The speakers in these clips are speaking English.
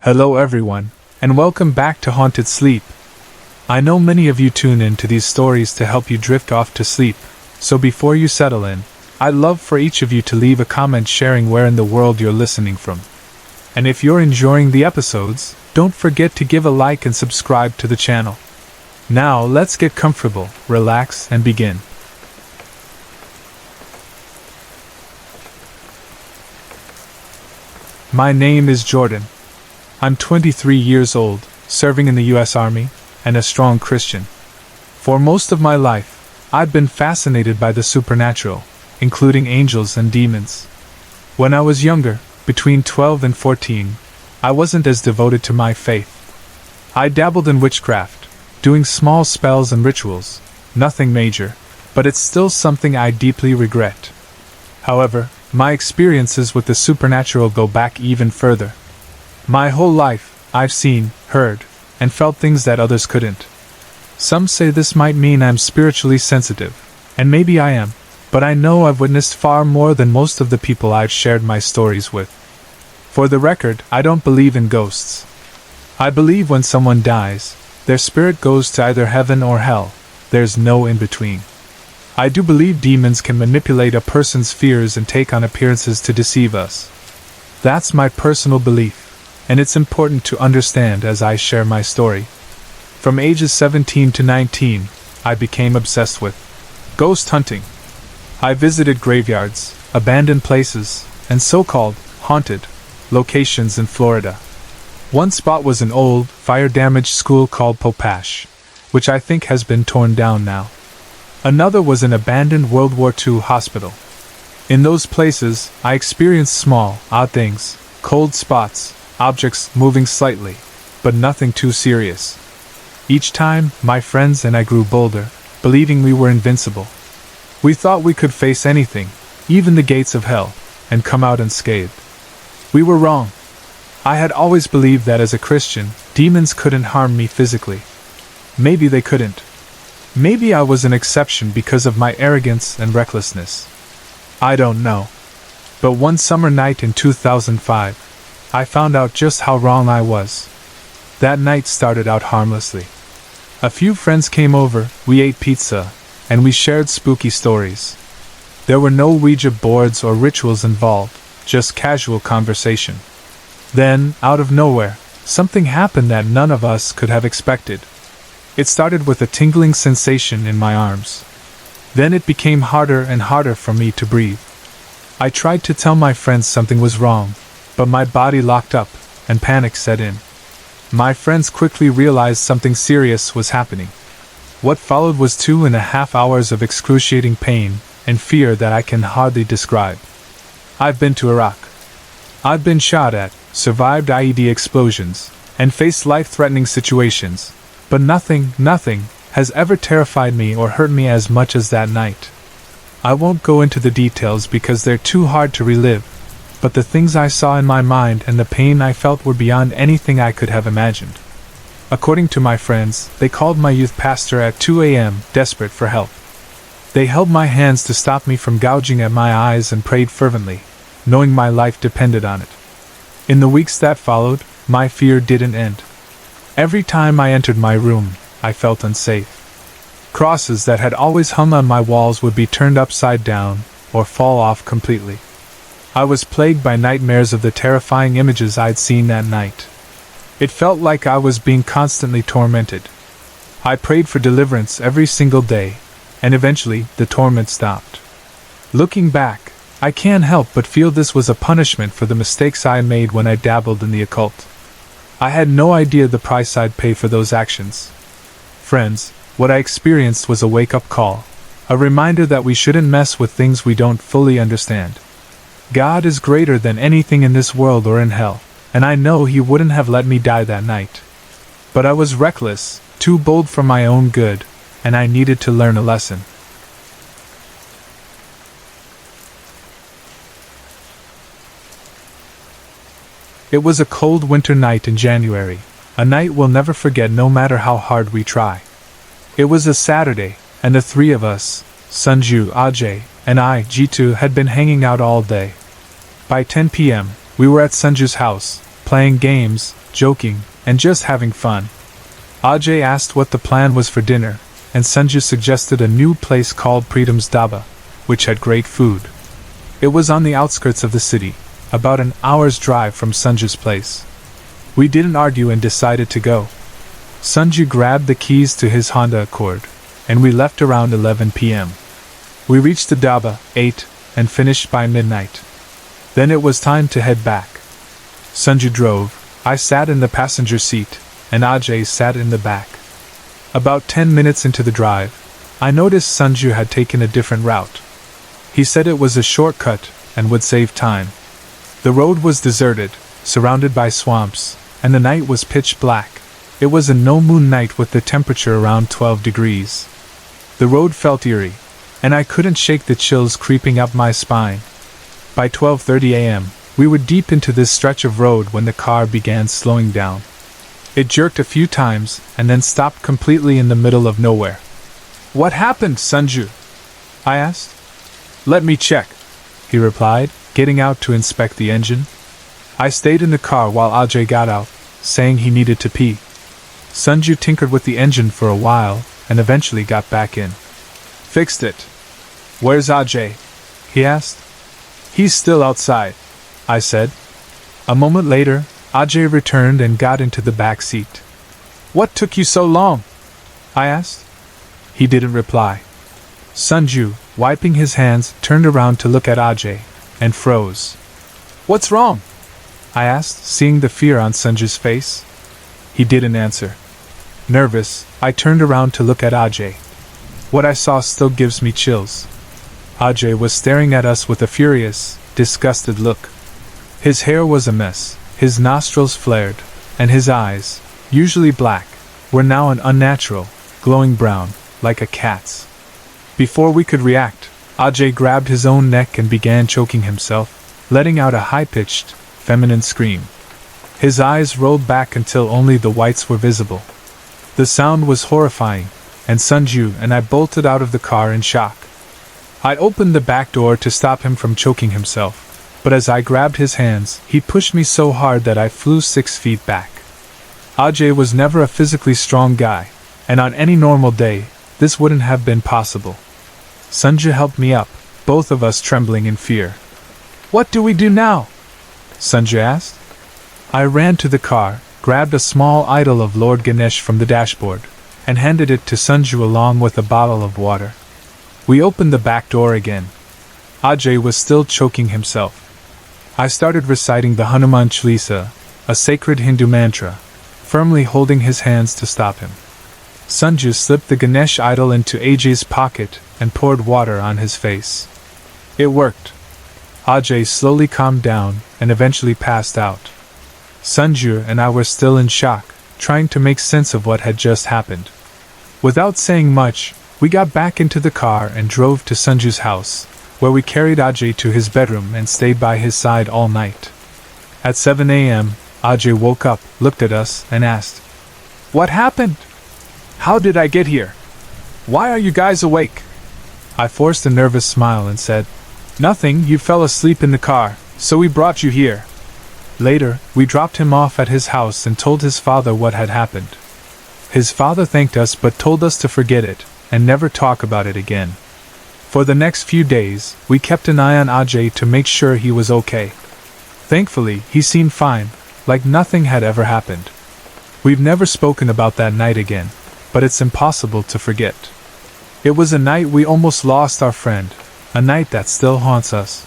Hello everyone, and welcome back to Haunted Sleep. I know many of you tune in to these stories to help you drift off to sleep, so before you settle in, I'd love for each of you to leave a comment sharing where in the world you're listening from. And if you're enjoying the episodes, don't forget to give a like and subscribe to the channel. Now let's get comfortable, relax, and begin. My name is Jordan. I'm 23 years old, serving in the U.S. Army, and a strong Christian. For most of my life, I've been fascinated by the supernatural, including angels and demons. When I was younger, between 12 and 14, I wasn't as devoted to my faith. I dabbled in witchcraft, doing small spells and rituals, nothing major, but it's still something I deeply regret. However, my experiences with the supernatural go back even further. My whole life, I've seen, heard, and felt things that others couldn't. Some say this might mean I'm spiritually sensitive, and maybe I am, but I know I've witnessed far more than most of the people I've shared my stories with. For the record, I don't believe in ghosts. I believe when someone dies, their spirit goes to either heaven or hell. There's no in between. I do believe demons can manipulate a person's fears and take on appearances to deceive us. That's my personal belief, and it's important to understand as I share my story. From ages 17 to 19, I became obsessed with ghost hunting. I visited graveyards, abandoned places, and so-called haunted locations in Florida. One spot was an old, fire-damaged school called Popash, which I think has been torn down now. Another was an abandoned World War II hospital. In those places, I experienced small, odd things, cold spots, objects moving slightly, but nothing too serious. Each time, my friends and I grew bolder, believing we were invincible. We thought we could face anything, even the gates of hell, and come out unscathed. We were wrong. I had always believed that as a Christian, demons couldn't harm me physically. Maybe they couldn't. Maybe I was an exception because of my arrogance and recklessness. I don't know. But one summer night in 2005, I found out just how wrong I was. That night started out harmlessly. A few friends came over, we ate pizza, and we shared spooky stories. There were no Ouija boards or rituals involved, just casual conversation. Then, out of nowhere, something happened that none of us could have expected. It started with a tingling sensation in my arms. Then it became harder and harder for me to breathe. I tried to tell my friends something was wrong, but my body locked up, and panic set in. My friends quickly realized something serious was happening. What followed was 2.5 hours of excruciating pain and fear that I can hardly describe. I've been to Iraq. I've been shot at, survived IED explosions, and faced life-threatening situations, but nothing has ever terrified me or hurt me as much as that night. I won't go into the details because they're too hard to relive, but the things I saw in my mind and the pain I felt were beyond anything I could have imagined. According to my friends, they called my youth pastor at 2 a.m., desperate for help. They held my hands to stop me from gouging at my eyes and prayed fervently, knowing my life depended on it. In the weeks that followed, my fear didn't end. Every time I entered my room, I felt unsafe. Crosses that had always hung on my walls would be turned upside down or fall off completely. I was plagued by nightmares of the terrifying images I'd seen that night. It felt like I was being constantly tormented. I prayed for deliverance every single day, and eventually the torment stopped. Looking back, I can't help but feel this was a punishment for the mistakes I made when I dabbled in the occult. I had no idea the price I'd pay for those actions. Friends, what I experienced was a wake-up call, a reminder that we shouldn't mess with things we don't fully understand. God is greater than anything in this world or in hell, and I know He wouldn't have let me die that night. But I was reckless, too bold for my own good, and I needed to learn a lesson. It was a cold winter night in January, a night we'll never forget no matter how hard we try. It was a Saturday, and the three of us, Sanju, Ajay, and I, Jitu, had been hanging out all day. By 10 p.m., we were at Sanju's house, playing games, joking, and just having fun. Ajay asked what the plan was for dinner, and Sanju suggested a new place called Pritam's Dhaba, which had great food. It was on the outskirts of the city, about an hour's drive from Sanju's place. We didn't argue and decided to go. Sanju grabbed the keys to his Honda Accord, and we left around 11 p.m. We reached the dhaba, ate, and finished by midnight. Then it was time to head back. Sanju drove, I sat in the passenger seat, and Ajay sat in the back. About 10 minutes into the drive, I noticed Sanju had taken a different route. He said it was a shortcut and would save time. The road was deserted, surrounded by swamps, and the night was pitch black. It was a no-moon night with the temperature around 12 degrees. The road felt eerie, and I couldn't shake the chills creeping up my spine. By 12:30 a.m., we were deep into this stretch of road when the car began slowing down. It jerked a few times and then stopped completely in the middle of nowhere. "What happened, Sanju?" I asked. "Let me check," he replied, getting out to inspect the engine. I stayed in the car while Ajay got out, saying he needed to pee. Sanju tinkered with the engine for a while and eventually got back in. "Fixed it." "Where's Ajay?" he asked. "He's still outside," I said. A moment later, Ajay returned and got into the back seat. "What took you so long?" I asked. He didn't reply. Sanju, wiping his hands, turned around to look at Ajay, and froze. "What's wrong?" I asked, seeing the fear on Sanju's face. He didn't answer. Nervous, I turned around to look at Ajay. What I saw still gives me chills. Ajay was staring at us with a furious, disgusted look. His hair was a mess, his nostrils flared, and his eyes, usually black, were now an unnatural, glowing brown, like a cat's. Before we could react, Ajay grabbed his own neck and began choking himself, letting out a high-pitched, feminine scream. His eyes rolled back until only the whites were visible. The sound was horrifying, and Sanju and I bolted out of the car in shock. I opened the back door to stop him from choking himself, but as I grabbed his hands, he pushed me so hard that I flew 6 feet back. Ajay was never a physically strong guy, and on any normal day, this wouldn't have been possible. Sanju helped me up, both of us trembling in fear. "What do we do now?" Sanju asked. I ran to the car, grabbed a small idol of Lord Ganesh from the dashboard, and handed it to Sanju along with a bottle of water. We opened the back door again. Ajay was still choking himself. I started reciting the Hanuman Chalisa, a sacred Hindu mantra, firmly holding his hands to stop him. Sanju slipped the Ganesh idol into Ajay's pocket and poured water on his face. It worked. Ajay slowly calmed down and eventually passed out. Sanju and I were still in shock, trying to make sense of what had just happened. Without saying much, we got back into the car and drove to Sanju's house, where we carried Ajay to his bedroom and stayed by his side all night. At 7 a.m., Ajay woke up, looked at us, and asked, "What happened? How did I get here? Why are you guys awake?" I forced a nervous smile and said, "Nothing, you fell asleep in the car, so we brought you here." Later, we dropped him off at his house and told his father what had happened. His father thanked us but told us to forget it and never talk about it again. For the next few days, we kept an eye on Ajay to make sure he was okay. Thankfully, he seemed fine, like nothing had ever happened. We've never spoken about that night again, but it's impossible to forget. It was a night we almost lost our friend, a night that still haunts us.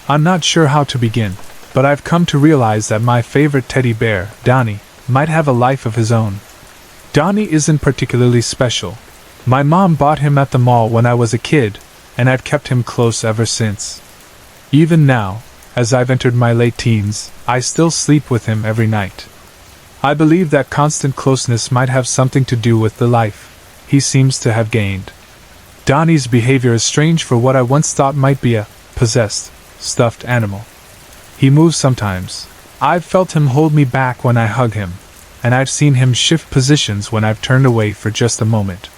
I'm not sure how to begin, but I've come to realize that my favorite teddy bear, Donnie, might have a life of his own. Donnie isn't particularly special. My mom bought him at the mall when I was a kid, and I've kept him close ever since. Even now, as I've entered my late teens, I still sleep with him every night. I believe that constant closeness might have something to do with the life he seems to have gained. Donnie's behavior is strange for what I once thought might be a possessed, stuffed animal. He moves sometimes. I've felt him hold me back when I hug him, and I've seen him shift positions when I've turned away for just a moment.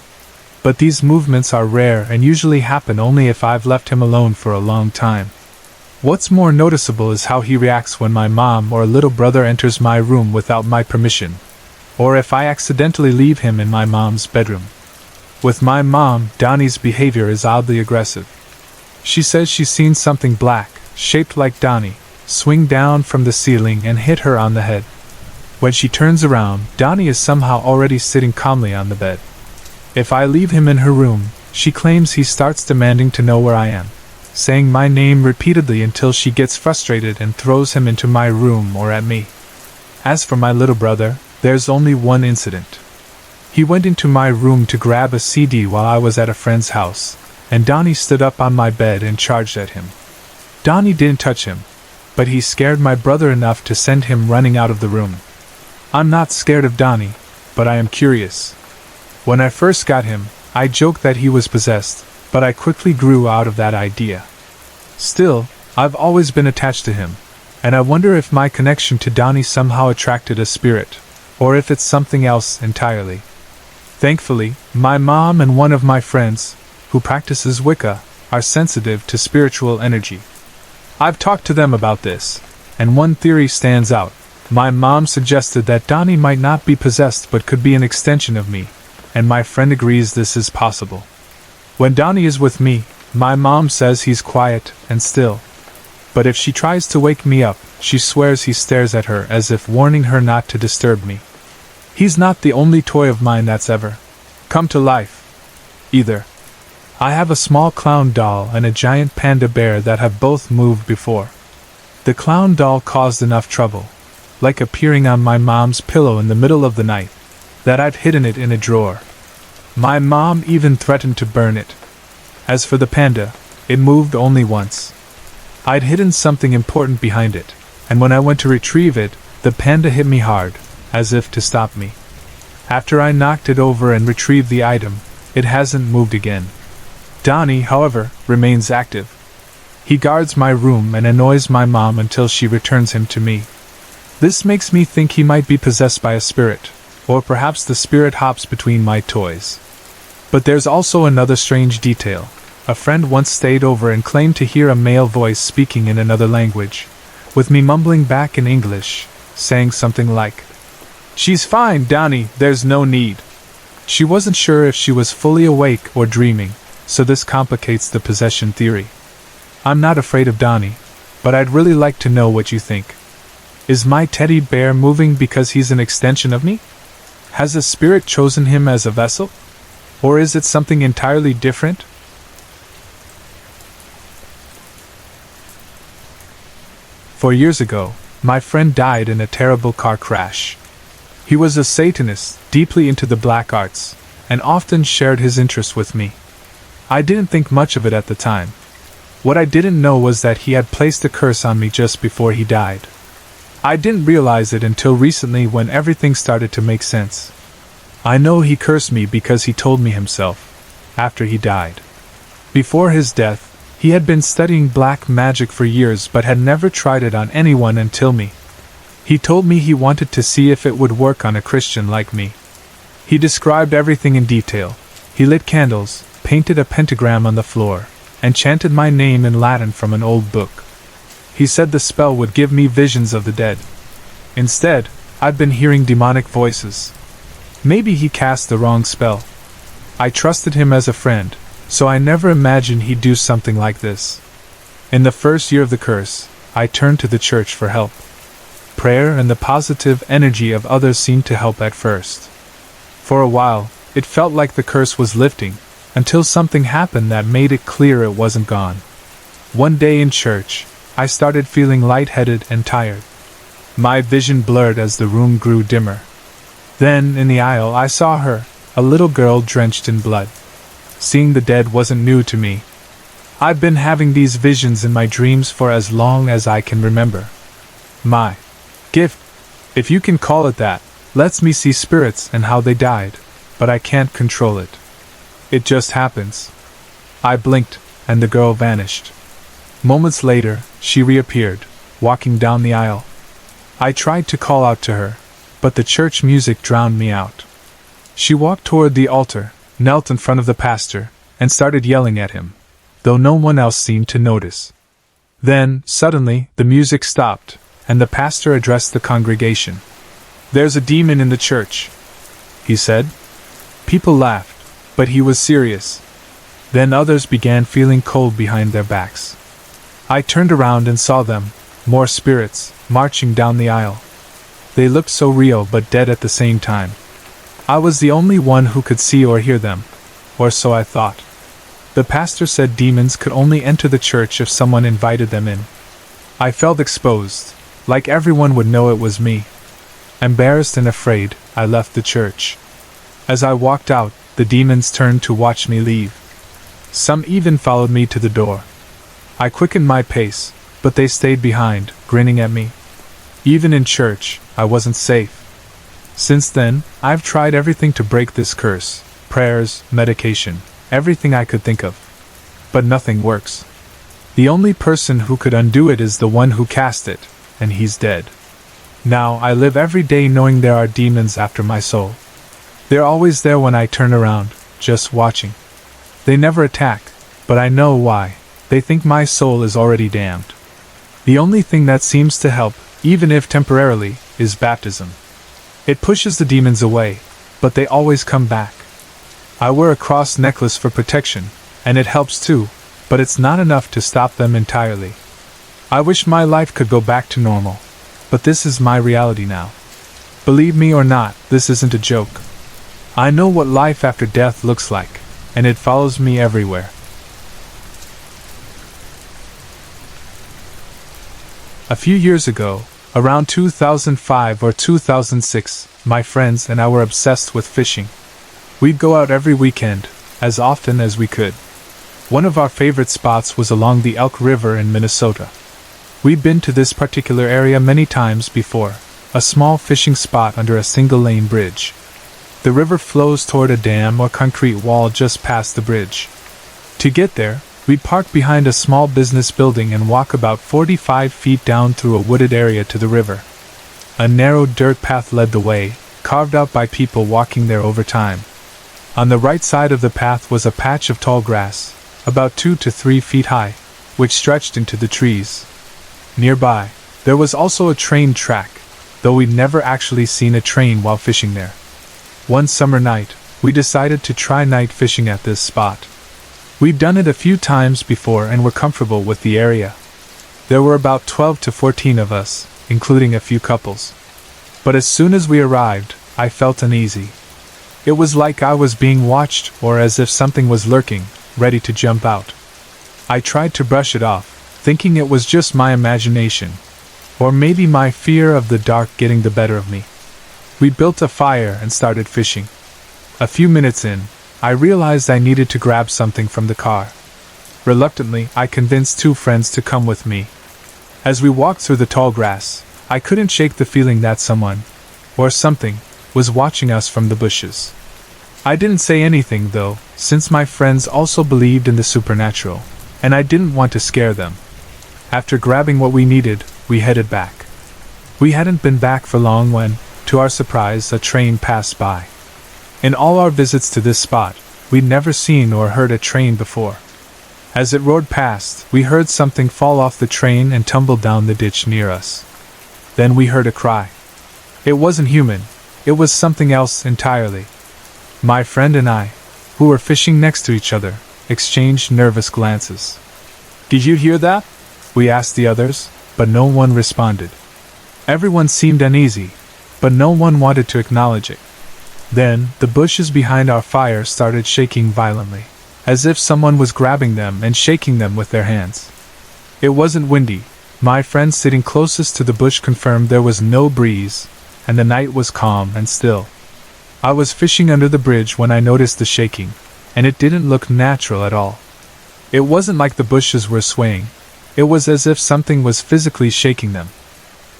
But these movements are rare and usually happen only if I've left him alone for a long time. What's more noticeable is how he reacts when my mom or little brother enters my room without my permission, or if I accidentally leave him in my mom's bedroom. With my mom, Donnie's behavior is oddly aggressive. She says she's seen something black, shaped like Donnie, swing down from the ceiling and hit her on the head. When she turns around, Donnie is somehow already sitting calmly on the bed. If I leave him in her room, she claims he starts demanding to know where I am, saying my name repeatedly until she gets frustrated and throws him into my room or at me. As for my little brother, there's only one incident. He went into my room to grab a CD while I was at a friend's house, and Donnie stood up on my bed and charged at him. Donnie didn't touch him, but he scared my brother enough to send him running out of the room. I'm not scared of Donnie, but I am curious. When I first got him, I joked that he was possessed, but I quickly grew out of that idea. Still, I've always been attached to him, and I wonder if my connection to Donnie somehow attracted a spirit, or if it's something else entirely. Thankfully, my mom and one of my friends, who practices Wicca, are sensitive to spiritual energy. I've talked to them about this, and one theory stands out. My mom suggested that Donnie might not be possessed but could be an extension of me, and my friend agrees this is possible. When Donnie is with me, my mom says he's quiet and still. But if she tries to wake me up, she swears he stares at her as if warning her not to disturb me. He's not the only toy of mine that's ever come to life, either. I have a small clown doll and a giant panda bear that have both moved before. The clown doll caused enough trouble, like appearing on my mom's pillow in the middle of the night, that I've hidden it in a drawer. My mom even threatened to burn it. As for the panda, it moved only once. I'd hidden something important behind it, and when I went to retrieve it, the panda hit me hard, as if to stop me. After I knocked it over and retrieved the item, it hasn't moved again. Donnie, however, remains active. He guards my room and annoys my mom until she returns him to me. This makes me think he might be possessed by a spirit, or perhaps the spirit hops between my toys. But there's also another strange detail. A friend once stayed over and claimed to hear a male voice speaking in another language, with me mumbling back in English, saying something like, "She's fine, Donnie, there's no need." She wasn't sure if she was fully awake or dreaming, so this complicates the possession theory. I'm not afraid of Donnie, but I'd really like to know what you think. Is my teddy bear moving because he's an extension of me? Has a spirit chosen him as a vessel? Or is it something entirely different? Four years ago, my friend died in a terrible car crash. He was a Satanist, deeply into the black arts, and often shared his interests with me. I didn't think much of it at the time. What I didn't know was that he had placed a curse on me just before he died. I didn't realize it until recently when everything started to make sense. I know he cursed me because he told me himself, after he died. Before his death, he had been studying black magic for years but had never tried it on anyone until me. He told me he wanted to see if it would work on a Christian like me. He described everything in detail. He lit candles, painted a pentagram on the floor, and chanted my name in Latin from an old book. He said the spell would give me visions of the dead. Instead, I've been hearing demonic voices. Maybe he cast the wrong spell. I trusted him as a friend, so I never imagined he'd do something like this. In the first year of the curse, I turned to the church for help. Prayer and the positive energy of others seemed to help at first. For a while, it felt like the curse was lifting, until something happened that made it clear it wasn't gone. One day in church, I started feeling lightheaded and tired. My vision blurred as the room grew dimmer. Then, in the aisle, I saw her, a little girl drenched in blood. Seeing the dead wasn't new to me. I've been having these visions in my dreams for as long as I can remember. My gift, if you can call it that, lets me see spirits and how they died, but I can't control it. It just happens. I blinked, and the girl vanished. Moments later, she reappeared, walking down the aisle. I tried to call out to her, but the church music drowned me out. She walked toward the altar, knelt in front of the pastor, and started yelling at him, though no one else seemed to notice. Then, suddenly, the music stopped, and the pastor addressed the congregation. "There's a demon in the church," he said. People laughed, but he was serious. Then others began feeling cold behind their backs. I turned around and saw them, more spirits, marching down the aisle. They looked so real but dead at the same time. I was the only one who could see or hear them, or so I thought. The pastor said demons could only enter the church if someone invited them in. I felt exposed, like everyone would know it was me. Embarrassed and afraid, I left the church. As I walked out, the demons turned to watch me leave. Some even followed me to the door. I quickened my pace, but they stayed behind, grinning at me. Even in church, I wasn't safe. Since then, I've tried everything to break this curse: prayers, medication, everything I could think of. But nothing works. The only person who could undo it is the one who cast it, and he's dead. Now I live every day knowing there are demons after my soul. They're always there when I turn around, just watching. They never attack, but I know why. They think my soul is already damned. The only thing that seems to help, even if temporarily, is baptism. It pushes the demons away, but they always come back. I wear a cross necklace for protection, and it helps too, but it's not enough to stop them entirely. I wish my life could go back to normal, but this is my reality now. Believe me or not, this isn't a joke. I know what life after death looks like, and it follows me everywhere. A few years ago, around 2005 or 2006, my friends and I were obsessed with fishing. We'd go out every weekend, as often as we could. One of our favorite spots was along the Elk River in Minnesota. We'd been to this particular area many times before, a small fishing spot under a single-lane bridge. The river flows toward a dam or concrete wall just past the bridge. To get there, we'd park behind a small business building and walk about 45 feet down through a wooded area to the river. A narrow dirt path led the way, carved out by people walking there over time. On the right side of the path was a patch of tall grass, about 2 to 3 feet high, which stretched into the trees. Nearby, there was also a train track, though we'd never actually seen a train while fishing there. One summer night, we decided to try night fishing at this spot. We'd done it a few times before and were comfortable with the area. There were about 12 to 14 of us, including a few couples. But as soon as we arrived, I felt uneasy. It was like I was being watched, or as if something was lurking, ready to jump out. I tried to brush it off, thinking it was just my imagination, or maybe my fear of the dark getting the better of me. We built a fire and started fishing. A few minutes in, I realized I needed to grab something from the car. Reluctantly, I convinced 2 friends to come with me. As we walked through the tall grass, I couldn't shake the feeling that someone, or something, was watching us from the bushes. I didn't say anything though, since my friends also believed in the supernatural, and I didn't want to scare them. After grabbing what we needed, we headed back. We hadn't been back for long when, to our surprise, a train passed by. In all our visits to this spot, we'd never seen or heard a train before. As it roared past, we heard something fall off the train and tumble down the ditch near us. Then we heard a cry. It wasn't human, it was something else entirely. My friend and I, who were fishing next to each other, exchanged nervous glances. "Did you hear that?" we asked the others, but no one responded. Everyone seemed uneasy, but no one wanted to acknowledge it. Then, the bushes behind our fire started shaking violently, as if someone was grabbing them and shaking them with their hands. It wasn't windy. My friend sitting closest to the bush confirmed there was no breeze, and the night was calm and still. I was fishing under the bridge when I noticed the shaking, and it didn't look natural at all. It wasn't like the bushes were swaying. It was as if something was physically shaking them.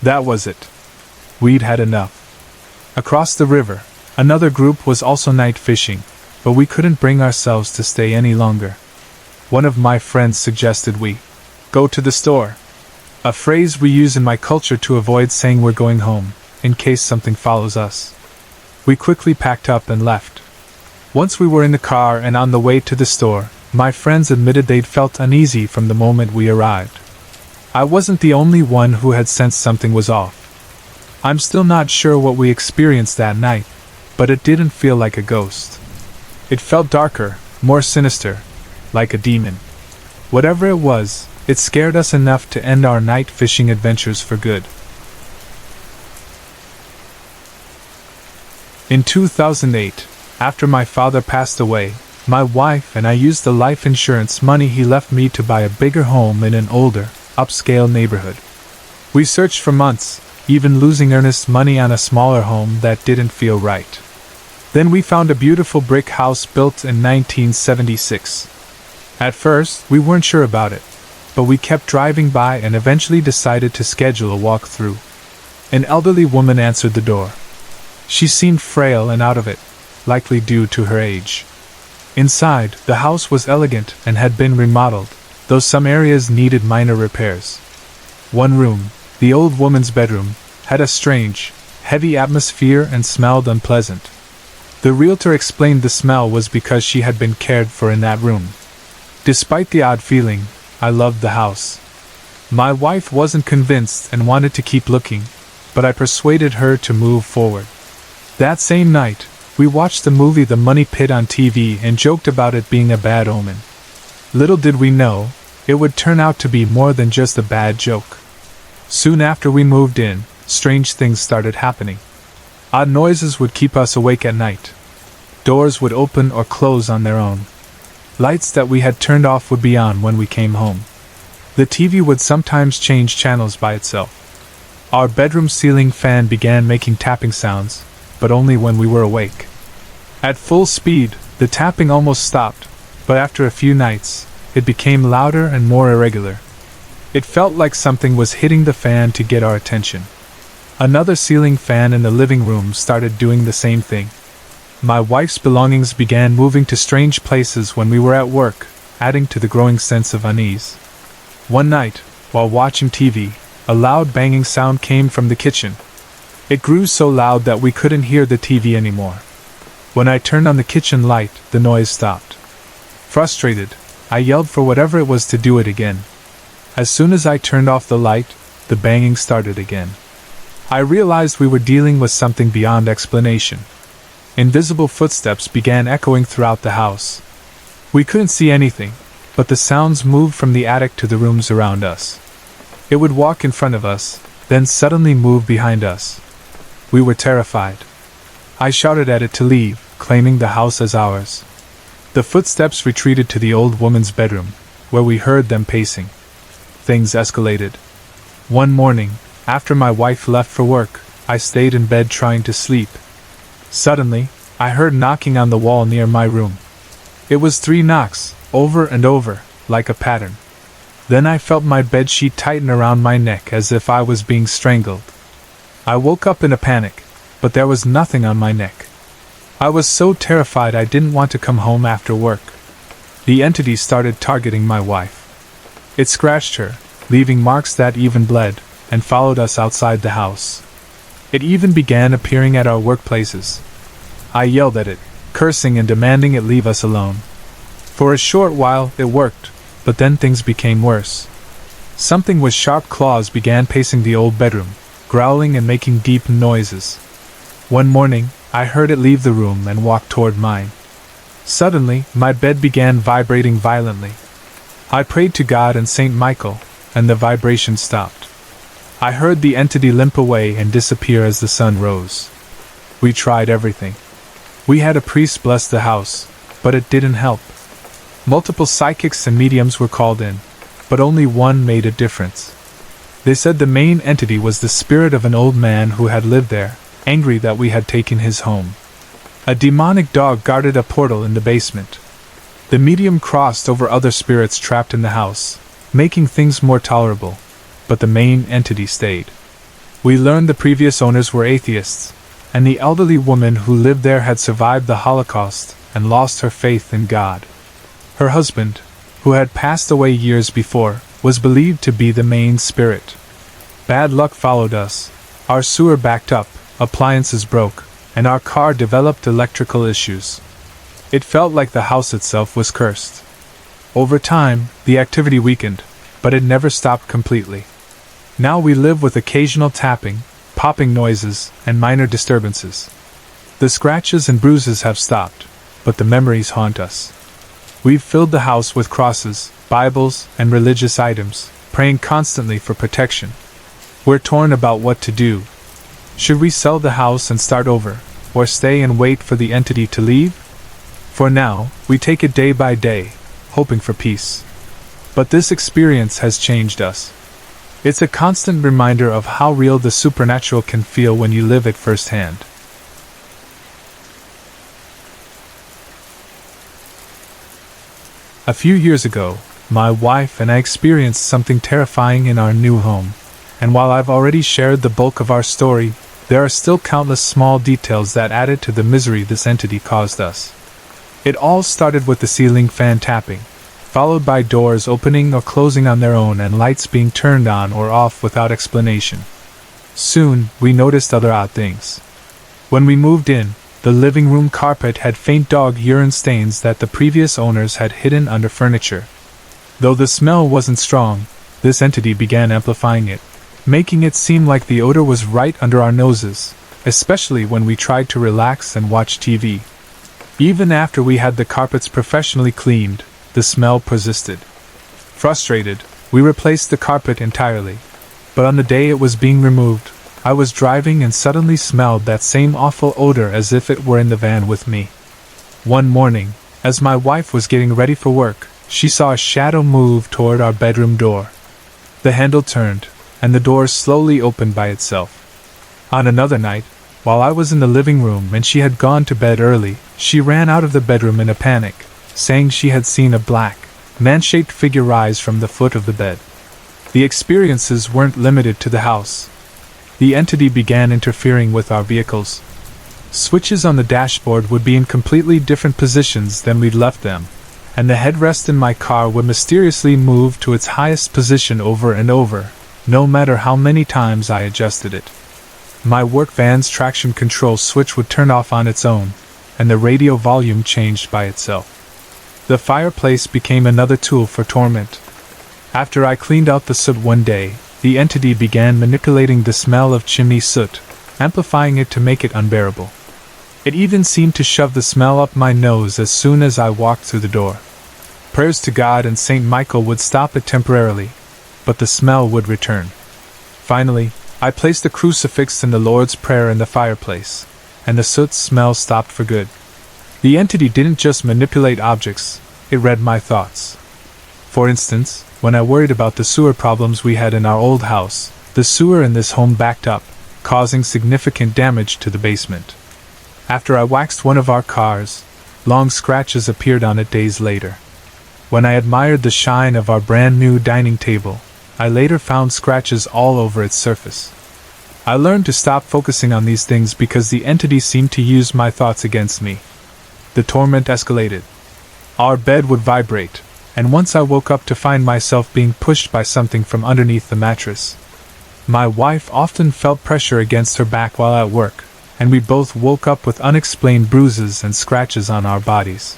That was it. We'd had enough. Across the river, another group was also night fishing, but we couldn't bring ourselves to stay any longer. One of my friends suggested we go to the store, a phrase we use in my culture to avoid saying we're going home, in case something follows us. We quickly packed up and left. Once we were in the car and on the way to the store, my friends admitted they'd felt uneasy from the moment we arrived. I wasn't the only one who had sensed something was off. I'm still not sure what we experienced that night, but it didn't feel like a ghost. It felt darker, more sinister, like a demon. Whatever it was, it scared us enough to end our night fishing adventures for good. In 2008, after my father passed away, my wife and I used the life insurance money he left me to buy a bigger home in an older, upscale neighborhood. We searched for months, even losing earnest money on a smaller home that didn't feel right. Then we found a beautiful brick house built in 1976. At first, we weren't sure about it, but we kept driving by and eventually decided to schedule a walk-through. An elderly woman answered the door. She seemed frail and out of it, likely due to her age. Inside, the house was elegant and had been remodeled, though some areas needed minor repairs. One room, the old woman's bedroom, had a strange, heavy atmosphere and smelled unpleasant. The realtor explained the smell was because she had been cared for in that room. Despite the odd feeling, I loved the house. My wife wasn't convinced and wanted to keep looking, but I persuaded her to move forward. That same night, we watched the movie The Money Pit on TV and joked about it being a bad omen. Little did we know, it would turn out to be more than just a bad joke. Soon after we moved in, strange things started happening. Odd noises would keep us awake at night. Doors would open or close on their own. Lights that we had turned off would be on when we came home. The TV would sometimes change channels by itself. Our bedroom ceiling fan began making tapping sounds, but only when we were awake. At full speed, the tapping almost stopped, but after a few nights, it became louder and more irregular. It felt like something was hitting the fan to get our attention. Another ceiling fan in the living room started doing the same thing. My wife's belongings began moving to strange places when we were at work, adding to the growing sense of unease. One night, while watching TV, a loud banging sound came from the kitchen. It grew so loud that we couldn't hear the TV anymore. When I turned on the kitchen light, the noise stopped. Frustrated, I yelled for whatever it was to do it again. As soon as I turned off the light, the banging started again. I realized we were dealing with something beyond explanation. Invisible footsteps began echoing throughout the house. We couldn't see anything, but the sounds moved from the attic to the rooms around us. It would walk in front of us, then suddenly move behind us. We were terrified. I shouted at it to leave, claiming the house as ours. The footsteps retreated to the old woman's bedroom, where we heard them pacing. Things escalated. One morning, after my wife left for work, I stayed in bed trying to sleep. Suddenly, I heard knocking on the wall near my room. It was 3 knocks, over and over, like a pattern. Then I felt my bedsheet tighten around my neck as if I was being strangled. I woke up in a panic, but there was nothing on my neck. I was so terrified I didn't want to come home after work. The entity started targeting my wife. It scratched her, leaving marks that even bled, and followed us outside the house. It even began appearing at our workplaces. I yelled at it, cursing and demanding it leave us alone. For a short while it worked, but then things became worse. Something with sharp claws began pacing the old bedroom, growling and making deep noises. One morning, I heard it leave the room and walk toward mine. Suddenly, my bed began vibrating violently. I prayed to God and Saint Michael, and the vibration stopped. I heard the entity limp away and disappear as the sun rose. We tried everything. We had a priest bless the house, but it didn't help. Multiple psychics and mediums were called in, but only one made a difference. They said the main entity was the spirit of an old man who had lived there, angry that we had taken his home. A demonic dog guarded a portal in the basement. The medium crossed over other spirits trapped in the house, making things more tolerable, but the main entity stayed. We learned the previous owners were atheists, and the elderly woman who lived there had survived the Holocaust and lost her faith in God. Her husband, who had passed away years before, was believed to be the main spirit. Bad luck followed us. Our sewer backed up, appliances broke, and our car developed electrical issues. It felt like the house itself was cursed. Over time, the activity weakened, but it never stopped completely. Now we live with occasional tapping, popping noises, and minor disturbances. The scratches and bruises have stopped, but the memories haunt us. We've filled the house with crosses, Bibles, and religious items, praying constantly for protection. We're torn about what to do. Should we sell the house and start over, or stay and wait for the entity to leave? For now, we take it day by day, hoping for peace. But this experience has changed us. It's a constant reminder of how real the supernatural can feel when you live it firsthand. A few years ago, my wife and I experienced something terrifying in our new home, and while I've already shared the bulk of our story, there are still countless small details that added to the misery this entity caused us. It all started with the ceiling fan tapping, followed by doors opening or closing on their own and lights being turned on or off without explanation. Soon, we noticed other odd things. When we moved in, the living room carpet had faint dog urine stains that the previous owners had hidden under furniture. Though the smell wasn't strong, this entity began amplifying it, making it seem like the odor was right under our noses, especially when we tried to relax and watch TV. Even after we had the carpets professionally cleaned, the smell persisted. Frustrated, we replaced the carpet entirely, but on the day it was being removed, I was driving and suddenly smelled that same awful odor as if it were in the van with me. One morning, as my wife was getting ready for work, she saw a shadow move toward our bedroom door. The handle turned, and the door slowly opened by itself. On another night, while I was in the living room and she had gone to bed early, she ran out of the bedroom in a panic, saying she had seen a black, man-shaped figure rise from the foot of the bed. The experiences weren't limited to the house. The entity began interfering with our vehicles. Switches on the dashboard would be in completely different positions than we'd left them, and the headrest in my car would mysteriously move to its highest position over and over, no matter how many times I adjusted it. My work van's traction control switch would turn off on its own, and the radio volume changed by itself. The fireplace became another tool for torment. After I cleaned out the soot one day, the entity began manipulating the smell of chimney soot, amplifying it to make it unbearable. It even seemed to shove the smell up my nose as soon as I walked through the door. Prayers to God and St. Michael would stop it temporarily, but the smell would return. Finally, I placed a crucifix in the Lord's Prayer in the fireplace, and the soot smell stopped for good. The entity didn't just manipulate objects, it read my thoughts. For instance, when I worried about the sewer problems we had in our old house, the sewer in this home backed up, causing significant damage to the basement. After I waxed one of our cars, long scratches appeared on it days later. When I admired the shine of our brand new dining table, I later found scratches all over its surface. I learned to stop focusing on these things because the entity seemed to use my thoughts against me. The torment escalated. Our bed would vibrate, and once I woke up to find myself being pushed by something from underneath the mattress. My wife often felt pressure against her back while at work, and we both woke up with unexplained bruises and scratches on our bodies.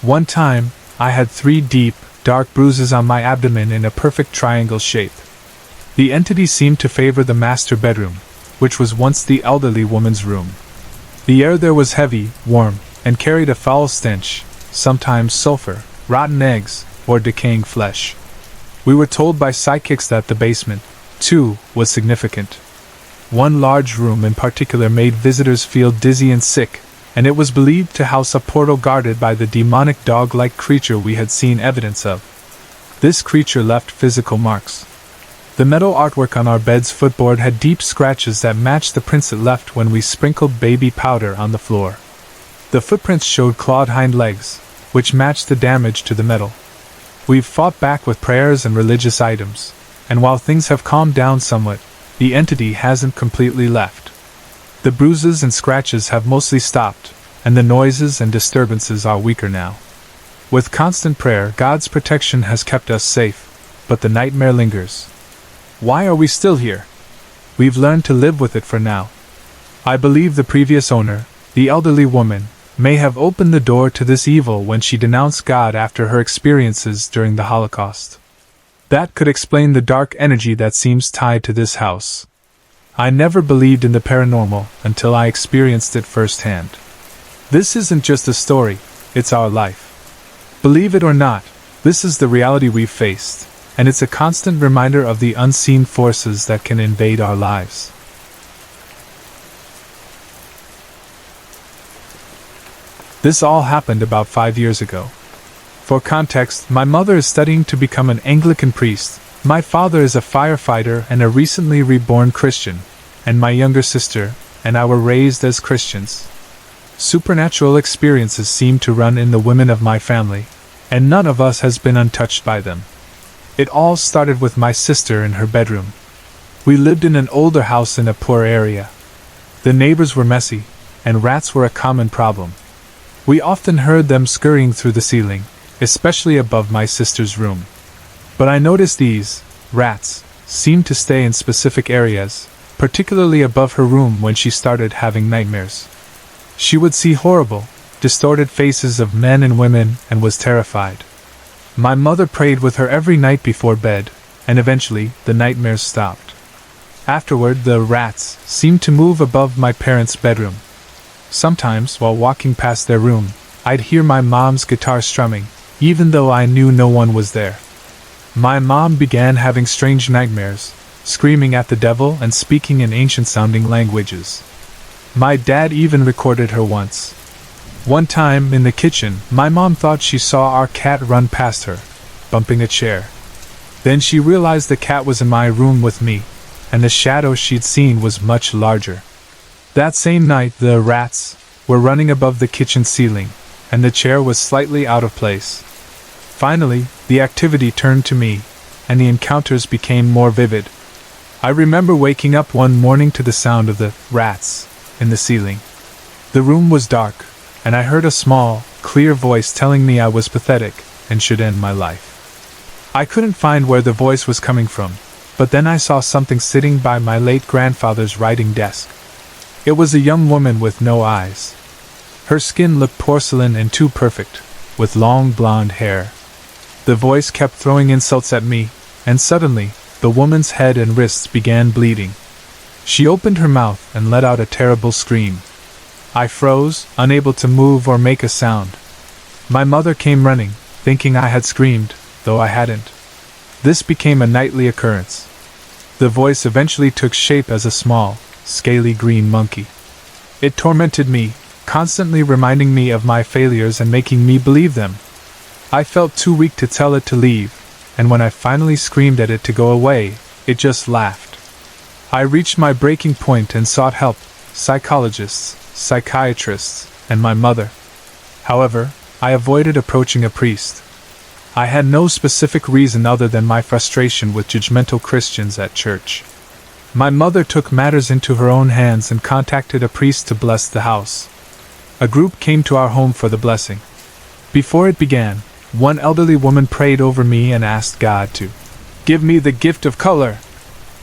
One time, I had 3 deep, dark bruises on my abdomen in a perfect triangle shape. The entity seemed to favor the master bedroom, which was once the elderly woman's room. The air there was heavy, warm, and carried a foul stench, sometimes sulfur, rotten eggs, or decaying flesh. We were told by psychics that the basement, too, was significant. One large room in particular made visitors feel dizzy and sick, and it was believed to house a portal guarded by the demonic dog-like creature we had seen evidence of. This creature left physical marks. The metal artwork on our bed's footboard had deep scratches that matched the prints it left when we sprinkled baby powder on the floor. The footprints showed clawed hind legs, which matched the damage to the metal. We've fought back with prayers and religious items, and while things have calmed down somewhat, the entity hasn't completely left. The bruises and scratches have mostly stopped, and the noises and disturbances are weaker now. With constant prayer, God's protection has kept us safe, but the nightmare lingers. Why are we still here? We've learned to live with it for now. I believe the previous owner, the elderly woman, may have opened the door to this evil when she denounced God after her experiences during the Holocaust. That could explain the dark energy that seems tied to this house. I never believed in the paranormal until I experienced it firsthand. This isn't just a story, it's our life. Believe it or not, this is the reality we've faced, and it's a constant reminder of the unseen forces that can invade our lives. This all happened about 5 years ago. For context, my mother is studying to become an Anglican priest, my father is a firefighter and a recently reborn Christian, and my younger sister and I were raised as Christians. Supernatural experiences seem to run in the women of my family, and none of us has been untouched by them. It all started with my sister in her bedroom. We lived in an older house in a poor area. The neighbors were messy, and rats were a common problem. We often heard them scurrying through the ceiling, especially above my sister's room. But I noticed these rats seemed to stay in specific areas, particularly above her room when she started having nightmares. She would see horrible, distorted faces of men and women and was terrified. My mother prayed with her every night before bed, and eventually the nightmares stopped. Afterward, the rats seemed to move above my parents' bedroom. Sometimes, while walking past their room, I'd hear my mom's guitar strumming, even though I knew no one was there. My mom began having strange nightmares, screaming at the devil and speaking in ancient-sounding languages. My dad even recorded her once. One time, in the kitchen, my mom thought she saw our cat run past her, bumping a chair. Then she realized the cat was in my room with me, and the shadow she'd seen was much larger. That same night, the rats were running above the kitchen ceiling, and the chair was slightly out of place. Finally, the activity turned to me, and the encounters became more vivid. I remember waking up one morning to the sound of the rats in the ceiling. The room was dark, and I heard a small, clear voice telling me I was pathetic and should end my life. I couldn't find where the voice was coming from, but then I saw something sitting by my late grandfather's writing desk. It was a young woman with no eyes. Her skin looked porcelain and too perfect, with long blonde hair. The voice kept throwing insults at me, and suddenly, the woman's head and wrists began bleeding. She opened her mouth and let out a terrible scream. I froze, unable to move or make a sound. My mother came running, thinking I had screamed, though I hadn't. This became a nightly occurrence. The voice eventually took shape as a small, scaly green monkey. It tormented me, constantly reminding me of my failures and making me believe them. I felt too weak to tell it to leave, and when I finally screamed at it to go away, it just laughed. I reached my breaking point and sought help, psychologists, psychiatrists, and my mother. However, I avoided approaching a priest. I had no specific reason other than my frustration with judgmental Christians at church. My mother took matters into her own hands and contacted a priest to bless the house. A group came to our home for the blessing. Before it began, one elderly woman prayed over me and asked God to give me the gift of color,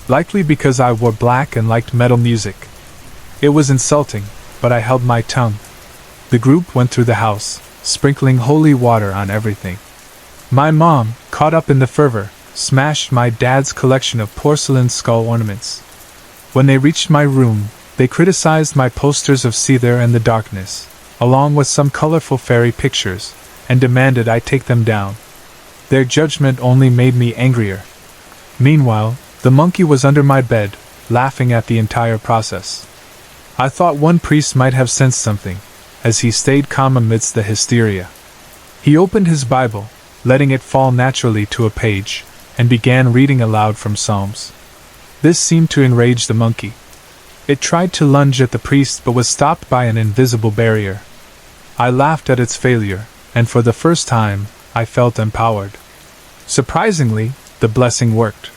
likely because I wore black and liked metal music. It was insulting, but I held my tongue. The group went through the house, sprinkling holy water on everything. My mom, caught up in the fervor, smashed my dad's collection of porcelain skull ornaments. When they reached my room, they criticized my posters of Seether and the Darkness, along with some colorful fairy pictures, and demanded I take them down. Their judgment only made me angrier. Meanwhile, the monkey was under my bed, laughing at the entire process. I thought one priest might have sensed something, as he stayed calm amidst the hysteria. He opened his Bible, letting it fall naturally to a page, and began reading aloud from Psalms. This seemed to enrage the monkey. It tried to lunge at the priest but was stopped by an invisible barrier. I laughed at its failure, and for the first time, I felt empowered. Surprisingly, the blessing worked.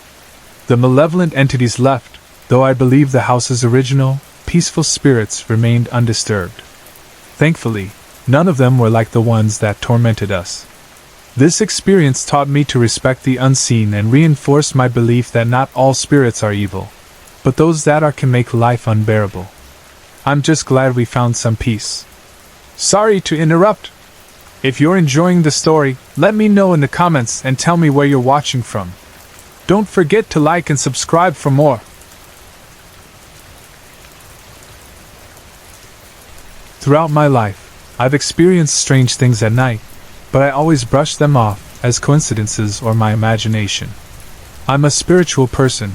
The malevolent entities left, though I believe the house's original, peaceful spirits remained undisturbed. Thankfully, none of them were like the ones that tormented us. This experience taught me to respect the unseen and reinforced my belief that not all spirits are evil, but those that are can make life unbearable. I'm just glad we found some peace. Sorry to interrupt. If you're enjoying the story, let me know in the comments and tell me where you're watching from. Don't forget to like and subscribe for more. Throughout my life, I've experienced strange things at night, but I always brush them off as coincidences or my imagination. I'm a spiritual person,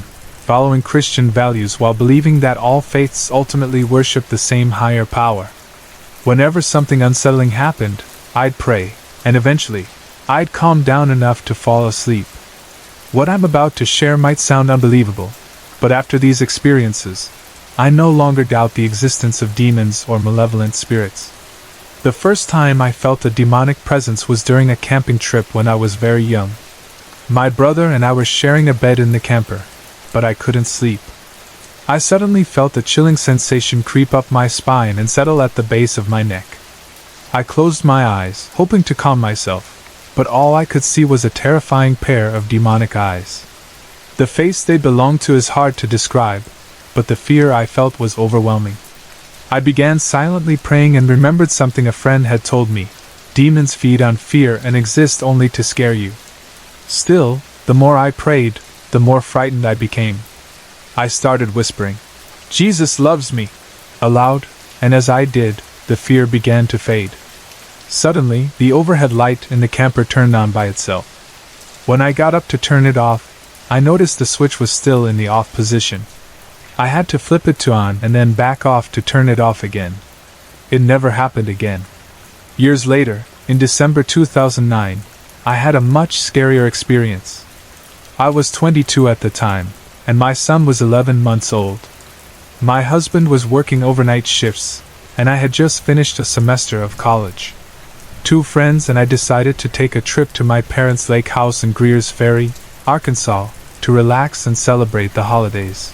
following Christian values while believing that all faiths ultimately worship the same higher power. Whenever something unsettling happened, I'd pray, and eventually, I'd calm down enough to fall asleep. What I'm about to share might sound unbelievable, but after these experiences, I no longer doubt the existence of demons or malevolent spirits. The first time I felt a demonic presence was during a camping trip when I was very young. My brother and I were sharing a bed in the camper, but I couldn't sleep. I suddenly felt a chilling sensation creep up my spine and settle at the base of my neck. I closed my eyes, hoping to calm myself, but all I could see was a terrifying pair of demonic eyes. The face they belonged to is hard to describe, but the fear I felt was overwhelming. I began silently praying and remembered something a friend had told me: demons feed on fear and exist only to scare you. Still, the more I prayed, the more frightened I became. I started whispering, "Jesus loves me," aloud, and as I did, the fear began to fade. Suddenly, the overhead light in the camper turned on by itself. When I got up to turn it off, I noticed the switch was still in the off position. I had to flip it to on and then back off to turn it off again. It never happened again. Years later, in December 2009, I had a much scarier experience. I was 22 at the time, and my son was 11 months old. My husband was working overnight shifts, and I had just finished a semester of college. 2 friends and I decided to take a trip to my parents' lake house in Greers Ferry, Arkansas, to relax and celebrate the holidays.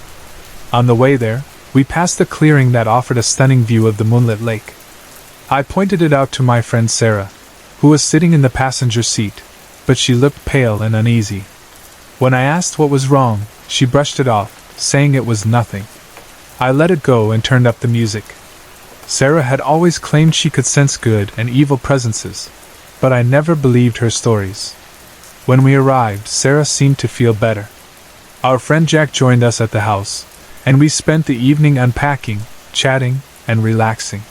On the way there, we passed a clearing that offered a stunning view of the moonlit lake. I pointed it out to my friend Sarah, who was sitting in the passenger seat, but she looked pale and uneasy. When I asked what was wrong, she brushed it off, saying it was nothing. I let it go and turned up the music. Sarah had always claimed she could sense good and evil presences, but I never believed her stories. When we arrived, Sarah seemed to feel better. Our friend Jack joined us at the house, and we spent the evening unpacking, chatting, and relaxing.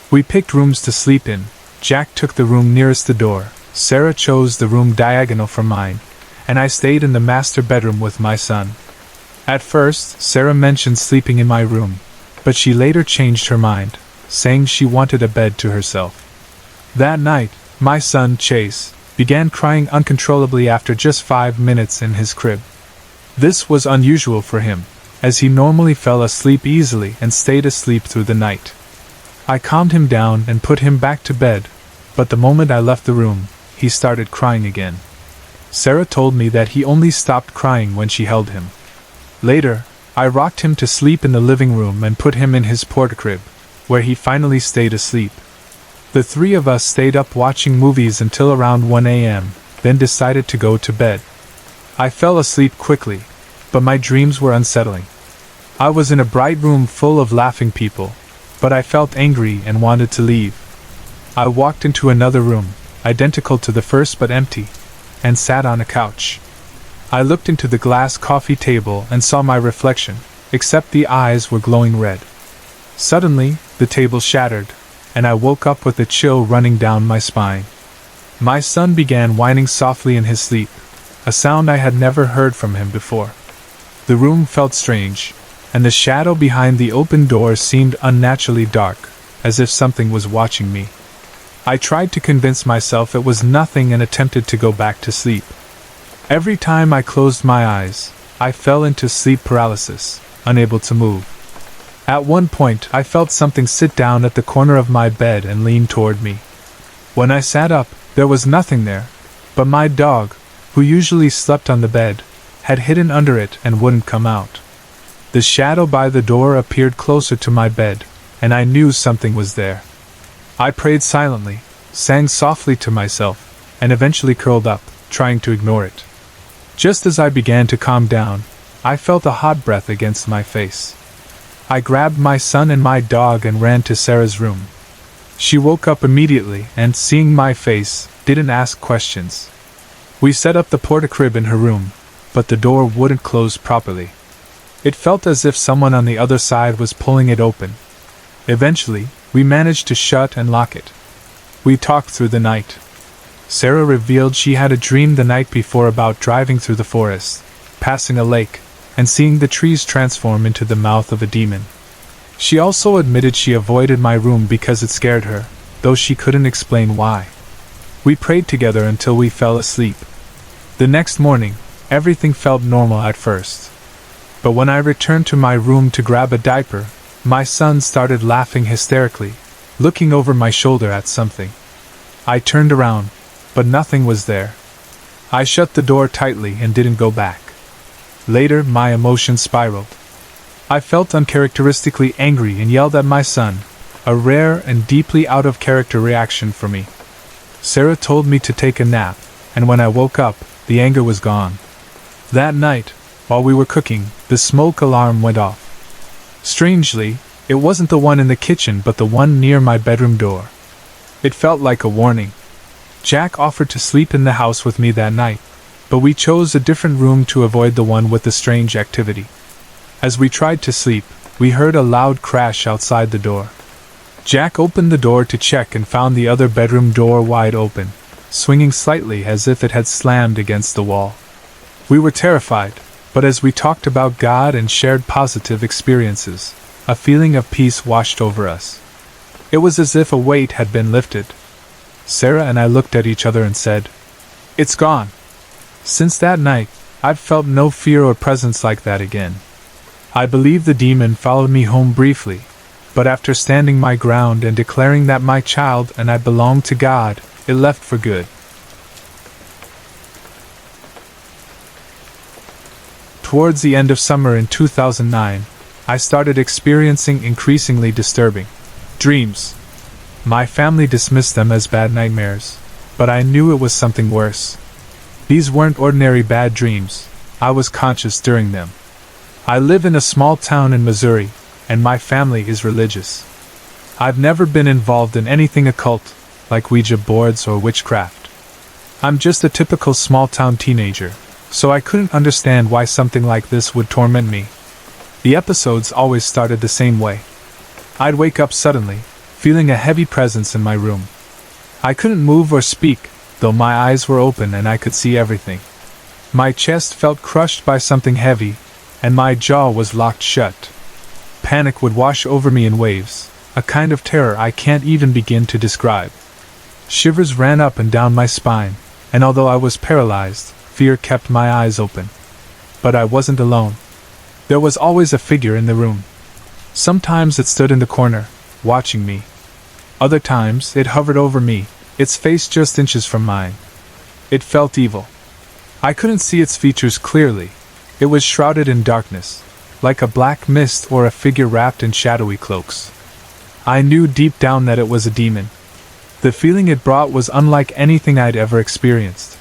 We picked rooms to sleep in. Jack took the room nearest the door, Sarah chose the room diagonal from mine, and I stayed in the master bedroom with my son. At first, Sarah mentioned sleeping in my room, but she later changed her mind, saying she wanted a bed to herself. That night, my son, Chase, began crying uncontrollably after just 5 minutes in his crib. This was unusual for him, as he normally fell asleep easily and stayed asleep through the night. I calmed him down and put him back to bed, but the moment I left the room, he started crying again. Sarah told me that he only stopped crying when she held him. Later, I rocked him to sleep in the living room and put him in his porta-crib, where he finally stayed asleep. The 3 of us stayed up watching movies until around 1 a.m., then decided to go to bed. I fell asleep quickly, but my dreams were unsettling. I was in a bright room full of laughing people, but I felt angry and wanted to leave. I walked into another room, identical to the first but empty, and sat on a couch. I looked into the glass coffee table and saw my reflection, except the eyes were glowing red. Suddenly, the table shattered, and I woke up with a chill running down my spine. My son began whining softly in his sleep, a sound I had never heard from him before. The room felt strange, and the shadow behind the open door seemed unnaturally dark, as if something was watching me. I tried to convince myself it was nothing and attempted to go back to sleep. Every time I closed my eyes, I fell into sleep paralysis, unable to move. At one point, I felt something sit down at the corner of my bed and lean toward me. When I sat up, there was nothing there, but my dog, who usually slept on the bed, had hidden under it and wouldn't come out. The shadow by the door appeared closer to my bed, and I knew something was there. I prayed silently, sang softly to myself, and eventually curled up, trying to ignore it. Just as I began to calm down, I felt a hot breath against my face. I grabbed my son and my dog and ran to Sarah's room. She woke up immediately and, seeing my face, didn't ask questions. We set up the porta-crib in her room, but the door wouldn't close properly. It felt as if someone on the other side was pulling it open. Eventually, we managed to shut and lock it. We talked through the night. Sarah revealed she had a dream the night before about driving through the forest, passing a lake, and seeing the trees transform into the mouth of a demon. She also admitted she avoided my room because it scared her, though she couldn't explain why. We prayed together until we fell asleep. The next morning, everything felt normal at first. But when I returned to my room to grab a diaper, my son started laughing hysterically, looking over my shoulder at something. I turned around, but nothing was there. I shut the door tightly and didn't go back. Later, my emotions spiraled. I felt uncharacteristically angry and yelled at my son, a rare and deeply out-of-character reaction for me. Sarah told me to take a nap, and when I woke up, the anger was gone. That night, while we were cooking, the smoke alarm went off. Strangely, it wasn't the one in the kitchen but the one near my bedroom door. It felt like a warning. Jack offered to sleep in the house with me that night, but we chose a different room to avoid the one with the strange activity. As we tried to sleep, we heard a loud crash outside the door. Jack opened the door to check and found the other bedroom door wide open, swinging slightly as if it had slammed against the wall. We were terrified, but as we talked about God and shared positive experiences, a feeling of peace washed over us. It was as if a weight had been lifted. Sarah and I looked at each other and said, "It's gone." Since that night, I've felt no fear or presence like that again. I believe the demon followed me home briefly, but after standing my ground and declaring that my child and I belonged to God, it left for good. Towards the end of summer in 2009, I started experiencing increasingly disturbing dreams. My family dismissed them as bad nightmares, but I knew it was something worse. These weren't ordinary bad dreams. I was conscious during them. I live in a small town in Missouri, and my family is religious. I've never been involved in anything occult, like Ouija boards or witchcraft. I'm just a typical small-town teenager, so I couldn't understand why something like this would torment me. The episodes always started the same way. I'd wake up suddenly, feeling a heavy presence in my room. I couldn't move or speak, though my eyes were open and I could see everything. My chest felt crushed by something heavy, and my jaw was locked shut. Panic would wash over me in waves, a kind of terror I can't even begin to describe. Shivers ran up and down my spine, and although I was paralyzed, fear kept my eyes open. But I wasn't alone. There was always a figure in the room. Sometimes it stood in the corner, watching me. Other times it hovered over me, its face just inches from mine. It felt evil. I couldn't see its features clearly. It was shrouded in darkness, like a black mist or a figure wrapped in shadowy cloaks. I knew deep down that it was a demon. The feeling it brought was unlike anything I'd ever experienced.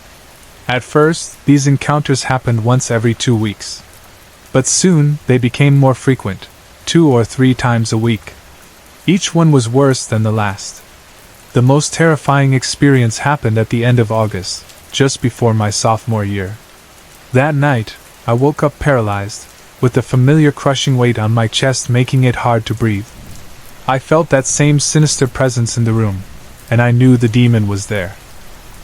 At first, these encounters happened once every 2 weeks. But soon, they became more frequent, 2 or 3 times a week. Each one was worse than the last. The most terrifying experience happened at the end of August, just before my sophomore year. That night, I woke up paralyzed, with the familiar crushing weight on my chest making it hard to breathe. I felt that same sinister presence in the room, and I knew the demon was there.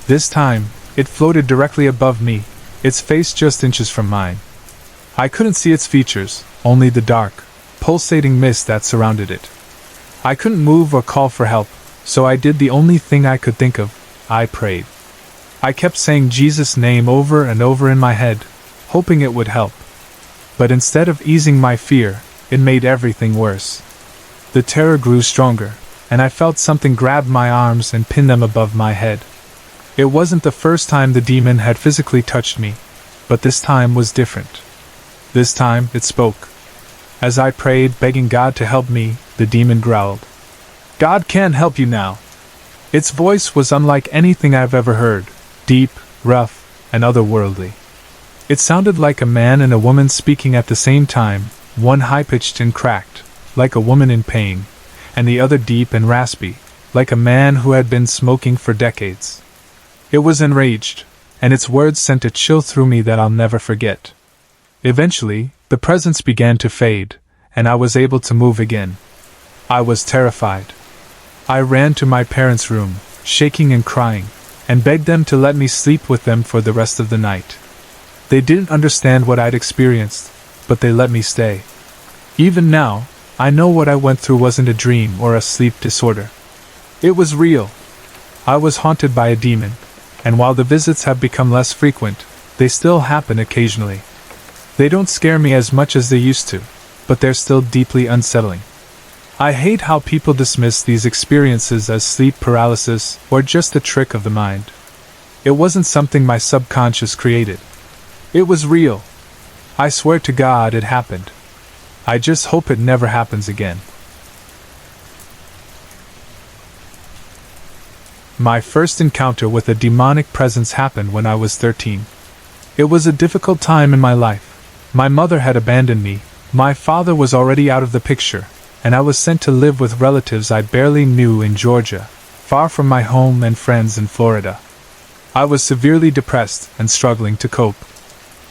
This time, it floated directly above me, its face just inches from mine. I couldn't see its features, only the dark, pulsating mist that surrounded it. I couldn't move or call for help, so I did the only thing I could think of: I prayed. I kept saying Jesus' name over and over in my head, hoping it would help. But instead of easing my fear, it made everything worse. The terror grew stronger, and I felt something grab my arms and pin them above my head. It wasn't the first time the demon had physically touched me, but this time was different. This time, it spoke. As I prayed, begging God to help me, the demon growled, "God can't help you now." Its voice was unlike anything I've ever heard, deep, rough, and otherworldly. It sounded like a man and a woman speaking at the same time, one high-pitched and cracked, like a woman in pain, and the other deep and raspy, like a man who had been smoking for decades. It was enraged. and its words sent a chill through me that I'll never forget. Eventually, the presence began to fade, and I was able to move again. I was terrified. I ran to my parents' room, shaking and crying, and begged them to let me sleep with them for the rest of the night. They didn't understand what I'd experienced, but they let me stay. Even now, I know what I went through wasn't a dream or a sleep disorder. It was real. I was haunted by a demon, and while the visits have become less frequent, they still happen occasionally. They don't scare me as much as they used to, but they're still deeply unsettling. I hate how people dismiss these experiences as sleep paralysis or just a trick of the mind. It wasn't something my subconscious created. It was real. I swear to God it happened. I just hope it never happens again. My first encounter with a demonic presence happened when I was 13. It was a difficult time in my life. My mother had abandoned me, my father was already out of the picture, and I was sent to live with relatives I barely knew in Georgia, far from my home and friends in Florida. I was severely depressed and struggling to cope.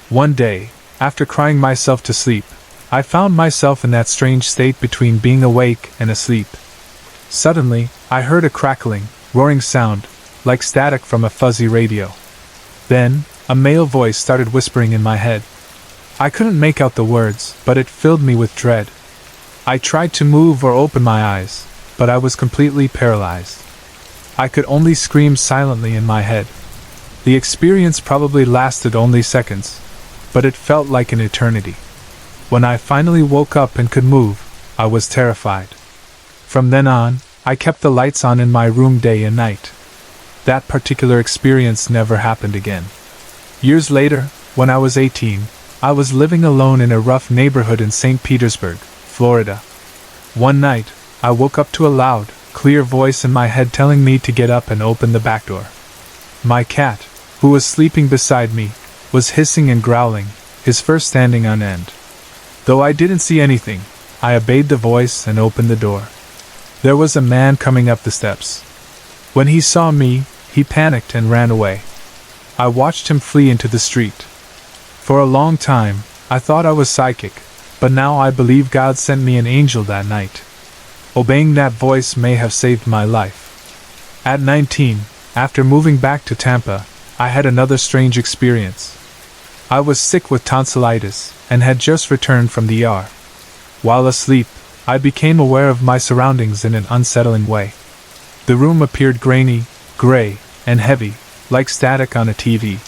One day, after crying myself to sleep, I found myself in that strange state between being awake and asleep. Suddenly, I heard a crackling, roaring sound, like static from a fuzzy radio. Then, a male voice started whispering in my head. I couldn't make out the words, but it filled me with dread. I tried to move or open my eyes, but I was completely paralyzed. I could only scream silently in my head. The experience probably lasted only seconds, but it felt like an eternity. When I finally woke up and could move, I was terrified. From then on, I kept the lights on in my room day and night. That particular experience never happened again. Years later, when I was 18, I was living alone in a rough neighborhood in St. Petersburg, Florida. One night, I woke up to a loud, clear voice in my head telling me to get up and open the back door. My cat, who was sleeping beside me, was hissing and growling, his fur standing on end. Though I didn't see anything, I obeyed the voice and opened the door. There was a man coming up the steps. When he saw me, he panicked and ran away. I watched him flee into the street. For a long time, I thought I was psychic, but now I believe God sent me an angel that night. Obeying that voice may have saved my life. At 19, after moving back to Tampa, I had another strange experience. I was sick with tonsillitis and had just returned from the ER. While asleep, I became aware of my surroundings in an unsettling way. The room appeared grainy, gray, and heavy, like static on a TV.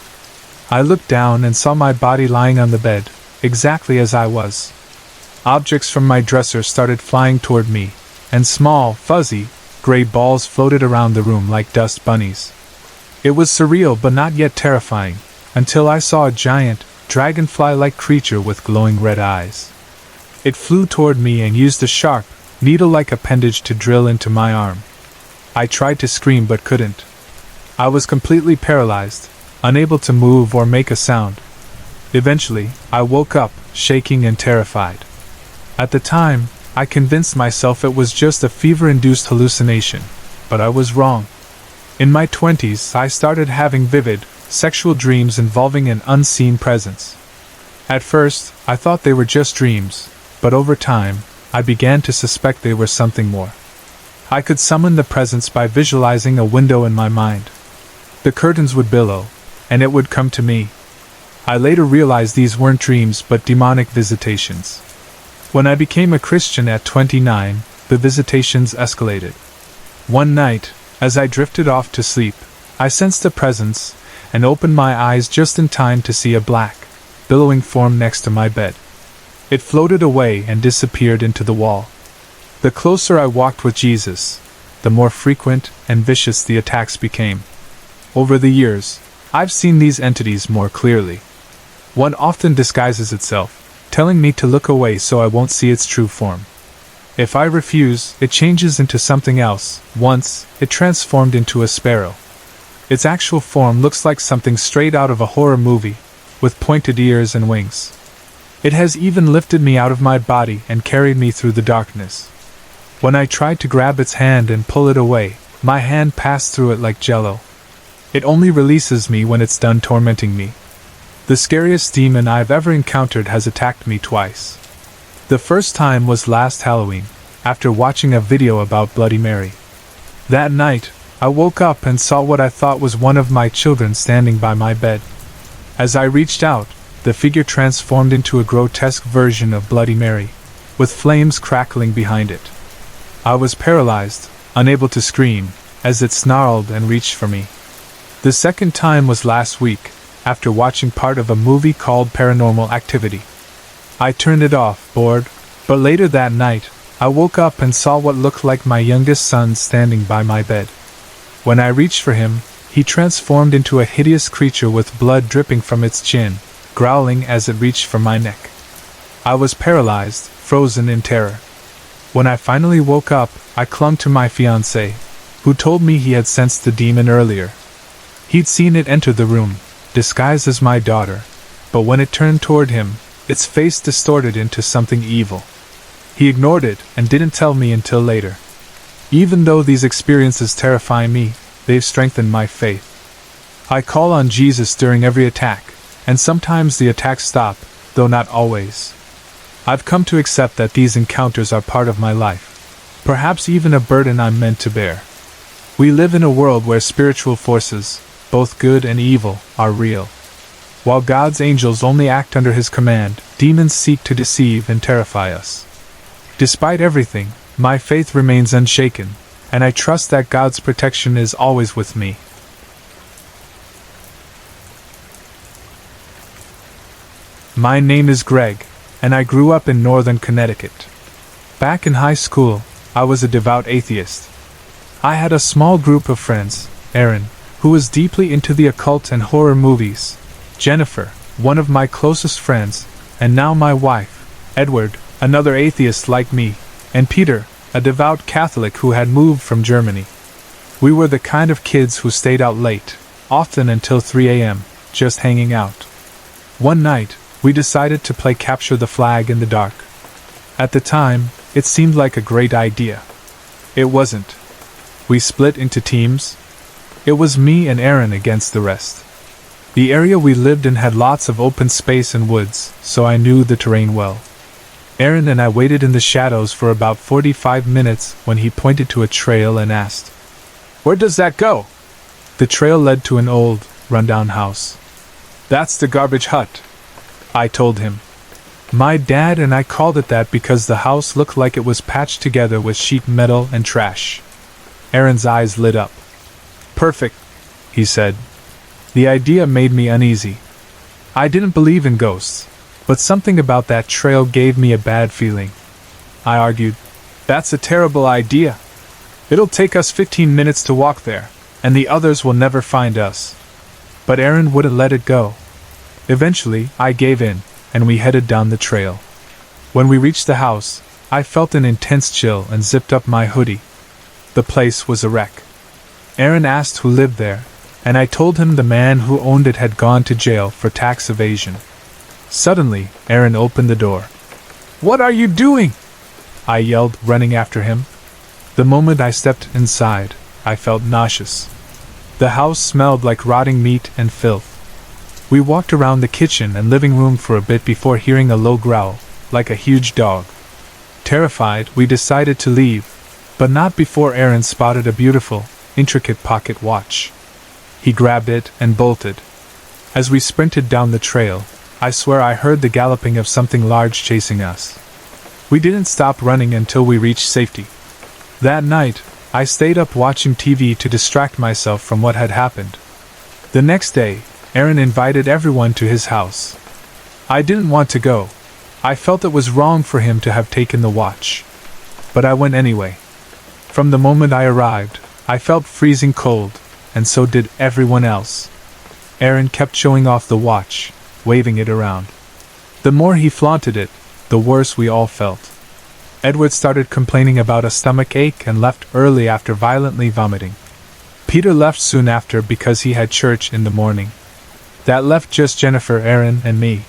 I looked down and saw my body lying on the bed, exactly as I was. Objects from my dresser started flying toward me, and small, fuzzy, gray balls floated around the room like dust bunnies. It was surreal but not yet terrifying, until I saw a giant, dragonfly-like creature with glowing red eyes. It flew toward me and used a sharp, needle-like appendage to drill into my arm. I tried to scream but couldn't. I was completely paralyzed, unable to move or make a sound. Eventually, I woke up, shaking and terrified. At the time, I convinced myself it was just a fever-induced hallucination, but I was wrong. In my 20s, I started having vivid, sexual dreams involving an unseen presence. At first, I thought they were just dreams, but over time, I began to suspect they were something more. I could summon the presence by visualizing a window in my mind. The curtains would billow, and it would come to me. I later realized these weren't dreams but demonic visitations. When I became a Christian at 29, the visitations escalated. One night, as I drifted off to sleep, I sensed a presence and opened my eyes just in time to see a black, billowing form next to my bed. It floated away and disappeared into the wall. The closer I walked with Jesus, the more frequent and vicious the attacks became. Over the years, I've seen these entities more clearly. One often disguises itself, telling me to look away so I won't see its true form. If I refuse, it changes into something else. Once, it transformed into a sparrow. Its actual form looks like something straight out of a horror movie, with pointed ears and wings. It has even lifted me out of my body and carried me through the darkness. When I tried to grab its hand and pull it away, my hand passed through it like jello. It only releases me when it's done tormenting me. The scariest demon I've ever encountered has attacked me twice. The first time was last Halloween, after watching a video about Bloody Mary. That night, I woke up and saw what I thought was one of my children standing by my bed. As I reached out, the figure transformed into a grotesque version of Bloody Mary, with flames crackling behind it. I was paralyzed, unable to scream, as it snarled and reached for me. The second time was last week, after watching part of a movie called Paranormal Activity. I turned it off, bored, but later that night, I woke up and saw what looked like my youngest son standing by my bed. When I reached for him, he transformed into a hideous creature with blood dripping from its chin, growling as it reached for my neck. I was paralyzed, frozen in terror. When I finally woke up, I clung to my fiancé, who told me he had sensed the demon earlier. He'd seen it enter the room, disguised as my daughter, but when it turned toward him, its face distorted into something evil. He ignored it and didn't tell me until later. Even though these experiences terrify me, they've strengthened my faith. I call on Jesus during every attack, and sometimes the attacks stop, though not always. I've come to accept that these encounters are part of my life, perhaps even a burden I'm meant to bear. We live in a world where spiritual forces, both good and evil, are real. While God's angels only act under His command, demons seek to deceive and terrify us. Despite everything, my faith remains unshaken, and I trust that God's protection is always with me. My name is Greg, and I grew up in northern Connecticut. Back in high school, I was a devout atheist. I had a small group of friends: Aaron, who was deeply into the occult and horror movies; Jennifer, one of my closest friends, and now my wife; Edward, another atheist like me; and Peter, a devout Catholic who had moved from Germany. We were the kind of kids who stayed out late, often until 3 a.m., just hanging out. One night, we decided to play capture the flag in the dark. At the time, it seemed like a great idea. It wasn't. We split into teams. It was me and Aaron against the rest. The area we lived in had lots of open space and woods, so I knew the terrain well. Aaron and I waited in the shadows for about 45 minutes when he pointed to a trail and asked, "Where does that go?" The trail led to an old, rundown house. "That's the garbage hut," I told him. My dad and I called it that because the house looked like it was patched together with sheet metal and trash. Aaron's eyes lit up. "Perfect," he said. The idea made me uneasy. I didn't believe in ghosts, but something about that trail gave me a bad feeling. I argued, "That's a terrible idea. It'll take us 15 minutes to walk there, and the others will never find us." But Aaron wouldn't let it go. Eventually, I gave in, and we headed down the trail. When we reached the house, I felt an intense chill and zipped up my hoodie. The place was a wreck. Aaron asked who lived there, and I told him the man who owned it had gone to jail for tax evasion. Suddenly, Aaron opened the door. "What are you doing?" I yelled, running after him. The moment I stepped inside, I felt nauseous. The house smelled like rotting meat and filth. We walked around the kitchen and living room for a bit before hearing a low growl, like a huge dog. Terrified, we decided to leave, but not before Aaron spotted a beautiful, intricate pocket watch. He grabbed it and bolted. As we sprinted down the trail, I swear I heard the galloping of something large chasing us. We didn't stop running until we reached safety. That night, I stayed up watching TV to distract myself from what had happened. The next day, Aaron invited everyone to his house. I didn't want to go. I felt it was wrong for him to have taken the watch. But I went anyway. From the moment I arrived, I felt freezing cold, and so did everyone else. Aaron kept showing off the watch, waving it around. The more he flaunted it, the worse we all felt. Edward started complaining about a stomach ache and left early after violently vomiting. Peter left soon after because he had church in the morning. That left just Jennifer, Aaron, and me.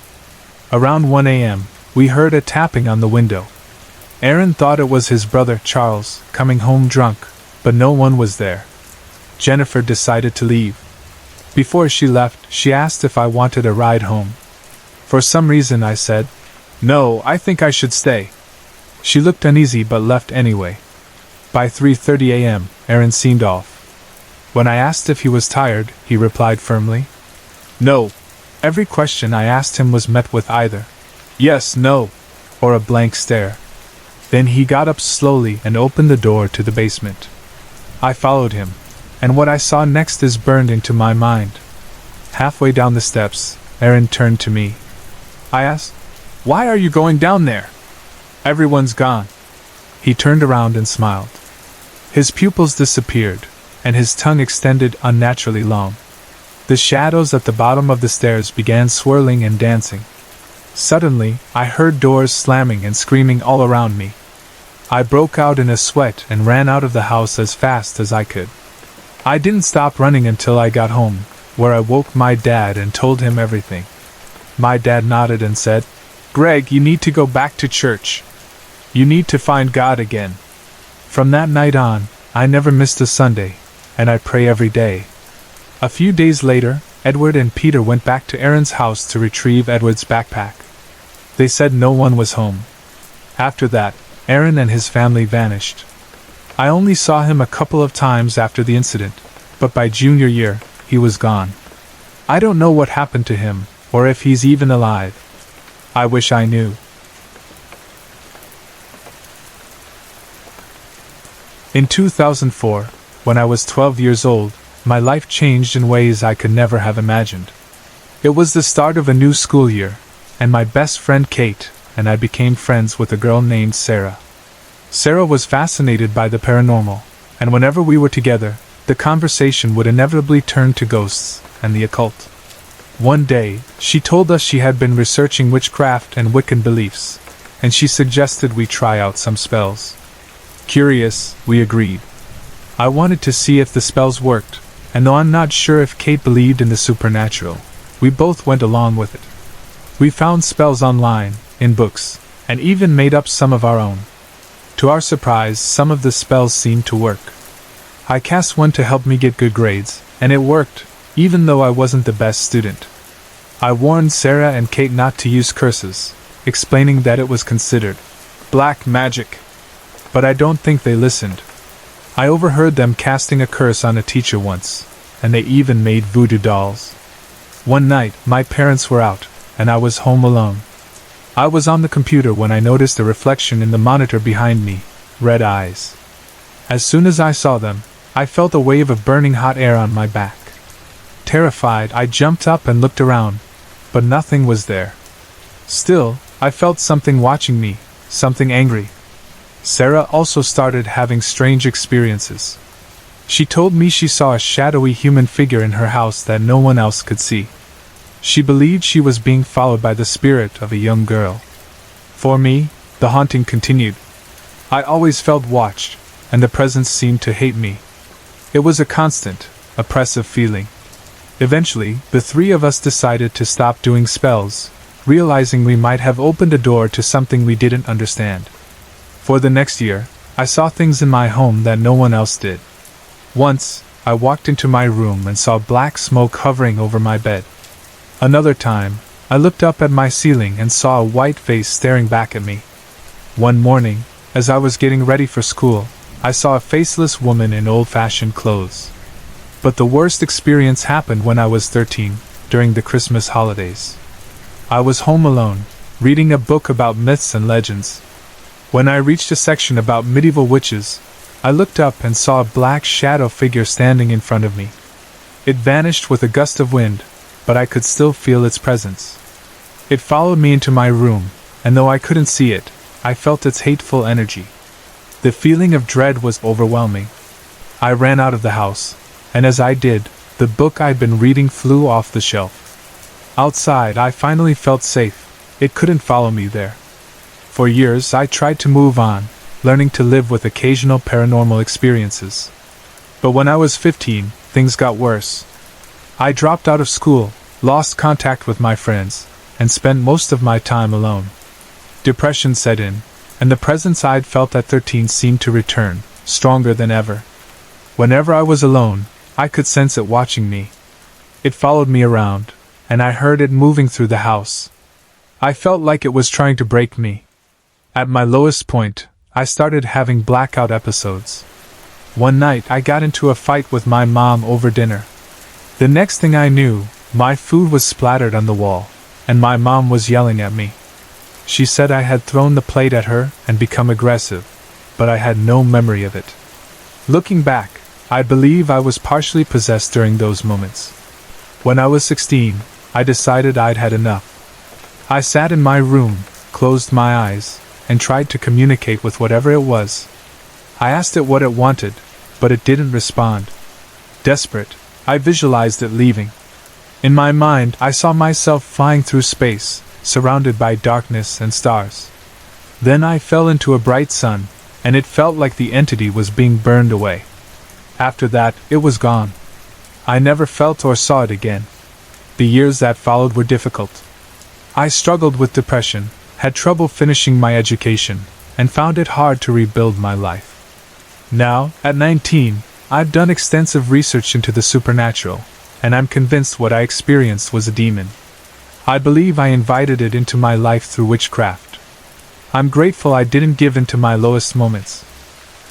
Around 1 a.m., we heard a tapping on the window. Aaron thought it was his brother, Charles, coming home drunk, but no one was there. Jennifer decided to leave. Before she left, she asked if I wanted a ride home. For some reason I said, "No, I think I should stay." She looked uneasy but left anyway. By 3:30 a.m., Aaron seemed off. When I asked if he was tired, he replied firmly, "No." Every question I asked him was met with either yes, no, or a blank stare. Then he got up slowly and opened the door to the basement. I followed him, and what I saw next is burned into my mind. Halfway down the steps, Aaron turned to me. I asked, "Why are you going down there?" "Everyone's gone." He turned around and smiled. His pupils disappeared, and his tongue extended unnaturally long. The shadows at the bottom of the stairs began swirling and dancing. Suddenly, I heard doors slamming and screaming all around me. I broke out in a sweat and ran out of the house as fast as I could. I didn't stop running until I got home, where I woke my dad and told him everything. My dad nodded and said, "Greg, you need to go back to church. You need to find God again." From that night on, I never missed a Sunday, and I pray every day. A few days later, Edward and Peter went back to Aaron's house to retrieve Edward's backpack. They said no one was home. After that, Aaron and his family vanished. I only saw him a couple of times after the incident, but by junior year, he was gone. I don't know what happened to him, or if he's even alive. I wish I knew. In 2004, when I was 12 years old, my life changed in ways I could never have imagined. It was the start of a new school year, and my best friend Kate and I became friends with a girl named Sarah. Sarah was fascinated by the paranormal, and whenever we were together, the conversation would inevitably turn to ghosts and the occult. One day, she told us she had been researching witchcraft and Wiccan beliefs, and she suggested we try out some spells. Curious, we agreed. I wanted to see if the spells worked, and though I'm not sure if Kate believed in the supernatural, we both went along with it. We found spells online, in books, and even made up some of our own. To our surprise, some of the spells seemed to work. I cast one to help me get good grades, and it worked, even though I wasn't the best student. I warned Sarah and Kate not to use curses, explaining that it was considered black magic. But I don't think they listened. I overheard them casting a curse on a teacher once, and they even made voodoo dolls. One night, my parents were out, and I was home alone. I was on the computer when I noticed a reflection in the monitor behind me, red eyes. As soon as I saw them, I felt a wave of burning hot air on my back. Terrified, I jumped up and looked around, but nothing was there. Still, I felt something watching me, something angry. Sarah also started having strange experiences. She told me she saw a shadowy human figure in her house that no one else could see. She believed she was being followed by the spirit of a young girl. For me, the haunting continued. I always felt watched, and the presence seemed to hate me. It was a constant, oppressive feeling. Eventually, the three of us decided to stop doing spells, realizing we might have opened a door to something we didn't understand. For the next year, I saw things in my home that no one else did. Once, I walked into my room and saw black smoke hovering over my bed. Another time, I looked up at my ceiling and saw a white face staring back at me. One morning, as I was getting ready for school, I saw a faceless woman in old-fashioned clothes. But the worst experience happened when I was 13, during the Christmas holidays. I was home alone, reading a book about myths and legends. When I reached a section about medieval witches, I looked up and saw a black shadow figure standing in front of me. It vanished with a gust of wind, but I could still feel its presence. It followed me into my room, and though I couldn't see it, I felt its hateful energy. The feeling of dread was overwhelming. I ran out of the house, and as I did, the book I'd been reading flew off the shelf. Outside, I finally felt safe. It couldn't follow me there. For years, I tried to move on, learning to live with occasional paranormal experiences. But when I was 15, things got worse. I dropped out of school, lost contact with my friends, and spent most of my time alone. Depression set in, and the presence I'd felt at 13 seemed to return, stronger than ever. Whenever I was alone, I could sense it watching me. It followed me around, and I heard it moving through the house. I felt like it was trying to break me. At my lowest point, I started having blackout episodes. One night I got into a fight with my mom over dinner. The next thing I knew, my food was splattered on the wall, and my mom was yelling at me. She said I had thrown the plate at her and become aggressive, but I had no memory of it. Looking back, I believe I was partially possessed during those moments. When I was 16, I decided I'd had enough. I sat in my room, closed my eyes, and tried to communicate with whatever it was. I asked it what it wanted, but it didn't respond. Desperate, I visualized it leaving. In my mind, I saw myself flying through space, surrounded by darkness and stars. Then I fell into a bright sun, and it felt like the entity was being burned away. After that, it was gone. I never felt or saw it again. The years that followed were difficult. I struggled with depression, had trouble finishing my education, and found it hard to rebuild my life. Now, at 19, I've done extensive research into the supernatural, and I'm convinced what I experienced was a demon. I believe I invited it into my life through witchcraft. I'm grateful I didn't give in to my lowest moments.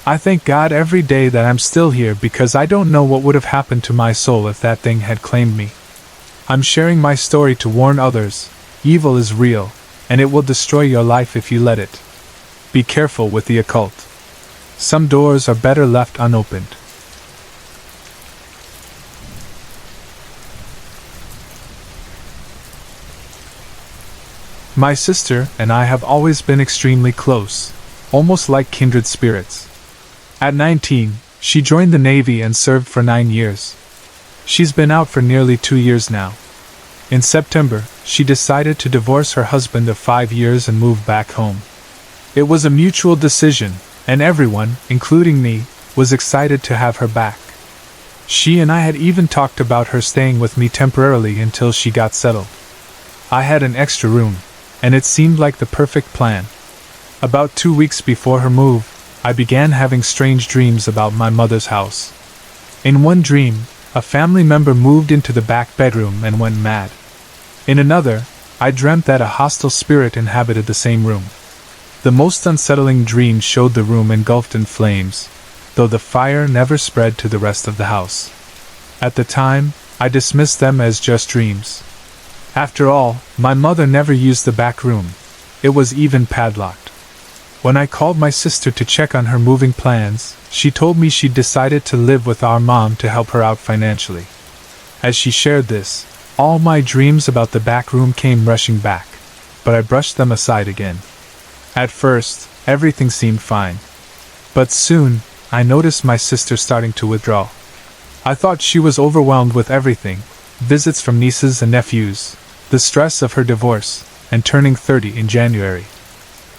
I thank God every day that I'm still here because I don't know what would have happened to my soul if that thing had claimed me. I'm sharing my story to warn others. Evil is real, and it will destroy your life if you let it. Be careful with the occult. Some doors are better left unopened. My sister and I have always been extremely close, almost like kindred spirits. At 19, she joined the Navy and served for 9 years. She's been out for nearly 2 years now. In September, she decided to divorce her husband of 5 years and move back home. It was a mutual decision, and everyone, including me, was excited to have her back. She and I had even talked about her staying with me temporarily until she got settled. I had an extra room, and it seemed like the perfect plan. About 2 weeks before her move, I began having strange dreams about my mother's house. In one dream, a family member moved into the back bedroom and went mad. In another, I dreamt that a hostile spirit inhabited the same room. The most unsettling dream showed the room engulfed in flames, though the fire never spread to the rest of the house. At the time, I dismissed them as just dreams. After all, my mother never used the back room. It was even padlocked. When I called my sister to check on her moving plans, she told me she'd decided to live with our mom to help her out financially. As she shared this, all my dreams about the back room came rushing back, but I brushed them aside again. At first, everything seemed fine. But soon, I noticed my sister starting to withdraw. I thought she was overwhelmed with everything: visits from nieces and nephews, the stress of her divorce, and turning 30 in January.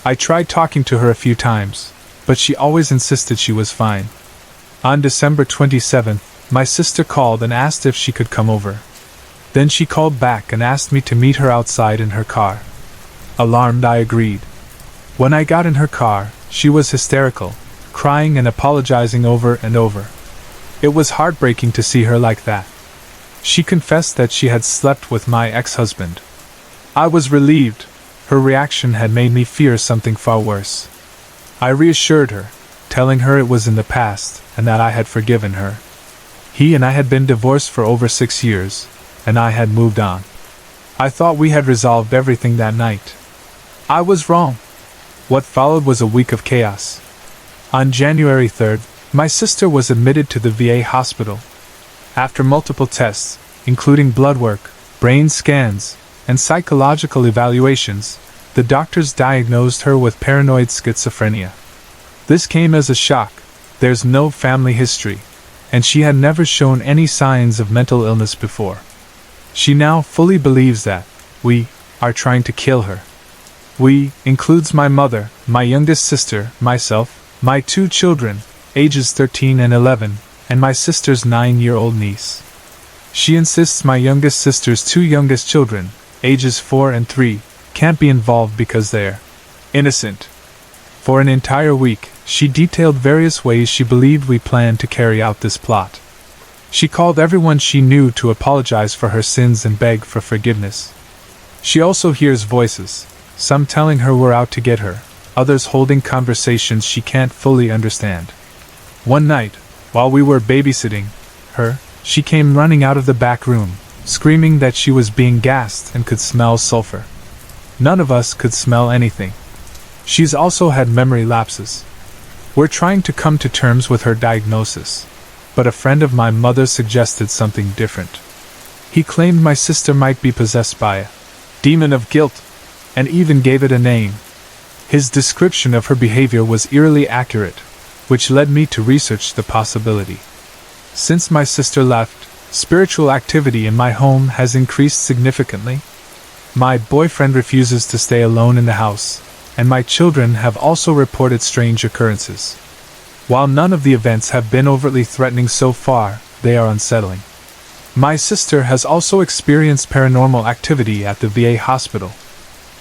I tried talking to her a few times, but she always insisted she was fine. On December 27th, my sister called and asked if she could come over. Then she called back and asked me to meet her outside in her car. Alarmed, I agreed. When I got in her car, she was hysterical, crying and apologizing over and over. It was heartbreaking to see her like that. She confessed that she had slept with my ex-husband. I was relieved. Her reaction had made me fear something far worse. I reassured her, telling her it was in the past and that I had forgiven her. He and I had been divorced for over 6 years, and I had moved on. I thought we had resolved everything that night. I was wrong. What followed was a week of chaos. On January 3rd, my sister was admitted to the VA hospital. After multiple tests, including blood work, brain scans, and psychological evaluations, the doctors diagnosed her with paranoid schizophrenia. This came as a shock. There's no family history, and she had never shown any signs of mental illness before. She now fully believes that we are trying to kill her. We includes my mother, my youngest sister, myself, my 2 children, ages 13 and 11, and my sister's 9-year-old niece. She insists my youngest sister's 2 youngest children, ages 4 and 3, can't be involved because they're innocent. For an entire week, she detailed various ways she believed we planned to carry out this plot. She called everyone she knew to apologize for her sins and beg for forgiveness. She also hears voices, some telling her we're out to get her, others holding conversations she can't fully understand. One night, while we were babysitting her, she came running out of the back room, screaming that she was being gassed and could smell sulfur. None of us could smell anything. She's also had memory lapses. We're trying to come to terms with her diagnosis, but a friend of my mother suggested something different. He claimed my sister might be possessed by a demon of guilt, and even gave it a name. His description of her behavior was eerily accurate, which led me to research the possibility. Since my sister left, spiritual activity in my home has increased significantly. My boyfriend refuses to stay alone in the house, and my children have also reported strange occurrences. While none of the events have been overtly threatening so far, they are unsettling. My sister has also experienced paranormal activity at the VA hospital.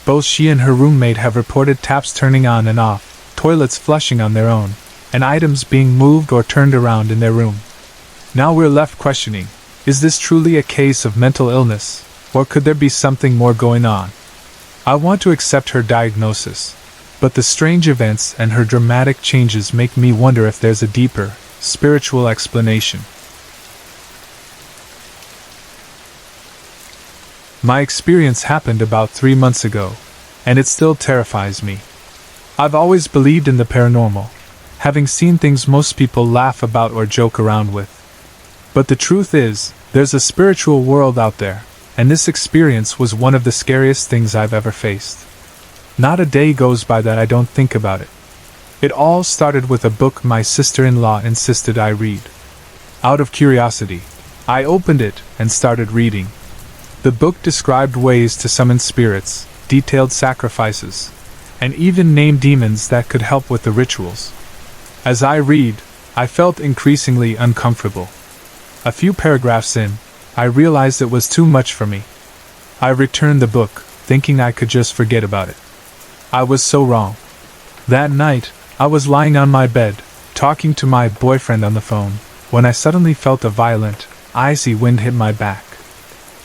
Both she and her roommate have reported taps turning on and off, toilets flushing on their own, and items being moved or turned around in their room. Now we're left questioning, is this truly a case of mental illness, or could there be something more going on? I want to accept her diagnosis, but the strange events and her dramatic changes make me wonder if there's a deeper, spiritual explanation. My experience happened about 3 months ago, and it still terrifies me. I've always believed in the paranormal, having seen things most people laugh about or joke around with. But the truth is, there's a spiritual world out there, and this experience was one of the scariest things I've ever faced. Not a day goes by that I don't think about it. It all started with a book my sister-in-law insisted I read. Out of curiosity, I opened it and started reading. The book described ways to summon spirits, detailed sacrifices, and even named demons that could help with the rituals. As I read, I felt increasingly uncomfortable. A few paragraphs in, I realized it was too much for me. I returned the book, thinking I could just forget about it. I was so wrong. That night, I was lying on my bed, talking to my boyfriend on the phone, when I suddenly felt a violent, icy wind hit my back.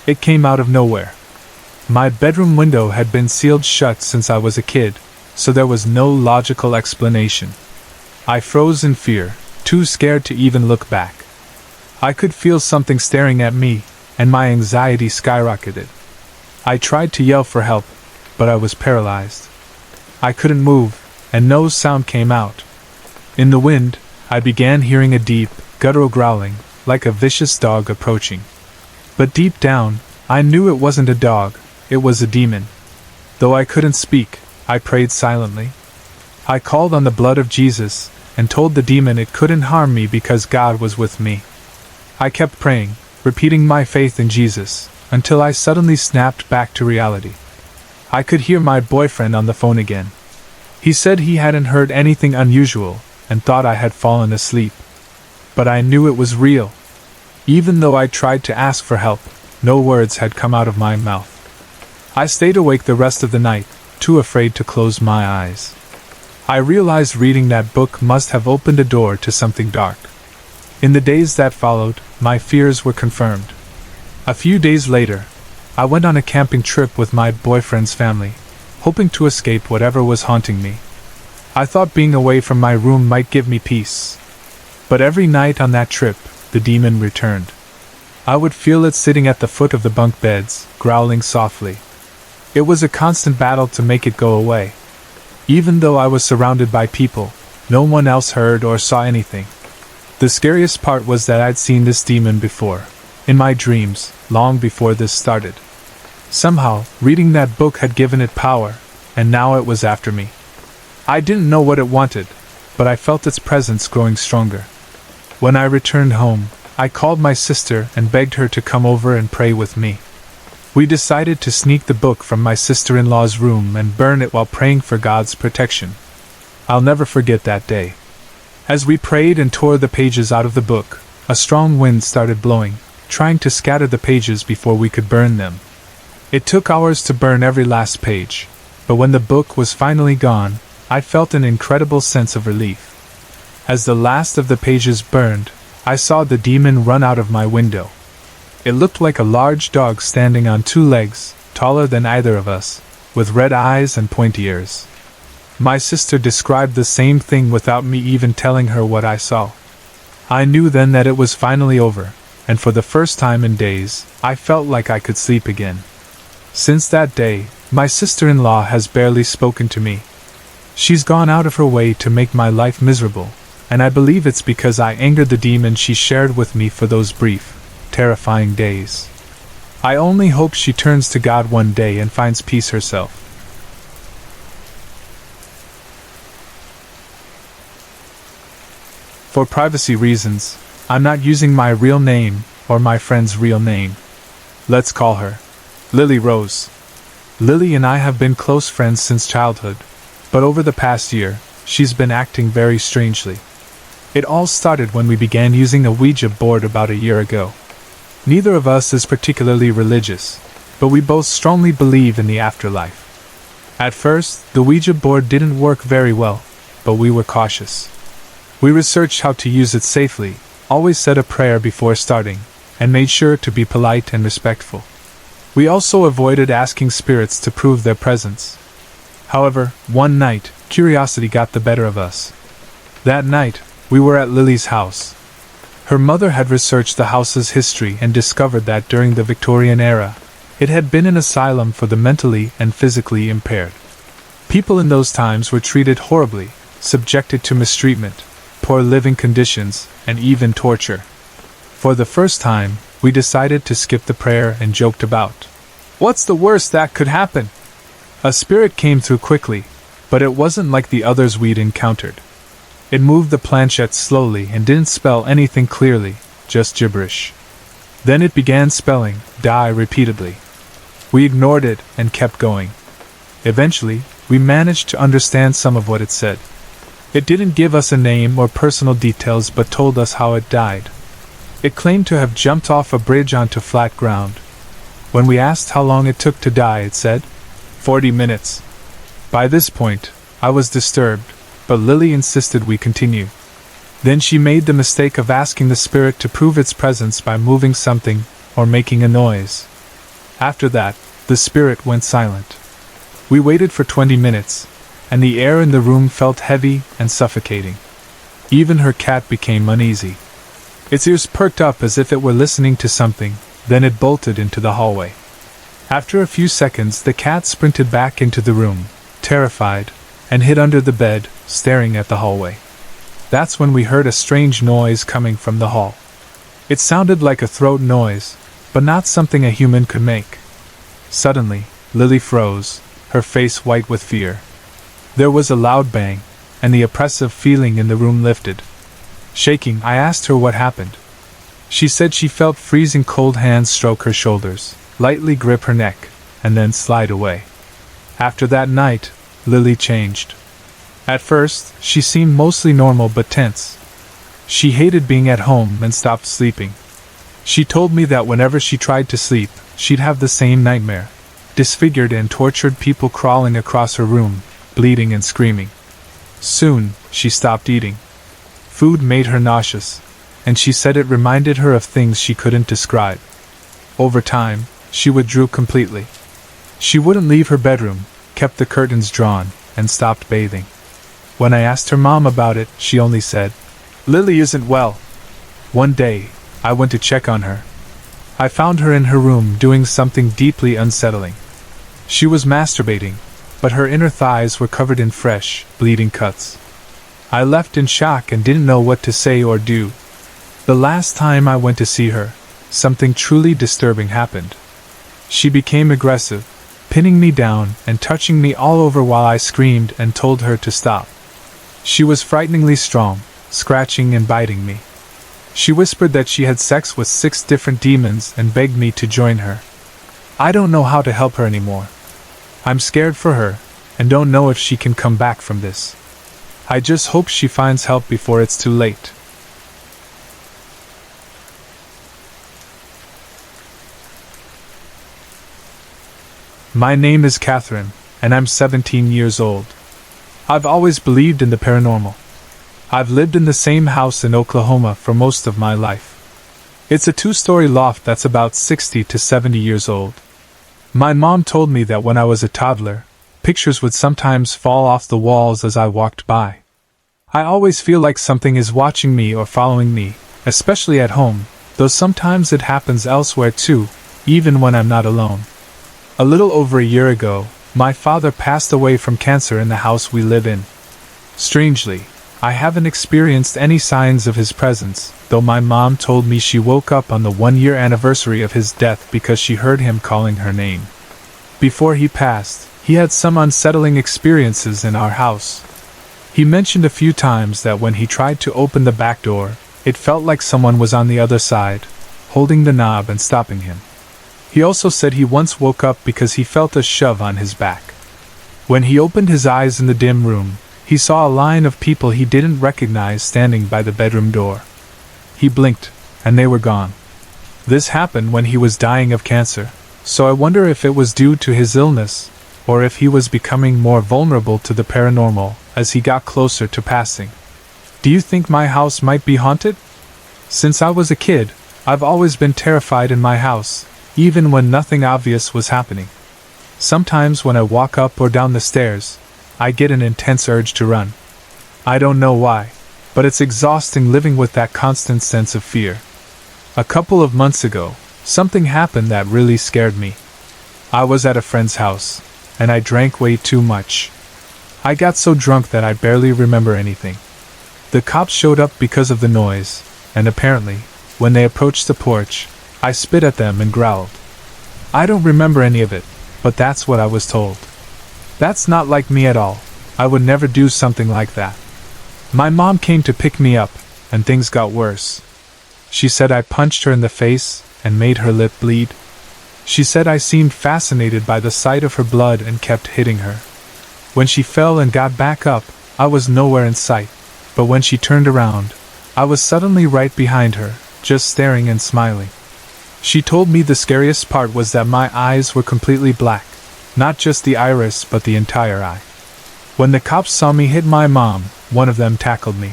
It came out of nowhere. My bedroom window had been sealed shut since I was a kid, so there was no logical explanation. I froze in fear, too scared to even look back. I could feel something staring at me, and my anxiety skyrocketed. I tried to yell for help, but I was paralyzed. I couldn't move, and no sound came out. In the wind, I began hearing a deep, guttural growling, like a vicious dog approaching. But deep down, I knew it wasn't a dog, it was a demon. Though I couldn't speak, I prayed silently. I called on the blood of Jesus, and told the demon it couldn't harm me because God was with me. I kept praying, repeating my faith in Jesus, until I suddenly snapped back to reality. I could hear my boyfriend on the phone again. He said he hadn't heard anything unusual, and thought I had fallen asleep. But I knew it was real. Even though I tried to ask for help, no words had come out of my mouth. I stayed awake the rest of the night, too afraid to close my eyes. I realized reading that book must have opened a door to something dark. In the days that followed, my fears were confirmed. A few days later, I went on a camping trip with my boyfriend's family, hoping to escape whatever was haunting me. I thought being away from my room might give me peace. But every night on that trip, the demon returned. I would feel it sitting at the foot of the bunk beds, growling softly. It was a constant battle to make it go away. Even though I was surrounded by people, no one else heard or saw anything. The scariest part was that I'd seen this demon before, in my dreams, long before this started. Somehow, reading that book had given it power, and now it was after me. I didn't know what it wanted, but I felt its presence growing stronger. When I returned home, I called my sister and begged her to come over and pray with me. We decided to sneak the book from my sister-in-law's room and burn it while praying for God's protection. I'll never forget that day. As we prayed and tore the pages out of the book, a strong wind started blowing, trying to scatter the pages before we could burn them. It took hours to burn every last page, but when the book was finally gone, I felt an incredible sense of relief. As the last of the pages burned, I saw the demon run out of my window. It looked like a large dog standing on two legs, taller than either of us, with red eyes and pointy ears. My sister described the same thing without me even telling her what I saw. I knew then that it was finally over, and for the first time in days, I felt like I could sleep again. Since that day, my sister-in-law has barely spoken to me. She's gone out of her way to make my life miserable, and I believe it's because I angered the demon she shared with me for those brief, terrifying days. I only hope she turns to God one day and finds peace herself. For privacy reasons, I'm not using my real name or my friend's real name. Let's call her Lily Rose. Lily and I have been close friends since childhood, but over the past year, she's been acting very strangely. It all started when we began using a Ouija board about a year ago. Neither of us is particularly religious, but we both strongly believe in the afterlife. At first, the Ouija board didn't work very well, but we were cautious. We researched how to use it safely, always said a prayer before starting, and made sure to be polite and respectful. We also avoided asking spirits to prove their presence. However, one night, curiosity got the better of us. That night, we were at Lily's house. Her mother had researched the house's history and discovered that during the Victorian era, it had been an asylum for the mentally and physically impaired. People in those times were treated horribly, subjected to mistreatment, poor living conditions, and even torture. For the first time, we decided to skip the prayer and joked about, "What's the worst that could happen?" A spirit came through quickly, but it wasn't like the others we'd encountered. It moved the planchette slowly and didn't spell anything clearly, just gibberish. Then it began spelling "die" repeatedly. We ignored it and kept going. Eventually, we managed to understand some of what it said. It didn't give us a name or personal details but told us how it died. It claimed to have jumped off a bridge onto flat ground. When we asked how long it took to die, it said, 40 minutes. By this point, I was disturbed, but Lily insisted we continue. Then she made the mistake of asking the spirit to prove its presence by moving something or making a noise. After that, the spirit went silent. We waited for 20 minutes, and the air in the room felt heavy and suffocating. Even her cat became uneasy. Its ears perked up as if it were listening to something, then it bolted into the hallway. After a few seconds, the cat sprinted back into the room, terrified, and hid under the bed, staring at the hallway. That's when we heard a strange noise coming from the hall. It sounded like a throat noise, but not something a human could make. Suddenly, Lily froze, her face white with fear. There was a loud bang, and the oppressive feeling in the room lifted. Shaking, I asked her what happened. She said she felt freezing cold hands stroke her shoulders, lightly grip her neck, and then slide away. After that night, Lily changed. At first, she seemed mostly normal but tense. She hated being at home and stopped sleeping. She told me that whenever she tried to sleep, she'd have the same nightmare. Disfigured and tortured people crawling across her room, bleeding and screaming. Soon, she stopped eating. Food made her nauseous, and she said it reminded her of things she couldn't describe. Over time, she withdrew completely. She wouldn't leave her bedroom, kept the curtains drawn, and stopped bathing. When I asked her mom about it, she only said, "Lily isn't well." One day, I went to check on her. I found her in her room doing something deeply unsettling. She was masturbating, but her inner thighs were covered in fresh, bleeding cuts. I left in shock and didn't know what to say or do. The last time I went to see her, something truly disturbing happened. She became aggressive, pinning me down and touching me all over while I screamed and told her to stop. She was frighteningly strong, scratching and biting me. She whispered that she had sex with 6 different demons and begged me to join her. I don't know how to help her anymore. I'm scared for her, and don't know if she can come back from this. I just hope she finds help before it's too late. My name is Catherine, and I'm 17 years old. I've always believed in the paranormal. I've lived in the same house in Oklahoma for most of my life. It's a 2-story loft that's about 60 to 70 years old. My mom told me that when I was a toddler, pictures would sometimes fall off the walls as I walked by. I always feel like something is watching me or following me, especially at home, though sometimes it happens elsewhere too, even when I'm not alone. A little over a year ago, my father passed away from cancer in the house we live in. Strangely, I haven't experienced any signs of his presence, though my mom told me she woke up on the 1-year anniversary of his death because she heard him calling her name. Before he passed, he had some unsettling experiences in our house. He mentioned a few times that when he tried to open the back door, it felt like someone was on the other side, holding the knob and stopping him. He also said he once woke up because he felt a shove on his back. When he opened his eyes in the dim room, he saw a line of people he didn't recognize standing by the bedroom door. He blinked, and they were gone. This happened when he was dying of cancer, so I wonder if it was due to his illness, or if he was becoming more vulnerable to the paranormal as he got closer to passing. Do you think my house might be haunted? Since I was a kid, I've always been terrified in my house, even when nothing obvious was happening. Sometimes when I walk up or down the stairs, I get an intense urge to run. I don't know why, but it's exhausting living with that constant sense of fear. A couple of months ago, something happened that really scared me. I was at a friend's house, and I drank way too much. I got so drunk that I barely remember anything. The cops showed up because of the noise, and apparently, when they approached the porch, I spit at them and growled. I don't remember any of it, but that's what I was told. That's not like me at all. I would never do something like that. My mom came to pick me up, and things got worse. She said I punched her in the face and made her lip bleed. She said I seemed fascinated by the sight of her blood and kept hitting her. When she fell and got back up, I was nowhere in sight, but when she turned around, I was suddenly right behind her, just staring and smiling. She told me the scariest part was that my eyes were completely black, not just the iris but the entire eye. When the cops saw me hit my mom, one of them tackled me.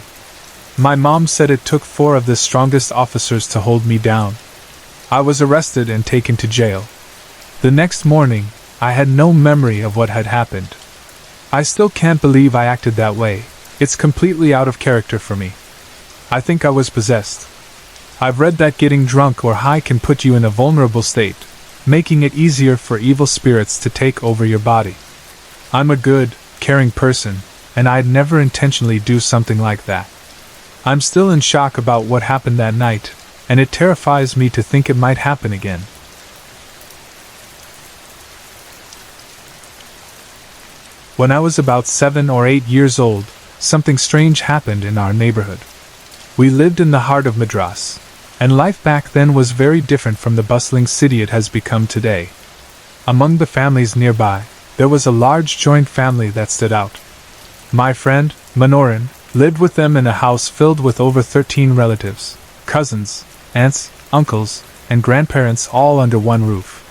My mom said it took 4 of the strongest officers to hold me down. I was arrested and taken to jail. The next morning, I had no memory of what had happened. I still can't believe I acted that way. It's completely out of character for me. I think I was possessed. I've read that getting drunk or high can put you in a vulnerable state, making it easier for evil spirits to take over your body. I'm a good, caring person, and I'd never intentionally do something like that. I'm still in shock about what happened that night, and it terrifies me to think it might happen again. When I was about 7 or 8 years old, something strange happened in our neighborhood. We lived in the heart of Madras, and life back then was very different from the bustling city it has become today. Among the families nearby, there was a large joint family that stood out. My friend, Manoran, lived with them in a house filled with over 13 relatives, cousins, aunts, uncles, and grandparents all under one roof.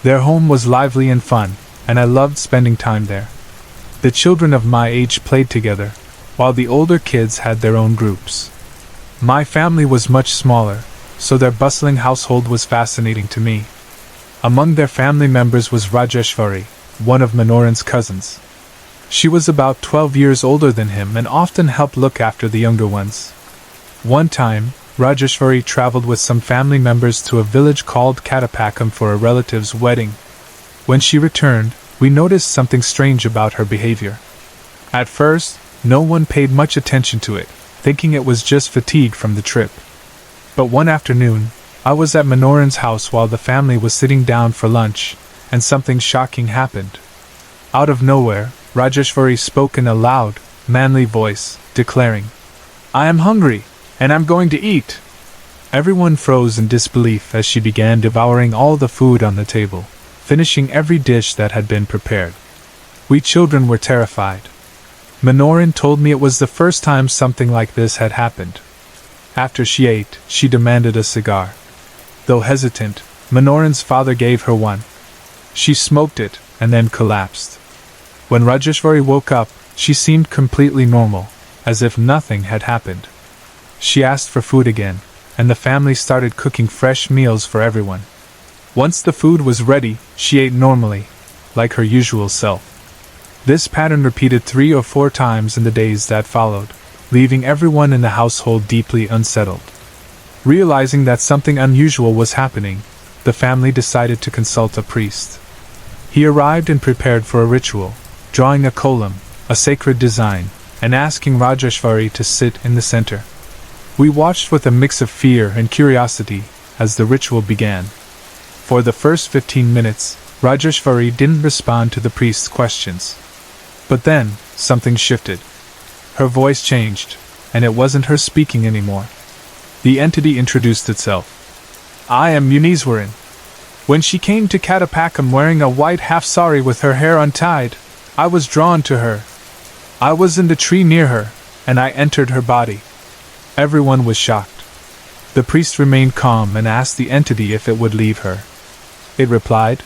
Their home was lively and fun, and I loved spending time there. The children of my age played together, while the older kids had their own groups. My family was much smaller, so their bustling household was fascinating to me. Among their family members was Rajeshwari, one of Manoran's cousins. She was about 12 years older than him and often helped look after the younger ones. One time, Rajeshwari traveled with some family members to a village called Katapakam for a relative's wedding. When she returned, we noticed something strange about her behavior. At first, no one paid much attention to it, thinking it was just fatigue from the trip. But one afternoon, I was at Manoran's house while the family was sitting down for lunch, and something shocking happened. Out of nowhere, Rajeshwari spoke in a loud, manly voice, declaring, "I am hungry, and I'm going to eat." Everyone froze in disbelief as she began devouring all the food on the table, finishing every dish that had been prepared. We children were terrified. Manoran told me it was the first time something like this had happened. After she ate, she demanded a cigar. Though hesitant, Manoran's father gave her one. She smoked it, and then collapsed. When Rajeshwari woke up, she seemed completely normal, as if nothing had happened. She asked for food again, and the family started cooking fresh meals for everyone. Once the food was ready, she ate normally, like her usual self. This pattern repeated 3 or 4 times in the days that followed, leaving everyone in the household deeply unsettled. Realizing that something unusual was happening, the family decided to consult a priest. He arrived and prepared for a ritual, drawing a kolam, a sacred design, and asking Rajeshwari to sit in the center. We watched with a mix of fear and curiosity as the ritual began. For the first 15 minutes, Rajeshwari didn't respond to the priest's questions. But then, something shifted. Her voice changed, and it wasn't her speaking anymore. The entity introduced itself. "I am Muneeswaran. When she came to Katapakam wearing a white half-sari with her hair untied, I was drawn to her. I was in the tree near her, and I entered her body." Everyone was shocked. The priest remained calm and asked the entity if it would leave her. It replied,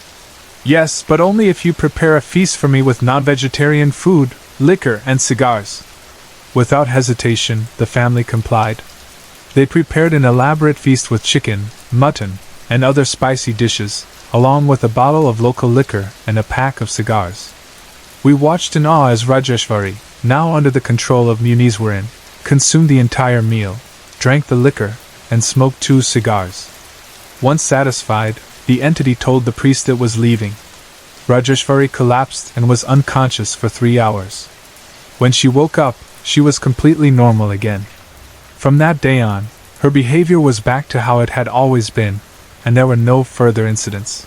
"Yes, but only if you prepare a feast for me with non-vegetarian food, liquor, and cigars." Without hesitation, the family complied. They prepared an elaborate feast with chicken, mutton, and other spicy dishes, along with a bottle of local liquor and a pack of cigars. We watched in awe as Rajeshwari, now under the control of Muneeswaran, consumed the entire meal, drank the liquor, and smoked 2 cigars. Once satisfied, the entity told the priest it was leaving. Rajeshwari collapsed and was unconscious for 3 hours. When she woke up, she was completely normal again. From that day on, her behavior was back to how it had always been, and there were no further incidents.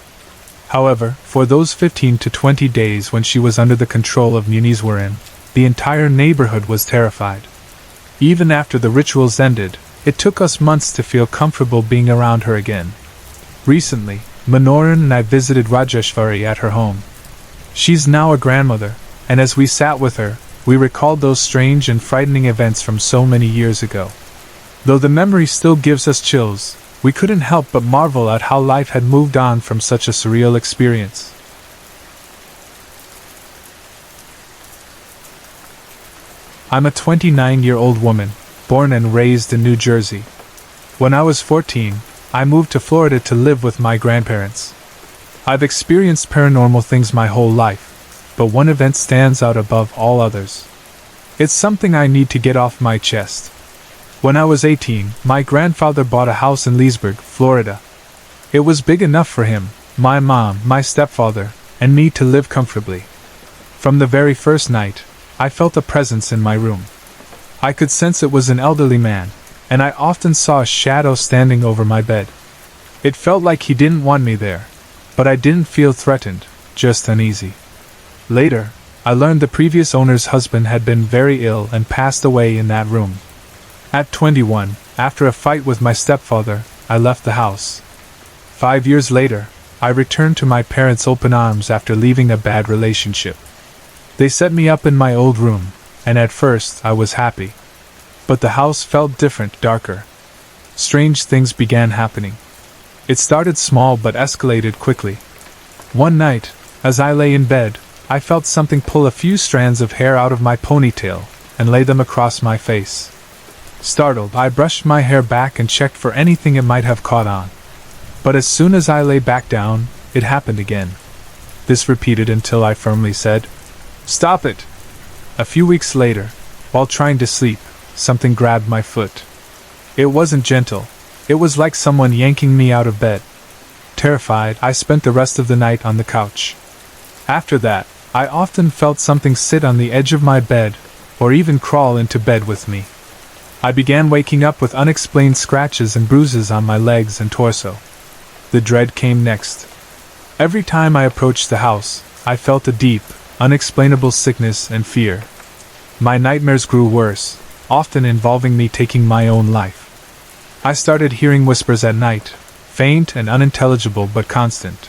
However, for those 15 to 20 days when she was under the control of Muneeswaran, the entire neighborhood was terrified. Even after the rituals ended, it took us months to feel comfortable being around her again. Recently, Manoran and I visited Rajeshwari at her home. She's now a grandmother, and as we sat with her, we recalled those strange and frightening events from so many years ago. Though the memory still gives us chills, we couldn't help but marvel at how life had moved on from such a surreal experience. I'm a 29-year-old woman, born and raised in New Jersey. When I was 14, I moved to Florida to live with my grandparents. I've experienced paranormal things my whole life, but one event stands out above all others. It's something I need to get off my chest. When I was 18, my grandfather bought a house in Leesburg, Florida. It was big enough for him, my mom, my stepfather, and me to live comfortably. From the very first night, I felt a presence in my room. I could sense it was an elderly man, and I often saw a shadow standing over my bed. It felt like he didn't want me there, but I didn't feel threatened, just uneasy. Later, I learned the previous owner's husband had been very ill and passed away in that room. At 21, after a fight with my stepfather, I left the house. 5 years later, I returned to my parents' open arms after leaving a bad relationship. They set me up in my old room, and at first I was happy. But the house felt different, darker. Strange things began happening. It started small but escalated quickly. One night, as I lay in bed, I felt something pull a few strands of hair out of my ponytail and lay them across my face. Startled, I brushed my hair back and checked for anything it might have caught on. But as soon as I lay back down, it happened again. This repeated until I firmly said, "Stop it!" A few weeks later, while trying to sleep, something grabbed my foot. It wasn't gentle. It was like someone yanking me out of bed. Terrified, I spent the rest of the night on the couch. After that, I often felt something sit on the edge of my bed, or even crawl into bed with me. I began waking up with unexplained scratches and bruises on my legs and torso. The dread came next. Every time I approached the house, I felt a deep, unexplainable sickness and fear. My nightmares grew worse, often involving me taking my own life. I started hearing whispers at night, faint and unintelligible but constant.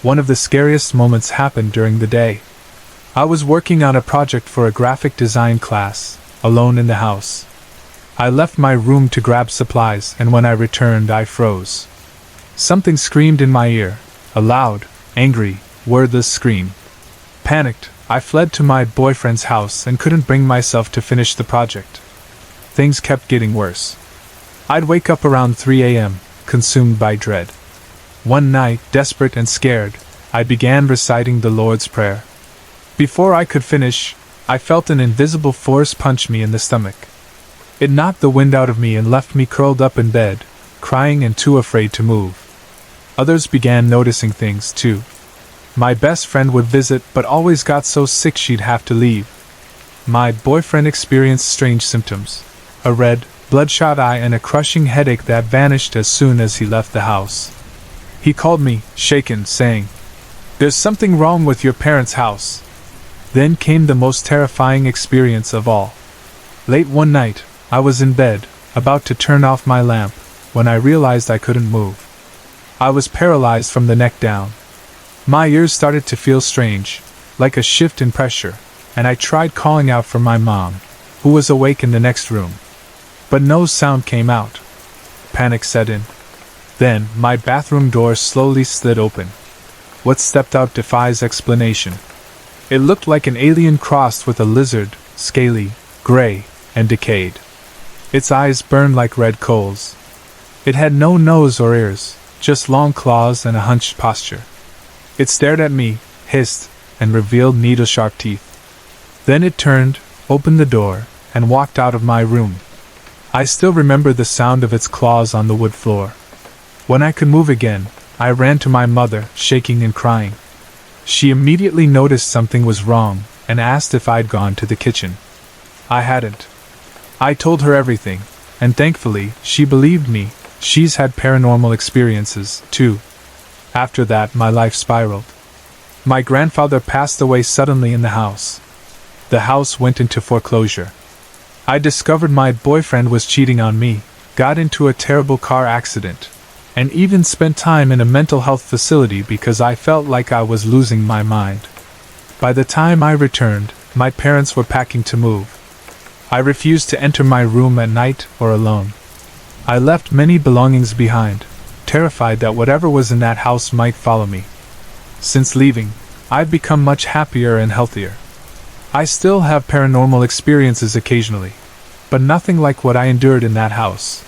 One of the scariest moments happened during the day. I was working on a project for a graphic design class, alone in the house. I left my room to grab supplies, and when I returned, I froze. Something screamed in my ear, a loud, angry, wordless scream. Panicked, I fled to my boyfriend's house and couldn't bring myself to finish the project. Things kept getting worse. I'd wake up around 3 a.m., consumed by dread. One night, desperate and scared, I began reciting the Lord's Prayer. Before I could finish, I felt an invisible force punch me in the stomach. It knocked the wind out of me and left me curled up in bed, crying and too afraid to move. Others began noticing things too. My best friend would visit but always got so sick she'd have to leave. My boyfriend experienced strange symptoms: a red, bloodshot eye and a crushing headache that vanished as soon as he left the house. He called me, shaken, saying, "There's something wrong with your parents' house." Then came the most terrifying experience of all. Late one night, I was in bed, about to turn off my lamp, when I realized I couldn't move. I was paralyzed from the neck down. My ears started to feel strange, like a shift in pressure, and I tried calling out for my mom, who was awake in the next room. But no sound came out. Panic set in. Then, my bathroom door slowly slid open. What stepped out defies explanation. It looked like an alien crossed with a lizard, scaly, gray, and decayed. Its eyes burned like red coals. It had no nose or ears, just long claws and a hunched posture. It stared at me, hissed, and revealed needle-sharp teeth. Then it turned, opened the door, and walked out of my room. I still remember the sound of its claws on the wood floor. When I could move again, I ran to my mother, shaking and crying. She immediately noticed something was wrong, and asked if I'd gone to the kitchen. I hadn't. I told her everything, and thankfully, she believed me. She's had paranormal experiences, too. After that, my life spiraled. My grandfather passed away suddenly in the house. The house went into foreclosure. I discovered my boyfriend was cheating on me, got into a terrible car accident, and even spent time in a mental health facility because I felt like I was losing my mind. By the time I returned, my parents were packing to move. I refused to enter my room at night or alone. I left many belongings behind, terrified that whatever was in that house might follow me. Since leaving, I've become much happier and healthier. I still have paranormal experiences occasionally, but nothing like what I endured in that house.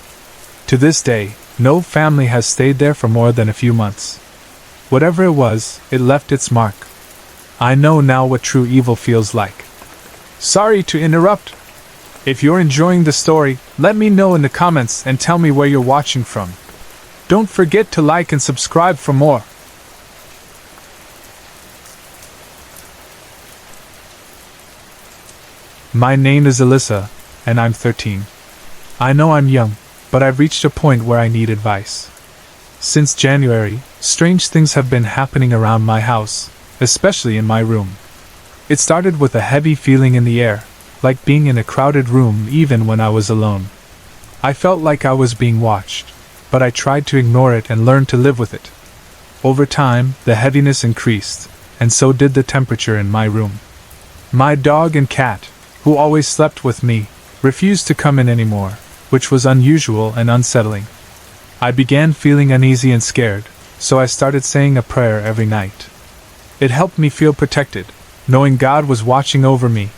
To this day, no family has stayed there for more than a few months. Whatever it was, it left its mark. I know now what true evil feels like. Sorry to interrupt. If you're enjoying the story, let me know in the comments and tell me where you're watching from. Don't forget to like and subscribe for more. My name is Alyssa, and I'm 13. I know I'm young, but I've reached a point where I need advice. Since January, strange things have been happening around my house, especially in my room. It started with a heavy feeling in the air, like being in a crowded room even when I was alone. I felt like I was being watched, but I tried to ignore it and learn to live with it. Over time, the heaviness increased, and so did the temperature in my room. My dog and cat, who always slept with me, refused to come in anymore, which was unusual and unsettling. I began feeling uneasy and scared, so I started saying a prayer every night. It helped me feel protected, knowing God was watching over me,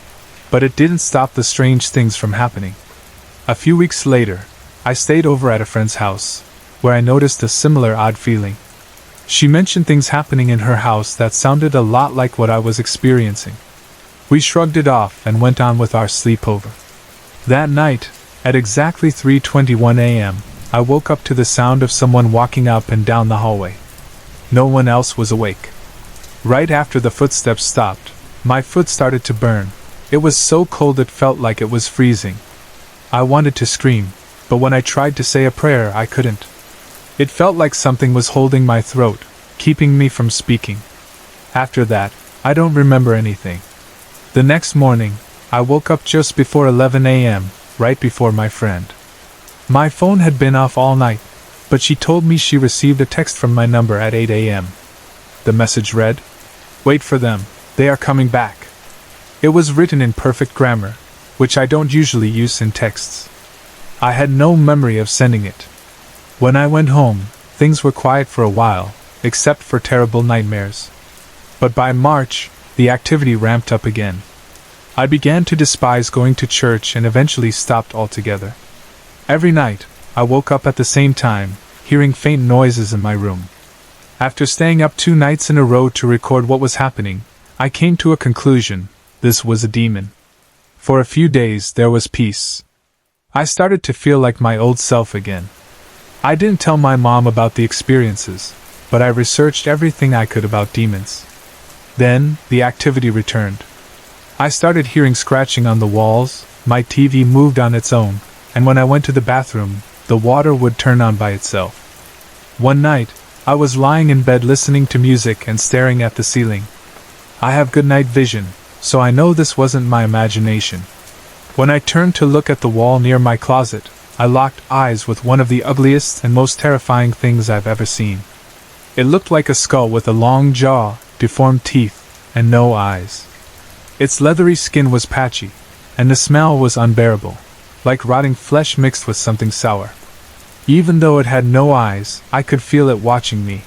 but it didn't stop the strange things from happening. A few weeks later, I stayed over at a friend's house, where I noticed a similar odd feeling. She mentioned things happening in her house that sounded a lot like what I was experiencing. We shrugged it off and went on with our sleepover. That night, at exactly 3:21 a.m., I woke up to the sound of someone walking up and down the hallway. No one else was awake. Right after the footsteps stopped, my foot started to burn. It was so cold it felt like it was freezing. I wanted to scream, but when I tried to say a prayer, I couldn't. It felt like something was holding my throat, keeping me from speaking. After that, I don't remember anything. The next morning, I woke up just before 11 a.m., right before my friend. My phone had been off all night, but she told me she received a text from my number at 8 a.m. The message read, "Wait for them, they are coming back." It was written in perfect grammar, which I don't usually use in texts. I had no memory of sending it. When I went home, things were quiet for a while, except for terrible nightmares. But by March, the activity ramped up again. I began to despise going to church and eventually stopped altogether. Every night, I woke up at the same time, hearing faint noises in my room. After staying up 2 nights in a row to record what was happening, I came to a conclusion: this was a demon. For a few days there was peace. I started to feel like my old self again. I didn't tell my mom about the experiences, but I researched everything I could about demons. Then, the activity returned. I started hearing scratching on the walls, my TV moved on its own, and when I went to the bathroom, the water would turn on by itself. One night, I was lying in bed listening to music and staring at the ceiling. I have good night vision, so I know this wasn't my imagination. When I turned to look at the wall near my closet, I locked eyes with one of the ugliest and most terrifying things I've ever seen. It looked like a skull with a long jaw, deformed teeth, and no eyes. Its leathery skin was patchy, and the smell was unbearable, like rotting flesh mixed with something sour. Even though it had no eyes, I could feel it watching me.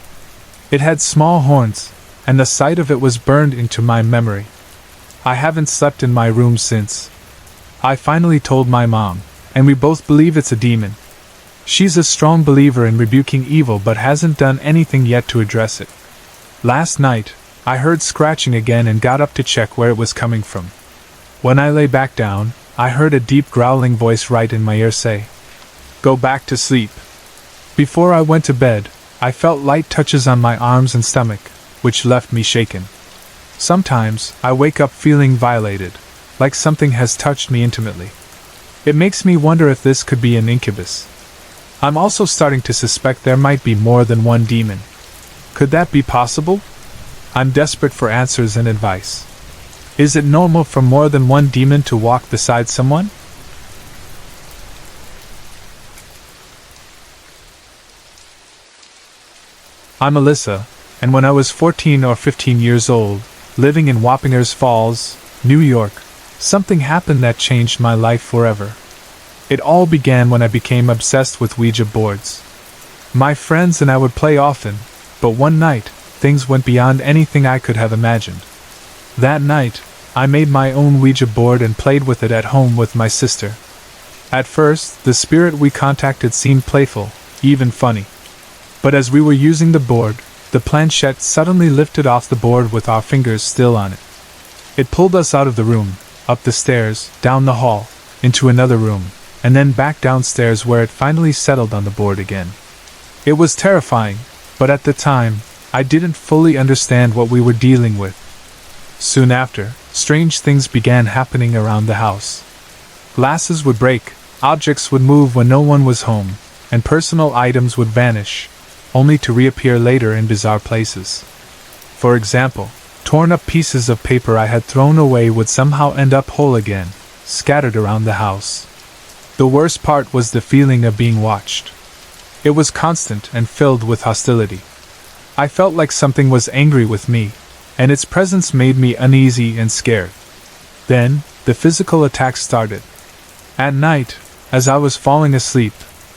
It had small horns, and the sight of it was burned into my memory. I haven't slept in my room since. I finally told my mom, and we both believe it's a demon. She's a strong believer in rebuking evil but hasn't done anything yet to address it. Last night, I heard scratching again and got up to check where it was coming from. When I lay back down, I heard a deep growling voice right in my ear say, "Go back to sleep." Before I went to bed, I felt light touches on my arms and stomach, which left me shaken. Sometimes, I wake up feeling violated, like something has touched me intimately. It makes me wonder if this could be an incubus. I'm also starting to suspect there might be more than one demon. Could that be possible? I'm desperate for answers and advice. Is it normal for more than one demon to walk beside someone? I'm Alyssa, and when I was 14 or 15 years old, living in Wappingers Falls, New York, something happened that changed my life forever. It all began when I became obsessed with Ouija boards. My friends and I would play often, but one night, things went beyond anything I could have imagined. That night, I made my own Ouija board and played with it at home with my sister. At first, the spirit we contacted seemed playful, even funny. But as we were using the board, the planchette suddenly lifted off the board with our fingers still on it. It pulled us out of the room, up the stairs, down the hall, into another room, and then back downstairs where it finally settled on the board again. It was terrifying, but at the time, I didn't fully understand what we were dealing with. Soon after, strange things began happening around the house. Glasses would break, objects would move when no one was home, and personal items would vanish, only to reappear later in bizarre places. For example, torn-up pieces of paper I had thrown away would somehow end up whole again, scattered around the house. The worst part was the feeling of being watched. It was constant and filled with hostility. I felt like something was angry with me, and its presence made me uneasy and scared. Then, the physical attacks started. At night, as I was falling asleep,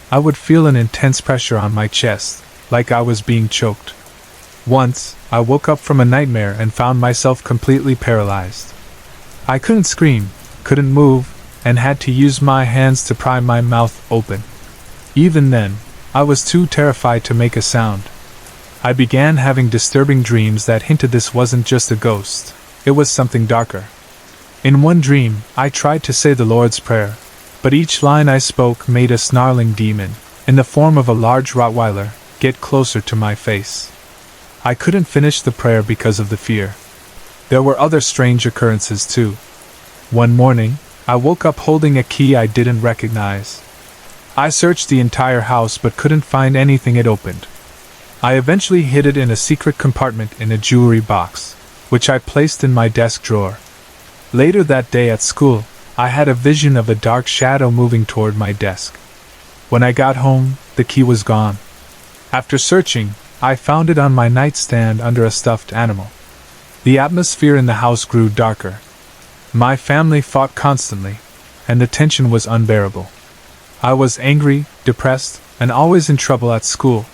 I would feel an intense pressure on my chest, like I was being choked. Once, I woke up from a nightmare and found myself completely paralyzed. I couldn't scream, couldn't move, and had to use my hands to pry my mouth open. Even then, I was too terrified to make a sound. I began having disturbing dreams that hinted this wasn't just a ghost, it was something darker. In one dream, I tried to say the Lord's Prayer, but each line I spoke made a snarling demon, in the form of a large Rottweiler, get closer to my face. I couldn't finish the prayer because of the fear. There were other strange occurrences too. One morning, I woke up holding a key I didn't recognize. I searched the entire house but couldn't find anything it opened. I eventually hid it in a secret compartment in a jewelry box, which I placed in my desk drawer. Later that day at school, I had a vision of a dark shadow moving toward my desk. When I got home, the key was gone. After searching, I found it on my nightstand under a stuffed animal. The atmosphere in the house grew darker. My family fought constantly, and the tension was unbearable. I was angry, depressed, and always in trouble at school.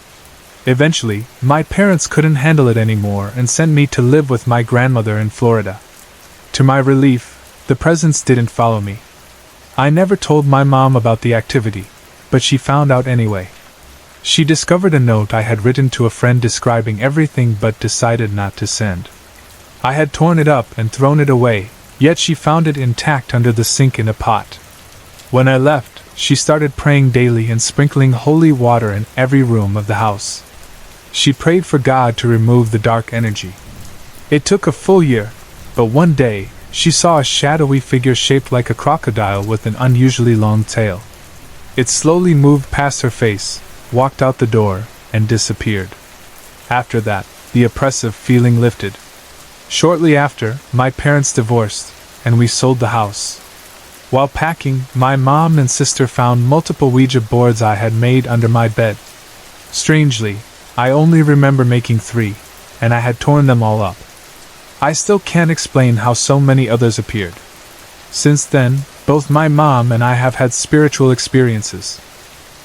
Eventually, my parents couldn't handle it anymore and sent me to live with my grandmother in Florida. To my relief, the presence didn't follow me. I never told my mom about the activity, but she found out anyway. She discovered a note I had written to a friend describing everything but decided not to send. I had torn it up and thrown it away, yet she found it intact under the sink in a pot. When I left, she started praying daily and sprinkling holy water in every room of the house. She prayed for God to remove the dark energy. It took a full year, but one day, she saw a shadowy figure shaped like a crocodile with an unusually long tail. It slowly moved past her face, walked out the door, and disappeared. After that, the oppressive feeling lifted. Shortly after, my parents divorced, and we sold the house. While packing, my mom and sister found multiple Ouija boards I had made under my bed. Strangely, I only remember making 3, and I had torn them all up. I still can't explain how so many others appeared. Since then, both my mom and I have had spiritual experiences.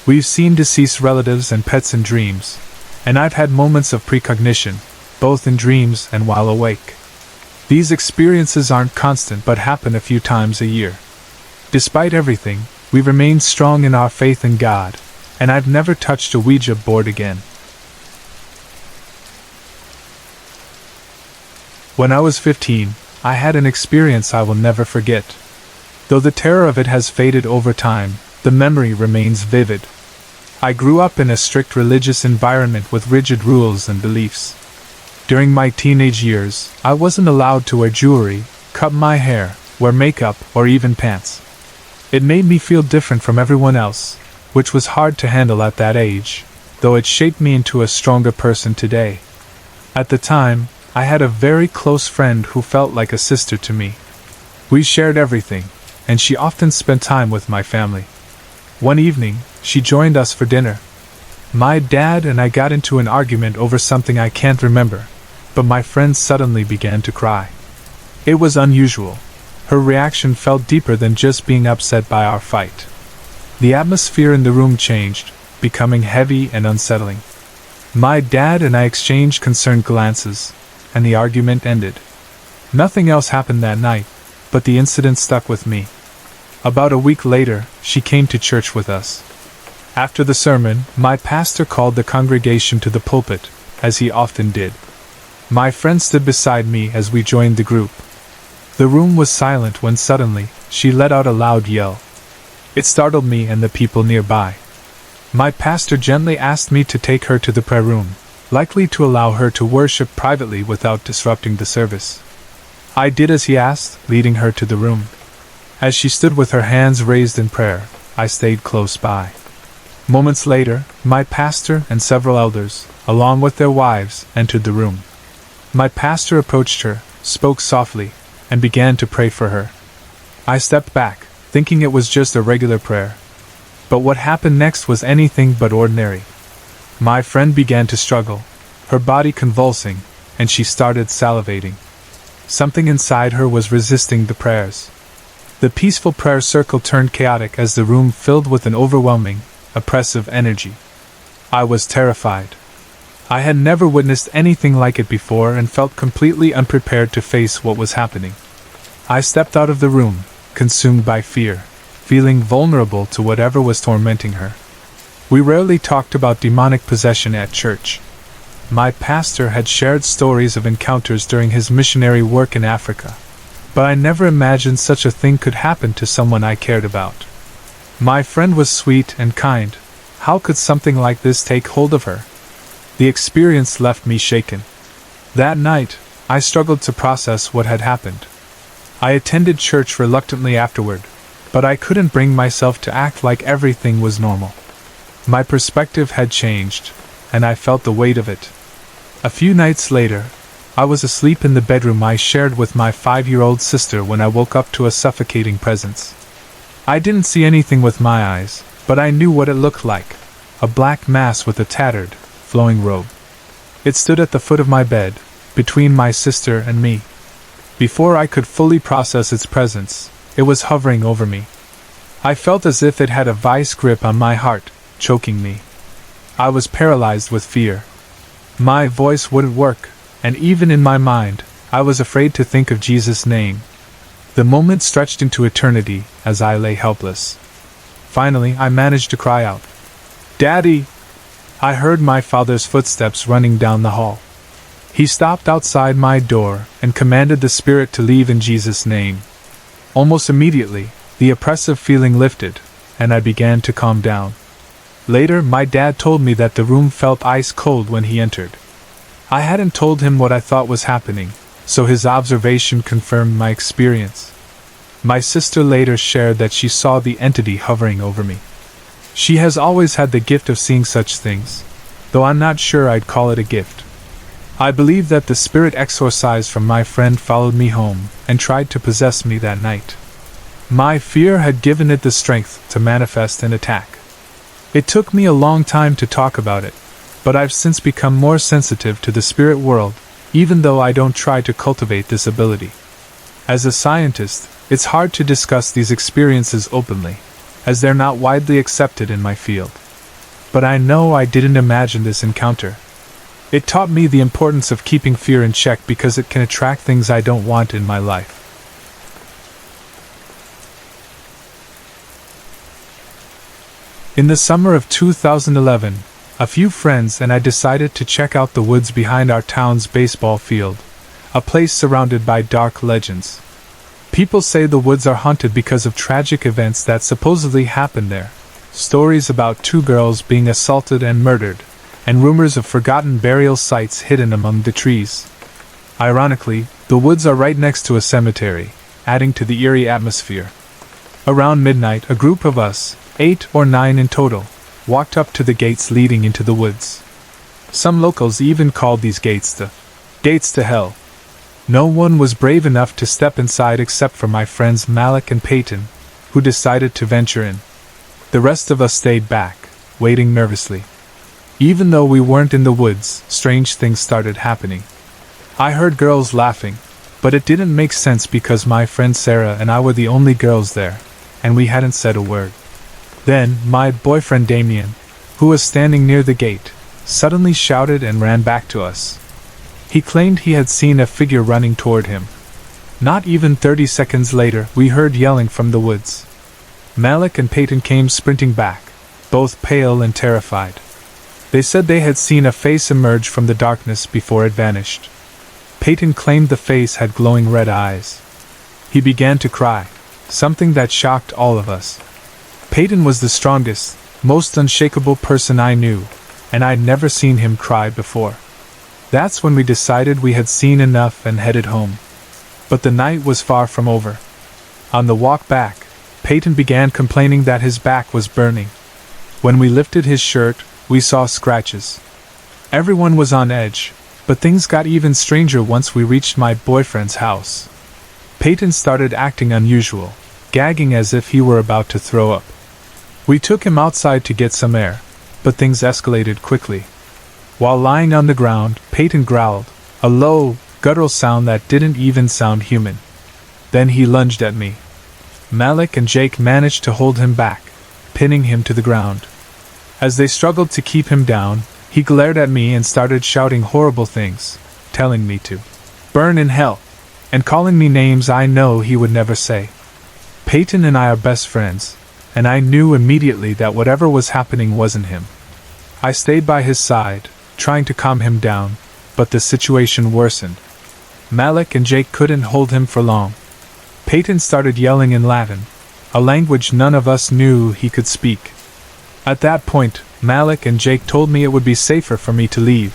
We've seen deceased relatives and pets in dreams, and I've had moments of precognition, both in dreams and while awake. These experiences aren't constant but happen a few times a year. Despite everything, we remain strong in our faith in God, and I've never touched a Ouija board again. When I was 15, I had an experience I will never forget. Though the terror of it has faded over time, the memory remains vivid. I grew up in a strict religious environment with rigid rules and beliefs. During my teenage years, I wasn't allowed to wear jewelry, cut my hair, wear makeup, or even pants. It made me feel different from everyone else, which was hard to handle at that age, though it shaped me into a stronger person today. At the time, I had a very close friend who felt like a sister to me. We shared everything, and she often spent time with my family. One evening, she joined us for dinner. My dad and I got into an argument over something I can't remember, but my friend suddenly began to cry. It was unusual. Her reaction felt deeper than just being upset by our fight. The atmosphere in the room changed, becoming heavy and unsettling. My dad and I exchanged concerned glances, and the argument ended. Nothing else happened that night, but the incident stuck with me. About a week later, she came to church with us. After the sermon, my pastor called the congregation to the pulpit, as he often did. My friend stood beside me as we joined the group. The room was silent when suddenly, she let out a loud yell. It startled me and the people nearby. My pastor gently asked me to take her to the prayer room, likely to allow her to worship privately without disrupting the service. I did as he asked, leading her to the room. As she stood with her hands raised in prayer, I stayed close by. Moments later, my pastor and several elders, along with their wives, entered the room. My pastor approached her, spoke softly, and began to pray for her. I stepped back, thinking it was just a regular prayer. But what happened next was anything but ordinary. My friend began to struggle, her body convulsing, and she started salivating. Something inside her was resisting the prayers. The peaceful prayer circle turned chaotic as the room filled with an overwhelming, oppressive energy. I was terrified. I had never witnessed anything like it before and felt completely unprepared to face what was happening. I stepped out of the room, consumed by fear, feeling vulnerable to whatever was tormenting her. We rarely talked about demonic possession at church. My pastor had shared stories of encounters during his missionary work in Africa, but I never imagined such a thing could happen to someone I cared about. My friend was sweet and kind. How could something like this take hold of her? The experience left me shaken. That night, I struggled to process what had happened. I attended church reluctantly afterward, but I couldn't bring myself to act like everything was normal. My perspective had changed, and I felt the weight of it. A few nights later, I was asleep in the bedroom I shared with my 5-year-old sister when I woke up to a suffocating presence. I didn't see anything with my eyes, but I knew what it looked like, a black mass with a tattered, flowing robe. It stood at the foot of my bed, between my sister and me. Before I could fully process its presence, it was hovering over me. I felt as if it had a vice grip on my heart, choking me. I was paralyzed with fear, My voice wouldn't work, and even in my mind, I was afraid to think of Jesus' name. The moment stretched into eternity as I lay helpless. Finally, I managed to cry out, "Daddy!" I heard my father's footsteps running down the hall. He stopped outside my door and commanded the spirit to leave in Jesus' name. Almost immediately, the oppressive feeling lifted, and I began to calm down. Later, my dad told me that the room felt ice cold when he entered. I hadn't told him what I thought was happening, so his observation confirmed my experience. My sister later shared that she saw the entity hovering over me. She has always had the gift of seeing such things, though I'm not sure I'd call it a gift. I believe that the spirit exorcised from my friend followed me home and tried to possess me that night. My fear had given it the strength to manifest and attack. It took me a long time to talk about it, but I've since become more sensitive to the spirit world, even though I don't try to cultivate this ability. As a scientist, it's hard to discuss these experiences openly, as they're not widely accepted in my field. But I know I didn't imagine this encounter. It taught me the importance of keeping fear in check because it can attract things I don't want in my life. In the summer of 2011, a few friends and I decided to check out the woods behind our town's baseball field, a place surrounded by dark legends. People say the woods are haunted because of tragic events that supposedly happened there. Stories about 2 girls being assaulted and murdered, and rumors of forgotten burial sites hidden among the trees. Ironically, the woods are right next to a cemetery, adding to the eerie atmosphere. Around midnight, a group of us, 8 or 9 in total, walked up to the gates leading into the woods. Some locals even called these gates the gates to hell. No one was brave enough to step inside except for my friends Malik and Peyton, who decided to venture in. The rest of us stayed back, waiting nervously. Even though we weren't in the woods, strange things started happening. I heard girls laughing, but it didn't make sense because my friend Sarah and I were the only girls there, and we hadn't said a word. Then, my boyfriend Damien, who was standing near the gate, suddenly shouted and ran back to us. He claimed he had seen a figure running toward him. Not even 30 seconds later, we heard yelling from the woods. Malik and Peyton came sprinting back, both pale and terrified. They said they had seen a face emerge from the darkness before it vanished. Peyton claimed the face had glowing red eyes. He began to cry, something that shocked all of us. Peyton was the strongest, most unshakable person I knew, and I'd never seen him cry before. That's when we decided we had seen enough and headed home. But the night was far from over. On the walk back, Peyton began complaining that his back was burning. When we lifted his shirt, we saw scratches. Everyone was on edge, but things got even stranger once we reached my boyfriend's house. Peyton started acting unusual, gagging as if he were about to throw up. We took him outside to get some air, but things escalated quickly. While lying on the ground, Peyton growled, a low, guttural sound that didn't even sound human. Then he lunged at me. Malik and Jake managed to hold him back, pinning him to the ground. As they struggled to keep him down, he glared at me and started shouting horrible things, telling me to burn in hell, and calling me names I know he would never say. Peyton and I are best friends, and I knew immediately that whatever was happening wasn't him. I stayed by his side, trying to calm him down, but the situation worsened. Malik and Jake couldn't hold him for long. Peyton started yelling in Latin, a language none of us knew he could speak. At that point, Malik and Jake told me it would be safer for me to leave.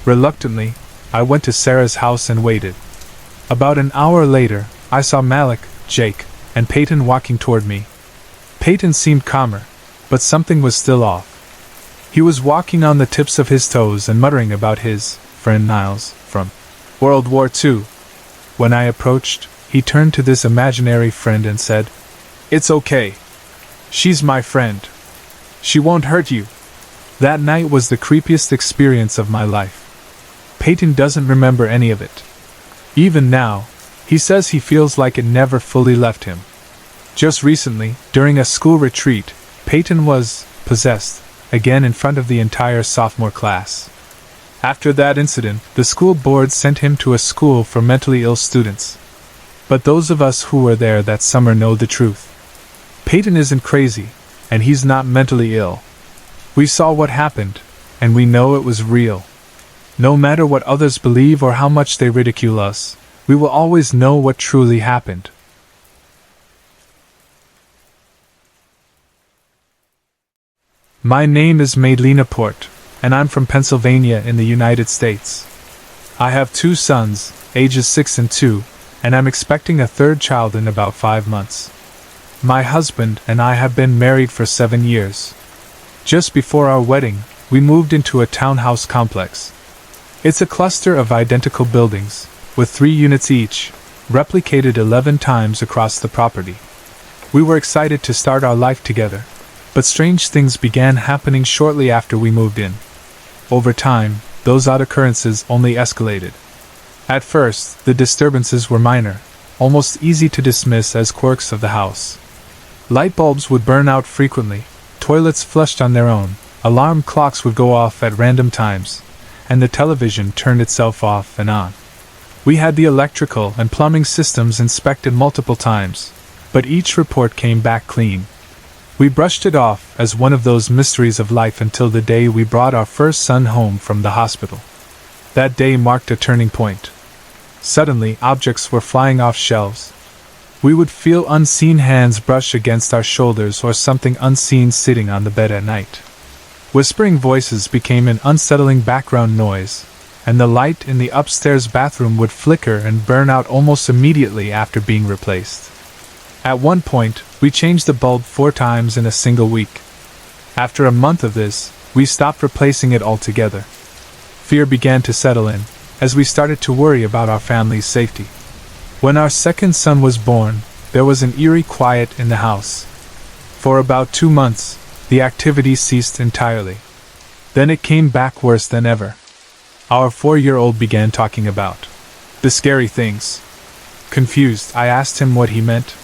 Reluctantly, I went to Sarah's house and waited. About an hour later, I saw Malik, Jake, and Peyton walking toward me. Peyton seemed calmer, but something was still off. He was walking on the tips of his toes and muttering about his friend Niles from World War II. When I approached, he turned to this imaginary friend and said, "It's okay. She's my friend. She won't hurt you." That night was the creepiest experience of my life. Peyton doesn't remember any of it. Even now, he says he feels like it never fully left him. Just recently, during a school retreat, Peyton was possessed, again in front of the entire sophomore class. After that incident, the school board sent him to a school for mentally ill students. But those of us who were there that summer know the truth. Peyton isn't crazy, and he's not mentally ill. We saw what happened, and we know it was real. No matter what others believe or how much they ridicule us, we will always know what truly happened. My name is Madeline Laporte, and I'm from Pennsylvania in the United States. I have 2 sons, ages 6 and 2, and I'm expecting a 3rd child in about 5 months. My husband and I have been married for 7 years. Just before our wedding, we moved into a townhouse complex. It's a cluster of identical buildings, with 3 units each, replicated 11 times across the property. We were excited to start our life together, but strange things began happening shortly after we moved in. Over time, those odd occurrences only escalated. At first, the disturbances were minor, almost easy to dismiss as quirks of the house. Light bulbs would burn out frequently, toilets flushed on their own, alarm clocks would go off at random times, and the television turned itself off and on. We had the electrical and plumbing systems inspected multiple times, but each report came back clean. We brushed it off as one of those mysteries of life until the day we brought our first son home from the hospital. That day marked a turning point. Suddenly, objects were flying off shelves. We would feel unseen hands brush against our shoulders or something unseen sitting on the bed at night. Whispering voices became an unsettling background noise, and the light in the upstairs bathroom would flicker and burn out almost immediately after being replaced. At one point, we changed the bulb 4 times in a single week. After a month of this, we stopped replacing it altogether. Fear began to settle in, as we started to worry about our family's safety. When our second son was born, there was an eerie quiet in the house. For about 2 months, the activity ceased entirely. Then it came back worse than ever. Our 4-year-old began talking about the scary things. Confused, I asked him what he meant.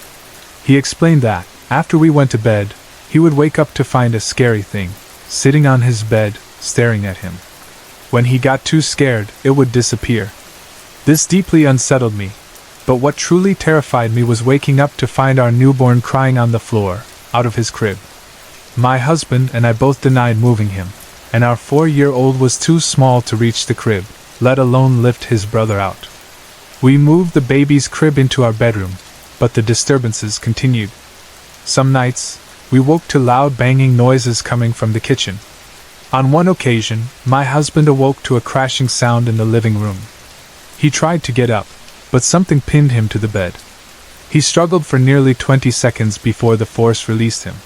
He explained that, after we went to bed, he would wake up to find a scary thing, sitting on his bed, staring at him. When he got too scared, it would disappear. This deeply unsettled me, but what truly terrified me was waking up to find our newborn crying on the floor, out of his crib. My husband and I both denied moving him, and our 4-year-old was too small to reach the crib, let alone lift his brother out. We moved the baby's crib into our bedroom, but the disturbances continued. Some nights, we woke to loud banging noises coming from the kitchen. On one occasion, my husband awoke to a crashing sound in the living room. He tried to get up, but something pinned him to the bed. He struggled for nearly 20 seconds before the force released him.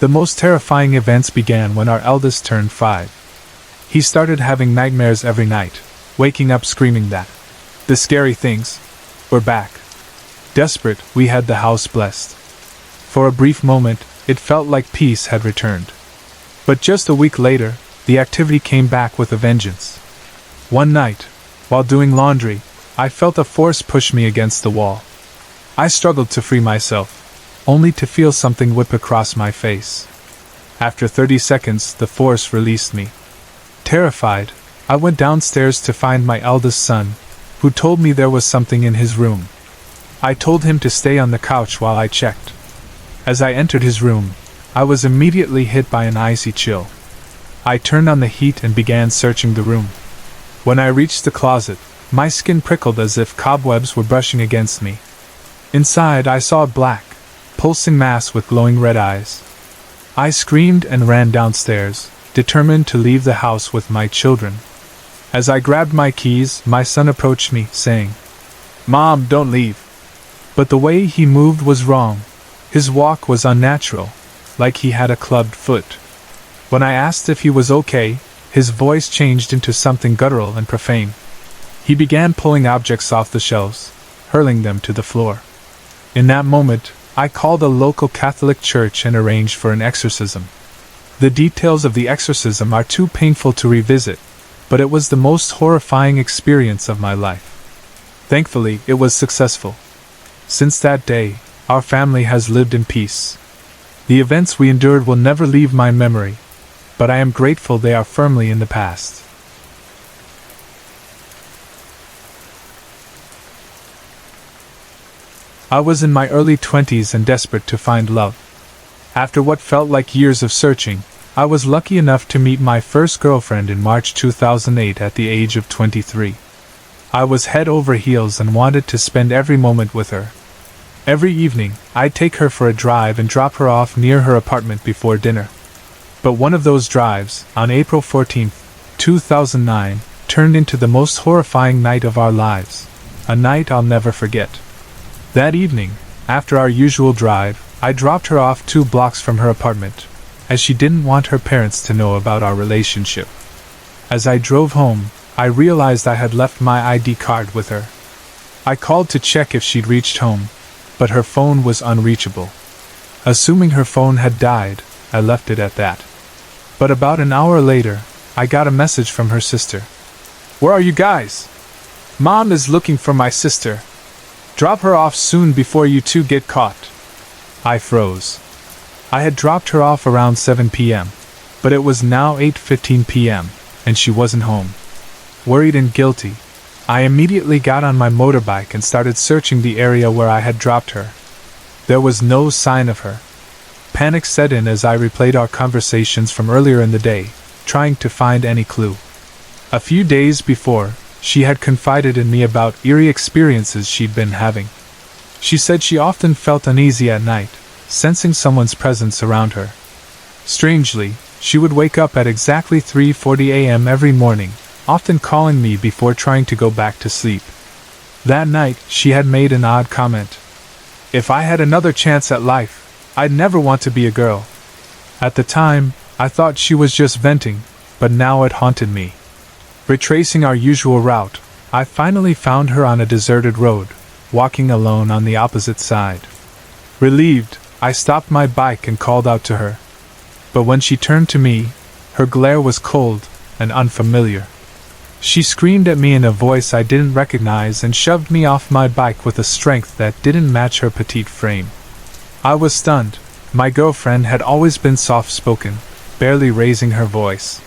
The most terrifying events began when our eldest turned 5. He started having nightmares every night, waking up screaming that the scary things were back. Desperate, we had the house blessed. For a brief moment, it felt like peace had returned. But just a week later, the activity came back with a vengeance. One night, while doing laundry, I felt a force push me against the wall. I struggled to free myself, only to feel something whip across my face. After 30 seconds, the force released me. Terrified, I went downstairs to find my eldest son, who told me there was something in his room. I told him to stay on the couch while I checked. As I entered his room, I was immediately hit by an icy chill. I turned on the heat and began searching the room. When I reached the closet, my skin prickled as if cobwebs were brushing against me. Inside, I saw a black, pulsing mass with glowing red eyes. I screamed and ran downstairs, determined to leave the house with my children. As I grabbed my keys, my son approached me, saying, "Mom, don't leave." But the way he moved was wrong. His walk was unnatural, like he had a clubbed foot. When I asked if he was okay, his voice changed into something guttural and profane. He began pulling objects off the shelves, hurling them to the floor. In that moment, I called a local Catholic church and arranged for an exorcism. The details of the exorcism are too painful to revisit, but it was the most horrifying experience of my life. Thankfully, it was successful. Since that day, our family has lived in peace. The events we endured will never leave my memory, but I am grateful they are firmly in the past. I was in my early 20s and desperate to find love. After what felt like years of searching, I was lucky enough to meet my first girlfriend in March 2008 at the age of 23. I was head over heels and wanted to spend every moment with her. Every evening, I'd take her for a drive and drop her off near her apartment before dinner. But one of those drives, on April 14, 2009, turned into the most horrifying night of our lives. A night I'll never forget. That evening, after our usual drive, I dropped her off 2 blocks from her apartment, as she didn't want her parents to know about our relationship. As I drove home, I realized I had left my ID card with her. I called to check if she'd reached home, but her phone was unreachable. Assuming her phone had died, I left it at that. But about an hour later, I got a message from her sister. "Where are you guys? Mom is looking for my sister. Drop her off soon before you two get caught." I froze. I had dropped her off around 7 p.m., but it was now 8:15 p.m., and she wasn't home. Worried and guilty, I immediately got on my motorbike and started searching the area where I had dropped her. There was no sign of her. Panic set in as I replayed our conversations from earlier in the day, trying to find any clue. A few days before, she had confided in me about eerie experiences she'd been having. She said she often felt uneasy at night, sensing someone's presence around her. Strangely, she would wake up at exactly 3:40 a.m. every morning, often calling me before trying to go back to sleep. That night, she had made an odd comment. "If I had another chance at life, I'd never want to be a girl." At the time, I thought she was just venting, but now it haunted me. Retracing our usual route, I finally found her on a deserted road, walking alone on the opposite side. Relieved, I stopped my bike and called out to her. But when she turned to me, her glare was cold and unfamiliar. She screamed at me in a voice I didn't recognize and shoved me off my bike with a strength that didn't match her petite frame. I was stunned. My girlfriend had always been soft-spoken, barely raising her voice.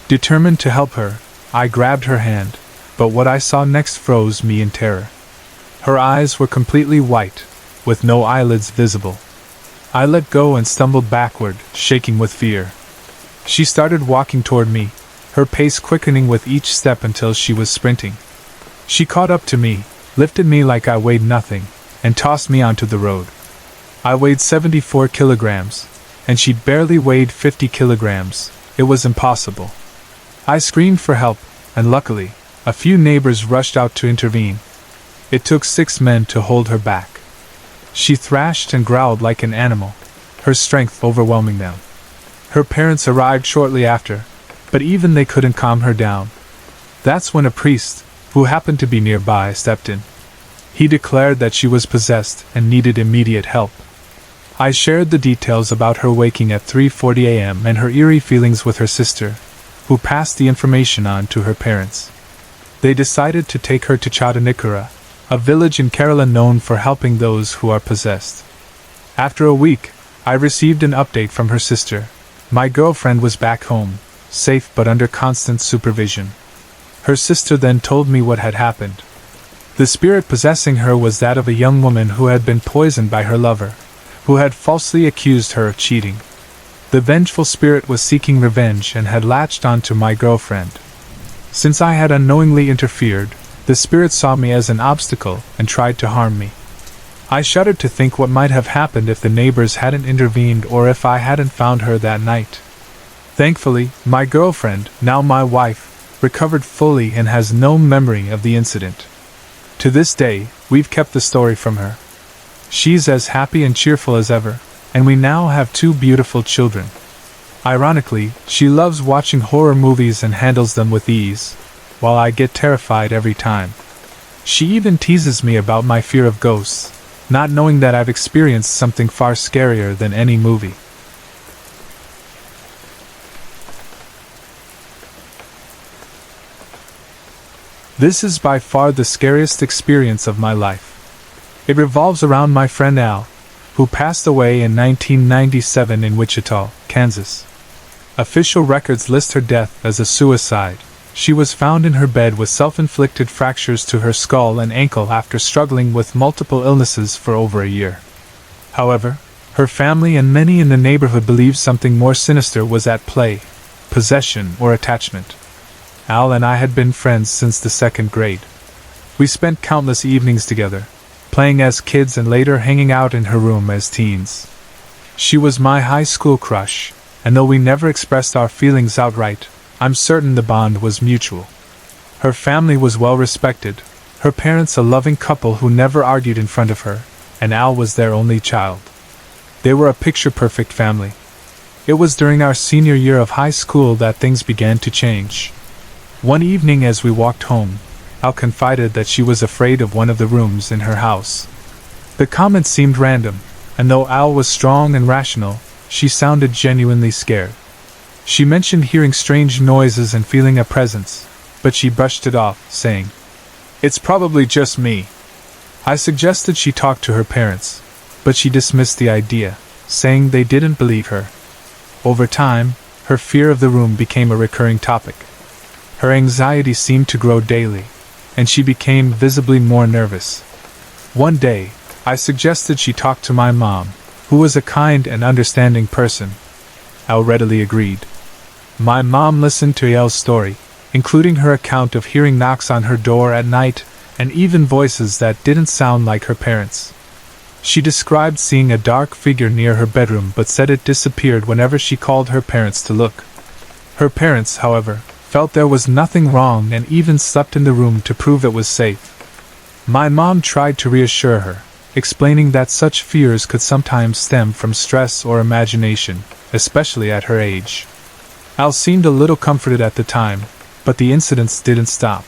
Determined to help her, I grabbed her hand, but what I saw next froze me in terror. Her eyes were completely white, with no eyelids visible. I let go and stumbled backward, shaking with fear. She started walking toward me, her pace quickening with each step until she was sprinting. She caught up to me, lifted me like I weighed nothing, and tossed me onto the road. I weighed 74 kilograms, and she barely weighed 50 kilograms. It was impossible. I screamed for help, and luckily, a few neighbors rushed out to intervene. It took 6 men to hold her back. She thrashed and growled like an animal, her strength overwhelming them. Her parents arrived shortly after, but even they couldn't calm her down. That's when a priest, who happened to be nearby, stepped in. He declared that she was possessed and needed immediate help. I shared the details about her waking at 3:40 a.m. and her eerie feelings with her sister, who passed the information on to her parents. They decided to take her to Chatanikura, a village in Kerala known for helping those who are possessed. After a week, I received an update from her sister. My girlfriend was back home, safe but under constant supervision. Her sister then told me what had happened. The spirit possessing her was that of a young woman who had been poisoned by her lover, who had falsely accused her of cheating. The vengeful spirit was seeking revenge and had latched onto my girlfriend. Since I had unknowingly interfered, the spirit saw me as an obstacle and tried to harm me. I shuddered to think what might have happened if the neighbors hadn't intervened or if I hadn't found her that night. Thankfully, my girlfriend, now my wife, recovered fully and has no memory of the incident. To this day, we've kept the story from her. She's as happy and cheerful as ever, and we now have 2 beautiful children. Ironically, she loves watching horror movies and handles them with ease, while I get terrified every time. She even teases me about my fear of ghosts, not knowing that I've experienced something far scarier than any movie. This is by far the scariest experience of my life. It revolves around my friend Al, who passed away in 1997 in Wichita, Kansas. Official records list her death as a suicide, she was found in her bed with self-inflicted fractures to her skull and ankle after struggling with multiple illnesses for over a year. However, her family and many in the neighborhood believed something more sinister was at play: possession or attachment. Al and I had been friends since the 2nd grade. We spent countless evenings together, playing as kids and later hanging out in her room as teens. She was my high school crush, and though we never expressed our feelings outright, I'm certain the bond was mutual. Her family was well respected, her parents a loving couple who never argued in front of her, and Al was their only child. They were a picture-perfect family. It was during our senior year of high school that things began to change. One evening as we walked home, Al confided that she was afraid of one of the rooms in her house. The comment seemed random, and though Al was strong and rational, she sounded genuinely scared. She mentioned hearing strange noises and feeling a presence, but she brushed it off, saying, "It's probably just me." I suggested she talk to her parents, but she dismissed the idea, saying they didn't believe her. Over time, her fear of the room became a recurring topic. Her anxiety seemed to grow daily, and she became visibly more nervous. One day, I suggested she talk to my mom, who was a kind and understanding person. Al readily agreed. My mom listened to Elle's story, including her account of hearing knocks on her door at night, and even voices that didn't sound like her parents. She described seeing a dark figure near her bedroom but said it disappeared whenever she called her parents to look. Her parents, however, felt there was nothing wrong and even slept in the room to prove it was safe. My mom tried to reassure her, explaining that such fears could sometimes stem from stress or imagination, especially at her age. Al seemed a little comforted at the time, but the incidents didn't stop.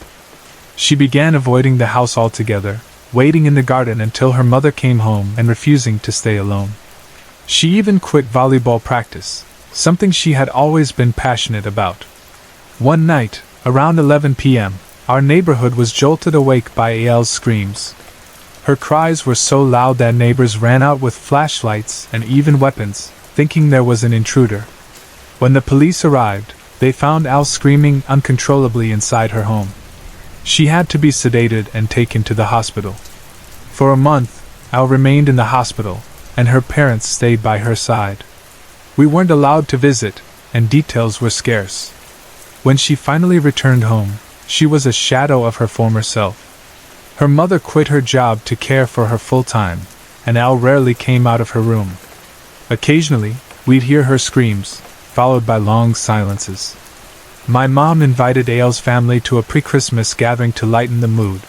She began avoiding the house altogether, waiting in the garden until her mother came home and refusing to stay alone. She even quit volleyball practice, something she had always been passionate about. One night, around 11 p.m., our neighborhood was jolted awake by Ayel's screams. Her cries were so loud that neighbors ran out with flashlights and even weapons, thinking there was an intruder. When the police arrived, they found Al screaming uncontrollably inside her home. She had to be sedated and taken to the hospital. For a month, Al remained in the hospital, and her parents stayed by her side. We weren't allowed to visit, and details were scarce. When she finally returned home, she was a shadow of her former self. Her mother quit her job to care for her full-time, and Al rarely came out of her room. Occasionally, we'd hear her screams, followed by long silences. My mom invited Ayel's family to a pre-Christmas gathering to lighten the mood.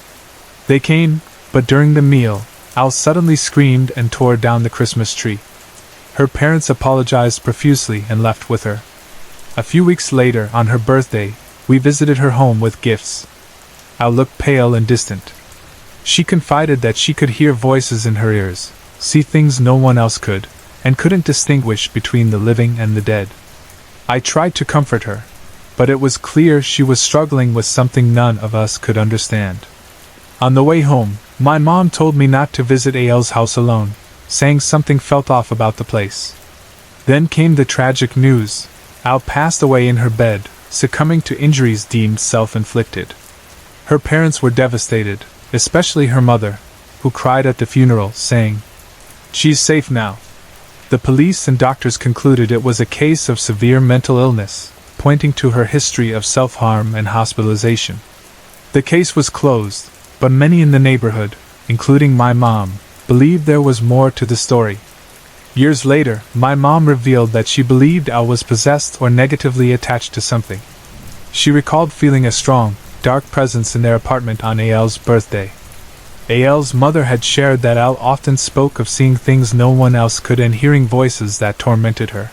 They came, but during the meal, Al suddenly screamed and tore down the Christmas tree. Her parents apologized profusely and left with her. A few weeks later, on her birthday, we visited her home with gifts. Al looked pale and distant. She confided that she could hear voices in her ears, see things no one else could, and couldn't distinguish between the living and the dead. I tried to comfort her, but it was clear she was struggling with something none of us could understand. On the way home, my mom told me not to visit Ayel's house alone, saying something felt off about the place. Then came the tragic news. Al passed away in her bed, succumbing to injuries deemed self-inflicted. Her parents were devastated, especially her mother, who cried at the funeral, saying, "She's safe now." The police and doctors concluded it was a case of severe mental illness, pointing to her history of self-harm and hospitalization. The case was closed, but many in the neighborhood, including my mom, believed there was more to the story. Years later, my mom revealed that she believed Al was possessed or negatively attached to something. She recalled feeling a strong, dark presence in their apartment on Ayel's birthday. Ayel's mother had shared that Al often spoke of seeing things no one else could and hearing voices that tormented her.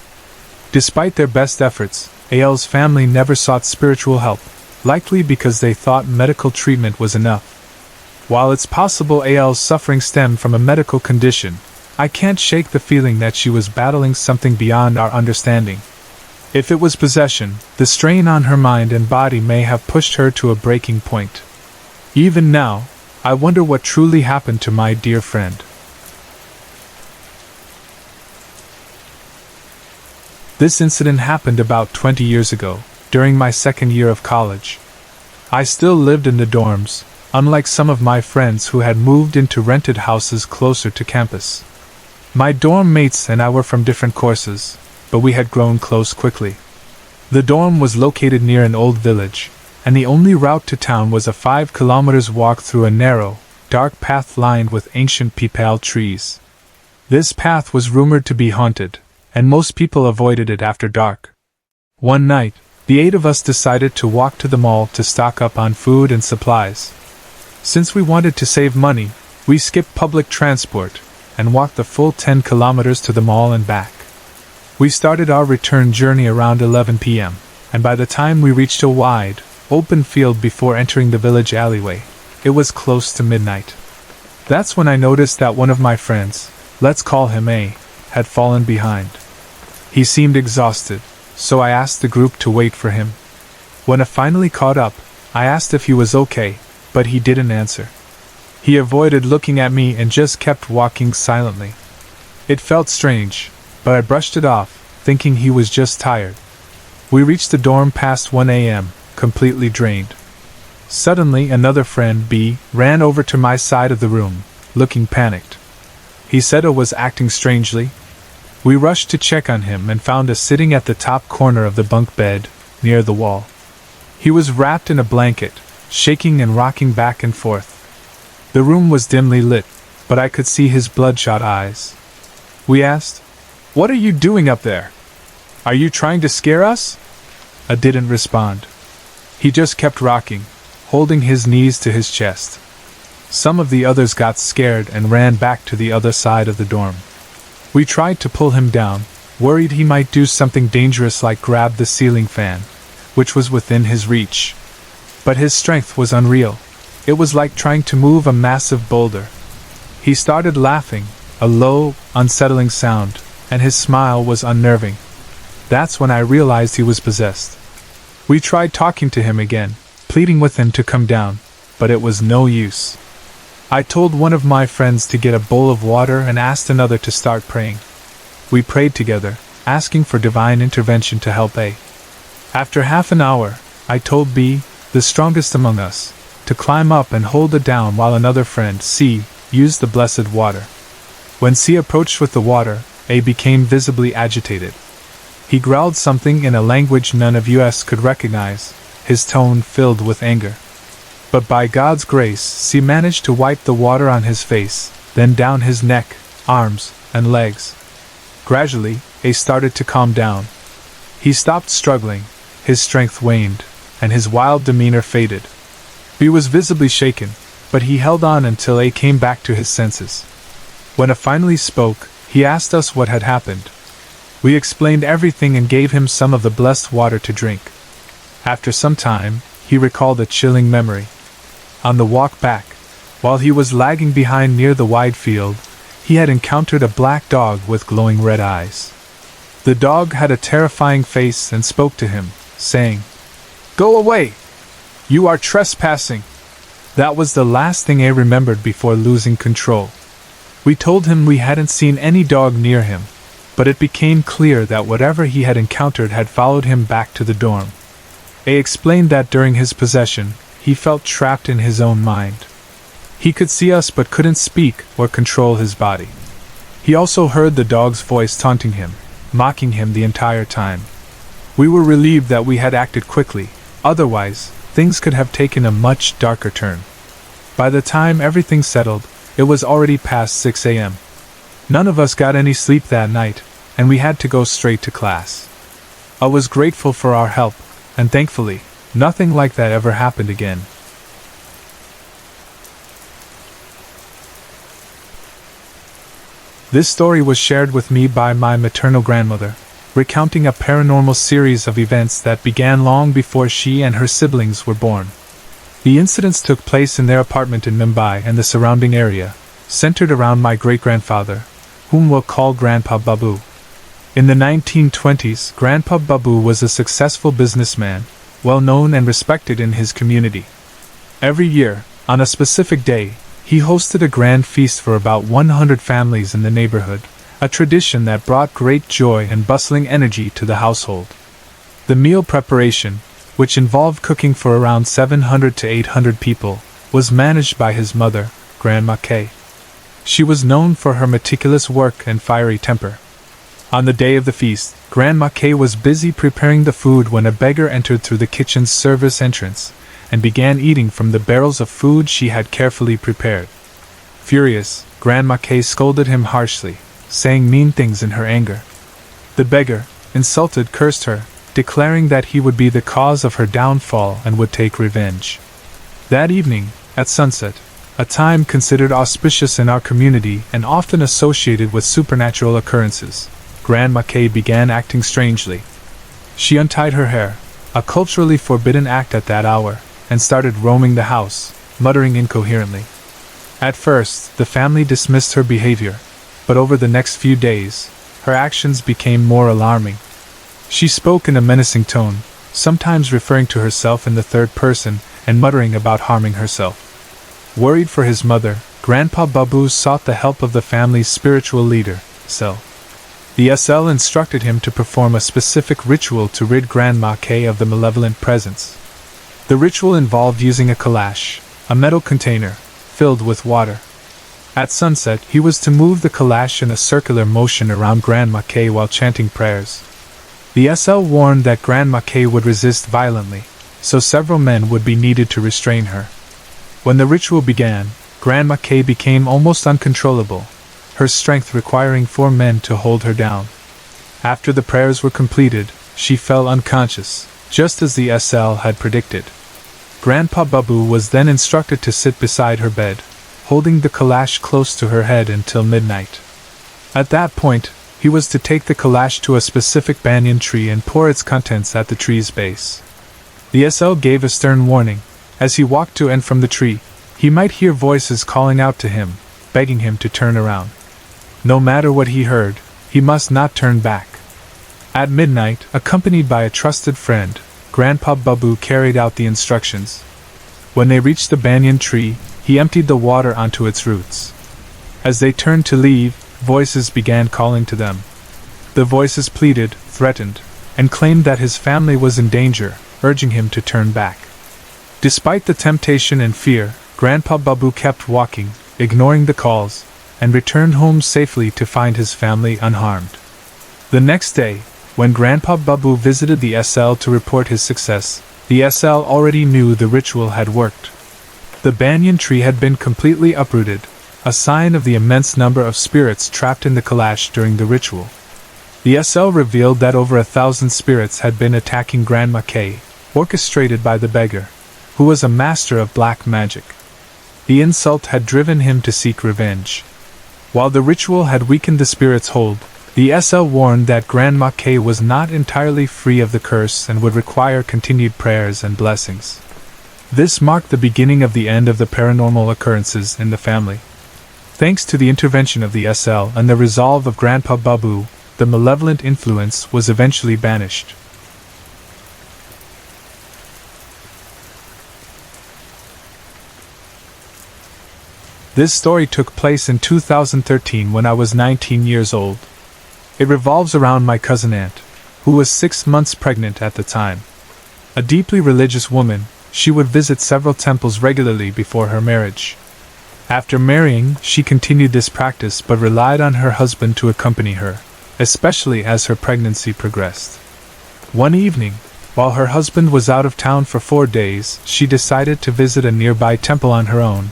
Despite their best efforts, Ayel's family never sought spiritual help, likely because they thought medical treatment was enough. While it's possible Ayel's suffering stemmed from a medical condition, I can't shake the feeling that she was battling something beyond our understanding. If it was possession, the strain on her mind and body may have pushed her to a breaking point. Even now, I wonder what truly happened to my dear friend. This incident happened about 20 years ago, during my second year of college. I still lived in the dorms, unlike some of my friends who had moved into rented houses closer to campus. My dorm mates and I were from different courses, but we had grown close quickly. The dorm was located near an old village, and the only route to town was a 5 kilometers walk through a narrow, dark path lined with ancient peepal trees. This path was rumored to be haunted, and most people avoided it after dark. One night, the 8 of us decided to walk to the mall to stock up on food and supplies. Since we wanted to save money, we skipped public transport and walked the full 10 kilometers to the mall and back. We started our return journey around 11 p.m., and by the time we reached a wide, open field before entering the village alleyway, it was close to midnight. That's when I noticed that one of my friends, let's call him A, had fallen behind. He seemed exhausted, so I asked the group to wait for him. When I finally caught up, I asked if he was okay, but he didn't answer. He avoided looking at me and just kept walking silently. It felt strange, but I brushed it off, thinking he was just tired. We reached the dorm past 1 a.m., completely drained. Suddenly, another friend, B, ran over to my side of the room, looking panicked. He said I was acting strangely. We rushed to check on him and found us sitting at the top corner of the bunk bed, near the wall. He was wrapped in a blanket, shaking and rocking back and forth. The room was dimly lit, but I could see his bloodshot eyes. We asked, "What are you doing up there? Are you trying to scare us?" I didn't respond. He just kept rocking, holding his knees to his chest. Some of the others got scared and ran back to the other side of the dorm. We tried to pull him down, worried he might do something dangerous like grab the ceiling fan, which was within his reach. But his strength was unreal. It was like trying to move a massive boulder. He started laughing, a low, unsettling sound, and his smile was unnerving. That's when I realized he was possessed. We tried talking to him again, pleading with him to come down, but it was no use. I told one of my friends to get a bowl of water and asked another to start praying. We prayed together, asking for divine intervention to help A. After half an hour, I told B, the strongest among us, to climb up and hold it down while another friend, C, used the blessed water. When C approached with the water, A became visibly agitated. He growled something in a language none of us could recognize, his tone filled with anger. But by God's grace, C managed to wipe the water on his face, then down his neck, arms, and legs. Gradually, A started to calm down. He stopped struggling, his strength waned, and his wild demeanor faded. B was visibly shaken, but he held on until A came back to his senses. When A finally spoke, he asked us what had happened. We explained everything and gave him some of the blessed water to drink. After some time, he recalled a chilling memory. On the walk back, while he was lagging behind near the wide field, he had encountered a black dog with glowing red eyes. The dog had a terrifying face and spoke to him, saying, "Go away! You are trespassing!" That was the last thing A remembered before losing control. We told him we hadn't seen any dog near him, but it became clear that whatever he had encountered had followed him back to the dorm. A explained that during his possession, he felt trapped in his own mind. He could see us but couldn't speak or control his body. He also heard the dog's voice taunting him, mocking him the entire time. We were relieved that we had acted quickly, otherwise, things could have taken a much darker turn. By the time everything settled, it was already past 6 a.m. None of us got any sleep that night, and we had to go straight to class. I was grateful for our help, and thankfully, nothing like that ever happened again. This story was shared with me by my maternal grandmother, recounting a paranormal series of events that began long before she and her siblings were born. The incidents took place in their apartment in Mumbai and the surrounding area, centered around my great-grandfather, whom we'll call Grandpa Babu. In the 1920s, Grandpa Babu was a successful businessman, well known and respected in his community. Every year, on a specific day, he hosted a grand feast for about 100 families in the neighborhood, a tradition that brought great joy and bustling energy to the household. The meal preparation, which involved cooking for around 700 to 800 people, was managed by his mother, Grandma Kay. She was known for her meticulous work and fiery temper. On the day of the feast, Grandma Kay was busy preparing the food when a beggar entered through the kitchen's service entrance and began eating from the barrels of food she had carefully prepared. Furious, Grandma Kay scolded him harshly, saying mean things in her anger. The beggar, insulted, cursed her, declaring that he would be the cause of her downfall and would take revenge. That evening, at sunset, a time considered auspicious in our community and often associated with supernatural occurrences, Grandma Kay began acting strangely. She untied her hair, a culturally forbidden act at that hour, and started roaming the house, muttering incoherently. At first, the family dismissed her behavior, but over the next few days, her actions became more alarming. She spoke in a menacing tone, sometimes referring to herself in the third person and muttering about harming herself. Worried for his mother, Grandpa Babu sought the help of the family's spiritual leader, Sel. The SL instructed him to perform a specific ritual to rid Grandma Kay of the malevolent presence. The ritual involved using a kalash, a metal container, filled with water. At sunset, he was to move the kalash in a circular motion around Grandma Kay while chanting prayers. The SL warned that Grandma Kay would resist violently, so several men would be needed to restrain her. When the ritual began, Grandma Kay became almost uncontrollable, her strength requiring 4 men to hold her down. After the prayers were completed, she fell unconscious, just as the SL had predicted. Grandpa Babu was then instructed to sit beside her bed, holding the kalash close to her head until midnight. At that point, he was to take the kalash to a specific banyan tree and pour its contents at the tree's base. The SL gave a stern warning. As he walked to and from the tree, he might hear voices calling out to him, begging him to turn around. No matter what he heard, he must not turn back. At midnight, accompanied by a trusted friend, Grandpa Babu carried out the instructions. When they reached the banyan tree, he emptied the water onto its roots. As they turned to leave, voices began calling to them. The voices pleaded, threatened, and claimed that his family was in danger, urging him to turn back. Despite the temptation and fear, Grandpa Babu kept walking, ignoring the calls, and returned home safely to find his family unharmed. The next day, when Grandpa Babu visited the SL to report his success, the SL already knew the ritual had worked. The banyan tree had been completely uprooted, a sign of the immense number of spirits trapped in the kalash during the ritual. The SL revealed that over 1,000 spirits had been attacking Grandma Kay, orchestrated by the beggar, who was a master of black magic. The insult had driven him to seek revenge. While the ritual had weakened the spirit's hold, the SL warned that Grandma Kay was not entirely free of the curse and would require continued prayers and blessings. This marked the beginning of the end of the paranormal occurrences in the family. Thanks to the intervention of the SL and the resolve of Grandpa Babu, the malevolent influence was eventually banished. This story took place in 2013 when I was 19 years old. It revolves around my cousin aunt, who was 6 months pregnant at the time. A deeply religious woman, she would visit several temples regularly before her marriage. After marrying, she continued this practice but relied on her husband to accompany her, especially as her pregnancy progressed. One evening, while her husband was out of town for 4 days, she decided to visit a nearby temple on her own,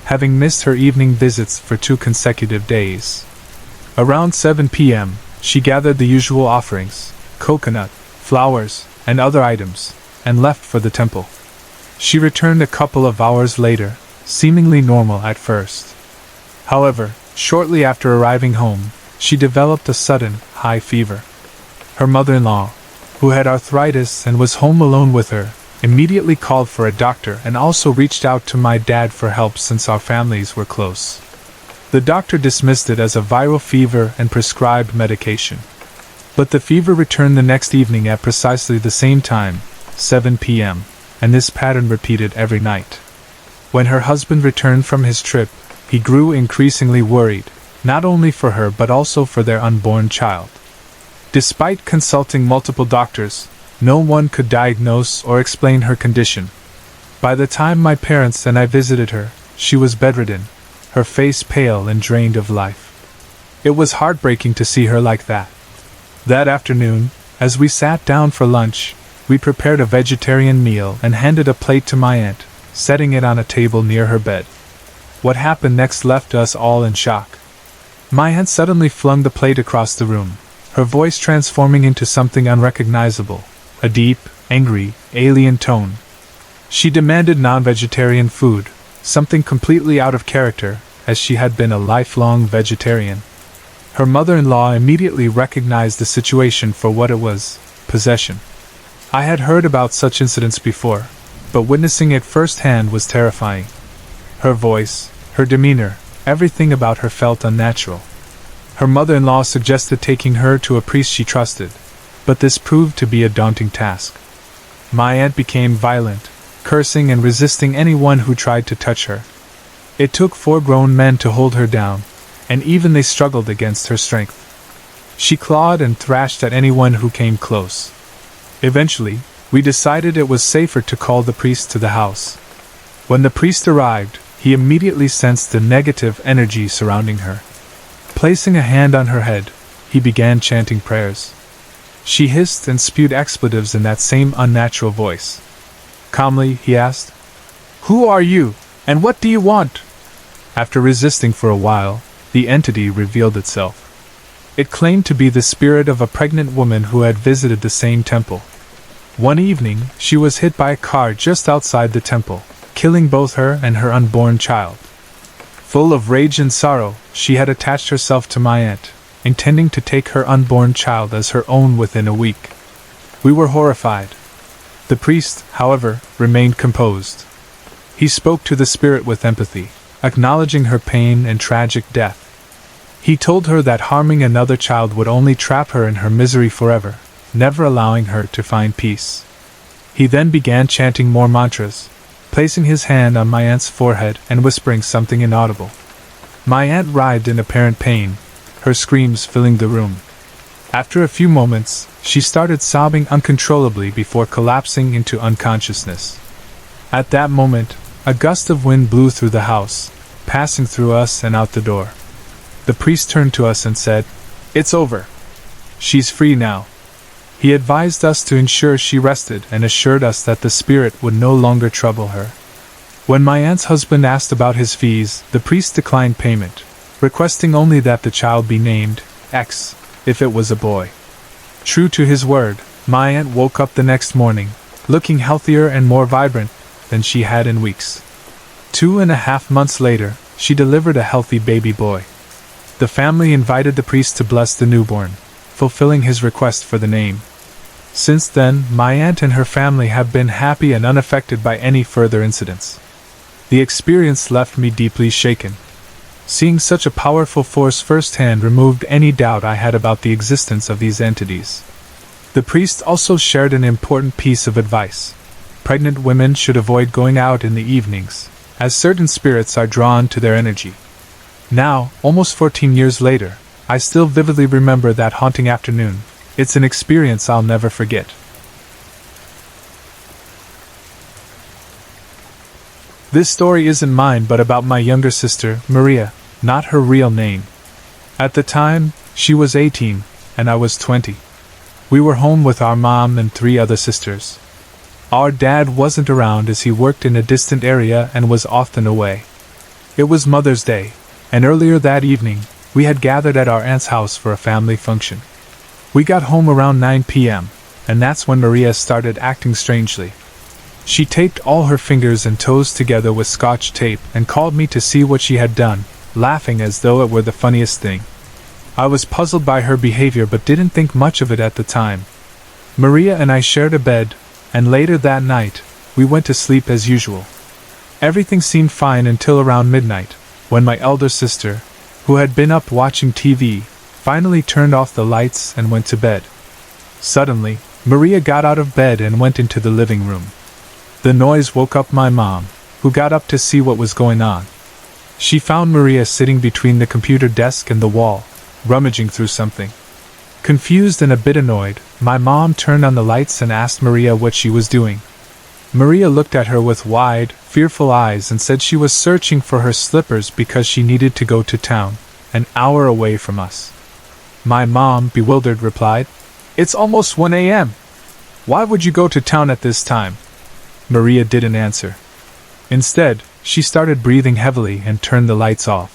having missed her evening visits for 2 consecutive days. Around 7 p.m., she gathered the usual offerings, coconut, flowers, and other items, and left for the temple. She returned a couple of hours later, seemingly normal at first. However, shortly after arriving home, she developed a sudden, high fever. Her mother-in-law, who had arthritis and was home alone with her, immediately called for a doctor and also reached out to my dad for help since our families were close. The doctor dismissed it as a viral fever and prescribed medication. But the fever returned the next evening at precisely the same time, 7 p.m., and this pattern repeated every night. When her husband returned from his trip, he grew increasingly worried, not only for her but also for their unborn child. Despite consulting multiple doctors, No one could diagnose or explain her condition. By the time my parents and I visited her, she was bedridden, her face pale and drained of life. It was heartbreaking to see her like that. That afternoon, as we sat down for lunch, we prepared a vegetarian meal and handed a plate to my aunt, setting it on a table near her bed. What happened next left us all in shock. My aunt suddenly flung the plate across the room, her voice transforming into something unrecognizable, a deep, angry, alien tone. She demanded non-vegetarian food, something completely out of character, as she had been a lifelong vegetarian. Her mother-in-law immediately recognized the situation for what it was: possession. I had heard about such incidents before, but witnessing it firsthand was terrifying. Her voice, her demeanor, everything about her felt unnatural. Her mother-in-law suggested taking her to a priest she trusted, but this proved to be a daunting task. My aunt became violent, cursing and resisting anyone who tried to touch her. It took 4 grown men to hold her down, and even they struggled against her strength. She clawed and thrashed at anyone who came close. Eventually, we decided it was safer to call the priest to the house. When the priest arrived, he immediately sensed the negative energy surrounding her. Placing a hand on her head, he began chanting prayers. She hissed and spewed expletives in that same unnatural voice. Calmly, he asked, "Who are you, and what do you want?" After resisting for a while, the entity revealed itself. It claimed to be the spirit of a pregnant woman who had visited the same temple. One evening, she was hit by a car just outside the temple, killing both her and her unborn child. Full of rage and sorrow, she had attached herself to my aunt, intending to take her unborn child as her own within a week. We were horrified. The priest, however, remained composed. He spoke to the spirit with empathy, acknowledging her pain and tragic death. He told her that harming another child would only trap her in her misery forever, never allowing her to find peace. He then began chanting more mantras, placing his hand on my aunt's forehead and whispering something inaudible. My aunt writhed in apparent pain, her screams filling the room. After a few moments, she started sobbing uncontrollably before collapsing into unconsciousness. At that moment, a gust of wind blew through the house, passing through us and out the door. The priest turned to us and said, "It's over. She's free now." He advised us to ensure she rested and assured us that the spirit would no longer trouble her. When my aunt's husband asked about his fees, the priest declined payment, requesting only that the child be named X if it was a boy. True to his word, my aunt woke up the next morning, looking healthier and more vibrant than she had in weeks. 2.5 months later, she delivered a healthy baby boy. The family invited the priest to bless the newborn, fulfilling his request for the name. Since then, my aunt and her family have been happy and unaffected by any further incidents. The experience left me deeply shaken. Seeing such a powerful force firsthand removed any doubt I had about the existence of these entities. The priest also shared an important piece of advice. Pregnant women should avoid going out in the evenings, as certain spirits are drawn to their energy. Now, almost 14 years later, I still vividly remember that haunting afternoon. It's an experience I'll never forget. This story isn't mine but about my younger sister, Maria, not her real name. At the time, she was 18, and I was 20. We were home with our mom and 3 other sisters. Our dad wasn't around as he worked in a distant area and was often away. It was Mother's Day, and earlier that evening, we had gathered at our aunt's house for a family function. We got home around 9 p.m., and that's when Maria started acting strangely. She taped all her fingers and toes together with Scotch tape and called me to see what she had done, laughing as though it were the funniest thing. I was puzzled by her behavior but didn't think much of it at the time. Maria and I shared a bed, and later that night, we went to sleep as usual. Everything seemed fine until around midnight, when my elder sister, who had been up watching TV, finally turned off the lights and went to bed. Suddenly, Maria got out of bed and went into the living room. The noise woke up my mom, who got up to see what was going on. She found Maria sitting between the computer desk and the wall, rummaging through something. Confused and a bit annoyed, my mom turned on the lights and asked Maria what she was doing. Maria looked at her with wide, fearful eyes and said she was searching for her slippers because she needed to go to town, an hour away from us. My mom, bewildered, replied, "It's almost 1 a.m. Why would you go to town at this time?" Maria didn't answer. Instead, she started breathing heavily and turned the lights off.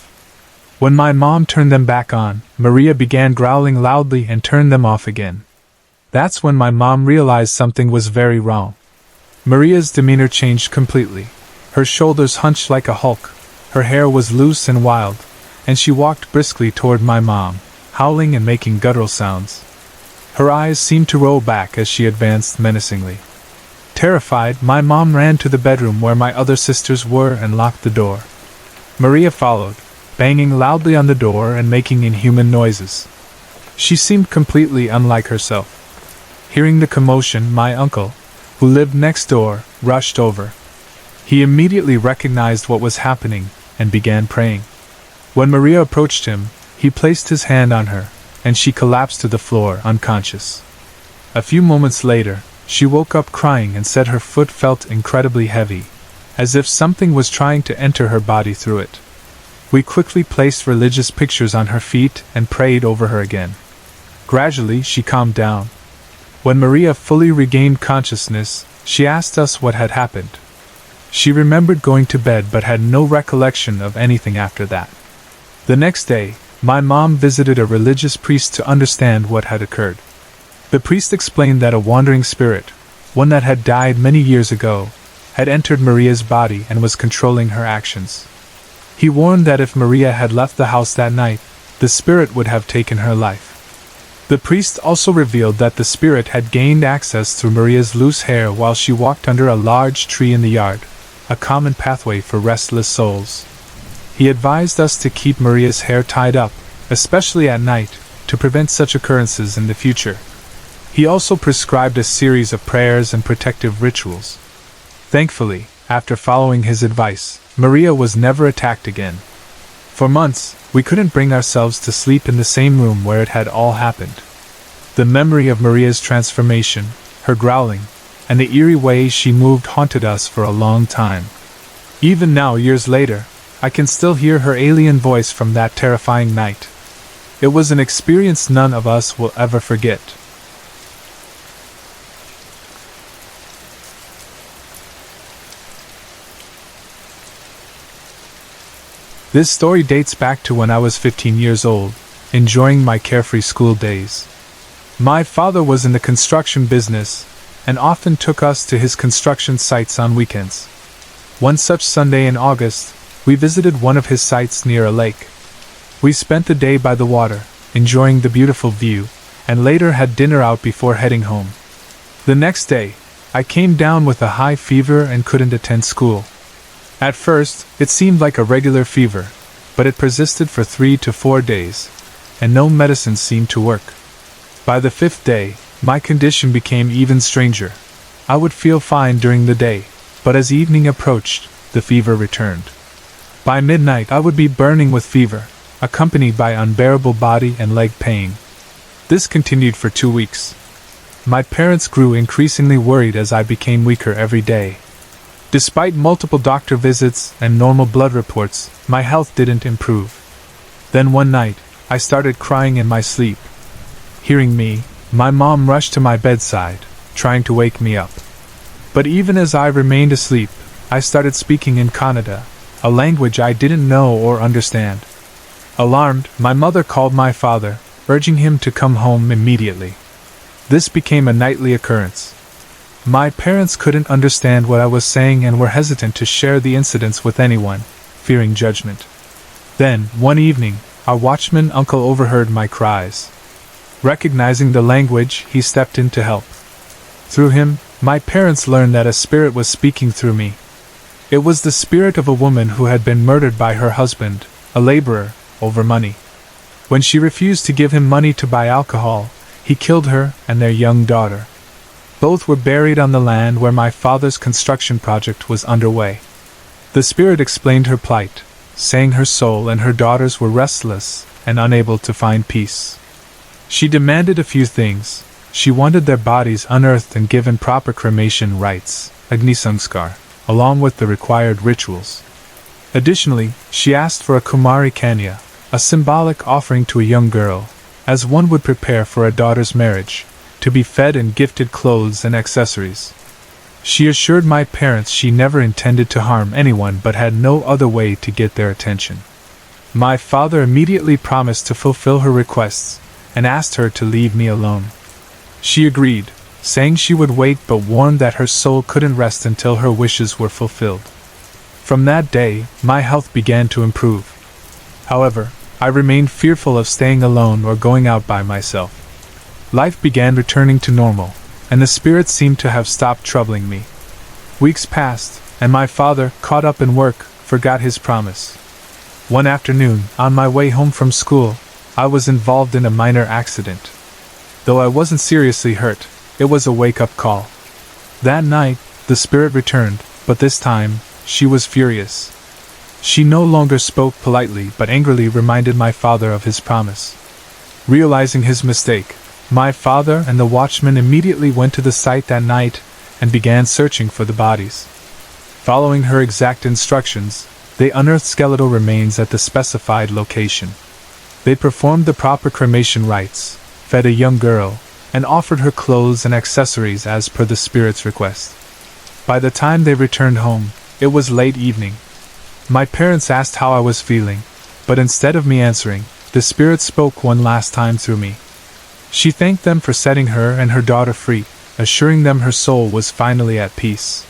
When my mom turned them back on, Maria began growling loudly and turned them off again. That's when my mom realized something was very wrong. Maria's demeanor changed completely. Her shoulders hunched like a hulk, her hair was loose and wild, and she walked briskly toward my mom, howling and making guttural sounds. Her eyes seemed to roll back as she advanced menacingly. Terrified, my mom ran to the bedroom where my other sisters were and locked the door. Maria followed, banging loudly on the door and making inhuman noises. She seemed completely unlike herself. Hearing the commotion, my uncle, who lived next door, rushed over. He immediately recognized what was happening and began praying. When Maria approached him, he placed his hand on her, and she collapsed to the floor, unconscious. A few moments later, she woke up crying and said her foot felt incredibly heavy, as if something was trying to enter her body through it. We quickly placed religious pictures on her feet and prayed over her again. Gradually, she calmed down. When Maria fully regained consciousness, she asked us what had happened. She remembered going to bed but had no recollection of anything after that. The next day, my mom visited a religious priest to understand what had occurred. The priest explained that a wandering spirit, one that had died many years ago, had entered Maria's body and was controlling her actions. He warned that if Maria had left the house that night, the spirit would have taken her life. The priest also revealed that the spirit had gained access through Maria's loose hair while she walked under a large tree in the yard, a common pathway for restless souls. He advised us to keep Maria's hair tied up, especially at night, to prevent such occurrences in the future. He also prescribed a series of prayers and protective rituals. Thankfully, after following his advice, Maria was never attacked again. For months, we couldn't bring ourselves to sleep in the same room where it had all happened. The memory of Maria's transformation, her growling, and the eerie way she moved haunted us for a long time. Even now, years later, I can still hear her alien voice from that terrifying night. It was an experience none of us will ever forget. This story dates back to when I was 15 years old, enjoying my carefree school days. My father was in the construction business, and often took us to his construction sites on weekends. One such Sunday in August, we visited one of his sites near a lake. We spent the day by the water, enjoying the beautiful view, and later had dinner out before heading home. The next day, I came down with a high fever and couldn't attend school. At first, it seemed like a regular fever, but it persisted for 3 to 4 days, and no medicine seemed to work. By the 5th day, my condition became even stranger. I would feel fine during the day, but as evening approached, the fever returned. By midnight I would be burning with fever, accompanied by unbearable body and leg pain. This continued for 2 weeks. My parents grew increasingly worried as I became weaker every day. Despite multiple doctor visits and normal blood reports, my health didn't improve. Then one night, I started crying in my sleep. Hearing me, my mom rushed to my bedside, trying to wake me up. But even as I remained asleep, I started speaking in Kannada, a language I didn't know or understand. Alarmed, my mother called my father, urging him to come home immediately. This became a nightly occurrence. My parents couldn't understand what I was saying and were hesitant to share the incidents with anyone, fearing judgment. Then, one evening, our watchman uncle overheard my cries. Recognizing the language, he stepped in to help. Through him, my parents learned that a spirit was speaking through me. It was the spirit of a woman who had been murdered by her husband, a laborer, over money. When she refused to give him money to buy alcohol, he killed her and their young daughter. Both were buried on the land where my father's construction project was underway. The spirit explained her plight, saying her soul and her daughters were restless and unable to find peace. She demanded a few things: She wanted their bodies unearthed and given proper cremation rites, agnisanskar, along with the required rituals. Additionally, she asked for a kumari kanya, a symbolic offering to a young girl, as one would prepare for a daughter's marriage, to be fed and gifted clothes and accessories. She assured my parents she never intended to harm anyone but had no other way to get their attention. My father immediately promised to fulfill her requests, and asked her to leave me alone. She agreed, saying she would wait but warned that her soul couldn't rest until her wishes were fulfilled. From that day, my health began to improve. However, I remained fearful of staying alone or going out by myself. Life began returning to normal, and the spirits seemed to have stopped troubling me. Weeks passed, and my father, caught up in work, forgot his promise. One afternoon, on my way home from school, I was involved in a minor accident. Though I wasn't seriously hurt, it was a wake-up call. That night, the spirit returned, but this time, she was furious. She no longer spoke politely but angrily reminded my father of his promise. Realizing his mistake, my father and the watchman immediately went to the site that night and began searching for the bodies. Following her exact instructions, they unearthed skeletal remains at the specified location. They performed the proper cremation rites, fed a young girl, and offered her clothes and accessories as per the spirit's request. By the time they returned home, it was late evening. My parents asked how I was feeling, but instead of me answering, the spirit spoke one last time through me. She thanked them for setting her and her daughter free, assuring them her soul was finally at peace.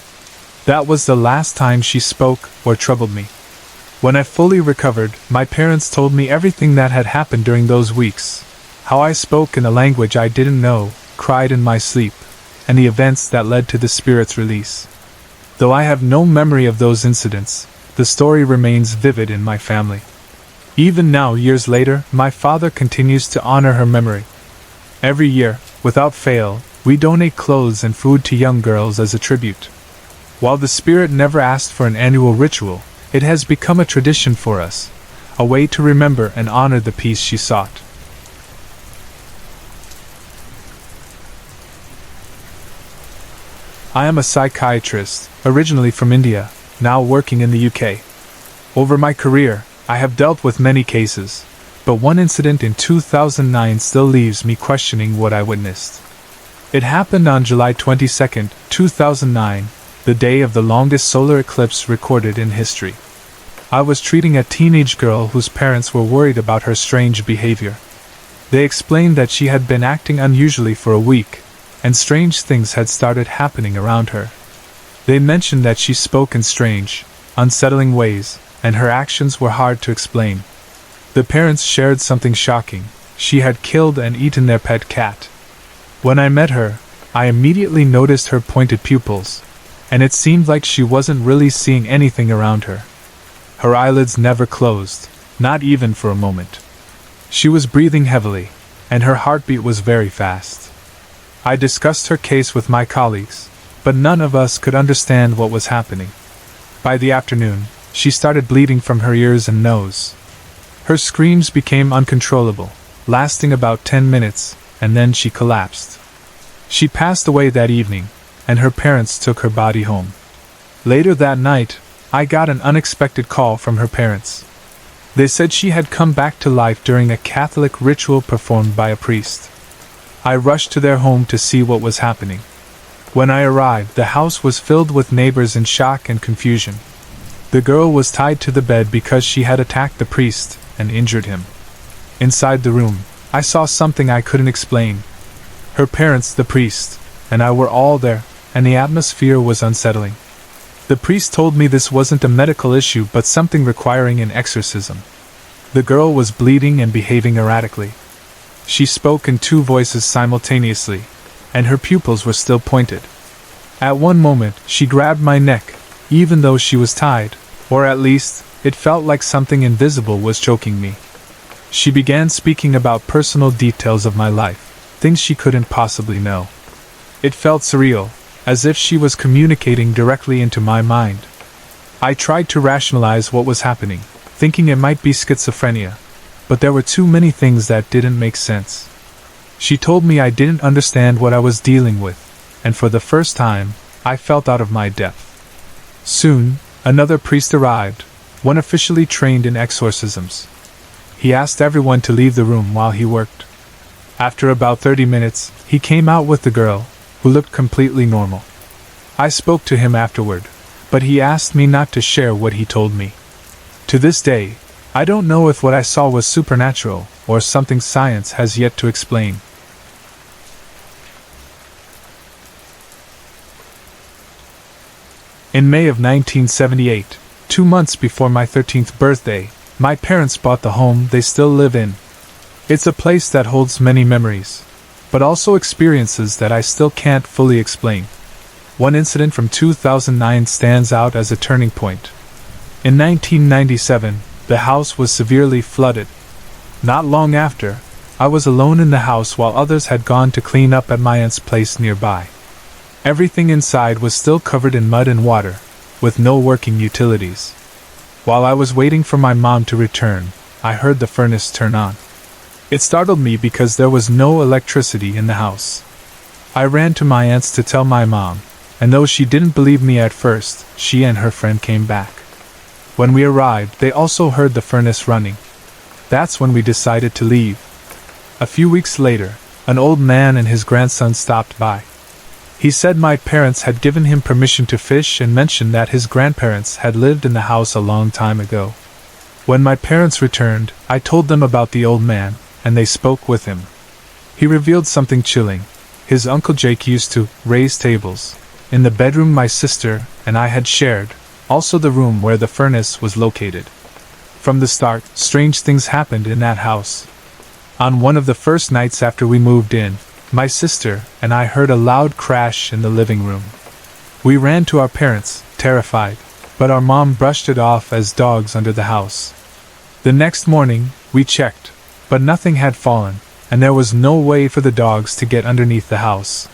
That was the last time she spoke or troubled me. When I fully recovered, my parents told me everything that had happened during those weeks, how I spoke in a language I didn't know, cried in my sleep, and the events that led to the spirit's release. Though I have no memory of those incidents, the story remains vivid in my family. Even now, years later, my father continues to honor her memory. Every year, without fail, we donate clothes and food to young girls as a tribute. While the spirit never asked for an annual ritual, it has become a tradition for us, a way to remember and honor the peace she sought. I am a psychiatrist, originally from India, now working in the UK. Over my career, I have dealt with many cases, but one incident in 2009 still leaves me questioning what I witnessed. It happened on July 22, 2009, the day of the longest solar eclipse recorded in history. I was treating a teenage girl whose parents were worried about her strange behavior. They explained that she had been acting unusually for a week, and strange things had started happening around her. They mentioned that she spoke in strange, unsettling ways, and her actions were hard to explain. The parents shared something shocking: she had killed and eaten their pet cat. When I met her, I immediately noticed her pointed pupils, and it seemed like she wasn't really seeing anything around her. Her eyelids never closed, not even for a moment. She was breathing heavily, and her heartbeat was very fast. I discussed her case with my colleagues, but none of us could understand what was happening. By the afternoon, she started bleeding from her ears and nose. Her screams became uncontrollable, lasting about 10 minutes, and then she collapsed. She passed away that evening, and her parents took her body home. Later that night, I got an unexpected call from her parents. They said she had come back to life during a Catholic ritual performed by a priest. I rushed to their home to see what was happening. When I arrived, the house was filled with neighbors in shock and confusion. The girl was tied to the bed because she had attacked the priest and injured him. Inside the room, I saw something I couldn't explain. Her parents, the priest, and I were all there, and the atmosphere was unsettling. The priest told me this wasn't a medical issue but something requiring an exorcism. The girl was bleeding and behaving erratically. She spoke in two voices simultaneously, and her pupils were still pointed. At one moment, she grabbed my neck, even though she was tied, or at least, it felt like something invisible was choking me. She began speaking about personal details of my life, things she couldn't possibly know. It felt surreal, as if she was communicating directly into my mind. I tried to rationalize what was happening, thinking it might be schizophrenia, but there were too many things that didn't make sense. She told me I didn't understand what I was dealing with, and for the first time, I felt out of my depth. Soon, another priest arrived, one officially trained in exorcisms. He asked everyone to leave the room while he worked. After about 30 minutes, he came out with the girl, who looked completely normal. I spoke to him afterward, but he asked me not to share what he told me. To this day, I don't know if what I saw was supernatural or something science has yet to explain. In May of 1978, 2 months before my 13th birthday, my parents bought the home they still live in. It's a place that holds many memories, but also experiences that I still can't fully explain. One incident from 2009 stands out as a turning point. In 1997, the house was severely flooded. Not long after, I was alone in the house while others had gone to clean up at my aunt's place nearby. Everything inside was still covered in mud and water, with no working utilities. While I was waiting for my mom to return, I heard the furnace turn on. It startled me because there was no electricity in the house. I ran to my aunt's to tell my mom, and though she didn't believe me at first, she and her friend came back. When we arrived, they also heard the furnace running. That's when we decided to leave. A few weeks later, an old man and his grandson stopped by. He said my parents had given him permission to fish and mentioned that his grandparents had lived in the house a long time ago. When my parents returned, I told them about the old man, and they spoke with him. He revealed something chilling. His Uncle Jake used to raise tables in the bedroom my sister and I had shared, also the room where the furnace was located. From the start, strange things happened in that house. On one of the first nights after we moved in, my sister and I heard a loud crash in the living room. We ran to our parents, terrified, but our mom brushed it off as dogs under the house. The next morning, we checked, but nothing had fallen, and there was no way for the dogs to get underneath the house.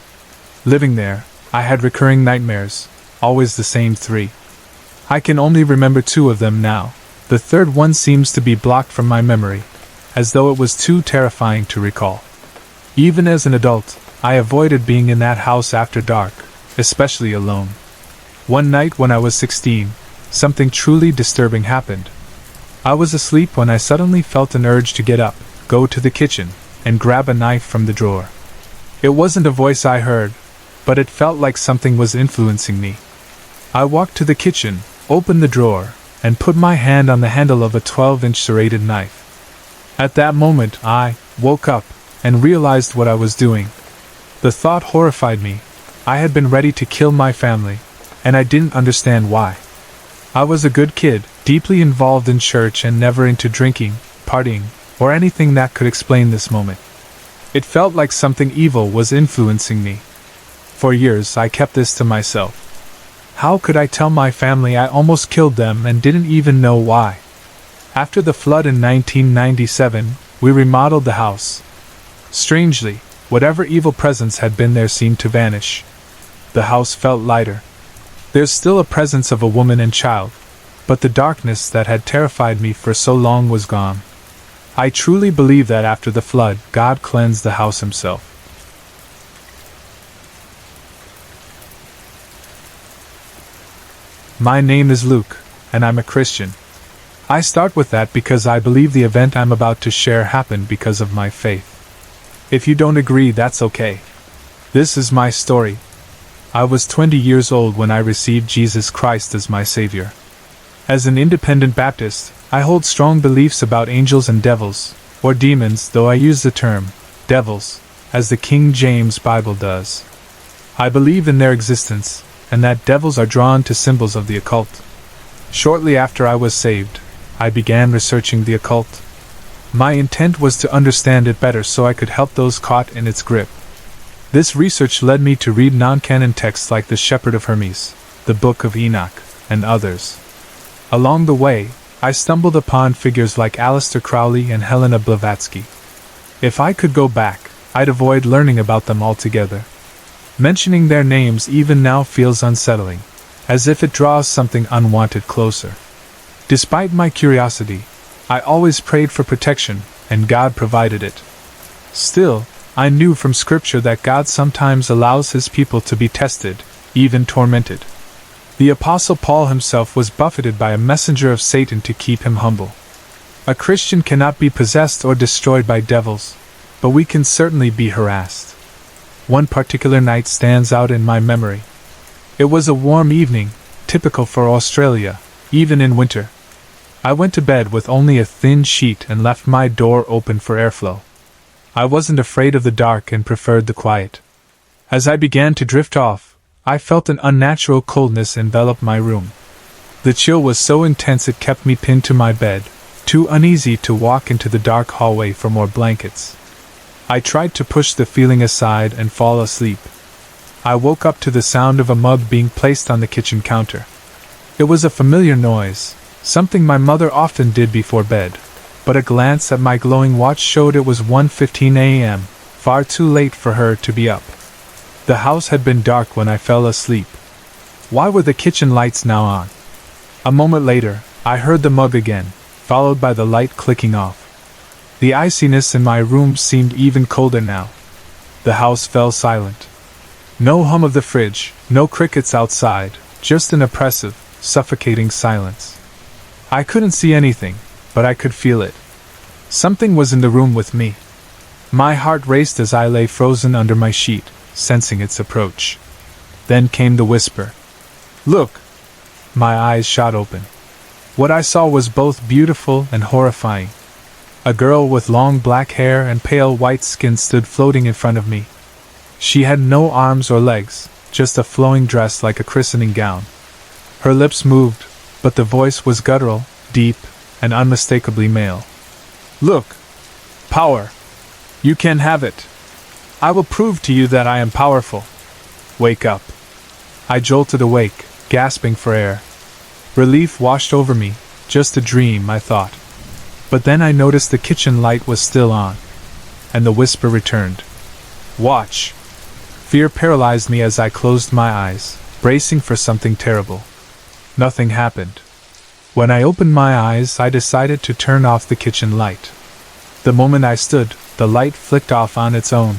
Living there, I had recurring nightmares, always the same 3. I can only remember 2 of them now. The third one seems to be blocked from my memory, as though it was too terrifying to recall. Even as an adult, I avoided being in that house after dark, especially alone. One night when I was 16, something truly disturbing happened. I was asleep when I suddenly felt an urge to get up, go to the kitchen, and grab a knife from the drawer. It wasn't a voice I heard, but it felt like something was influencing me. I walked to the kitchen, opened the drawer, and put my hand on the handle of a 12-inch serrated knife. At that moment, I woke up and realized what I was doing. The thought horrified me. I had been ready to kill my family, and I didn't understand why. I was a good kid, deeply involved in church and never into drinking, partying, or anything that could explain this moment. It felt like something evil was influencing me. For years I kept this to myself. How could I tell my family I almost killed them and didn't even know why? After the flood in 1997, we remodeled the house. Strangely, whatever evil presence had been there seemed to vanish. The house felt lighter. There's still a presence of a woman and child, but the darkness that had terrified me for so long was gone. I truly believe that after the flood, God cleansed the house himself. My name is Luke, and I'm a Christian. I start with that because I believe the event I'm about to share happened because of my faith. If you don't agree, that's okay. This is my story. I was 20 years old when I received Jesus Christ as my Savior. As an independent Baptist, I hold strong beliefs about angels and devils, or demons, though I use the term devils, as the King James Bible does. I believe in their existence, and that devils are drawn to symbols of the occult. Shortly after I was saved, I began researching the occult. My intent was to understand it better so I could help those caught in its grip. This research led me to read non-canon texts like The Shepherd of Hermes, the Book of Enoch, and others. Along the way, I stumbled upon figures like Aleister Crowley and Helena Blavatsky. If I could go back, I'd avoid learning about them altogether. Mentioning their names even now feels unsettling, as if it draws something unwanted closer. Despite my curiosity, I always prayed for protection, and God provided it. Still, I knew from Scripture that God sometimes allows His people to be tested, even tormented. The Apostle Paul himself was buffeted by a messenger of Satan to keep him humble. A Christian cannot be possessed or destroyed by devils, but we can certainly be harassed. One particular night stands out in my memory. It was a warm evening, typical for Australia, even in winter. I went to bed with only a thin sheet and left my door open for airflow. I wasn't afraid of the dark and preferred the quiet. As I began to drift off, I felt an unnatural coldness envelop my room. The chill was so intense it kept me pinned to my bed, too uneasy to walk into the dark hallway for more blankets. I tried to push the feeling aside and fall asleep. I woke up to the sound of a mug being placed on the kitchen counter. It was a familiar noise, something my mother often did before bed, but a glance at my glowing watch showed it was 1:15 a.m., far too late for her to be up. The house had been dark when I fell asleep. Why were the kitchen lights now on? A moment later, I heard the mug again, followed by the light clicking off. The iciness in my room seemed even colder now. The house fell silent. No hum of the fridge, no crickets outside, just an oppressive, suffocating silence. I couldn't see anything, but I could feel it. Something was in the room with me. My heart raced as I lay frozen under my sheet, sensing its approach. Then came the whisper. "Look!" My eyes shot open. What I saw was both beautiful and horrifying. A girl with long black hair and pale white skin stood floating in front of me. She had no arms or legs, just a flowing dress like a christening gown. Her lips moved, but the voice was guttural, deep, and unmistakably male. "Look! Power! You can have it! I will prove to you that I am powerful! Wake up!" I jolted awake, gasping for air. Relief washed over me, just a dream, I thought. But then I noticed the kitchen light was still on. And the whisper returned. "Watch!" Fear paralyzed me as I closed my eyes, bracing for something terrible. Nothing happened. When I opened my eyes, I decided to turn off the kitchen light. The moment I stood, the light flicked off on its own.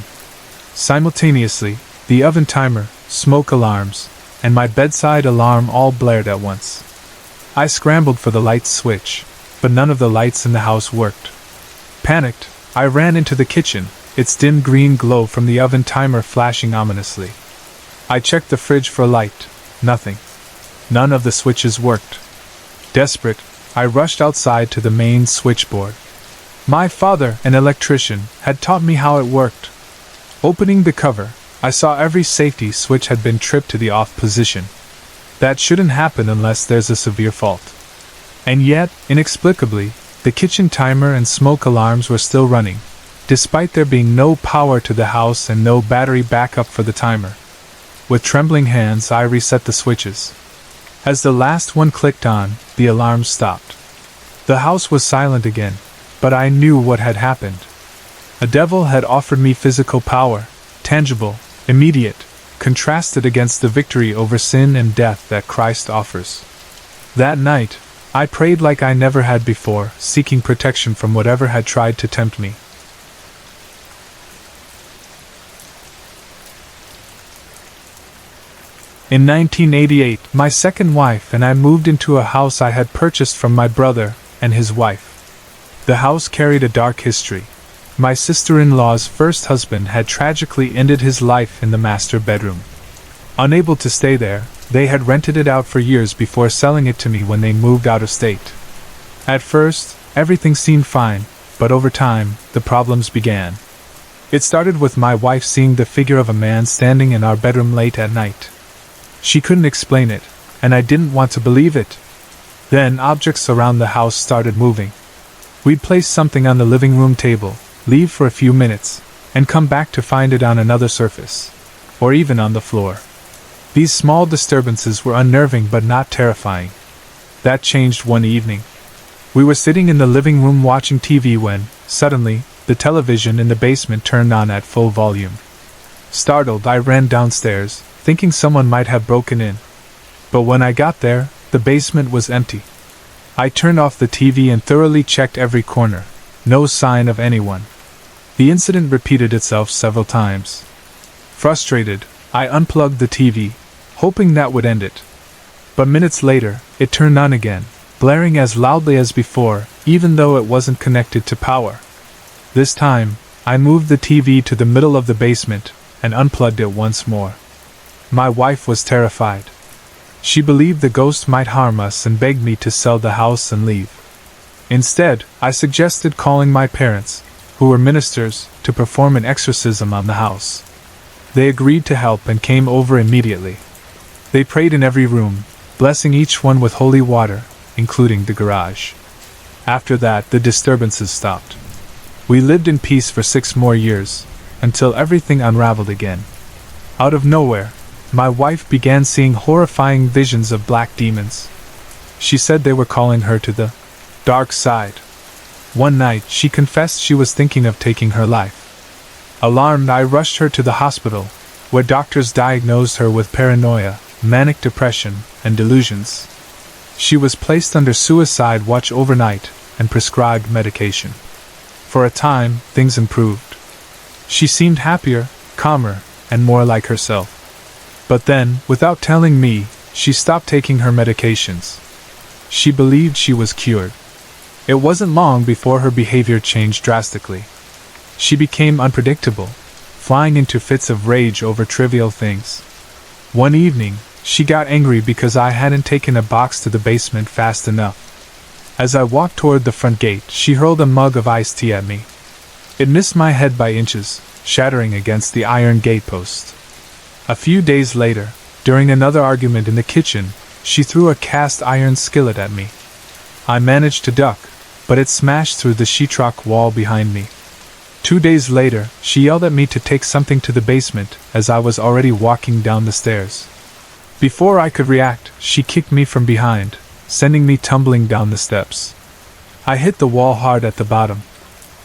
Simultaneously, the oven timer, smoke alarms, and my bedside alarm all blared at once. I scrambled for the light switch, but none of the lights in the house worked. Panicked, I ran into the kitchen, its dim green glow from the oven timer flashing ominously. I checked the fridge for light. Nothing. None of the switches worked. Desperate, I rushed outside to the main switchboard. My father, an electrician, had taught me how it worked. Opening the cover, I saw every safety switch had been tripped to the off position. That shouldn't happen unless there's a severe fault. And yet, inexplicably, the kitchen timer and smoke alarms were still running, despite there being no power to the house and no battery backup for the timer. With trembling hands, I reset the switches. As the last one clicked on, the alarm stopped. The house was silent again, but I knew what had happened. A devil had offered me physical power, tangible, immediate, contrasted against the victory over sin and death that Christ offers. That night, I prayed like I never had before, seeking protection from whatever had tried to tempt me. In 1988, my second wife and I moved into a house I had purchased from my brother and his wife. The house carried a dark history. My sister-in-law's first husband had tragically ended his life in the master bedroom. Unable to stay there, they had rented it out for years before selling it to me when they moved out of state. At first, everything seemed fine, but over time, the problems began. It started with my wife seeing the figure of a man standing in our bedroom late at night. She couldn't explain it, and I didn't want to believe it. Then objects around the house started moving. We'd place something on the living room table, leave for a few minutes, and come back to find it on another surface, or even on the floor. These small disturbances were unnerving but not terrifying. That changed one evening. We were sitting in the living room watching TV when, suddenly, the television in the basement turned on at full volume. Startled, I ran downstairs, thinking someone might have broken in. But when I got there, the basement was empty. I turned off the TV and thoroughly checked every corner. No sign of anyone. The incident repeated itself several times. Frustrated, I unplugged the TV, hoping that would end it. But minutes later, it turned on again, blaring as loudly as before, even though it wasn't connected to power. This time, I moved the TV to the middle of the basement and unplugged it once more. My wife was terrified. She believed the ghost might harm us and begged me to sell the house and leave. Instead, I suggested calling my parents, who were ministers, to perform an exorcism on the house. They agreed to help and came over immediately. They prayed in every room, blessing each one with holy water, including the garage. After that, the disturbances stopped. We lived in peace for 6 more years, until everything unraveled again. Out of nowhere, my wife began seeing horrifying visions of black demons. She said they were calling her to the dark side. One night, she confessed she was thinking of taking her life. Alarmed, I rushed her to the hospital, where doctors diagnosed her with paranoia, manic depression, and delusions. She was placed under suicide watch overnight and prescribed medication. For a time, things improved. She seemed happier, calmer, and more like herself. But then, without telling me, she stopped taking her medications. She believed she was cured. It wasn't long before her behavior changed drastically. She became unpredictable, flying into fits of rage over trivial things. One evening, she got angry because I hadn't taken a box to the basement fast enough. As I walked toward the front gate, she hurled a mug of iced tea at me. It missed my head by inches, shattering against the iron gatepost. A few days later, during another argument in the kitchen, she threw a cast iron skillet at me. I managed to duck, but it smashed through the sheetrock wall behind me. 2 days later, she yelled at me to take something to the basement as I was already walking down the stairs. Before I could react, she kicked me from behind, sending me tumbling down the steps. I hit the wall hard at the bottom.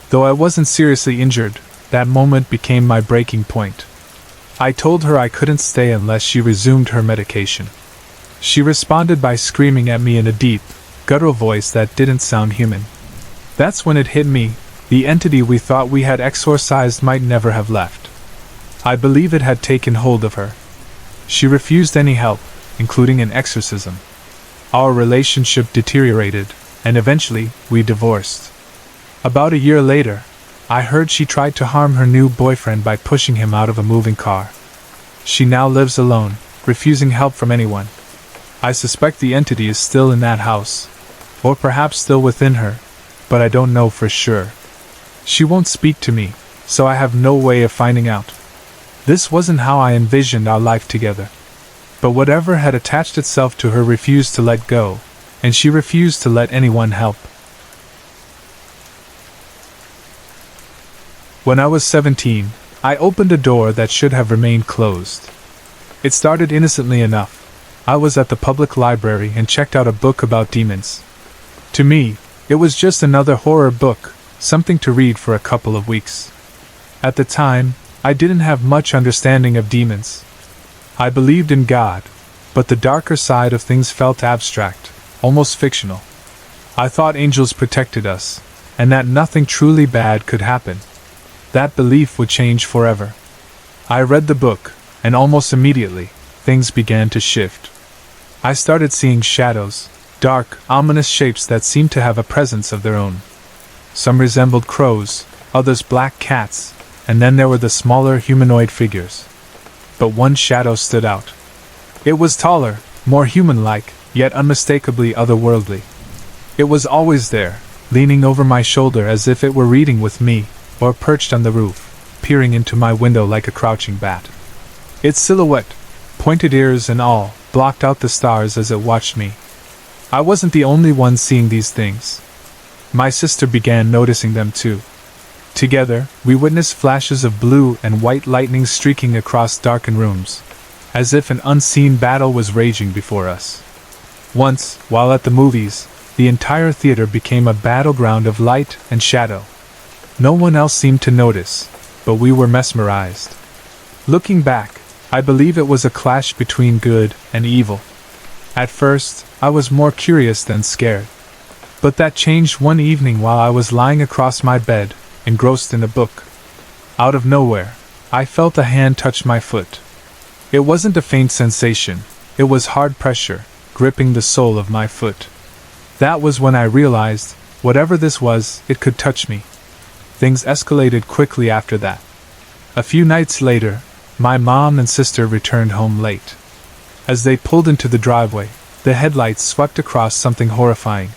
Though I wasn't seriously injured, that moment became my breaking point. I told her I couldn't stay unless she resumed her medication. She responded by screaming at me in a deep, guttural voice that didn't sound human. That's when it hit me. The entity we thought we had exorcised might never have left. I believe it had taken hold of her. She refused any help, including an exorcism. Our relationship deteriorated, and eventually, we divorced. About a year later, I heard she tried to harm her new boyfriend by pushing him out of a moving car. She now lives alone, refusing help from anyone. I suspect the entity is still in that house, or perhaps still within her, but I don't know for sure. She won't speak to me, so I have no way of finding out. This wasn't how I envisioned our life together. But whatever had attached itself to her refused to let go, and she refused to let anyone help. When I was 17, I opened a door that should have remained closed. It started innocently enough. I was at the public library and checked out a book about demons. To me, it was just another horror book, something to read for a couple of weeks. At the time, I didn't have much understanding of demons. I believed in God, but the darker side of things felt abstract, almost fictional. I thought angels protected us, and that nothing truly bad could happen. That belief would change forever. I read the book, and almost immediately, things began to shift. I started seeing shadows, dark, ominous shapes that seemed to have a presence of their own. Some resembled crows, others black cats, and then there were the smaller humanoid figures. But one shadow stood out. It was taller, more human-like, yet unmistakably otherworldly. It was always there, leaning over my shoulder as if it were reading with me, or perched on the roof, peering into my window like a crouching bat. Its silhouette, pointed ears and all, blocked out the stars as it watched me. I wasn't the only one seeing these things. My sister began noticing them too. Together, we witnessed flashes of blue and white lightning streaking across darkened rooms, as if an unseen battle was raging before us. Once, while at the movies, the entire theater became a battleground of light and shadow. No one else seemed to notice, but we were mesmerized. Looking back, I believe it was a clash between good and evil. At first, I was more curious than scared. But that changed one evening while I was lying across my bed, engrossed in a book. Out of nowhere, I felt a hand touch my foot. It wasn't a faint sensation, it was hard pressure, gripping the sole of my foot. That was when I realized, whatever this was, it could touch me. Things escalated quickly after that. A few nights later, my mom and sister returned home late. As they pulled into the driveway, the headlights swept across something horrifying.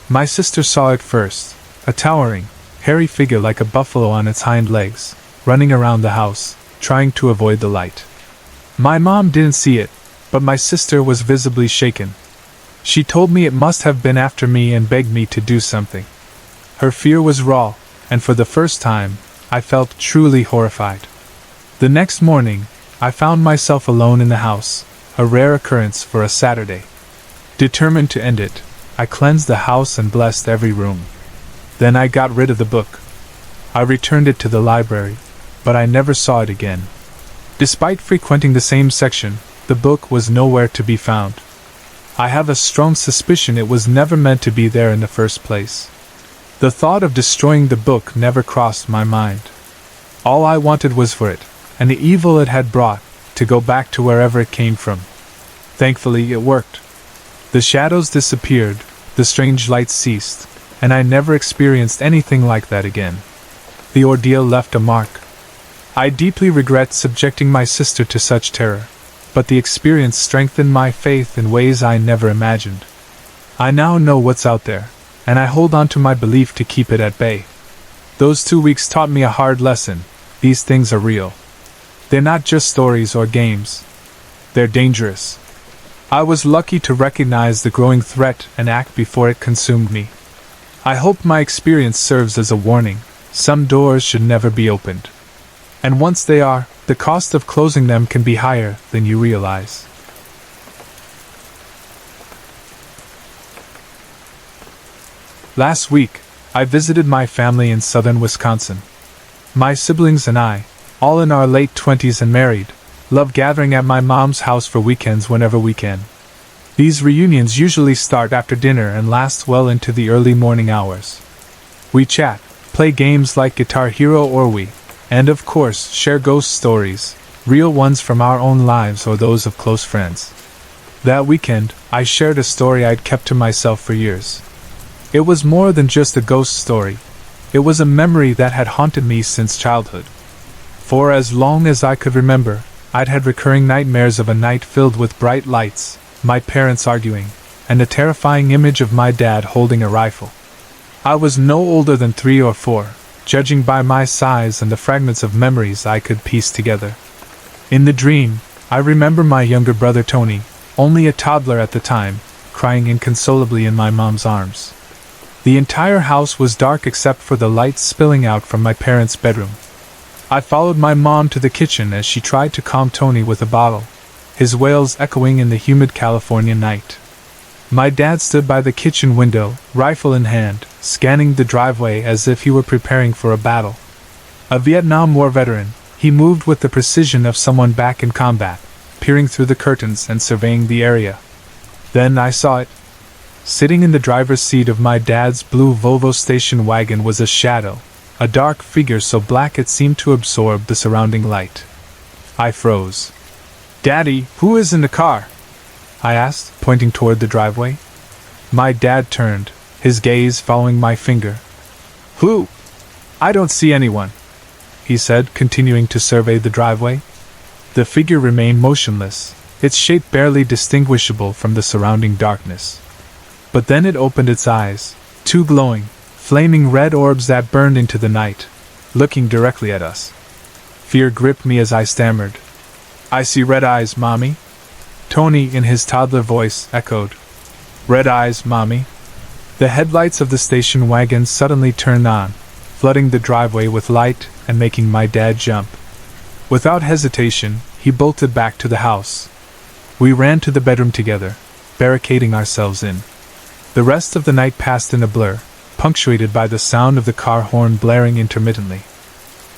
My sister saw it first, a towering, hairy figure like a buffalo on its hind legs, running around the house, trying to avoid the light. My mom didn't see it, but my sister was visibly shaken. She told me it must have been after me and begged me to do something. Her fear was raw, and for the first time, I felt truly horrified. The next morning, I found myself alone in the house, a rare occurrence for a Saturday. Determined to end it, I cleansed the house and blessed every room. Then I got rid of the book. I returned it to the library, but I never saw it again. Despite frequenting the same section, the book was nowhere to be found. I have a strong suspicion it was never meant to be there in the first place. The thought of destroying the book never crossed my mind. All I wanted was for it, and the evil it had brought, to go back to wherever it came from. Thankfully, it worked. The shadows disappeared, the strange lights ceased, and I never experienced anything like that again. The ordeal left a mark. I deeply regret subjecting my sister to such terror, but the experience strengthened my faith in ways I never imagined. I now know what's out there, and I hold on to my belief to keep it at bay. Those 2 weeks taught me a hard lesson: these things are real. They're not just stories or games. They're dangerous. I was lucky to recognize the growing threat and act before it consumed me. I hope my experience serves as a warning: some doors should never be opened. And once they are, the cost of closing them can be higher than you realize. Last week, I visited my family in southern Wisconsin. My siblings and I, all in our late 20s and married, love gathering at my mom's house for weekends whenever we can. These reunions usually start after dinner and last well into the early morning hours. We chat, play games like Guitar Hero or Wii, and of course share ghost stories, real ones from our own lives or those of close friends. That weekend, I shared a story I'd kept to myself for years. It was more than just a ghost story. It was a memory that had haunted me since childhood. For as long as I could remember, I'd had recurring nightmares of a night filled with bright lights, my parents arguing, and the terrifying image of my dad holding a rifle. I was no older than 3 or 4, judging by my size and the fragments of memories I could piece together. In the dream, I remember my younger brother Tony, only a toddler at the time, crying inconsolably in my mom's arms. The entire house was dark except for the lights spilling out from my parents' bedroom. I followed my mom to the kitchen as she tried to calm Tony with a bottle, his wails echoing in the humid California night. My dad stood by the kitchen window, rifle in hand, scanning the driveway as if he were preparing for a battle. A Vietnam War veteran, he moved with the precision of someone back in combat, peering through the curtains and surveying the area. Then I saw it. Sitting in the driver's seat of my dad's blue Volvo station wagon was a shadow, a dark figure so black it seemed to absorb the surrounding light. I froze. "Daddy, who is in the car?" I asked, pointing toward the driveway. My dad turned, his gaze following my finger. "Who? I don't see anyone," he said, continuing to survey the driveway. The figure remained motionless, its shape barely distinguishable from the surrounding darkness. But then it opened its eyes, two glowing, flaming red orbs that burned into the night, looking directly at us. Fear gripped me as I stammered. "I see red eyes, Mommy." Tony, in his toddler voice, echoed. "Red eyes, Mommy." The headlights of the station wagon suddenly turned on, flooding the driveway with light and making my dad jump. Without hesitation, he bolted back to the house. We ran to the bedroom together, barricading ourselves in. The rest of the night passed in a blur, punctuated by the sound of the car horn blaring intermittently.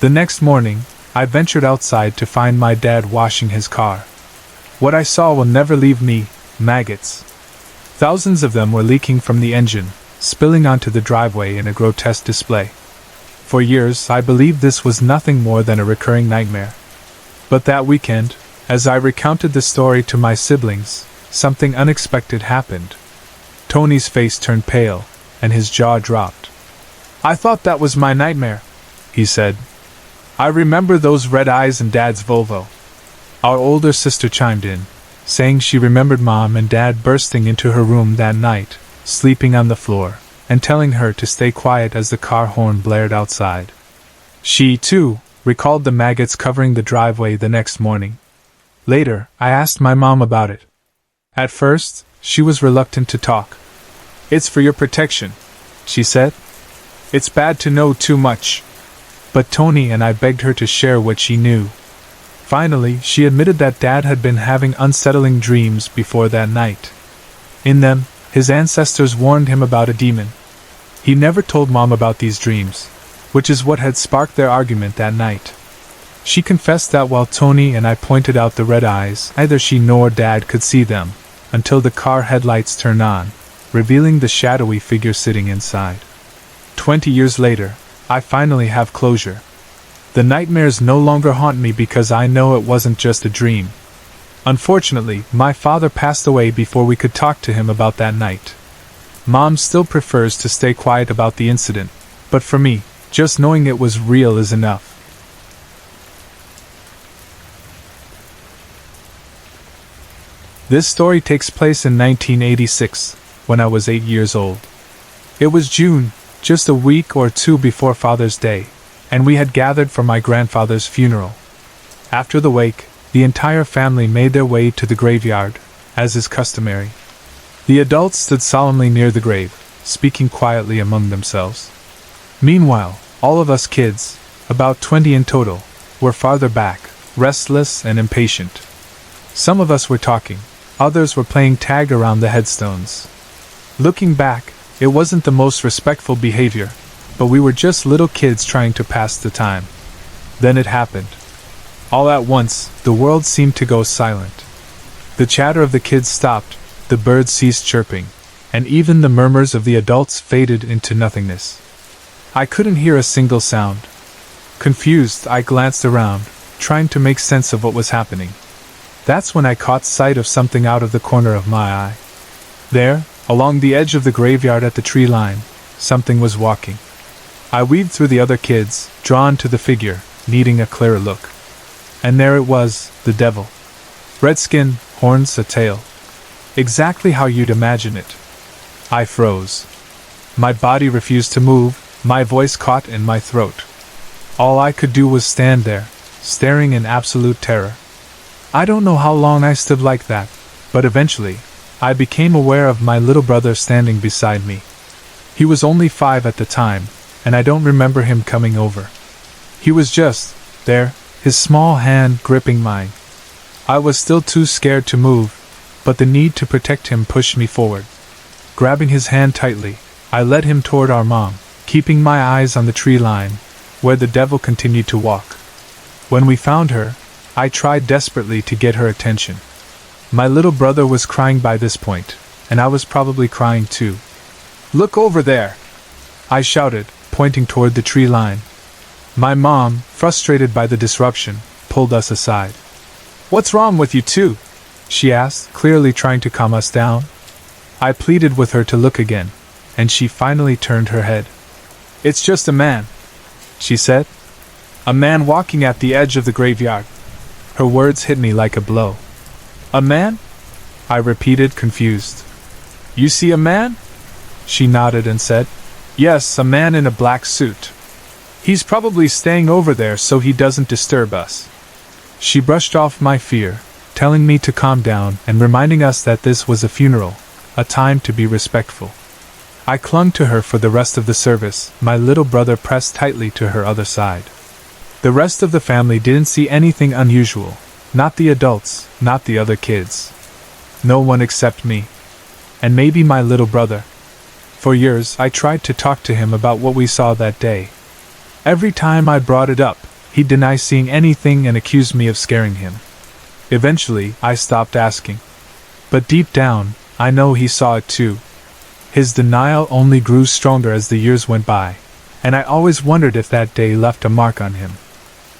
The next morning, I ventured outside to find my dad washing his car. What I saw will never leave me: maggots. Thousands of them were leaking from the engine, spilling onto the driveway in a grotesque display. For years I believed this was nothing more than a recurring nightmare. But that weekend, as I recounted the story to my siblings, something unexpected happened. Tony's face turned pale, and his jaw dropped. "I thought that was my nightmare," he said. "I remember those red eyes and Dad's Volvo." Our older sister chimed in, saying she remembered Mom and Dad bursting into her room that night, sleeping on the floor, and telling her to stay quiet as the car horn blared outside. She, too, recalled the maggots covering the driveway the next morning. Later, I asked my mom about it. At first, she was reluctant to talk. "It's for your protection," she said. "It's bad to know too much." But Tony and I begged her to share what she knew. Finally, she admitted that Dad had been having unsettling dreams before that night. In them, his ancestors warned him about a demon. He never told Mom about these dreams, which is what had sparked their argument that night. She confessed that while Tony and I pointed out the red eyes, neither she nor Dad could see them, until the car headlights turned on, revealing the shadowy figure sitting inside. 20 years later, I finally have closure. The nightmares no longer haunt me because I know it wasn't just a dream. Unfortunately, my father passed away before we could talk to him about that night. Mom still prefers to stay quiet about the incident, but for me, just knowing it was real is enough. This story takes place in 1986, when I was 8 years old. It was June, just a week or two before Father's Day, and we had gathered for my grandfather's funeral. After the wake, the entire family made their way to the graveyard, as is customary. The adults stood solemnly near the grave, speaking quietly among themselves. Meanwhile, all of us kids, about 20 in total, were farther back, restless and impatient. Some of us were talking, others were playing tag around the headstones. Looking back, it wasn't the most respectful behavior, but we were just little kids trying to pass the time. Then it happened. All at once, the world seemed to go silent. The chatter of the kids stopped, the birds ceased chirping, and even the murmurs of the adults faded into nothingness. I couldn't hear a single sound. Confused, I glanced around, trying to make sense of what was happening. That's when I caught sight of something out of the corner of my eye. There, along the edge of the graveyard at the tree line, something was walking. I weaved through the other kids, drawn to the figure, needing a clearer look. And there it was, the devil. Red skin, horns, a tail. Exactly how you'd imagine it. I froze. My body refused to move, my voice caught in my throat. All I could do was stand there, staring in absolute terror. I don't know how long I stood like that, but eventually, I became aware of my little brother standing beside me. He was only 5 at the time, and I don't remember him coming over. He was just there, his small hand gripping mine. I was still too scared to move, but the need to protect him pushed me forward. Grabbing his hand tightly, I led him toward our mom, keeping my eyes on the tree line, where the devil continued to walk. When we found her, I tried desperately to get her attention. My little brother was crying by this point, and I was probably crying too. "Look over there!" I shouted, pointing toward the tree line. My mom, frustrated by the disruption, pulled us aside. "What's wrong with you two?" she asked, clearly trying to calm us down. I pleaded with her to look again, and she finally turned her head. "It's just a man," she said. "A man walking at the edge of the graveyard." Her words hit me like a blow. "A man?" I repeated, confused. "You see a man?" She nodded and said, "Yes, a man in a black suit. He's probably staying over there so he doesn't disturb us." She brushed off my fear, telling me to calm down and reminding us that this was a funeral, a time to be respectful. I clung to her for the rest of the service, my little brother pressed tightly to her other side. The rest of the family didn't see anything unusual, not the adults, not the other kids. No one except me. And maybe my little brother. For years I tried to talk to him about what we saw that day. Every time I brought it up, he'd deny seeing anything and accuse me of scaring him. Eventually, I stopped asking. But deep down, I know he saw it too. His denial only grew stronger as the years went by. and I always wondered if that day left a mark on him.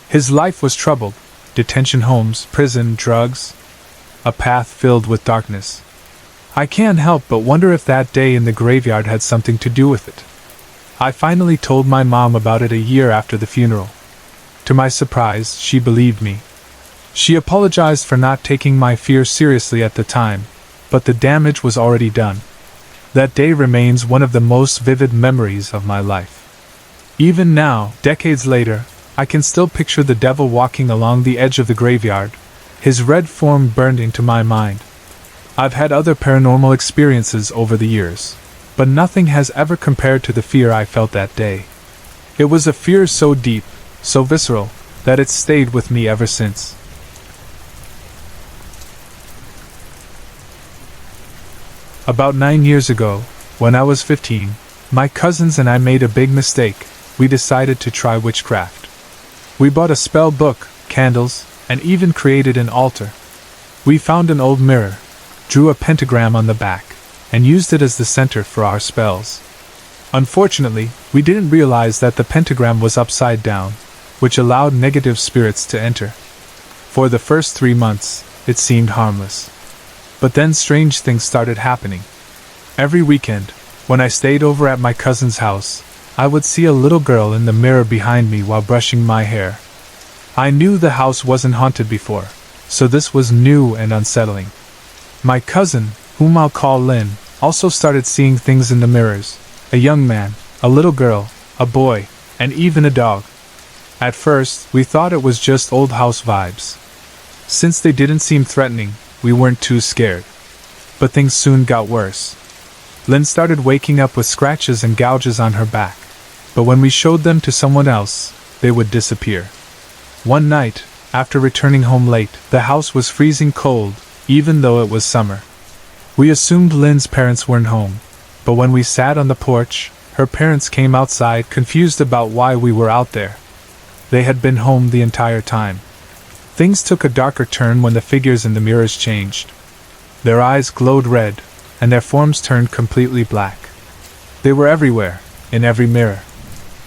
His life was troubled: detention homes, prison, drugs, a path filled with darkness. I can't help but wonder if that day in the graveyard had something to do with it. I finally told my mom about it a year after the funeral. To my surprise, she believed me. She apologized for not taking my fear seriously at the time, but the damage was already done. That day remains one of the most vivid memories of my life. Even now, decades later, I can still picture the devil walking along the edge of the graveyard, his red form burned into my mind. I've had other paranormal experiences over the years, but nothing has ever compared to the fear I felt that day. It was a fear so deep, so visceral, that it's stayed with me ever since. About 9 years ago, when I was 15, my cousins and I made a big mistake. We decided to try witchcraft. We bought a spell book, candles, and even created an altar. We found an old mirror, drew a pentagram on the back, and used it as the center for our spells. Unfortunately, we didn't realize that the pentagram was upside down, which allowed negative spirits to enter. For the first 3 months, it seemed harmless. But then strange things started happening. Every weekend, when I stayed over at my cousin's house, I would see a little girl in the mirror behind me while brushing my hair. I knew the house wasn't haunted before, so this was new and unsettling. My cousin, whom I'll call Lynn, also started seeing things in the mirrors: a young man, a little girl, a boy, and even a dog. At first, we thought it was just old house vibes. Since they didn't seem threatening, we weren't too scared. But things soon got worse. Lynn started waking up with scratches and gouges on her back, but when we showed them to someone else, they would disappear. One night, after returning home late, the house was freezing cold, even though it was summer. We assumed Lynn's parents weren't home, but when we sat on the porch, her parents came outside confused about why we were out there. They had been home the entire time. Things took a darker turn when the figures in the mirrors changed. Their eyes glowed red, and their forms turned completely black. They were everywhere, in every mirror.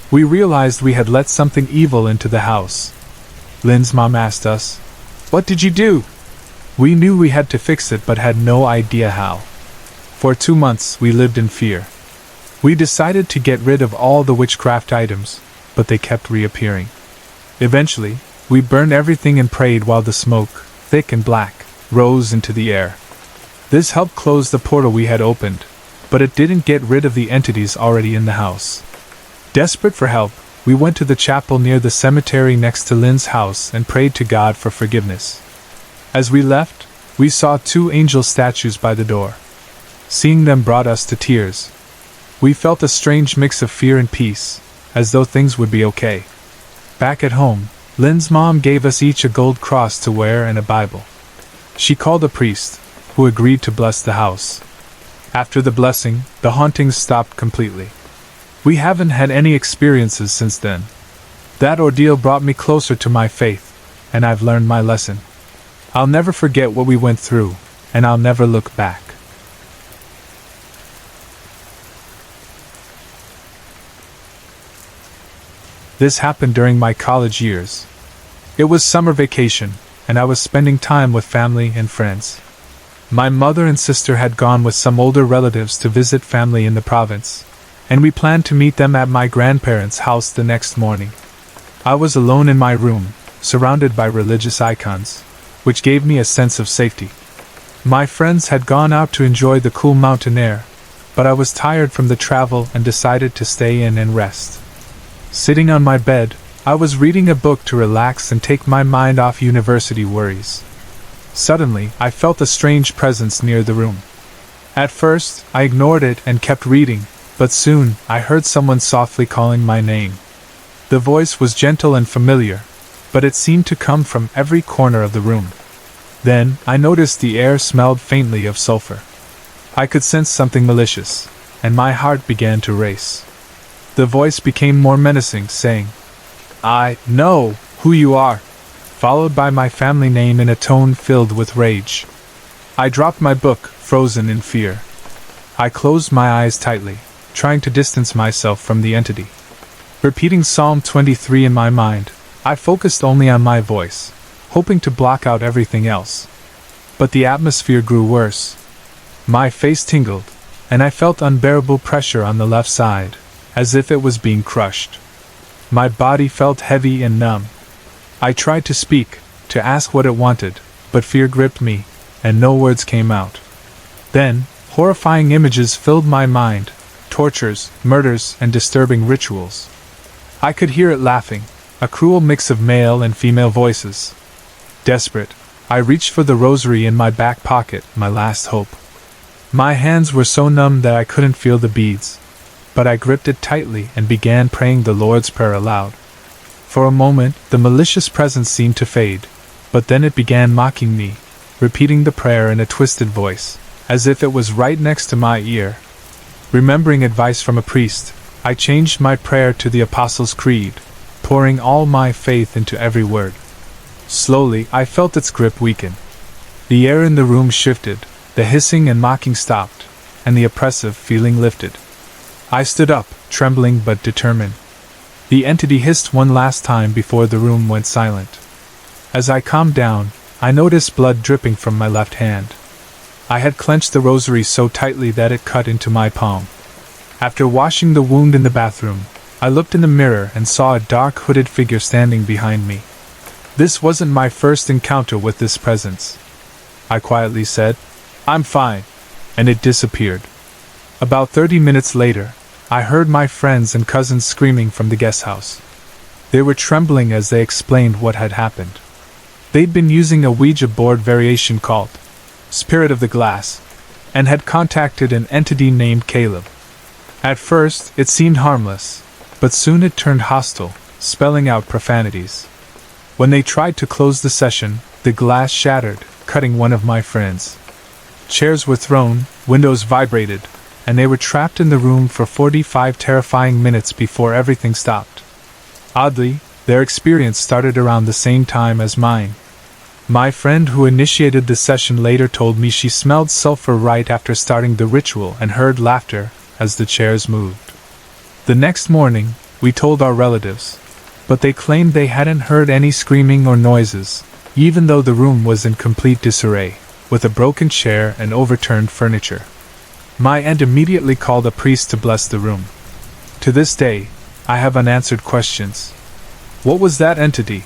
We realized we had let something evil into the house. Lynn's mom asked us, "What did you do?" We knew we had to fix it but had no idea how. For 2 months we lived in fear. We decided to get rid of all the witchcraft items, but they kept reappearing. Eventually, we burned everything and prayed while the smoke, thick and black, rose into the air. This helped close the portal we had opened, but it didn't get rid of the entities already in the house. Desperate for help, we went to the chapel near the cemetery next to Lynn's house and prayed to God for forgiveness. As we left, we saw 2 angel statues by the door. Seeing them brought us to tears. We felt a strange mix of fear and peace, as though things would be okay. Back at home, Lynn's mom gave us each a gold cross to wear and a Bible. She called a priest, who agreed to bless the house. After the blessing, the hauntings stopped completely. We haven't had any experiences since then. That ordeal brought me closer to my faith, and I've learned my lesson. I'll never forget what we went through, and I'll never look back. This happened during my college years. It was summer vacation, and I was spending time with family and friends. My mother and sister had gone with some older relatives to visit family in the province, and we planned to meet them at my grandparents' house the next morning. I was alone in my room, surrounded by religious icons, which gave me a sense of safety. My friends had gone out to enjoy the cool mountain air, but I was tired from the travel and decided to stay in and rest. Sitting on my bed, I was reading a book to relax and take my mind off university worries. Suddenly, I felt a strange presence near the room. At first, I ignored it and kept reading, but soon, I heard someone softly calling my name. The voice was gentle and familiar, but it seemed to come from every corner of the room. Then, I noticed the air smelled faintly of sulfur. I could sense something malicious, and my heart began to race. The voice became more menacing, saying, "I know who you are," followed by my family name in a tone filled with rage. I dropped my book, frozen in fear. I closed my eyes tightly, trying to distance myself from the entity. Repeating Psalm 23 in my mind, I focused only on my voice, hoping to block out everything else. But the atmosphere grew worse. My face tingled, and I felt unbearable pressure on the left side, as if it was being crushed. My body felt heavy and numb. I tried to speak, to ask what it wanted, but fear gripped me, and no words came out. Then, horrifying images filled my mind, tortures, murders, and disturbing rituals. I could hear it laughing, a cruel mix of male and female voices. Desperate, I reached for the rosary in my back pocket, my last hope. My hands were so numb that I couldn't feel the beads, but I gripped it tightly and began praying the Lord's Prayer aloud. For a moment, the malicious presence seemed to fade, but then it began mocking me, repeating the prayer in a twisted voice, as if it was right next to my ear. Remembering advice from a priest, I changed my prayer to the Apostles' Creed, pouring all my faith into every word. Slowly, I felt its grip weaken. The air in the room shifted, the hissing and mocking stopped, and the oppressive feeling lifted. I stood up, trembling but determined. The entity hissed one last time before the room went silent. As I calmed down, I noticed blood dripping from my left hand. I had clenched the rosary so tightly that it cut into my palm. After washing the wound in the bathroom, I looked in the mirror and saw a dark hooded figure standing behind me. This wasn't my first encounter with this presence. I quietly said, "I'm fine," and it disappeared. About 30 minutes later, I heard my friends and cousins screaming from the guest house. They were trembling as they explained what had happened. They'd been using a Ouija board variation called Spirit of the Glass, and had contacted an entity named Caleb. At first, it seemed harmless, but soon it turned hostile, spelling out profanities. When they tried to close the session, the glass shattered, cutting one of my friends. Chairs were thrown, windows vibrated, and they were trapped in the room for 45 terrifying minutes before everything stopped. Oddly, their experience started around the same time as mine. My friend who initiated the session later told me she smelled sulfur right after starting the ritual and heard laughter as the chairs moved. The next morning, we told our relatives, but they claimed they hadn't heard any screaming or noises, even though the room was in complete disarray, with a broken chair and overturned furniture. My aunt immediately called a priest to bless the room. To this day, I have unanswered questions. What was that entity?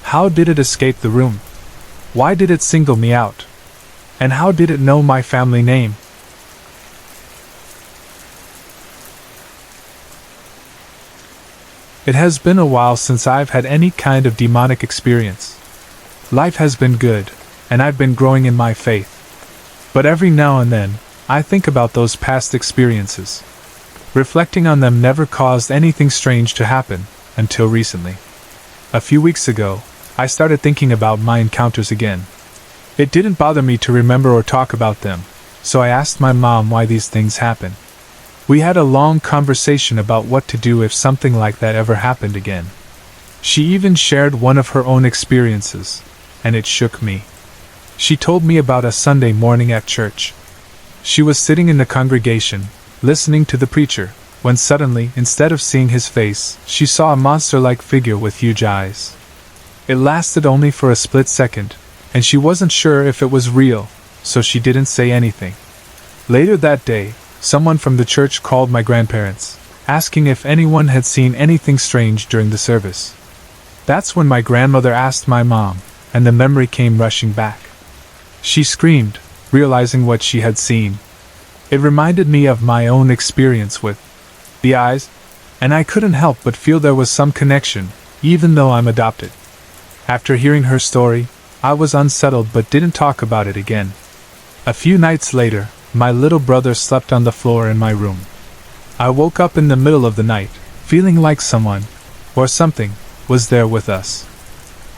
How did it escape the room? Why did it single me out? And how did it know my family name? It has been a while since I've had any kind of demonic experience. Life has been good, and I've been growing in my faith. But every now and then, I think about those past experiences. Reflecting on them never caused anything strange to happen, until recently. A few weeks ago, I started thinking about my encounters again. It didn't bother me to remember or talk about them, so I asked my mom why these things happen. We had a long conversation about what to do if something like that ever happened again. She even shared one of her own experiences, and it shook me. She told me about a Sunday morning at church. She was sitting in the congregation, listening to the preacher, when suddenly, instead of seeing his face, she saw a monster-like figure with huge eyes. It lasted only for a split second, and she wasn't sure if it was real, so she didn't say anything. Later that day, someone from the church called my grandparents, asking if anyone had seen anything strange during the service. That's when my grandmother asked my mom, and the memory came rushing back. She screamed, realizing what she had seen. It reminded me of my own experience with the eyes, and I couldn't help but feel there was some connection, even though I'm adopted. After hearing her story, I was unsettled but didn't talk about it again. A few nights later, my little brother slept on the floor in my room. I woke up in the middle of the night, feeling like someone, or something, was there with us.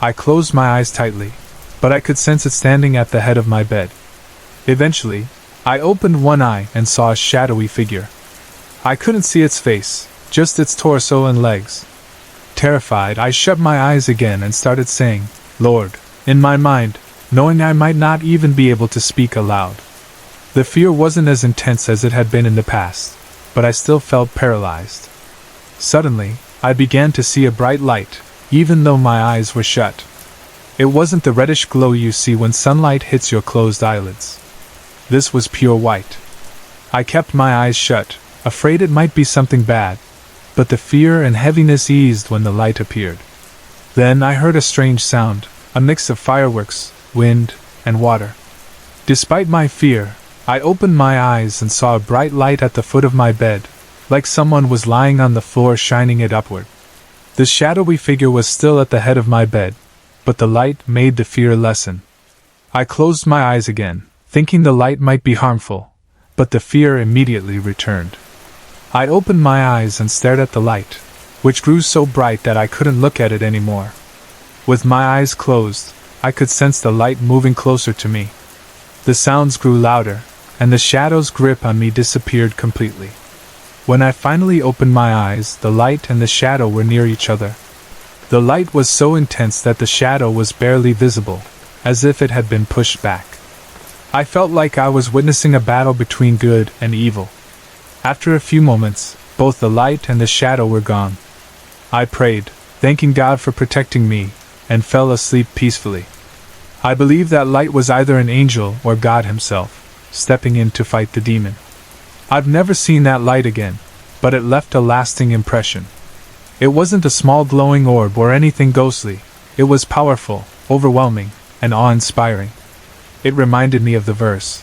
I closed my eyes tightly, but I could sense it standing at the head of my bed. Eventually, I opened one eye and saw a shadowy figure. I couldn't see its face, just its torso and legs. Terrified, I shut my eyes again and started saying, "Lord," in my mind, knowing I might not even be able to speak aloud. The fear wasn't as intense as it had been in the past, but I still felt paralyzed. Suddenly, I began to see a bright light, even though my eyes were shut. It wasn't the reddish glow you see when sunlight hits your closed eyelids. This was pure white. I kept my eyes shut, afraid it might be something bad, but the fear and heaviness eased when the light appeared. Then I heard a strange sound, a mix of fireworks, wind, and water. Despite my fear, I opened my eyes and saw a bright light at the foot of my bed, like someone was lying on the floor shining it upward. The shadowy figure was still at the head of my bed, but the light made the fear lessen. I closed my eyes again, thinking the light might be harmful, but the fear immediately returned. I opened my eyes and stared at the light, which grew so bright that I couldn't look at it anymore. With my eyes closed, I could sense the light moving closer to me. The sounds grew louder, and the shadow's grip on me disappeared completely. When I finally opened my eyes, the light and the shadow were near each other. The light was so intense that the shadow was barely visible, as if it had been pushed back. I felt like I was witnessing a battle between good and evil. After a few moments, both the light and the shadow were gone. I prayed, thanking God for protecting me, and fell asleep peacefully. I believe that light was either an angel or God himself, stepping in to fight the demon. I've never seen that light again, but it left a lasting impression. It wasn't a small glowing orb or anything ghostly. It was powerful, overwhelming, and awe-inspiring. It reminded me of the verse,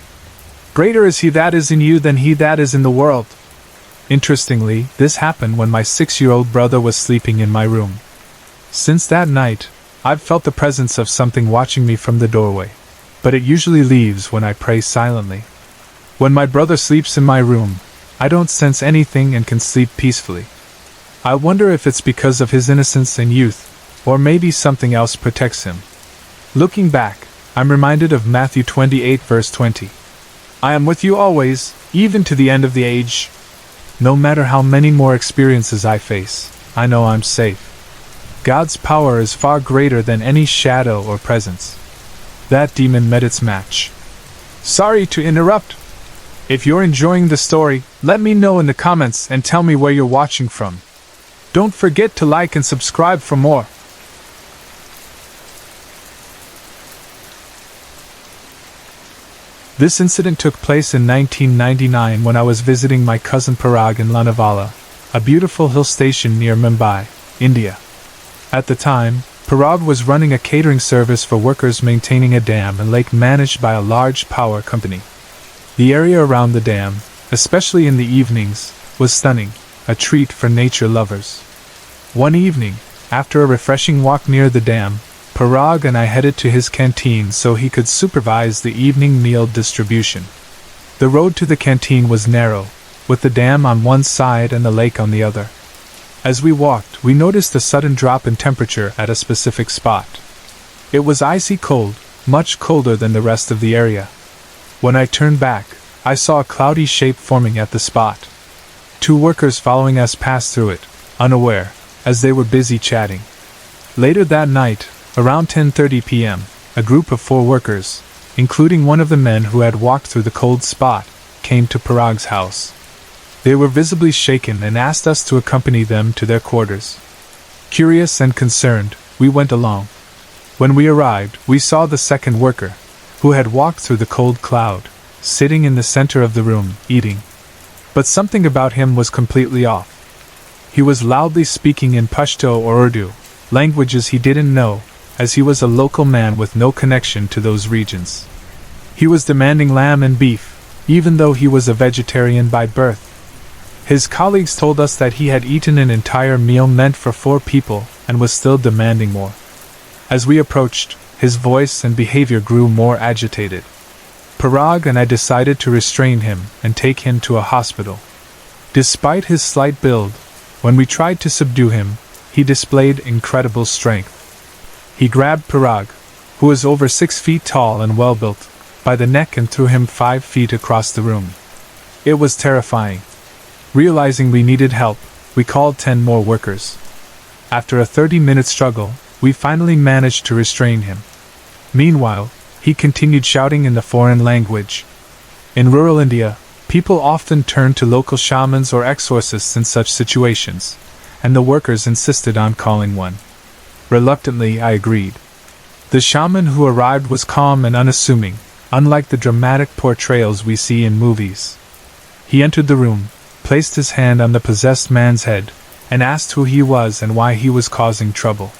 "Greater is he that is in you than he that is in the world." Interestingly, this happened when my 6-year-old brother was sleeping in my room. Since that night, I've felt the presence of something watching me from the doorway, but it usually leaves when I pray silently. When my brother sleeps in my room, I don't sense anything and can sleep peacefully. I wonder if it's because of his innocence and youth, or maybe something else protects him. Looking back, I'm reminded of Matthew 28 verse 20. "I am with you always, even to the end of the age." No matter how many more experiences I face, I know I'm safe. God's power is far greater than any shadow or presence. That demon met its match. Sorry to interrupt. If you're enjoying the story, let me know in the comments and tell me where you're watching from. Don't forget to like and subscribe for more. This incident took place in 1999 when I was visiting my cousin Parag in Lonavala, a beautiful hill station near Mumbai, India. At the time, Parag was running a catering service for workers maintaining a dam and lake managed by a large power company. The area around the dam, especially in the evenings, was stunning, a treat for nature lovers. One evening, after a refreshing walk near the dam, Parag and I headed to his canteen so he could supervise the evening meal distribution. The road to the canteen was narrow, with the dam on one side and the lake on the other. As we walked, we noticed a sudden drop in temperature at a specific spot. It was icy cold, much colder than the rest of the area. When I turned back, I saw a cloudy shape forming at the spot. 2 workers following us passed through it, unaware, as they were busy chatting. Later that night, around 10:30 p.m., a group of 4 workers, including one of the men who had walked through the cold spot, came to Parag's house. They were visibly shaken and asked us to accompany them to their quarters. Curious and concerned, we went along. When we arrived, we saw the second worker, who had walked through the cold cloud, sitting in the center of the room, eating. But something about him was completely off. He was loudly speaking in Pashto or Urdu, languages he didn't know, as he was a local man with no connection to those regions. He was demanding lamb and beef, even though he was a vegetarian by birth. His colleagues told us that he had eaten an entire meal meant for 4 people and was still demanding more. As we approached, his voice and behavior grew more agitated. Parag and I decided to restrain him and take him to a hospital. Despite his slight build, when we tried to subdue him, he displayed incredible strength. He grabbed Parag, who was over 6 feet tall and well-built, by the neck and threw him 5 feet across the room. It was terrifying. Realizing we needed help, we called 10 more workers. After a 30-minute struggle, we finally managed to restrain him. Meanwhile, he continued shouting in the foreign language. In rural India, people often turn to local shamans or exorcists in such situations, and the workers insisted on calling one. Reluctantly, I agreed. The shaman who arrived was calm and unassuming, unlike the dramatic portrayals we see in movies. He entered the room, placed his hand on the possessed man's head, and asked who he was and why he was causing trouble.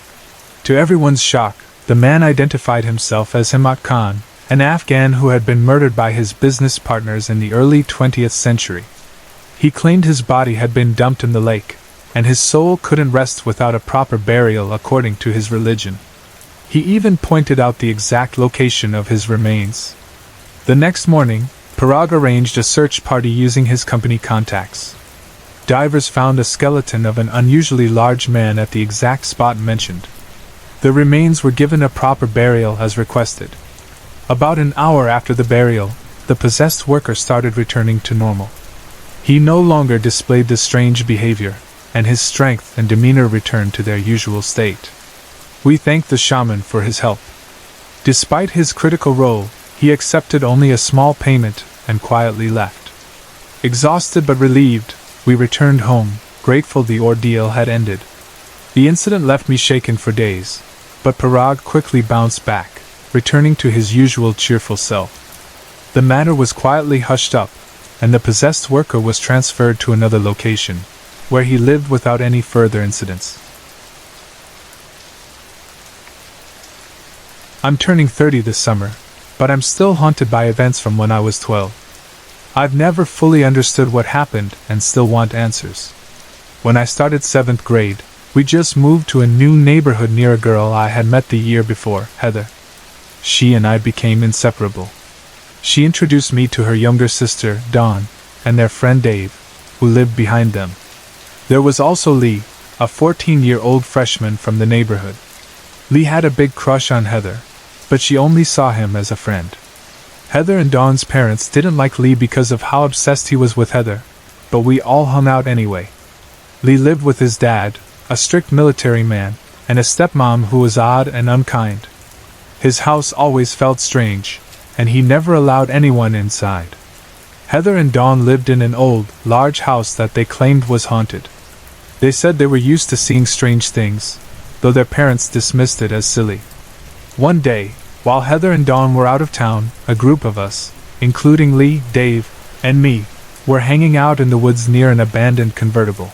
To everyone's shock, the man identified himself as Himmat Khan, an Afghan who had been murdered by his business partners in the early 20th century. He claimed his body had been dumped in the lake, and his soul couldn't rest without a proper burial according to his religion. He even pointed out the exact location of his remains. The next morning, Parag arranged a search party using his company contacts. Divers found a skeleton of an unusually large man at the exact spot mentioned. The remains were given a proper burial as requested. About an hour after the burial, the possessed worker started returning to normal. He no longer displayed this strange behavior, and his strength and demeanor returned to their usual state. We thanked the shaman for his help. Despite his critical role, he accepted only a small payment and quietly left. Exhausted but relieved, we returned home, grateful the ordeal had ended. The incident left me shaken for days, but Parag quickly bounced back, returning to his usual cheerful self. The matter was quietly hushed up, and the possessed worker was transferred to another location, where he lived without any further incidents. I'm turning 30 this summer, but I'm still haunted by events from when I was 12. I've never fully understood what happened and still want answers. When I started 7th grade, we just moved to a new neighborhood near a girl I had met the year before, Heather. She and I became inseparable. She introduced me to her younger sister, Dawn, and their friend Dave, who lived behind them. There was also Lee, a 14-year-old freshman from the neighborhood. Lee had a big crush on Heather, but she only saw him as a friend. Heather and Dawn's parents didn't like Lee because of how obsessed he was with Heather, but we all hung out anyway. Lee lived with his dad, a strict military man, and a stepmom who was odd and unkind. His house always felt strange, and he never allowed anyone inside. Heather and Dawn lived in an old, large house that they claimed was haunted. They said they were used to seeing strange things, though their parents dismissed it as silly. One day, while Heather and Dawn were out of town, a group of us, including Lee, Dave, and me, were hanging out in the woods near an abandoned convertible.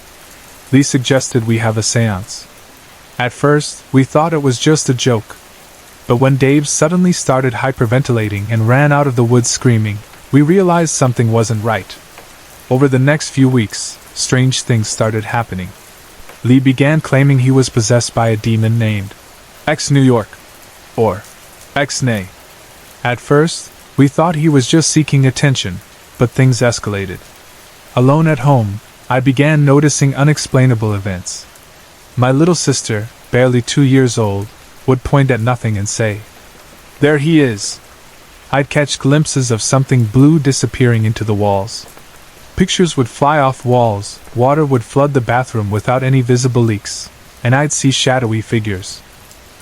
Lee suggested we have a seance. At first, we thought it was just a joke. But when Dave suddenly started hyperventilating and ran out of the woods screaming, we realized something wasn't right. Over the next few weeks, strange things started happening. Lee began claiming he was possessed by a demon named X-New York, or X-Nay. At first, we thought he was just seeking attention, but things escalated. Alone at home, I began noticing unexplainable events. My little sister, barely 2 years old, would point at nothing and say, "There he is." I'd catch glimpses of something blue disappearing into the walls. Pictures would fly off walls, water would flood the bathroom without any visible leaks, and I'd see shadowy figures.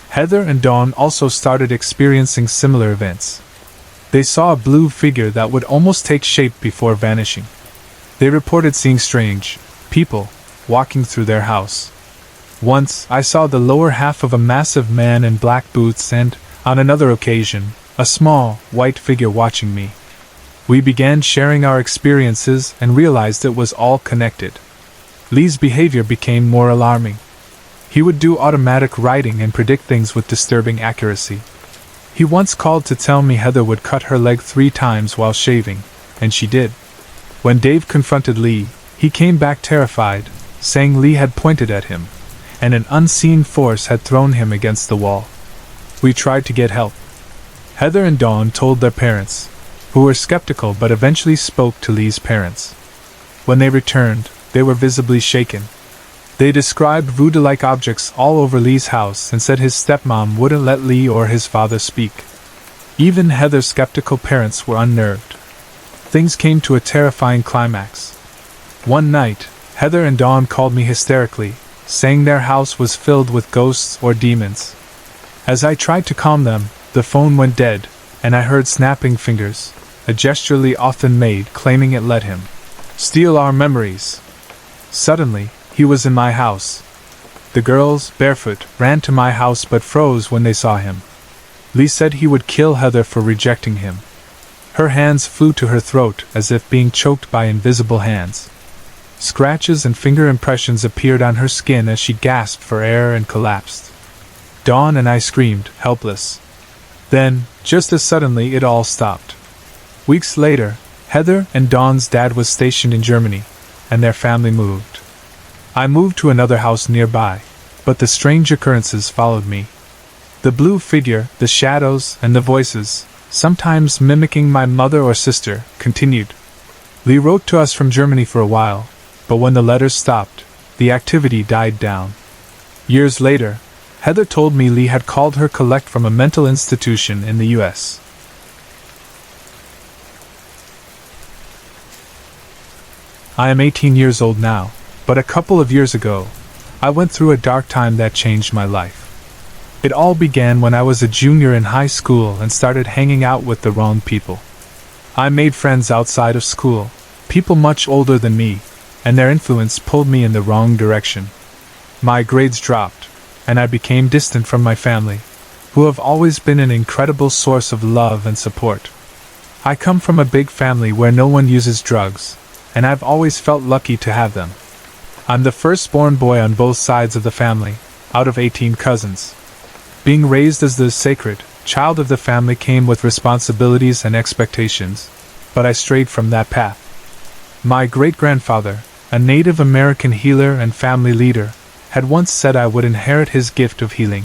Heather and Dawn also started experiencing similar events. They saw a blue figure that would almost take shape before vanishing. They reported seeing strange people walking through their house. Once, I saw the lower half of a massive man in black boots and, on another occasion, a small, white figure watching me. We began sharing our experiences and realized it was all connected. Lee's behavior became more alarming. He would do automatic writing and predict things with disturbing accuracy. He once called to tell me Heather would cut her leg 3 times while shaving, and she did. When Dave confronted Lee, he came back terrified, saying Lee had pointed at him, and an unseen force had thrown him against the wall. We tried to get help. Heather and Dawn told their parents, who were skeptical but eventually spoke to Lee's parents. When they returned, they were visibly shaken. They described voodoo-like objects all over Lee's house and said his stepmom wouldn't let Lee or his father speak. Even Heather's skeptical parents were unnerved. Things came to a terrifying climax. One night, Heather and Dawn called me hysterically, saying their house was filled with ghosts or demons. As I tried to calm them, the phone went dead, and I heard snapping fingers, a gesture Lee often made claiming it let him steal our memories. Suddenly, He was in my house. The girls, barefoot, ran to my house but froze when they saw him. Lee said he would kill Heather for rejecting him. Her hands flew to her throat as if being choked by invisible hands. Scratches and finger impressions appeared on her skin as she gasped for air and collapsed. Dawn and I screamed, helpless. Then, just as suddenly, it all stopped. Weeks later, Heather and Dawn's dad was stationed in Germany, and their family moved. I moved to another house nearby, but the strange occurrences followed me. The blue figure, the shadows, and the voices, sometimes mimicking my mother or sister, continued. Lee wrote to us from Germany for a while, but when the letters stopped, the activity died down. Years later, Heather told me Lee had called her collect from a mental institution in the US. I am 18 years old now, but a couple of years ago, I went through a dark time that changed my life. It all began when I was a junior in high school and started hanging out with the wrong people. I made friends outside of school, people much older than me, and their influence pulled me in the wrong direction. My grades dropped, and I became distant from my family, who have always been an incredible source of love and support. I come from a big family where no one uses drugs, and I've always felt lucky to have them. I'm the firstborn boy on both sides of the family, out of 18 cousins. Being raised as the sacred child of the family came with responsibilities and expectations, but I strayed from that path. My great-grandfather, a Native American healer and family leader, had once said I would inherit his gift of healing.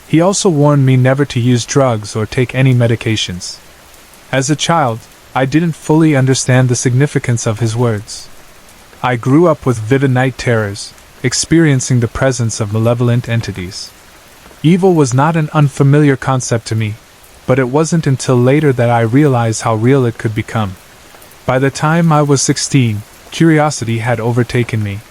He also warned me never to use drugs or take any medications. As a child, I didn't fully understand the significance of his words. I grew up with vivid night terrors, experiencing the presence of malevolent entities. Evil was not an unfamiliar concept to me, but it wasn't until later that I realized how real it could become. By the time I was 16, curiosity had overtaken me.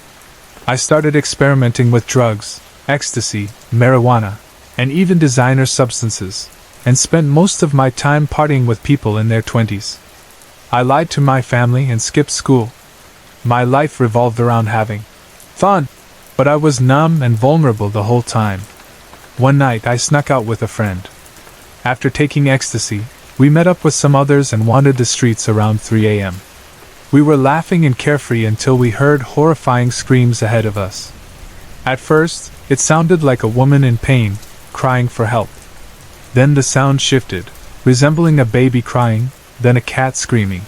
I started experimenting with drugs, ecstasy, marijuana, and even designer substances, and spent most of my time partying with people in their 20s. I lied to my family and skipped school. My life revolved around having fun, but I was numb and vulnerable the whole time. One night I snuck out with a friend. After taking ecstasy, we met up with some others and wandered the streets around 3 a.m. We were laughing and carefree until we heard horrifying screams ahead of us. At first, it sounded like a woman in pain, crying for help. Then the sound shifted, resembling a baby crying, then a cat screaming.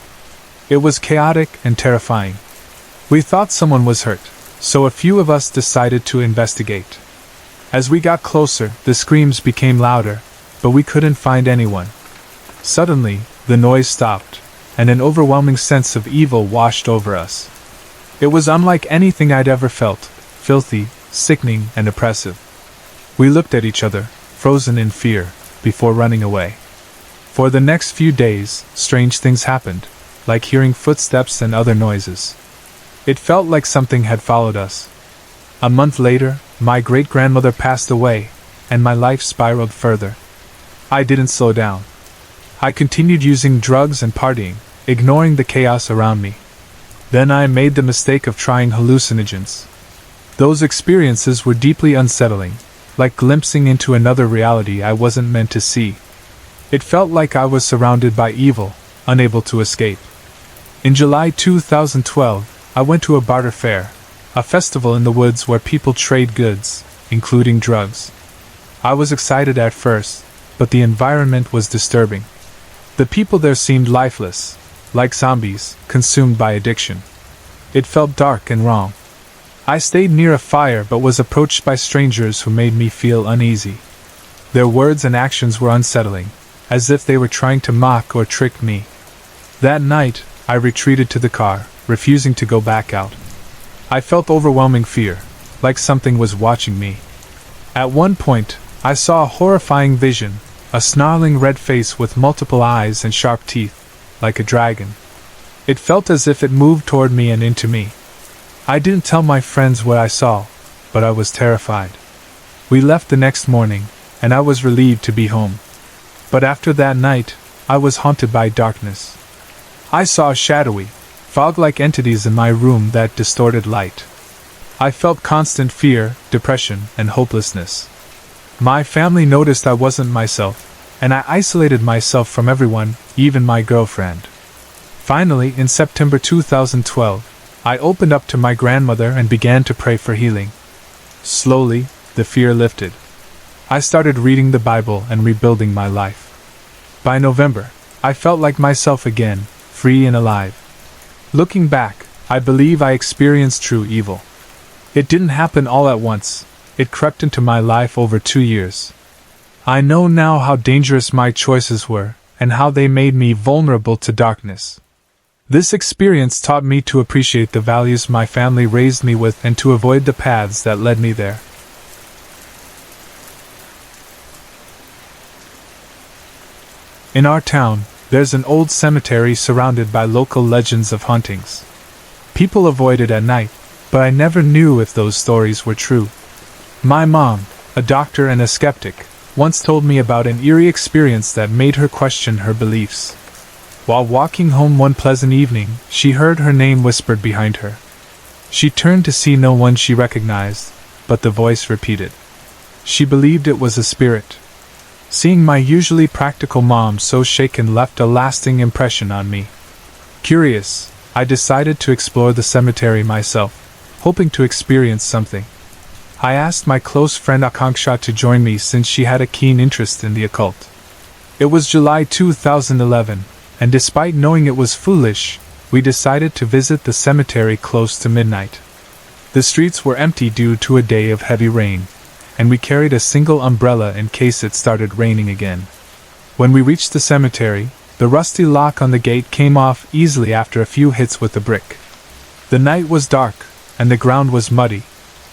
It was chaotic and terrifying. We thought someone was hurt, so a few of us decided to investigate. As we got closer, the screams became louder, but we couldn't find anyone. Suddenly, the noise stopped, and an overwhelming sense of evil washed over us. It was unlike anything I'd ever felt, filthy, sickening, and oppressive. We looked at each other, frozen in fear, before running away. For the next few days, strange things happened, like hearing footsteps and other noises. It felt like something had followed us. A month later, my great-grandmother passed away, and my life spiraled further. I didn't slow down. I continued using drugs and partying, ignoring the chaos around me. Then I made the mistake of trying hallucinogens. Those experiences were deeply unsettling, like glimpsing into another reality I wasn't meant to see. It felt like I was surrounded by evil, unable to escape. In July 2012, I went to a barter fair, a festival in the woods where people trade goods, including drugs. I was excited at first, but the environment was disturbing. The people there seemed lifeless, like zombies, consumed by addiction. It felt dark and wrong. I stayed near a fire but was approached by strangers who made me feel uneasy. Their words and actions were unsettling, as if they were trying to mock or trick me. That night, I retreated to the car, refusing to go back out. I felt overwhelming fear, like something was watching me. At one point, I saw a horrifying vision, a snarling red face with multiple eyes and sharp teeth, like a dragon. It felt as if it moved toward me and into me. I didn't tell my friends what I saw, but I was terrified. We left the next morning, and I was relieved to be home. But after that night, I was haunted by darkness. I saw shadowy, fog-like entities in my room that distorted light. I felt constant fear, depression, and hopelessness. My family noticed I wasn't myself, and I isolated myself from everyone, even my girlfriend. Finally, in September 2012, I opened up to my grandmother and began to pray for healing. Slowly, the fear lifted. I started reading the Bible and rebuilding my life. By November, I felt like myself again, free and alive. Looking back, I believe I experienced true evil. It didn't happen all at once, it crept into my life over 2 years. I know now how dangerous my choices were, and how they made me vulnerable to darkness. This experience taught me to appreciate the values my family raised me with and to avoid the paths that led me there. In our town, there's an old cemetery surrounded by local legends of hauntings. People avoid it at night, but I never knew if those stories were true. My mom, a doctor and a skeptic, once told me about an eerie experience that made her question her beliefs. While walking home one pleasant evening, she heard her name whispered behind her. She turned to see no one she recognized, but the voice repeated. She believed it was a spirit. Seeing my usually practical mom so shaken left a lasting impression on me. Curious, I decided to explore the cemetery myself, hoping to experience something. I asked my close friend Akanksha to join me since she had a keen interest in the occult. It was July 2011, and despite knowing it was foolish, we decided to visit the cemetery close to midnight. The streets were empty due to a day of heavy rain, and we carried a single umbrella in case it started raining again. When we reached the cemetery, the rusty lock on the gate came off easily after a few hits with the brick. The night was dark, and the ground was muddy,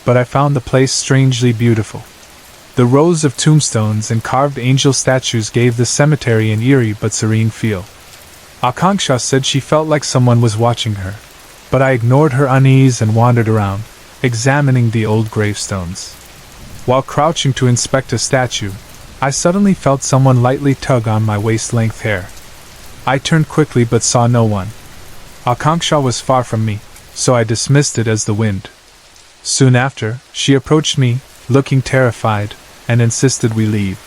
but I found the place strangely beautiful. The rows of tombstones and carved angel statues gave the cemetery an eerie but serene feel. Akanksha said she felt like someone was watching her, but I ignored her unease and wandered around, examining the old gravestones. While crouching to inspect a statue, I suddenly felt someone lightly tug on my waist-length hair. I turned quickly but saw no one. Akanksha was far from me, so I dismissed it as the wind. Soon after, she approached me, looking terrified, and insisted we leave.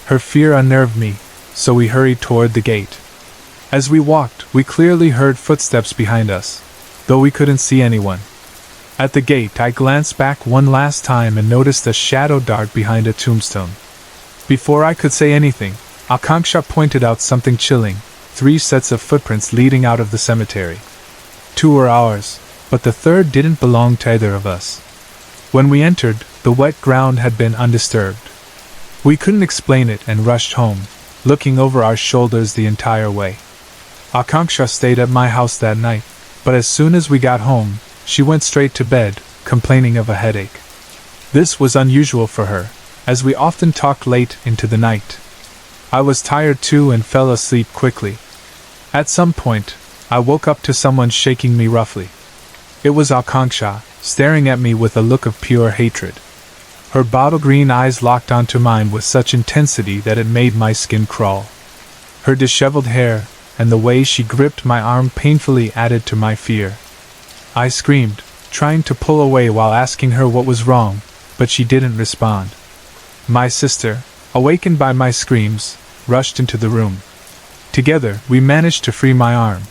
Her fear unnerved me, so we hurried toward the gate. As we walked, we clearly heard footsteps behind us, though we couldn't see anyone. At the gate, I glanced back one last time and noticed a shadow dart behind a tombstone. Before I could say anything, Akanksha pointed out something chilling: 3 sets of footprints leading out of the cemetery. 2 were ours, but the third didn't belong to either of us. When we entered, the wet ground had been undisturbed. We couldn't explain it and rushed home, looking over our shoulders the entire way. Akanksha stayed at my house that night, but as soon as we got home, she went straight to bed, complaining of a headache. This was unusual for her, as we often talked late into the night. I was tired too and fell asleep quickly. At some point, I woke up to someone shaking me roughly. It was Akanksha, staring at me with a look of pure hatred. Her bottle-green eyes locked onto mine with such intensity that it made my skin crawl. Her disheveled hair, and the way she gripped my arm painfully added to my fear. I screamed, trying to pull away while asking her what was wrong, but she didn't respond. My sister, awakened by my screams, rushed into the room. Together, we managed to free my arm,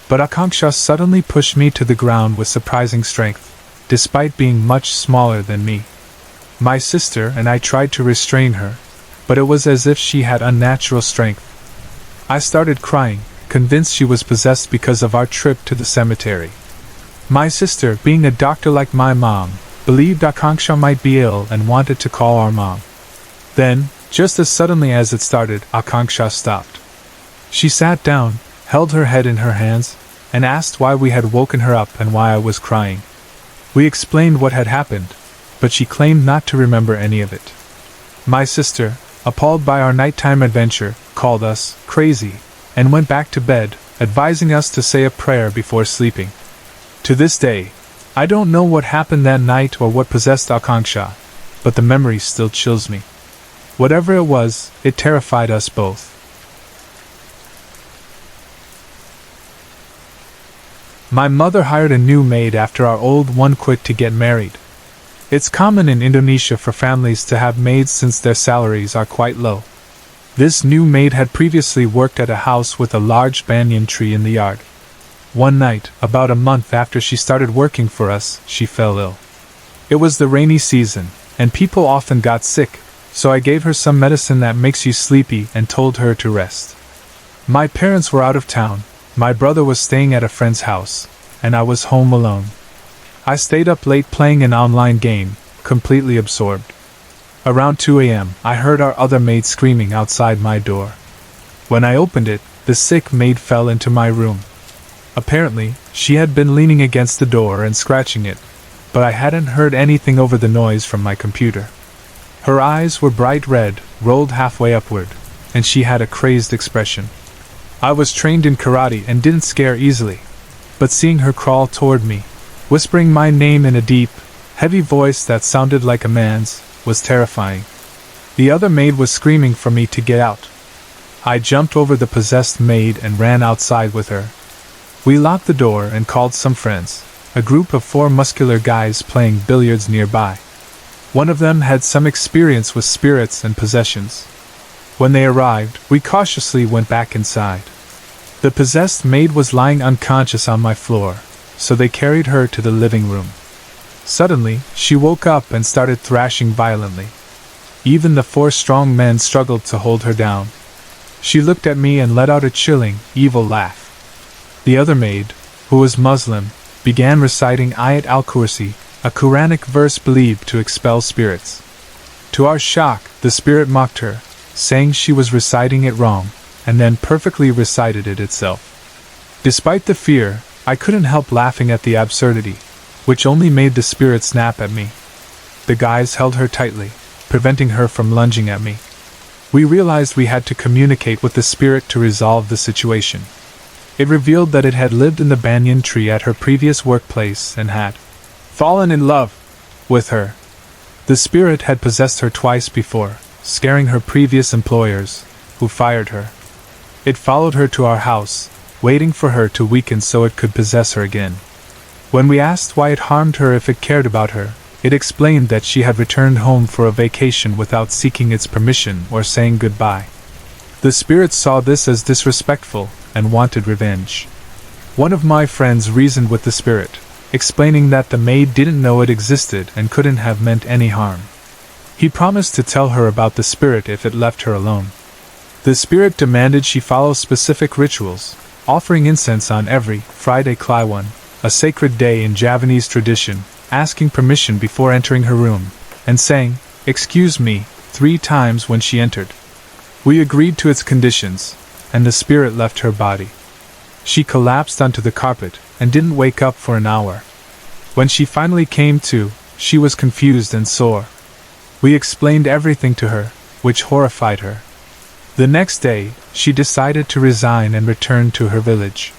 but Akanksha suddenly pushed me to the ground with surprising strength, despite being much smaller than me. My sister and I tried to restrain her, but it was as if she had unnatural strength. I started crying, convinced she was possessed because of our trip to the cemetery. My sister, being a doctor like my mom, believed Akanksha might be ill and wanted to call our mom. Then, just as suddenly as it started, Akanksha stopped. She sat down, held her head in her hands, and asked why we had woken her up and why I was crying. We explained what had happened, but she claimed not to remember any of it. My sister, appalled by our nighttime adventure, called us crazy, and went back to bed, advising us to say a prayer before sleeping. To this day, I don't know what happened that night or what possessed Akanksha, but the memory still chills me. Whatever it was, it terrified us both. My mother hired a new maid after our old one quit to get married. It's common in Indonesia for families to have maids since their salaries are quite low. This new maid had previously worked at a house with a large banyan tree in the yard. One night, about a month after she started working for us, she fell ill. It was the rainy season, and people often got sick, so I gave her some medicine that makes you sleepy and told her to rest. My parents were out of town, my brother was staying at a friend's house, and I was home alone. I stayed up late playing an online game, completely absorbed. Around 2 a.m., I heard our other maid screaming outside my door. When I opened it, the sick maid fell into my room. Apparently, she had been leaning against the door and scratching it, but I hadn't heard anything over the noise from my computer. Her eyes were bright red, rolled halfway upward, and she had a crazed expression. I was trained in karate and didn't scare easily, but seeing her crawl toward me, whispering my name in a deep, heavy voice that sounded like a man's, was terrifying. The other maid was screaming for me to get out. I jumped over the possessed maid and ran outside with her. We locked the door and called some friends, a group of 4 muscular guys playing billiards nearby. One of them had some experience with spirits and possessions. When they arrived, we cautiously went back inside. The possessed maid was lying unconscious on my floor, so they carried her to the living room. Suddenly, she woke up and started thrashing violently. Even the 4 strong men struggled to hold her down. She looked at me and let out a chilling, evil laugh. The other maid, who was Muslim, began reciting Ayat al-Kursi, a Quranic verse believed to expel spirits. To our shock, the spirit mocked her, saying she was reciting it wrong, and then perfectly recited it itself. Despite the fear, I couldn't help laughing at the absurdity, which only made the spirit snap at me. The guys held her tightly, preventing her from lunging at me. We realized we had to communicate with the spirit to resolve the situation. It revealed that it had lived in the banyan tree at her previous workplace and had fallen in love with her. The spirit had possessed her twice before, scaring her previous employers, who fired her. It followed her to our house, waiting for her to weaken so it could possess her again. When we asked why it harmed her if it cared about her, it explained that she had returned home for a vacation without seeking its permission or saying goodbye. The spirit saw this as disrespectful and wanted revenge. One of my friends reasoned with the spirit, explaining that the maid didn't know it existed and couldn't have meant any harm. He promised to tell her about the spirit if it left her alone. The spirit demanded she follow specific rituals, offering incense on every Friday Kliwon, a sacred day in Javanese tradition, asking permission before entering her room, and saying, "Excuse me," 3 times when she entered. We agreed to its conditions, and the spirit left her body. She collapsed onto the carpet and didn't wake up for an hour. When she finally came to, she was confused and sore. We explained everything to her, which horrified her. The next day, she decided to resign and return to her village.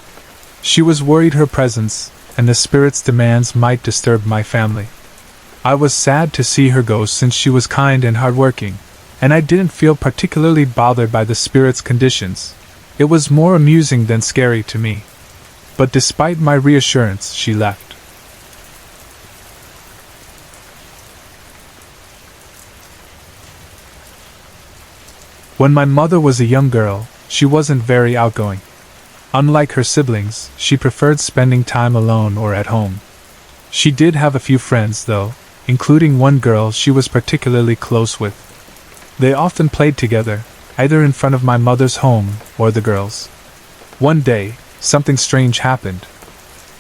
She was worried her presence and the spirit's demands might disturb my family. I was sad to see her go since she was kind and hardworking, and I didn't feel particularly bothered by the spirit's conditions. It was more amusing than scary to me. But despite my reassurance, she left. When my mother was a young girl, she wasn't very outgoing. Unlike her siblings, she preferred spending time alone or at home. She did have a few friends, though, including one girl she was particularly close with. They often played together, either in front of my mother's home or the girls'. One day, something strange happened.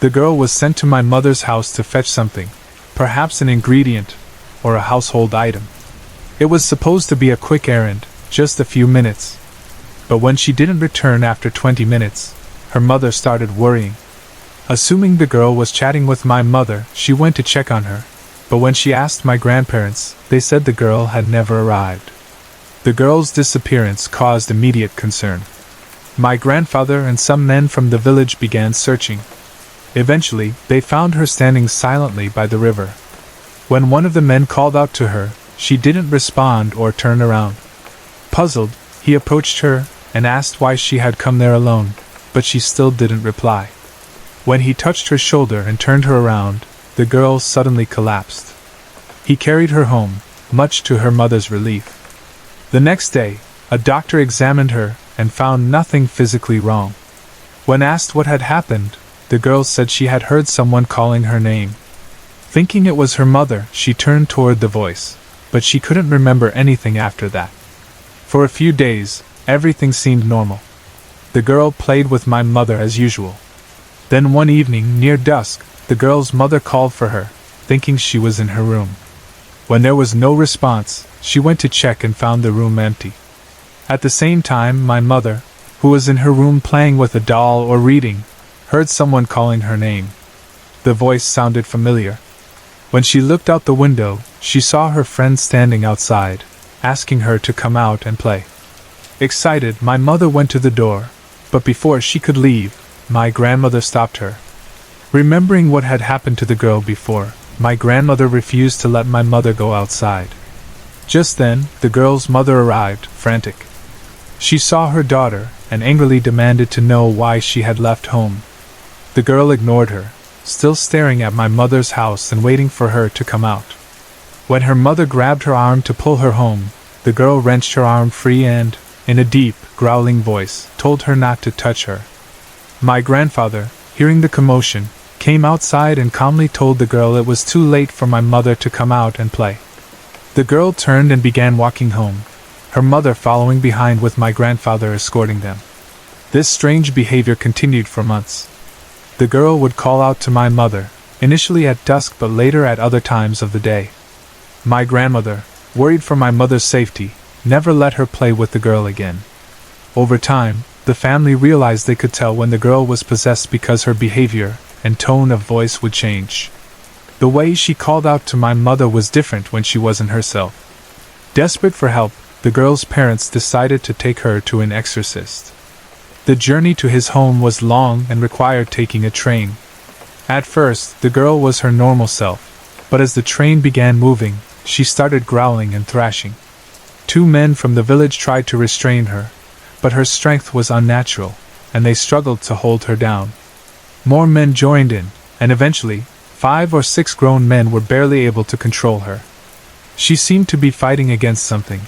The girl was sent to my mother's house to fetch something, perhaps an ingredient or a household item. It was supposed to be a quick errand, just a few minutes. But when she didn't return after 20 minutes, her mother started worrying. Assuming the girl was chatting with my mother, she went to check on her, but when she asked my grandparents, they said the girl had never arrived. The girl's disappearance caused immediate concern. My grandfather and some men from the village began searching. Eventually, they found her standing silently by the river. When one of the men called out to her, she didn't respond or turn around. Puzzled, he approached her and asked why she had come there alone, but she still didn't reply. When he touched her shoulder and turned her around, the girl suddenly collapsed. He carried her home, much to her mother's relief. The next day, a doctor examined her and found nothing physically wrong. When asked what had happened, the girl said she had heard someone calling her name. Thinking it was her mother, she turned toward the voice, but she couldn't remember anything after that. For a few days, everything seemed normal. The girl played with my mother as usual. Then one evening, near dusk, the girl's mother called for her, thinking she was in her room. When there was no response, she went to check and found the room empty. At the same time, my mother, who was in her room playing with a doll or reading, heard someone calling her name. The voice sounded familiar. When she looked out the window, she saw her friend standing outside, asking her to come out and play. Excited, my mother went to the door, but before she could leave, my grandmother stopped her. Remembering what had happened to the girl before, my grandmother refused to let my mother go outside. Just then, the girl's mother arrived, frantic. She saw her daughter and angrily demanded to know why she had left home. The girl ignored her, still staring at my mother's house and waiting for her to come out. When her mother grabbed her arm to pull her home, the girl wrenched her arm free and, in a deep, growling voice, told her not to touch her. My grandfather, hearing the commotion, came outside and calmly told the girl it was too late for my mother to come out and play. The girl turned and began walking home, her mother following behind with my grandfather escorting them. This strange behavior continued for months. The girl would call out to my mother, initially at dusk but later at other times of the day. My grandmother, worried for my mother's safety, never let her play with the girl again. Over time, the family realized they could tell when the girl was possessed because her behavior and tone of voice would change. The way she called out to my mother was different when she wasn't herself. Desperate for help, the girl's parents decided to take her to an exorcist. The journey to his home was long and required taking a train. At first, the girl was her normal self, but as the train began moving, she started growling and thrashing. 2 men from the village tried to restrain her, but her strength was unnatural, and they struggled to hold her down. More men joined in, and eventually, 5 or 6 grown men were barely able to control her. She seemed to be fighting against something,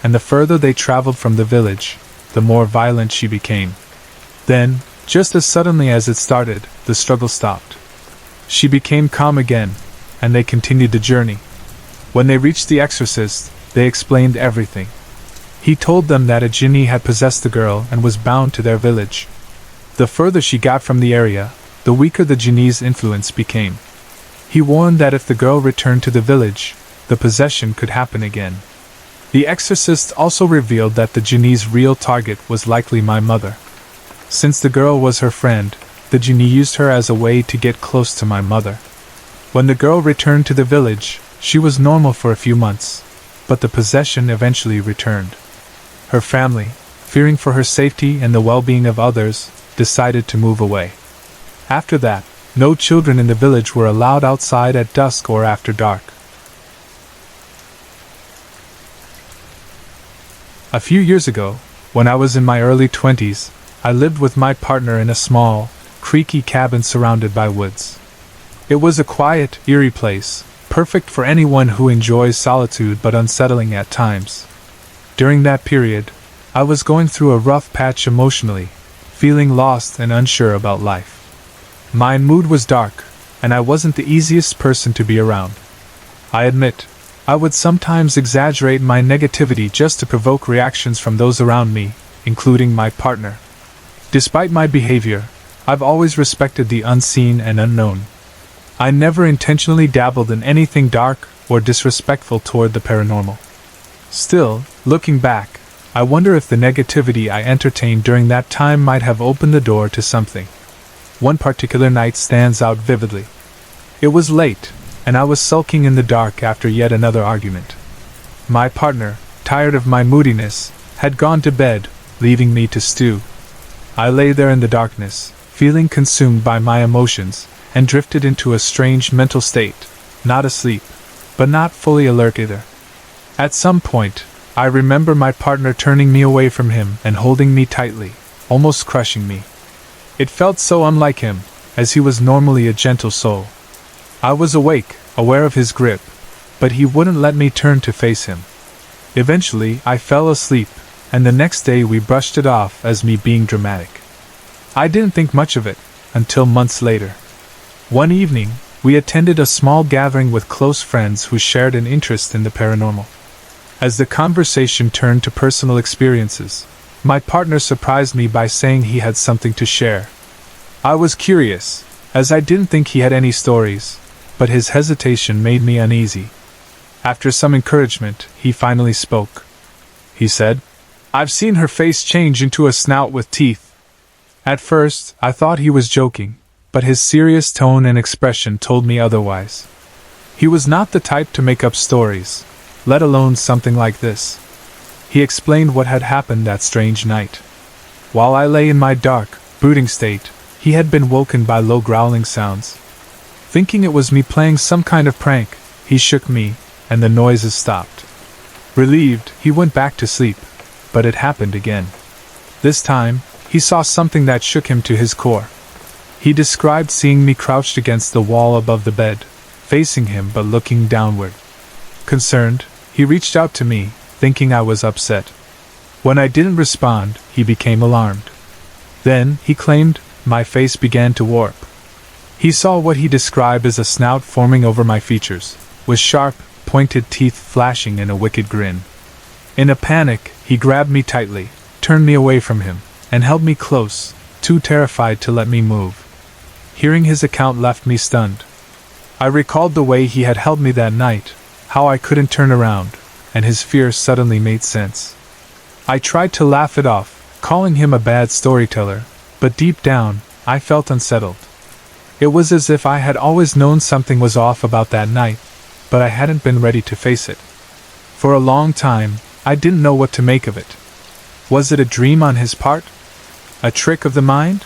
and the further they traveled from the village, the more violent she became. Then, just as suddenly as it started, the struggle stopped. She became calm again, and they continued the journey. When they reached the exorcist, they explained everything. He told them that a genie had possessed the girl and was bound to their village. The further she got from the area, the weaker the genie's influence became. He warned that if the girl returned to the village, the possession could happen again. The exorcist also revealed that the genie's real target was likely my mother. Since the girl was her friend, the genie used her as a way to get close to my mother. When the girl returned to the village, she was normal for a few months, but the possession eventually returned. Her family, fearing for her safety and the well-being of others, decided to move away. After that, no children in the village were allowed outside at dusk or after dark. A few years ago, when I was in my early 20s, I lived with my partner in a small, creaky cabin surrounded by woods. It was a quiet, eerie place, perfect for anyone who enjoys solitude but unsettling at times. During that period, I was going through a rough patch emotionally, feeling lost and unsure about life. My mood was dark, and I wasn't the easiest person to be around. I admit, I would sometimes exaggerate my negativity just to provoke reactions from those around me, including my partner. Despite my behavior, I've always respected the unseen and unknown. I never intentionally dabbled in anything dark or disrespectful toward the paranormal. Still, looking back, I wonder if the negativity I entertained during that time might have opened the door to something. One particular night stands out vividly. It was late, and I was sulking in the dark after yet another argument. My partner, tired of my moodiness, had gone to bed, leaving me to stew. I lay there in the darkness, feeling consumed by my emotions, and drifted into a strange mental state, not asleep, but not fully alert either. At some point, I remember my partner turning me away from him and holding me tightly, almost crushing me. It felt so unlike him, as he was normally a gentle soul. I was awake, aware of his grip, but he wouldn't let me turn to face him. Eventually, I fell asleep, and the next day we brushed it off as me being dramatic. I didn't think much of it, until months later. One evening, we attended a small gathering with close friends who shared an interest in the paranormal. As the conversation turned to personal experiences, my partner surprised me by saying he had something to share. I was curious, as I didn't think he had any stories, but his hesitation made me uneasy. After some encouragement, he finally spoke. He said, "I've seen her face change into a snout with teeth." At first, I thought he was joking, but his serious tone and expression told me otherwise. He was not the type to make up stories, let alone something like this. He explained what had happened that strange night. While I lay in my dark, brooding state, he had been woken by low growling sounds. Thinking it was me playing some kind of prank, he shook me, and the noises stopped. Relieved, he went back to sleep, but it happened again. This time, he saw something that shook him to his core. He described seeing me crouched against the wall above the bed, facing him but looking downward. Concerned, he reached out to me, thinking I was upset. When I didn't respond, he became alarmed. Then, he claimed, my face began to warp. He saw what he described as a snout forming over my features, with sharp, pointed teeth flashing in a wicked grin. In a panic, he grabbed me tightly, turned me away from him, and held me close, too terrified to let me move. Hearing his account left me stunned. I recalled the way he had held me that night, how I couldn't turn around, and his fear suddenly made sense. I tried to laugh it off, calling him a bad storyteller, but deep down, I felt unsettled. It was as if I had always known something was off about that night, but I hadn't been ready to face it. For a long time, I didn't know what to make of it. Was it a dream on his part? A trick of the mind?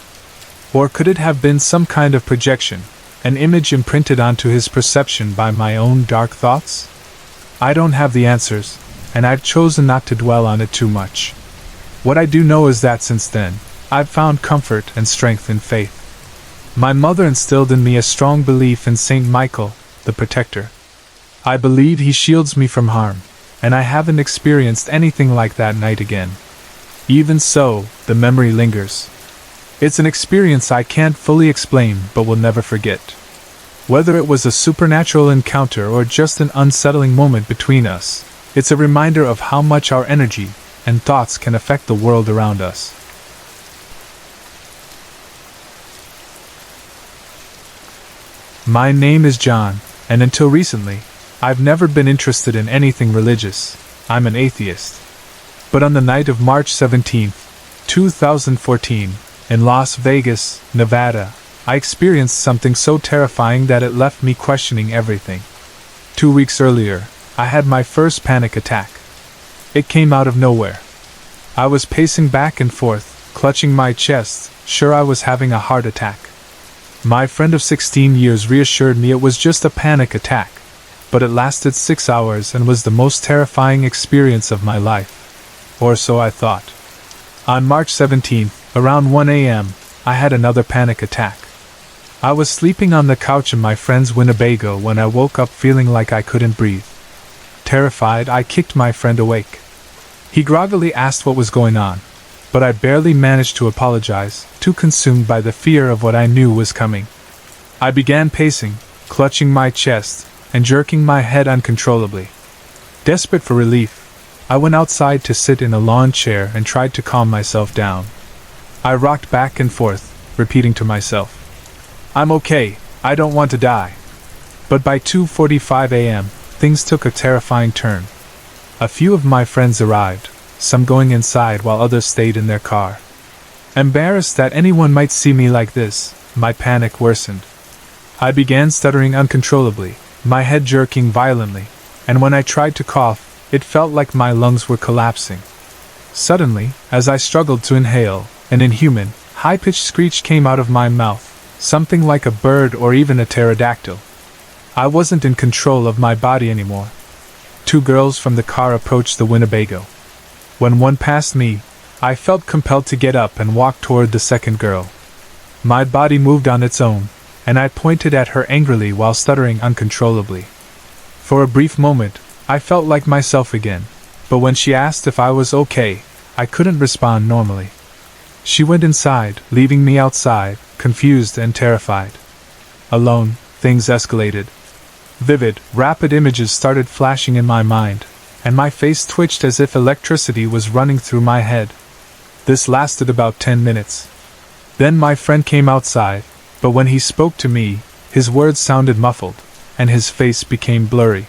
Or could it have been some kind of projection, an image imprinted onto his perception by my own dark thoughts? I don't have the answers, and I've chosen not to dwell on it too much. What I do know is that since then, I've found comfort and strength in faith. My mother instilled in me a strong belief in Saint Michael, the protector. I believe he shields me from harm, and I haven't experienced anything like that night again. Even so, the memory lingers. It's an experience I can't fully explain but will never forget. Whether it was a supernatural encounter or just an unsettling moment between us, it's a reminder of how much our energy and thoughts can affect the world around us. My name is John, and until recently, I've never been interested in anything religious. I'm an atheist. But on the night of March 17, 2014, in Las Vegas, Nevada, I experienced something so terrifying that it left me questioning everything. 2 weeks earlier, I had my first panic attack. It came out of nowhere. I was pacing back and forth, clutching my chest, sure I was having a heart attack. My friend of 16 years reassured me it was just a panic attack, but it lasted 6 hours and was the most terrifying experience of my life. Or so I thought. On March 17th, around 1 a.m., I had another panic attack. I was sleeping on the couch in my friend's Winnebago when I woke up feeling like I couldn't breathe. Terrified, I kicked my friend awake. He groggily asked what was going on, but I barely managed to apologize, too consumed by the fear of what I knew was coming. I began pacing, clutching my chest, and jerking my head uncontrollably. Desperate for relief, I went outside to sit in a lawn chair and tried to calm myself down. I rocked back and forth, repeating to myself, "I'm okay, I don't want to die." But by 2:45 a.m., things took a terrifying turn. A few of my friends arrived, some going inside while others stayed in their car. Embarrassed that anyone might see me like this, my panic worsened. I began stuttering uncontrollably, my head jerking violently, and when I tried to cough, it felt like my lungs were collapsing. Suddenly, as I struggled to inhale, an inhuman, high-pitched screech came out of my mouth, something like a bird or even a pterodactyl. I wasn't in control of my body anymore. 2 girls from the car approached the Winnebago. When one passed me, I felt compelled to get up and walk toward the second girl. My body moved on its own, and I pointed at her angrily while stuttering uncontrollably. For a brief moment, I felt like myself again, but when she asked if I was okay, I couldn't respond normally. She went inside, leaving me outside, confused and terrified. Alone, things escalated. Vivid, rapid images started flashing in my mind, and my face twitched as if electricity was running through my head. This lasted about 10 minutes. Then my friend came outside, but when he spoke to me, his words sounded muffled, and his face became blurry.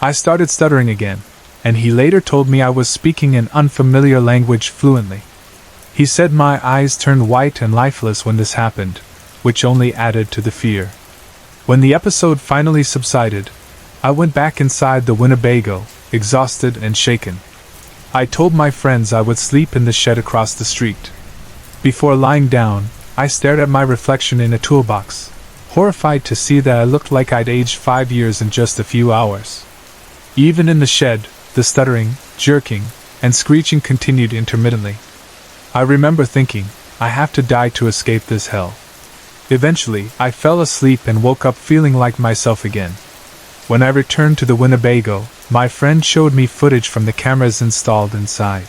I started stuttering again, and he later told me I was speaking an unfamiliar language fluently. He said my eyes turned white and lifeless when this happened, which only added to the fear. When the episode finally subsided, I went back inside the Winnebago, exhausted and shaken. I told my friends I would sleep in the shed across the street. Before lying down, I stared at my reflection in a toolbox, horrified to see that I looked like I'd aged 5 years in just a few hours. Even in the shed, the stuttering, jerking, and screeching continued intermittently. I remember thinking, I have to die to escape this hell. Eventually, I fell asleep and woke up feeling like myself again. When I returned to the Winnebago, my friend showed me footage from the cameras installed inside.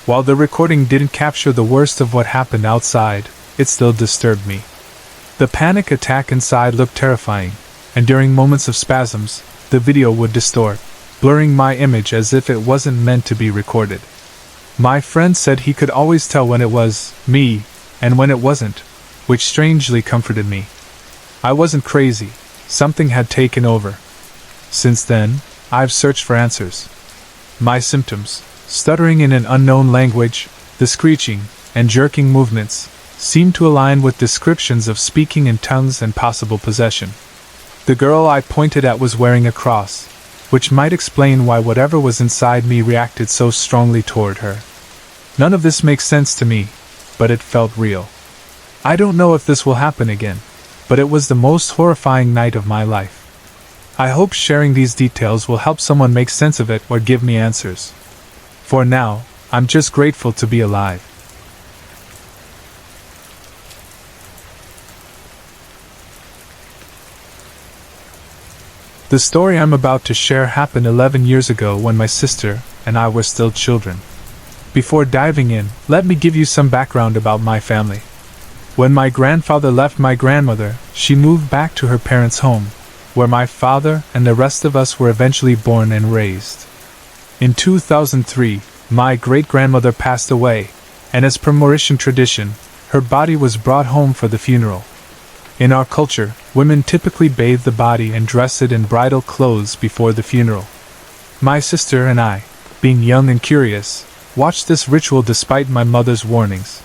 While the recording didn't capture the worst of what happened outside, it still disturbed me. The panic attack inside looked terrifying, and during moments of spasms, the video would distort, blurring my image as if it wasn't meant to be recorded. My friend said he could always tell when it was me, and when it wasn't, which strangely comforted me. I wasn't crazy, something had taken over. Since then, I've searched for answers. My symptoms, stuttering in an unknown language, the screeching and jerking movements, seemed to align with descriptions of speaking in tongues and possible possession. The girl I pointed at was wearing a cross, which might explain why whatever was inside me reacted so strongly toward her. None of this makes sense to me, but it felt real. I don't know if this will happen again, but it was the most horrifying night of my life. I hope sharing these details will help someone make sense of it or give me answers. For now, I'm just grateful to be alive. The story I'm about to share happened 11 years ago when my sister and I were still children. Before diving in, let me give you some background about my family. When my grandfather left my grandmother, she moved back to her parents' home, where my father and the rest of us were eventually born and raised. In 2003, my great-grandmother passed away, and as per Mauritian tradition, her body was brought home for the funeral. In our culture, women typically bathe the body and dress it in bridal clothes before the funeral. My sister and I, being young and curious, watched this ritual despite my mother's warnings.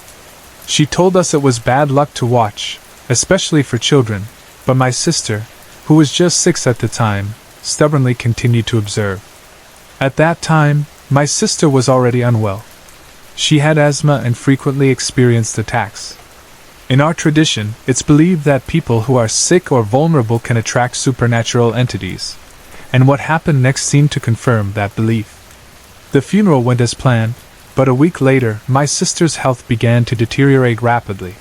She told us it was bad luck to watch, especially for children, but my sister, who was just 6 at the time, stubbornly continued to observe. At that time, my sister was already unwell. She had asthma and frequently experienced attacks. In our tradition, it's believed that people who are sick or vulnerable can attract supernatural entities, and what happened next seemed to confirm that belief. The funeral went as planned, but a week later, my sister's health began to deteriorate rapidly.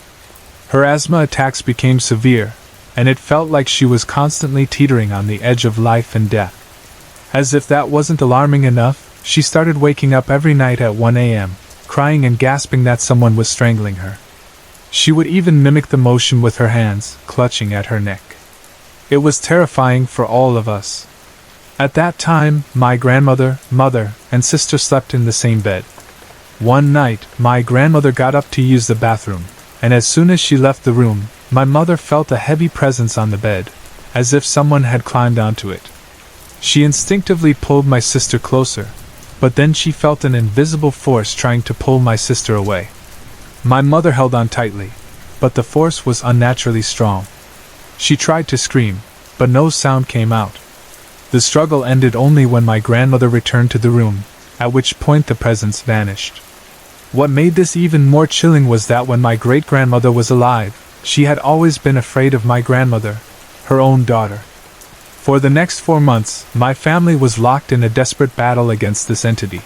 Her asthma attacks became severe, and it felt like she was constantly teetering on the edge of life and death. As if that wasn't alarming enough, she started waking up every night at 1 a.m., crying and gasping that someone was strangling her. She would even mimic the motion with her hands, clutching at her neck. It was terrifying for all of us. At that time, my grandmother, mother, and sister slept in the same bed. One night, my grandmother got up to use the bathroom, and as soon as she left the room, my mother felt a heavy presence on the bed, as if someone had climbed onto it. She instinctively pulled my sister closer, but then she felt an invisible force trying to pull my sister away. My mother held on tightly, but the force was unnaturally strong. She tried to scream, but no sound came out. The struggle ended only when my grandmother returned to the room, at which point the presence vanished. What made this even more chilling was that when my great-grandmother was alive, she had always been afraid of my grandmother, her own daughter. For the next 4 months, my family was locked in a desperate battle against this entity.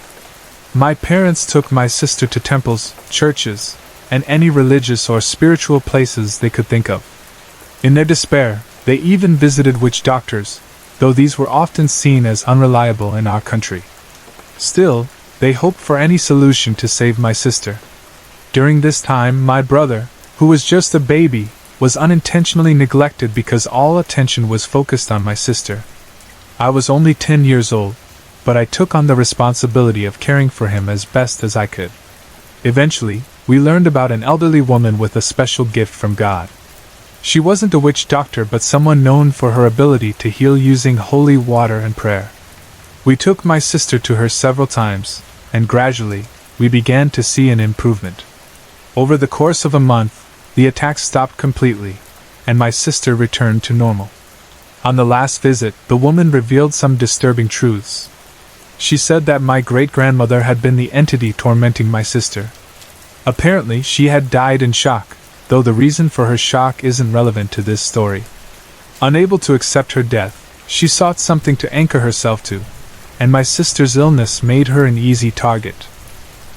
My parents took my sister to temples, churches, and any religious or spiritual places they could think of. In their despair, they even visited witch doctors, though these were often seen as unreliable in our country. Still, they hoped for any solution to save my sister. During this time, my brother, who was just a baby, was unintentionally neglected because all attention was focused on my sister. I was only 10 years old, but I took on the responsibility of caring for him as best as I could. Eventually, we learned about an elderly woman with a special gift from God. She wasn't a witch doctor but someone known for her ability to heal using holy water and prayer. We took my sister to her several times, and gradually, we began to see an improvement. Over the course of a month, the attacks stopped completely, and my sister returned to normal. On the last visit, the woman revealed some disturbing truths. She said that my great-grandmother had been the entity tormenting my sister. Apparently, she had died in shock, though the reason for her shock isn't relevant to this story. Unable to accept her death, she sought something to anchor herself to, and my sister's illness made her an easy target.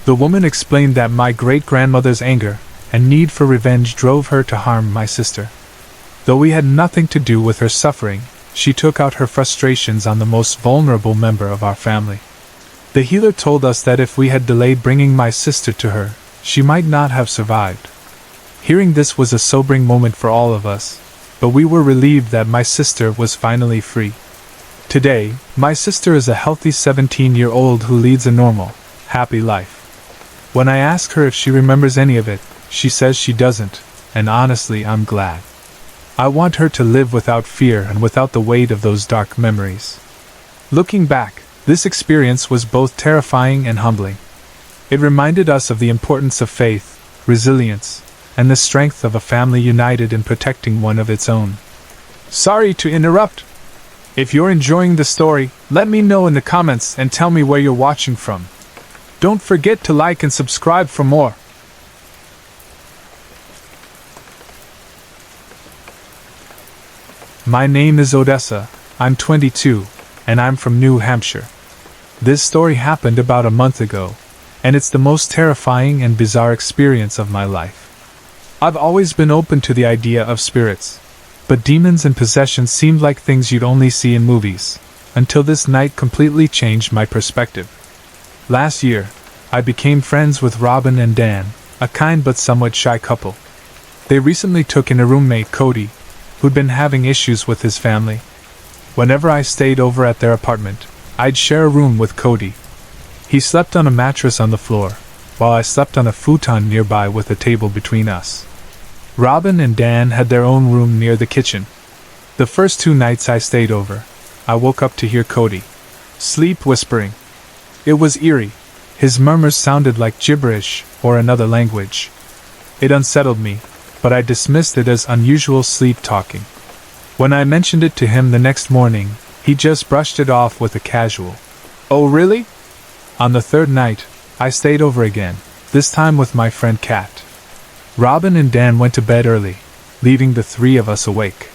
The woman explained that my great-grandmother's anger and need for revenge drove her to harm my sister. Though we had nothing to do with her suffering, she took out her frustrations on the most vulnerable member of our family. The healer told us that if we had delayed bringing my sister to her, she might not have survived. Hearing this was a sobering moment for all of us, but we were relieved that my sister was finally free. Today, my sister is a healthy 17-year-old who leads a normal, happy life. When I ask her if she remembers any of it, she says she doesn't, and honestly, I'm glad. I want her to live without fear and without the weight of those dark memories. Looking back, this experience was both terrifying and humbling. It reminded us of the importance of faith, resilience, and the strength of a family united in protecting one of its own. Sorry to interrupt. If you're enjoying the story, let me know in the comments and tell me where you're watching from. Don't forget to like and subscribe for more. My name is Odessa, I'm 22, and I'm from New Hampshire. This story happened about a month ago, and it's the most terrifying and bizarre experience of my life. I've always been open to the idea of spirits, but demons and possession seemed like things you'd only see in movies, until this night completely changed my perspective. Last year, I became friends with Robin and Dan, a kind but somewhat shy couple. They recently took in a roommate, Cody, who'd been having issues with his family. Whenever I stayed over at their apartment, I'd share a room with Cody. He slept on a mattress on the floor, while I slept on a futon nearby with a table between us. Robin and Dan had their own room near the kitchen. The first 2 nights I stayed over, I woke up to hear Cody sleep whispering. It was eerie. His murmurs sounded like gibberish or another language. It unsettled me, but I dismissed it as unusual sleep talking. When I mentioned it to him the next morning, he just brushed it off with a casual, "Oh really?" On the 3rd night, I stayed over again, this time with my friend Kat. Robin and Dan went to bed early, leaving the 3 of us awake.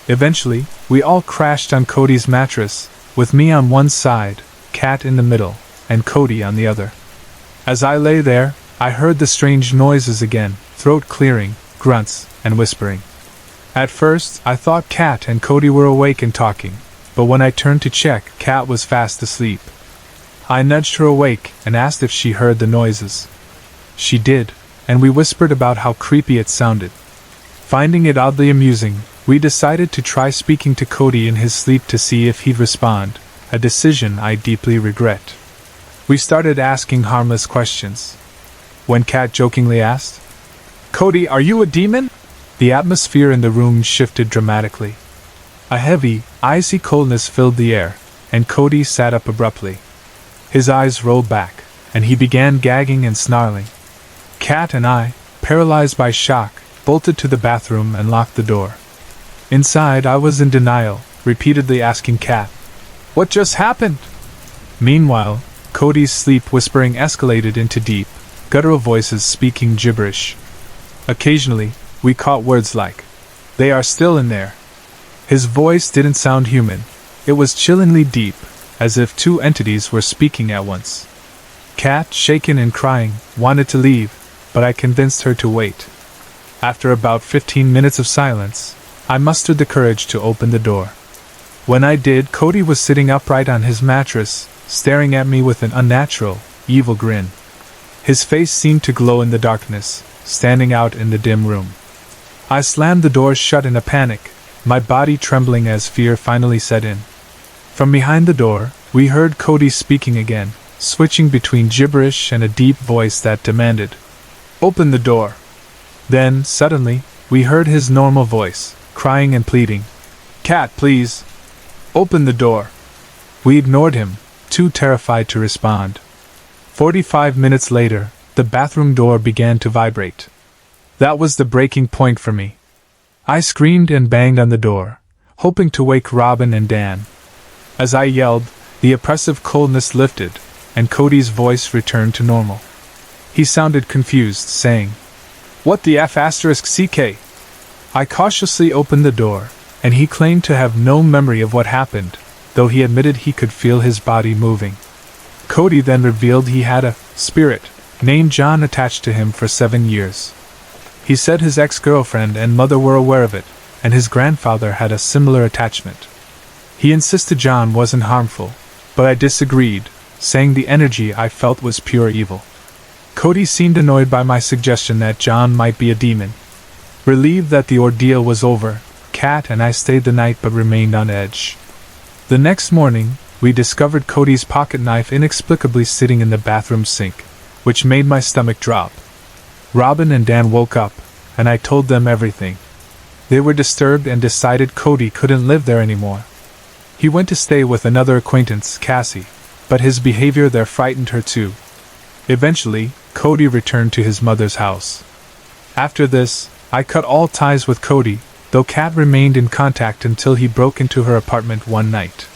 Eventually, we all crashed on Cody's mattress, with me on one side, Kat in the middle, and Cody on the other. As I lay there, I heard the strange noises again, throat clearing, grunts, and whispering. At first, I thought Kat and Cody were awake and talking, but when I turned to check, Kat was fast asleep. I nudged her awake and asked if she heard the noises. She did, and we whispered about how creepy it sounded. Finding it oddly amusing, we decided to try speaking to Cody in his sleep to see if he'd respond, a decision I deeply regret. We started asking harmless questions. When Kat jokingly asked, "Cody, are you a demon?" the atmosphere in the room shifted dramatically. A heavy, icy coldness filled the air, and Cody sat up abruptly. His eyes rolled back, and he began gagging and snarling. Kat and I, paralyzed by shock, bolted to the bathroom and locked the door. Inside, I was in denial, repeatedly asking Kat, "What just happened?" Meanwhile, Cody's sleep whispering escalated into deep, guttural voices speaking gibberish. Occasionally, we caught words like, "They are still in there." His voice didn't sound human. It was chillingly deep, as if 2 entities were speaking at once. Kat, shaken and crying, wanted to leave, but I convinced her to wait. After about 15 minutes of silence, I mustered the courage to open the door. When I did, Cody was sitting upright on his mattress, staring at me with an unnatural, evil grin. His face seemed to glow in the darkness, standing out in the dim room. I slammed the door shut in a panic, my body trembling as fear finally set in. From behind the door, we heard Cody speaking again, switching between gibberish and a deep voice that demanded, "Open the door." Then, suddenly, we heard his normal voice, crying and pleading, "Cat, please! Open the door!" We ignored him, too terrified to respond. 45 minutes later, the bathroom door began to vibrate. That was the breaking point for me. I screamed and banged on the door, hoping to wake Robin and Dan. As I yelled, the oppressive coldness lifted, and Cody's voice returned to normal. He sounded confused, saying, "What the F***CK?" I cautiously opened the door, and he claimed to have no memory of what happened, though he admitted he could feel his body moving. Cody then revealed he had a spirit named John attached to him for 7 years. He said his ex-girlfriend and mother were aware of it, and his grandfather had a similar attachment. He insisted John wasn't harmful, but I disagreed, saying the energy I felt was pure evil. Cody seemed annoyed by my suggestion that John might be a demon. Relieved that the ordeal was over, Kat and I stayed the night but remained on edge. The next morning, we discovered Cody's pocket knife inexplicably sitting in the bathroom sink, which made my stomach drop. Robin and Dan woke up, and I told them everything. They were disturbed and decided Cody couldn't live there anymore. He went to stay with another acquaintance, Cassie, but his behavior there frightened her too. Eventually, Cody returned to his mother's house. After this, I cut all ties with Cody, though Kat remained in contact until he broke into her apartment one night.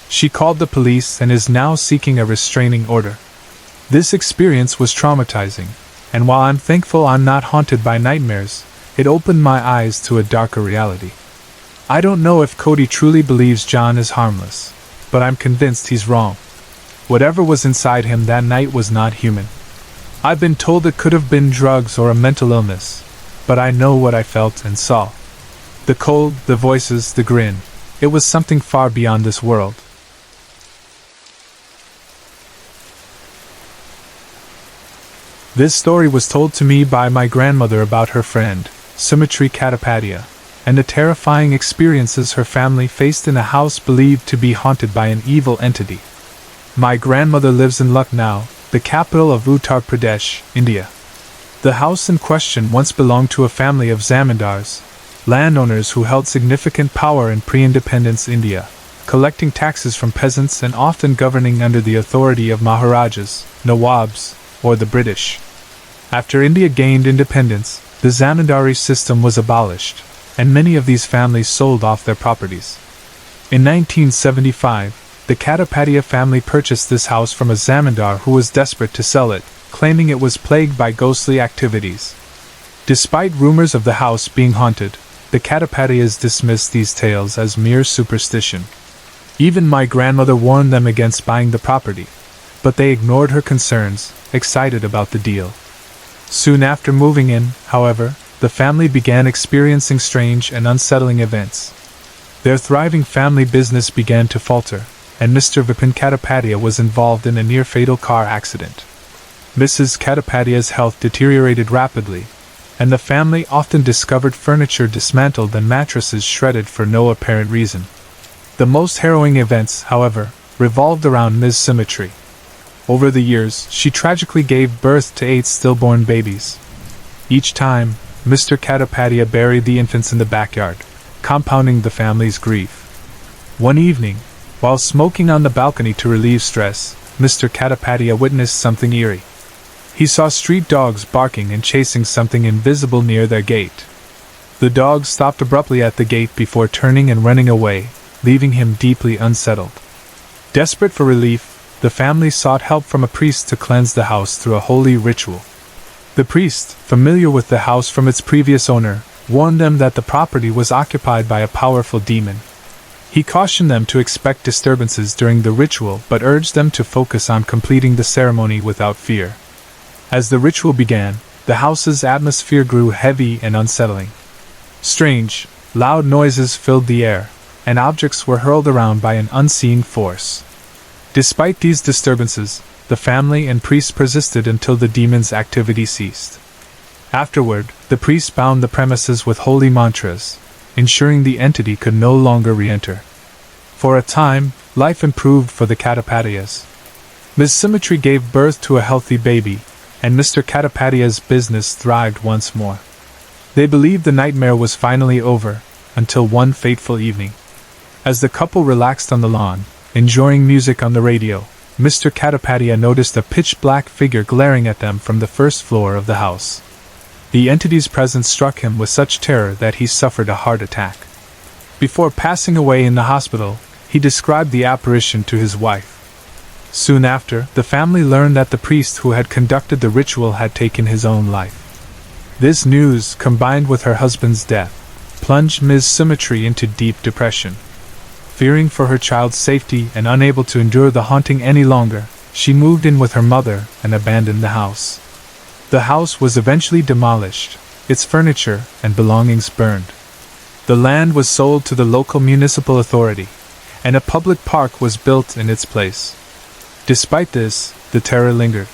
She called the police and is now seeking a restraining order. This experience was traumatizing, and while I'm thankful I'm not haunted by nightmares, it opened my eyes to a darker reality. I don't know if Cody truly believes John is harmless, but I'm convinced he's wrong. Whatever was inside him that night was not human. I've been told it could have been drugs or a mental illness, but I know what I felt and saw. The cold, the voices, the grin. It was something far beyond this world. This story was told to me by my grandmother about her friend, Symmetry Catapatia, and the terrifying experiences her family faced in a house believed to be haunted by an evil entity. My grandmother lives in Lucknow, the capital of Uttar Pradesh, India. The house in question once belonged to a family of zamindars, landowners who held significant power in pre-independence India, collecting taxes from peasants and often governing under the authority of Maharajas, Nawabs, or the British. After India gained independence, the zamindari system was abolished, and many of these families sold off their properties. In 1975, the Catapatia family purchased this house from a zamindar who was desperate to sell it, claiming it was plagued by ghostly activities. Despite rumors of the house being haunted, the Catapatias dismissed these tales as mere superstition. Even my grandmother warned them against buying the property, but they ignored her concerns, excited about the deal. Soon after moving in, however, the family began experiencing strange and unsettling events. Their thriving family business began to falter, and Mr. Vipin Catapatia was involved in a near-fatal car accident. Mrs. Catapatia's health deteriorated rapidly, and the family often discovered furniture dismantled and mattresses shredded for no apparent reason. The most harrowing events, however, revolved around Ms. Symmetry. Over the years, she tragically gave birth to 8 stillborn babies. Each time, Mr. Catapatia buried the infants in the backyard, compounding the family's grief. One evening, while smoking on the balcony to relieve stress, Mr. Catapatia witnessed something eerie. He saw street dogs barking and chasing something invisible near their gate. The dogs stopped abruptly at the gate before turning and running away, leaving him deeply unsettled. Desperate for relief, the family sought help from a priest to cleanse the house through a holy ritual. The priest, familiar with the house from its previous owner, warned them that the property was occupied by a powerful demon. He cautioned them to expect disturbances during the ritual but urged them to focus on completing the ceremony without fear. As the ritual began, the house's atmosphere grew heavy and unsettling. Strange, loud noises filled the air, and objects were hurled around by an unseen force. Despite these disturbances, the family and priest persisted until the demon's activity ceased. Afterward, the priest bound the premises with holy mantras, ensuring the entity could no longer re-enter. For a time, life improved for the Katapatiyas. Ms. Symmetry gave birth to a healthy baby, and Mr. Katapatiya's business thrived once more. They believed the nightmare was finally over, until one fateful evening. As the couple relaxed on the lawn, enjoying music on the radio, Mr. Katapatiya noticed a pitch-black figure glaring at them from the first floor of the house. The entity's presence struck him with such terror that he suffered a heart attack. Before passing away in the hospital, he described the apparition to his wife. Soon after, the family learned that the priest who had conducted the ritual had taken his own life. This news, combined with her husband's death, plunged Ms. Symmetry into deep depression. Fearing for her child's safety and unable to endure the haunting any longer, she moved in with her mother and abandoned the house. The house was eventually demolished, its furniture and belongings burned. The land was sold to the local municipal authority, and a public park was built in its place. Despite this, the terror lingered.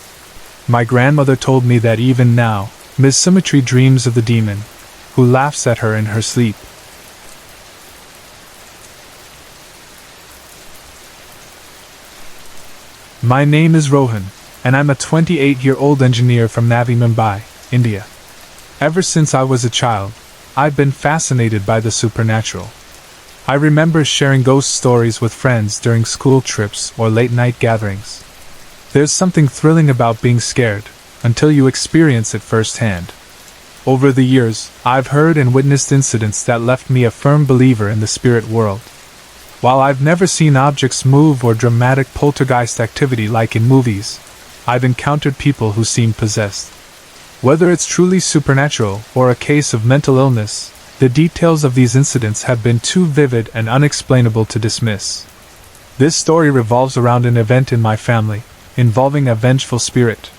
My grandmother told me that even now, Ms. Symmetry dreams of the demon, who laughs at her in her sleep. My name is Rohan, and I'm a 28-year-old engineer from Navi Mumbai, India. Ever since I was a child, I've been fascinated by the supernatural. I remember sharing ghost stories with friends during school trips or late-night gatherings. There's something thrilling about being scared, until you experience it firsthand. Over the years, I've heard and witnessed incidents that left me a firm believer in the spirit world. While I've never seen objects move or dramatic poltergeist activity like in movies, I've encountered people who seem possessed. Whether it's truly supernatural or a case of mental illness, the details of these incidents have been too vivid and unexplainable to dismiss. This story revolves around an event in my family, involving a vengeful spirit.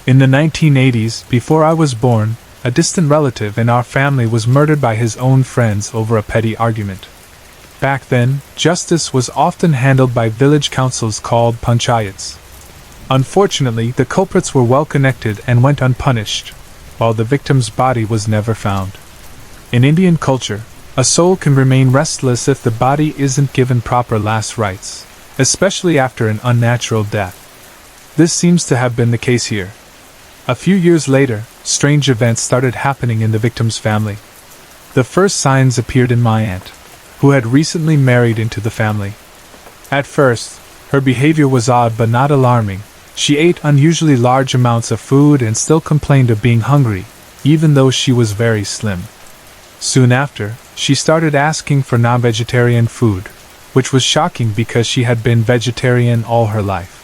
In the 1980s, before I was born, a distant relative in our family was murdered by his own friends over a petty argument. Back then, justice was often handled by village councils called panchayats. Unfortunately, the culprits were well connected and went unpunished, while the victim's body was never found. In Indian culture, a soul can remain restless if the body isn't given proper last rites, especially after an unnatural death. This seems to have been the case here. A few years later, strange events started happening in the victim's family. The first signs appeared in my aunt, who had recently married into the family. At first, her behavior was odd but not alarming. She ate unusually large amounts of food and still complained of being hungry, even though she was very slim. Soon after, she started asking for non-vegetarian food, which was shocking because she had been vegetarian all her life.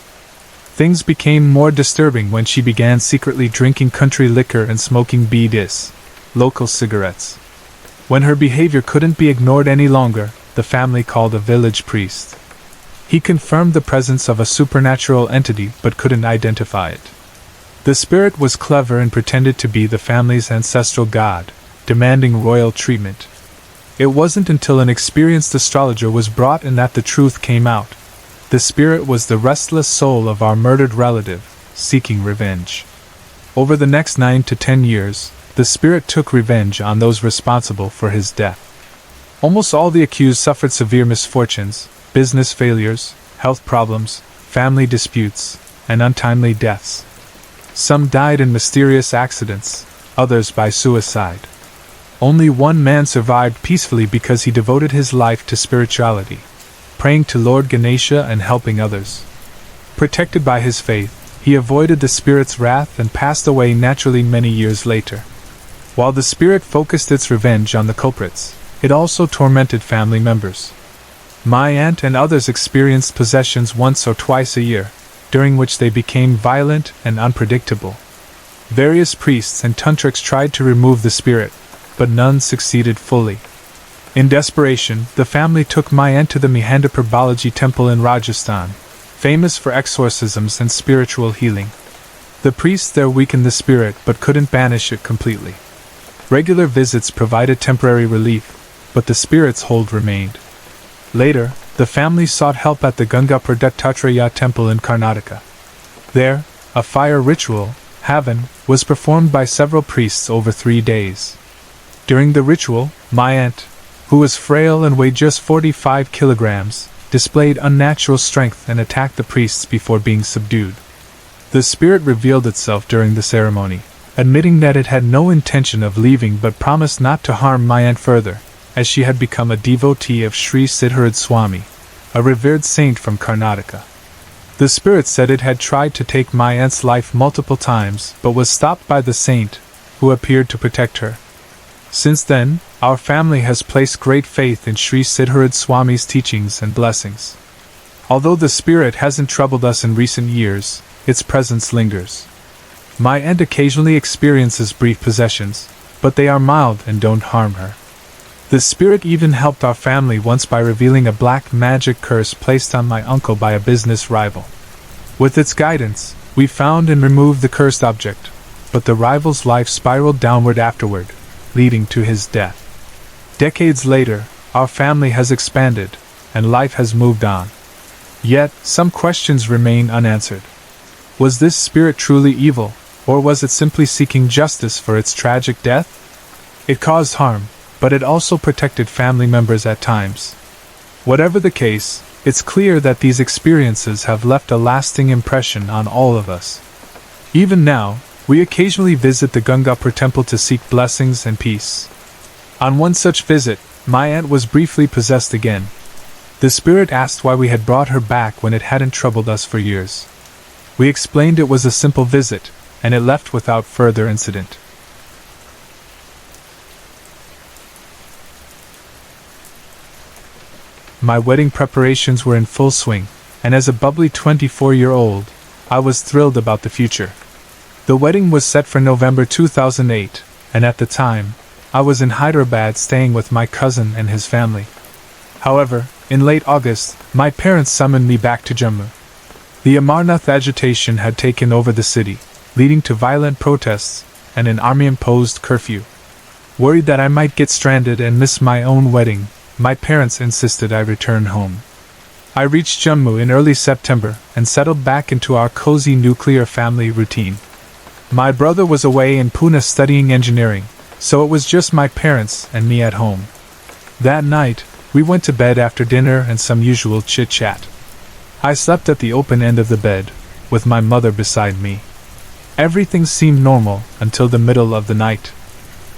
Things became more disturbing when she began secretly drinking country liquor and smoking bidis, local cigarettes. When her behavior couldn't be ignored any longer, the family called a village priest. He confirmed the presence of a supernatural entity but couldn't identify it. The spirit was clever and pretended to be the family's ancestral god, demanding royal treatment. It wasn't until an experienced astrologer was brought in that the truth came out. The spirit was the restless soul of our murdered relative, seeking revenge. Over the next 9 to 10 years, the spirit took revenge on those responsible for his death. Almost all the accused suffered severe misfortunes, business failures, health problems, family disputes, and untimely deaths. Some died in mysterious accidents, others by suicide. Only one man survived peacefully because he devoted his life to spirituality, praying to Lord Ganesha and helping others. Protected by his faith, he avoided the spirit's wrath and passed away naturally many years later. While the spirit focused its revenge on the culprits, it also tormented family members. My aunt and others experienced possessions once or twice a year, during which they became violent and unpredictable. Various priests and tantrics tried to remove the spirit, but none succeeded fully. In desperation, the family took my aunt to the Mehandapur Balaji temple in Rajasthan, famous for exorcisms and spiritual healing. The priests there weakened the spirit but couldn't banish it completely. Regular visits provided temporary relief, but the spirit's hold remained. Later, the family sought help at the Gangapur Dattatreya temple in Karnataka. There, a fire ritual, Havan, was performed by several priests over 3 days. During the ritual, my aunt, who was frail and weighed just 45 kilograms, displayed unnatural strength and attacked the priests before being subdued. The spirit revealed itself during the ceremony, admitting that it had no intention of leaving but promised not to harm my aunt further, as she had become a devotee of Sri Siddharad Swami, a revered saint from Karnataka. The spirit said it had tried to take my aunt's life multiple times but was stopped by the saint, who appeared to protect her. Since then, our family has placed great faith in Sri Siddharad Swami's teachings and blessings. Although the spirit hasn't troubled us in recent years, its presence lingers. My aunt occasionally experiences brief possessions, but they are mild and don't harm her. The spirit even helped our family once by revealing a black magic curse placed on my uncle by a business rival. With its guidance, we found and removed the cursed object, but the rival's life spiraled downward afterward, leading to his death. Decades later, our family has expanded, and life has moved on. Yet, some questions remain unanswered. Was this spirit truly evil, or was it simply seeking justice for its tragic death? It caused harm, but it also protected family members at times. Whatever the case, it's clear that these experiences have left a lasting impression on all of us. Even now, we occasionally visit the Gangapur temple to seek blessings and peace. On one such visit, my aunt was briefly possessed again. The spirit asked why we had brought her back when it hadn't troubled us for years. We explained it was a simple visit, and it left without further incident. My wedding preparations were in full swing, and as a bubbly 24-year-old, I was thrilled about the future. The wedding was set for November 2008, and at the time, I was in Hyderabad staying with my cousin and his family. However, in late August, my parents summoned me back to Jammu. The Amarnath agitation had taken over the city, leading to violent protests and an army-imposed curfew. Worried that I might get stranded and miss my own wedding, my parents insisted I return home. I reached Jammu in early September and settled back into our cozy nuclear family routine. My brother was away in Pune studying engineering, so it was just my parents and me at home. That night, we went to bed after dinner and some usual chit-chat. I slept at the open end of the bed, with my mother beside me. Everything seemed normal until the middle of the night.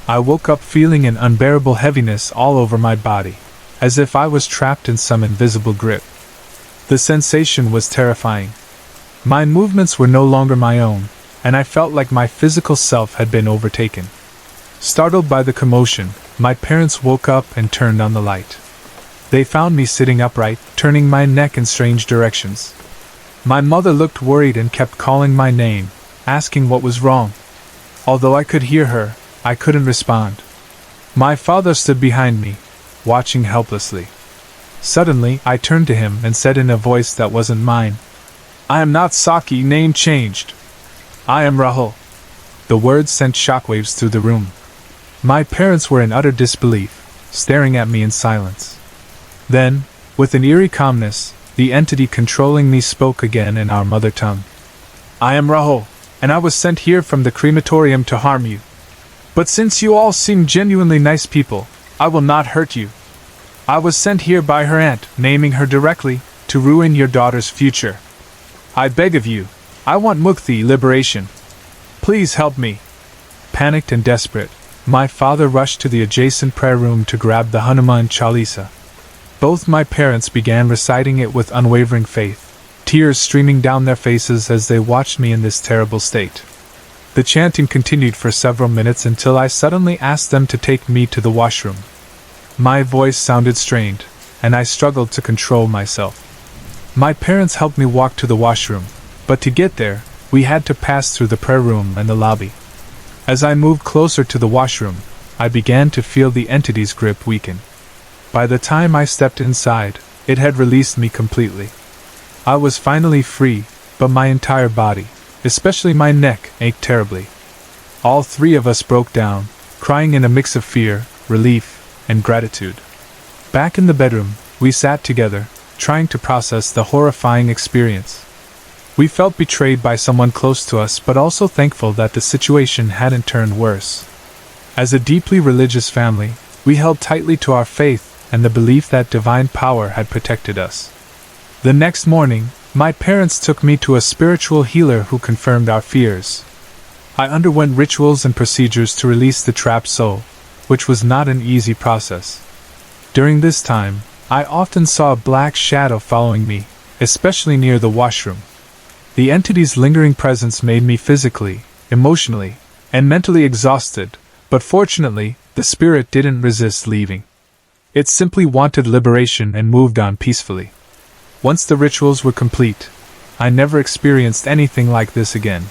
I woke up feeling an unbearable heaviness all over my body, as if I was trapped in some invisible grip. The sensation was terrifying. My movements were no longer my own, and I felt like my physical self had been overtaken. Startled by the commotion, my parents woke up and turned on the light. They found me sitting upright, turning my neck in strange directions. My mother looked worried and kept calling my name, asking what was wrong. Although I could hear her, I couldn't respond. My father stood behind me, watching helplessly. Suddenly, I turned to him and said in a voice that wasn't mine, "I am not Saki, name changed. I am Rahul." The words sent shockwaves through the room. My parents were in utter disbelief, staring at me in silence. Then, with an eerie calmness, the entity controlling me spoke again in our mother tongue. "I am Rahul, and I was sent here from the crematorium to harm you. But since you all seem genuinely nice people, I will not hurt you. I was sent here by her aunt, naming her directly, to ruin your daughter's future. I beg of you, I want mukti, liberation. Please help me." Panicked and desperate, my father rushed to the adjacent prayer room to grab the Hanuman Chalisa. Both my parents began reciting it with unwavering faith, tears streaming down their faces as they watched me in this terrible state. The chanting continued for several minutes until I suddenly asked them to take me to the washroom. My voice sounded strained, and I struggled to control myself. My parents helped me walk to the washroom, but to get there, we had to pass through the prayer room and the lobby. As I moved closer to the washroom, I began to feel the entity's grip weaken. By the time I stepped inside, it had released me completely. I was finally free, but my entire body, especially my neck ached terribly. All three of us broke down, crying in a mix of fear, relief, and gratitude. Back in the bedroom, we sat together, trying to process the horrifying experience. We felt betrayed by someone close to us, but also thankful that the situation hadn't turned worse. As a deeply religious family, we held tightly to our faith and the belief that divine power had protected us. The next morning, my parents took me to a spiritual healer who confirmed our fears. I underwent rituals and procedures to release the trapped soul, which was not an easy process. During this time, I often saw a black shadow following me, especially near the washroom. The entity's lingering presence made me physically, emotionally, and mentally exhausted, but fortunately, the spirit didn't resist leaving. It simply wanted liberation and moved on peacefully. Once the rituals were complete, I never experienced anything like this again.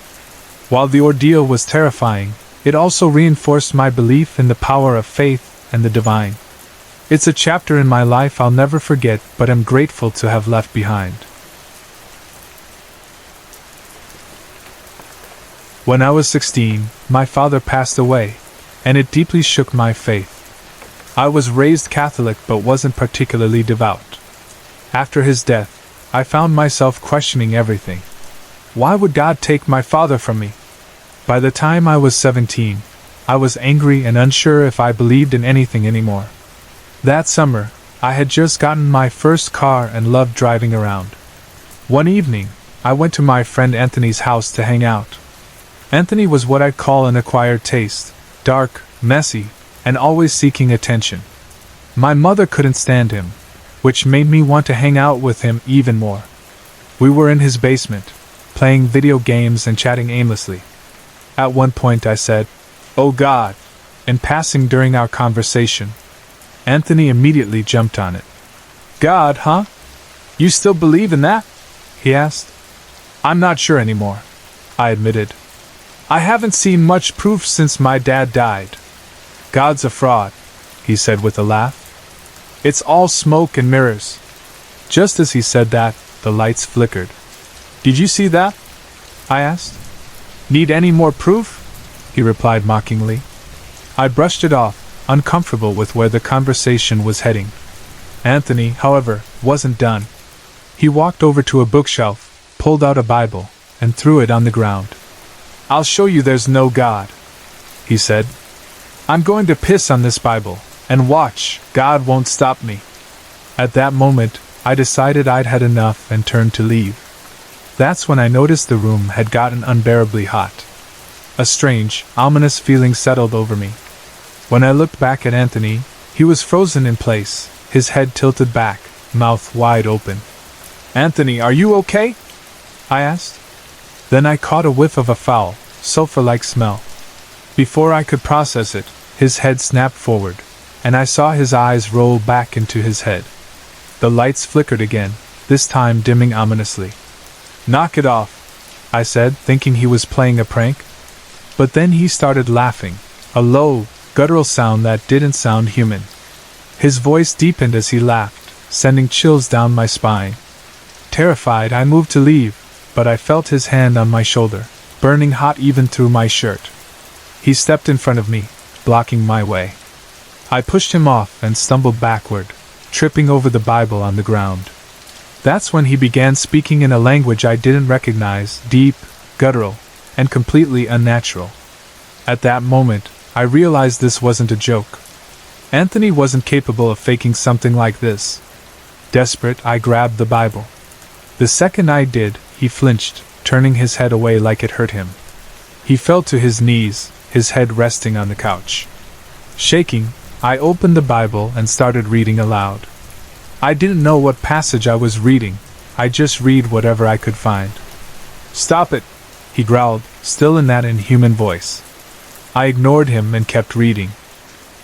While the ordeal was terrifying, it also reinforced my belief in the power of faith and the divine. It's a chapter in my life I'll never forget, but am grateful to have left behind. When I was 16, my father passed away, and it deeply shook my faith. I was raised Catholic but wasn't particularly devout. After his death, I found myself questioning everything. Why would God take my father from me? By the time I was 17, I was angry and unsure if I believed in anything anymore. That summer, I had just gotten my first car and loved driving around. One evening, I went to my friend Anthony's house to hang out. Anthony was what I'd call an acquired taste, dark, messy, and always seeking attention. My mother couldn't stand him, which made me want to hang out with him even more. We were in his basement, playing video games and chatting aimlessly. At one point I said, "Oh God," in passing during our conversation. Anthony immediately jumped on it. "God, huh? You still believe in that?" he asked. "I'm not sure anymore," I admitted. "I haven't seen much proof since my dad died." "God's a fraud," he said with a laugh. "It's all smoke and mirrors." Just as he said that, the lights flickered. "Did you see that?" I asked. "Need any more proof?" he replied mockingly. I brushed it off, uncomfortable with where the conversation was heading. Anthony, however, wasn't done. He walked over to a bookshelf, pulled out a Bible, and threw it on the ground. "I'll show you there's no God," he said. "I'm going to piss on this Bible, and watch, God won't stop me." At that moment, I decided I'd had enough and turned to leave. That's when I noticed the room had gotten unbearably hot. A strange, ominous feeling settled over me. When I looked back at Anthony, he was frozen in place, his head tilted back, mouth wide open. "Anthony, are you okay?" I asked. Then I caught a whiff of a foul, sulfur-like smell. Before I could process it, his head snapped forward, and I saw his eyes roll back into his head. The lights flickered again, this time dimming ominously. "Knock it off," I said, thinking he was playing a prank. But then he started laughing, a low, guttural sound that didn't sound human. His voice deepened as he laughed, sending chills down my spine. Terrified, I moved to leave, but I felt his hand on my shoulder, burning hot even through my shirt. He stepped in front of me, blocking my way. I pushed him off and stumbled backward, tripping over the Bible on the ground. That's when he began speaking in a language I didn't recognize, deep, guttural, and completely unnatural. At that moment, I realized this wasn't a joke. Anthony wasn't capable of faking something like this. Desperate, I grabbed the Bible. The second I did, he flinched, turning his head away like it hurt him. He fell to his knees, his head resting on the couch. Shaking, I opened the Bible and started reading aloud. I didn't know what passage I was reading, I just read whatever I could find. "Stop it," he growled, still in that inhuman voice. I ignored him and kept reading.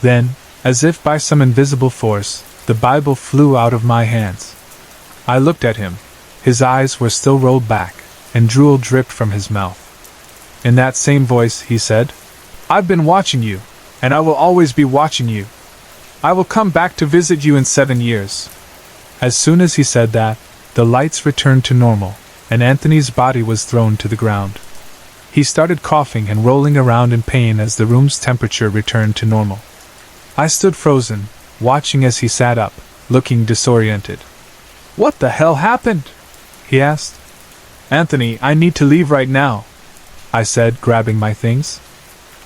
Then, as if by some invisible force, the Bible flew out of my hands. I looked at him. His eyes were still rolled back, and drool dripped from his mouth. In that same voice, he said, "I've been watching you, and I will always be watching you. I will come back to visit you in 7 years." As soon as he said that, the lights returned to normal, and Anthony's body was thrown to the ground. He started coughing and rolling around in pain as the room's temperature returned to normal. I stood frozen, watching as he sat up, looking disoriented. "What the hell happened?" he asked. "Anthony, I need to leave right now," I said, grabbing my things.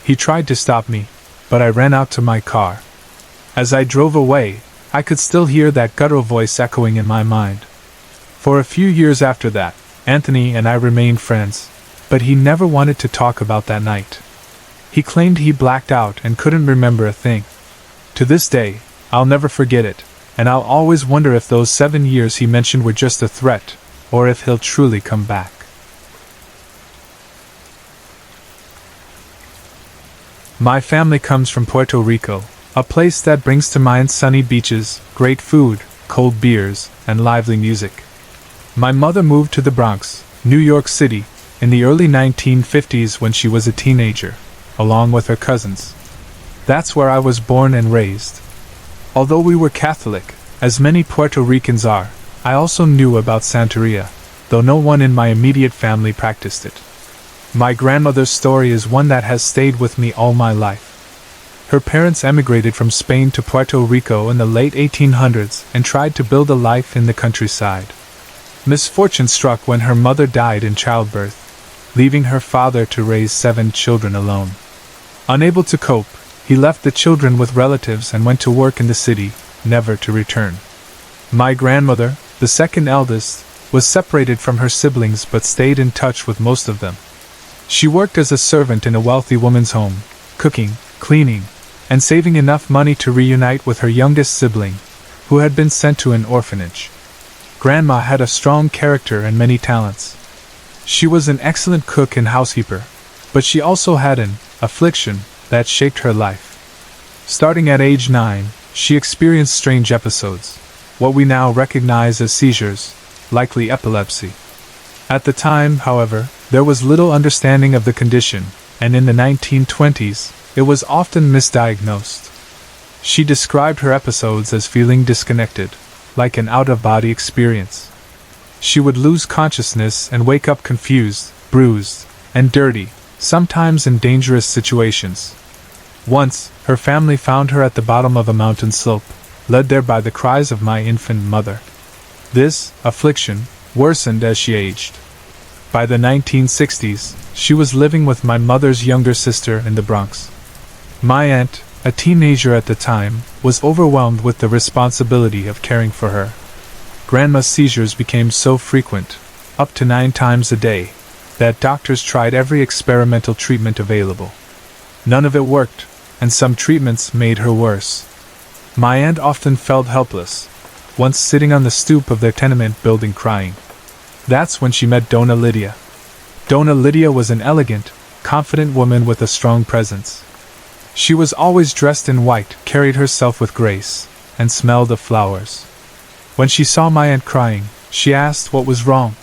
He tried to stop me, but I ran out to my car. As I drove away, I could still hear that guttural voice echoing in my mind. For a few years after that, Anthony and I remained friends, but he never wanted to talk about that night. He claimed he blacked out and couldn't remember a thing. To this day, I'll never forget it, and I'll always wonder if those 7 years he mentioned were just a threat, or if he'll truly come back. My family comes from Puerto Rico, a place that brings to mind sunny beaches, great food, cold beers, and lively music. My mother moved to the Bronx, New York City, in the early 1950s when she was a teenager, along with her cousins. That's where I was born and raised. Although we were Catholic, as many Puerto Ricans are, I also knew about Santeria, though no one in my immediate family practiced it. My grandmother's story is one that has stayed with me all my life. Her parents emigrated from Spain to Puerto Rico in the late 1800s and tried to build a life in the countryside. Misfortune struck when her mother died in childbirth, leaving her father to raise 7 children alone. Unable to cope, he left the children with relatives and went to work in the city, never to return. My grandmother, the second eldest, was separated from her siblings but stayed in touch with most of them. She worked as a servant in a wealthy woman's home, cooking, cleaning, and saving enough money to reunite with her youngest sibling, who had been sent to an orphanage. Grandma had a strong character and many talents. She was an excellent cook and housekeeper, but she also had an affliction that shaped her life. Starting at age 9, she experienced strange episodes, what we now recognize as seizures, likely epilepsy. At the time, however, there was little understanding of the condition, and in the 1920s, it was often misdiagnosed. She described her episodes as feeling disconnected, like an out-of-body experience. She would lose consciousness and wake up confused, bruised, and dirty, sometimes in dangerous situations. Once, her family found her at the bottom of a mountain slope, led there by the cries of my infant mother. This affliction worsened as she aged. By the 1960s, she was living with my mother's younger sister in the Bronx. My aunt, a teenager at the time, was overwhelmed with the responsibility of caring for her. Grandma's seizures became so frequent, up to 9 times a day, that doctors tried every experimental treatment available. None of it worked, and some treatments made her worse. My aunt often felt helpless, once sitting on the stoop of their tenement building crying. That's when she met Dona Lydia. Dona Lydia was an elegant, confident woman with a strong presence. She was always dressed in white, carried herself with grace, and smelled of flowers. When she saw my aunt crying, she asked what was wrong.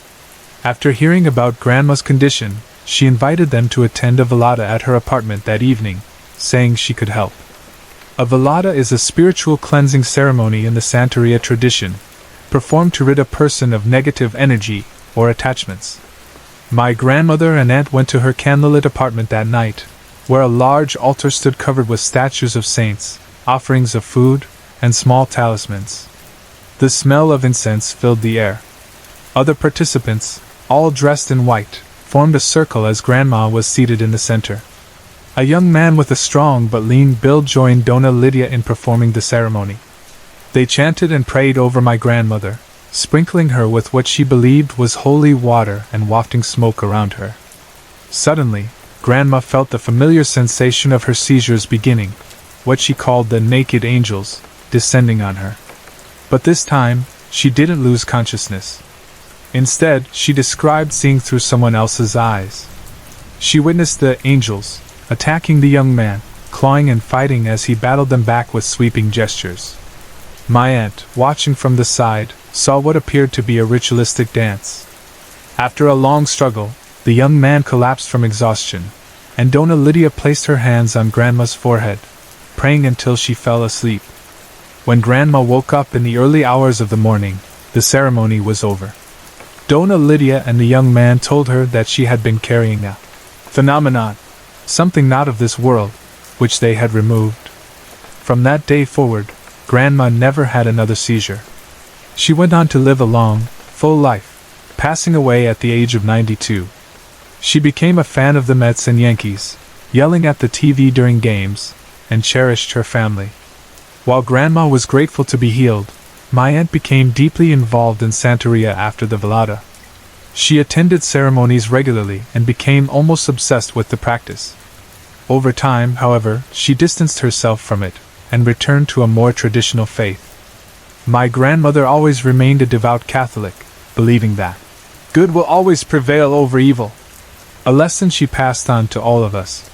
After hearing about Grandma's condition, she invited them to attend a velada at her apartment that evening, saying she could help. A velada is a spiritual cleansing ceremony in the Santeria tradition, performed to rid a person of negative energy or attachments. My grandmother and aunt went to her candlelit apartment that night, where a large altar stood covered with statues of saints, offerings of food, and small talismans. The smell of incense filled the air. Other participants, all dressed in white, formed a circle as Grandma was seated in the center. A young man with a strong but lean build joined Dona Lydia in performing the ceremony. They chanted and prayed over my grandmother, sprinkling her with what she believed was holy water and wafting smoke around her. Suddenly, Grandma felt the familiar sensation of her seizures beginning, what she called the naked angels, descending on her. But this time, she didn't lose consciousness. Instead, she described seeing through someone else's eyes. She witnessed the angels attacking the young man, clawing and fighting as he battled them back with sweeping gestures. My aunt, watching from the side, saw what appeared to be a ritualistic dance. After a long struggle, the young man collapsed from exhaustion, and Dona Lydia placed her hands on Grandma's forehead, praying until she fell asleep. When Grandma woke up in the early hours of the morning, the ceremony was over. Dona Lydia and the young man told her that she had been carrying a phenomenon, something not of this world, which they had removed. From that day forward, Grandma never had another seizure. She went on to live a long, full life, passing away at the age of 92. She became a fan of the Mets and Yankees, yelling at the TV during games, and cherished her family. While Grandma was grateful to be healed, my aunt became deeply involved in Santeria after the velada. She attended ceremonies regularly and became almost obsessed with the practice. Over time, however, she distanced herself from it and returned to a more traditional faith. My grandmother always remained a devout Catholic, believing that good will always prevail over evil, a lesson she passed on to all of us.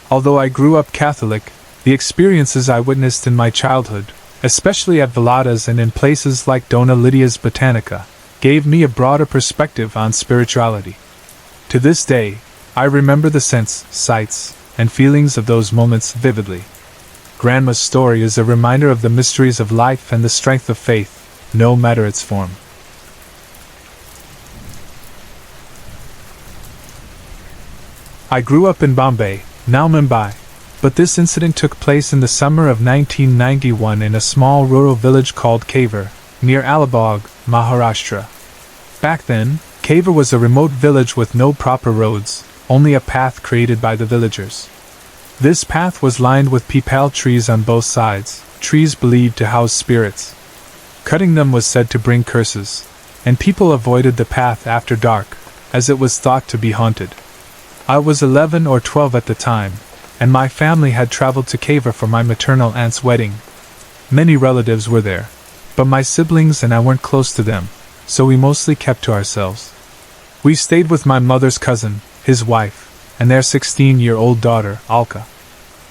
Although I grew up Catholic, the experiences I witnessed in my childhood, especially at veladas and in places like Dona Lydia's Botanica, gave me a broader perspective on spirituality. To this day, I remember the sense, sights, and feelings of those moments vividly. Grandma's story is a reminder of the mysteries of life and the strength of faith, no matter its form. I grew up in Bombay, now Mumbai, but this incident took place in the summer of 1991 in a small rural village called Kaver, near Alibag, Maharashtra. Back then, Kaver was a remote village with no proper roads, only a path created by the villagers. This path was lined with peepal trees on both sides, trees believed to house spirits. Cutting them was said to bring curses, and people avoided the path after dark, as it was thought to be haunted. I was 11 or 12 at the time, and my family had traveled to Kaver for my maternal aunt's wedding. Many relatives were there, but my siblings and I weren't close to them, so we mostly kept to ourselves. We stayed with my mother's cousin, his wife, and their 16-year-old daughter, Alka.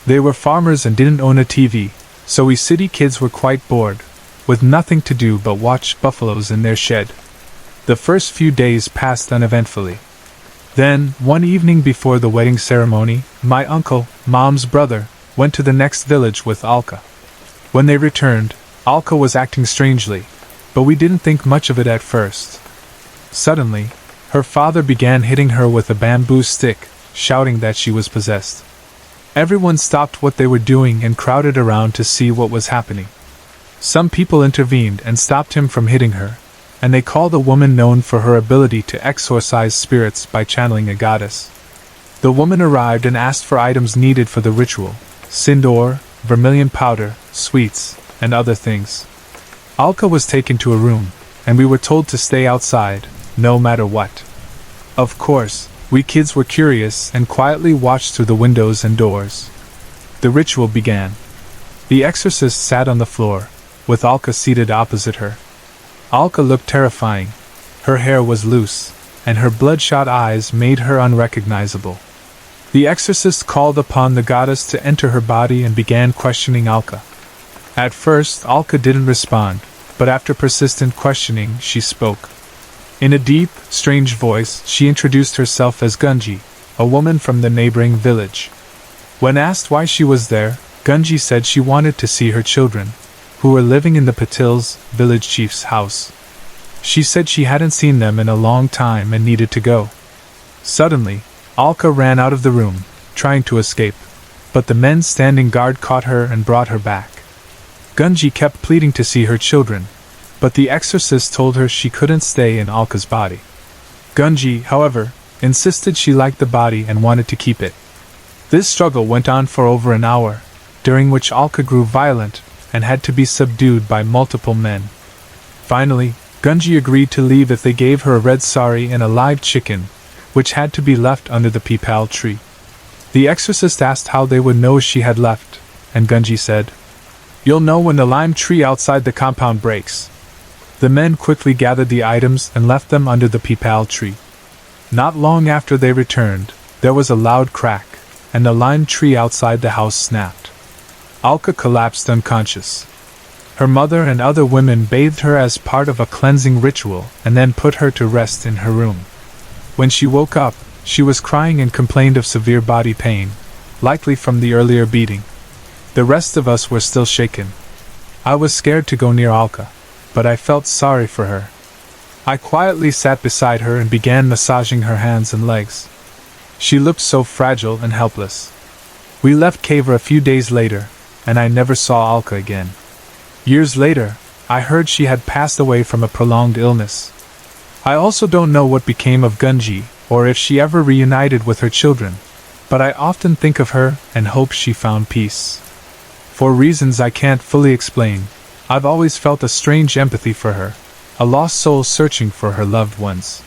They were farmers and didn't own a TV, so we city kids were quite bored, with nothing to do but watch buffaloes in their shed. The first few days passed uneventfully. Then, one evening before the wedding ceremony, my uncle, Mom's brother, went to the next village with Alka. When they returned, Alka was acting strangely, but we didn't think much of it at first. Suddenly, her father began hitting her with a bamboo stick, shouting that she was possessed. Everyone stopped what they were doing and crowded around to see what was happening. Some people intervened and stopped him from hitting her, and they called a woman known for her ability to exorcise spirits by channeling a goddess. The woman arrived and asked for items needed for the ritual: sindoor, vermilion powder, sweets, and other things. Alka was taken to a room, and we were told to stay outside, no matter what. Of course, we kids were curious and quietly watched through the windows and doors. The ritual began. The exorcist sat on the floor, with Alka seated opposite her. Alka looked terrifying. Her hair was loose, and her bloodshot eyes made her unrecognizable. The exorcist called upon the goddess to enter her body and began questioning Alka. At first, Alka didn't respond, but after persistent questioning, she spoke. In a deep, strange voice, she introduced herself as Gunji, a woman from the neighboring village. When asked why she was there, Gunji said she wanted to see her children, who were living in the Patil's, village chief's house. She said she hadn't seen them in a long time and needed to go. Suddenly, Alka ran out of the room, trying to escape, but the men standing guard caught her and brought her back. Gunji kept pleading to see her children, but the exorcist told her she couldn't stay in Alka's body. Gunji, however, insisted she liked the body and wanted to keep it. This struggle went on for over an hour, during which Alka grew violent and had to be subdued by multiple men. Finally, Gunji agreed to leave if they gave her a red sari and a live chicken, which had to be left under the peepal tree. The exorcist asked how they would know she had left, and Gunji said, "You'll know when the lime tree outside the compound breaks." The men quickly gathered the items and left them under the peepal tree. Not long after they returned, there was a loud crack, and the lime tree outside the house snapped. Alka collapsed unconscious. Her mother and other women bathed her as part of a cleansing ritual and then put her to rest in her room. When she woke up, she was crying and complained of severe body pain, likely from the earlier beating. The rest of us were still shaken. I was scared to go near Alka, but I felt sorry for her. I quietly sat beside her and began massaging her hands and legs. She looked so fragile and helpless. We left Caver a few days later, and I never saw Alka again. Years later, I heard she had passed away from a prolonged illness. I also don't know what became of Gunji, or if she ever reunited with her children, but I often think of her and hope she found peace. For reasons I can't fully explain, I've always felt a strange empathy for her, a lost soul searching for her loved ones.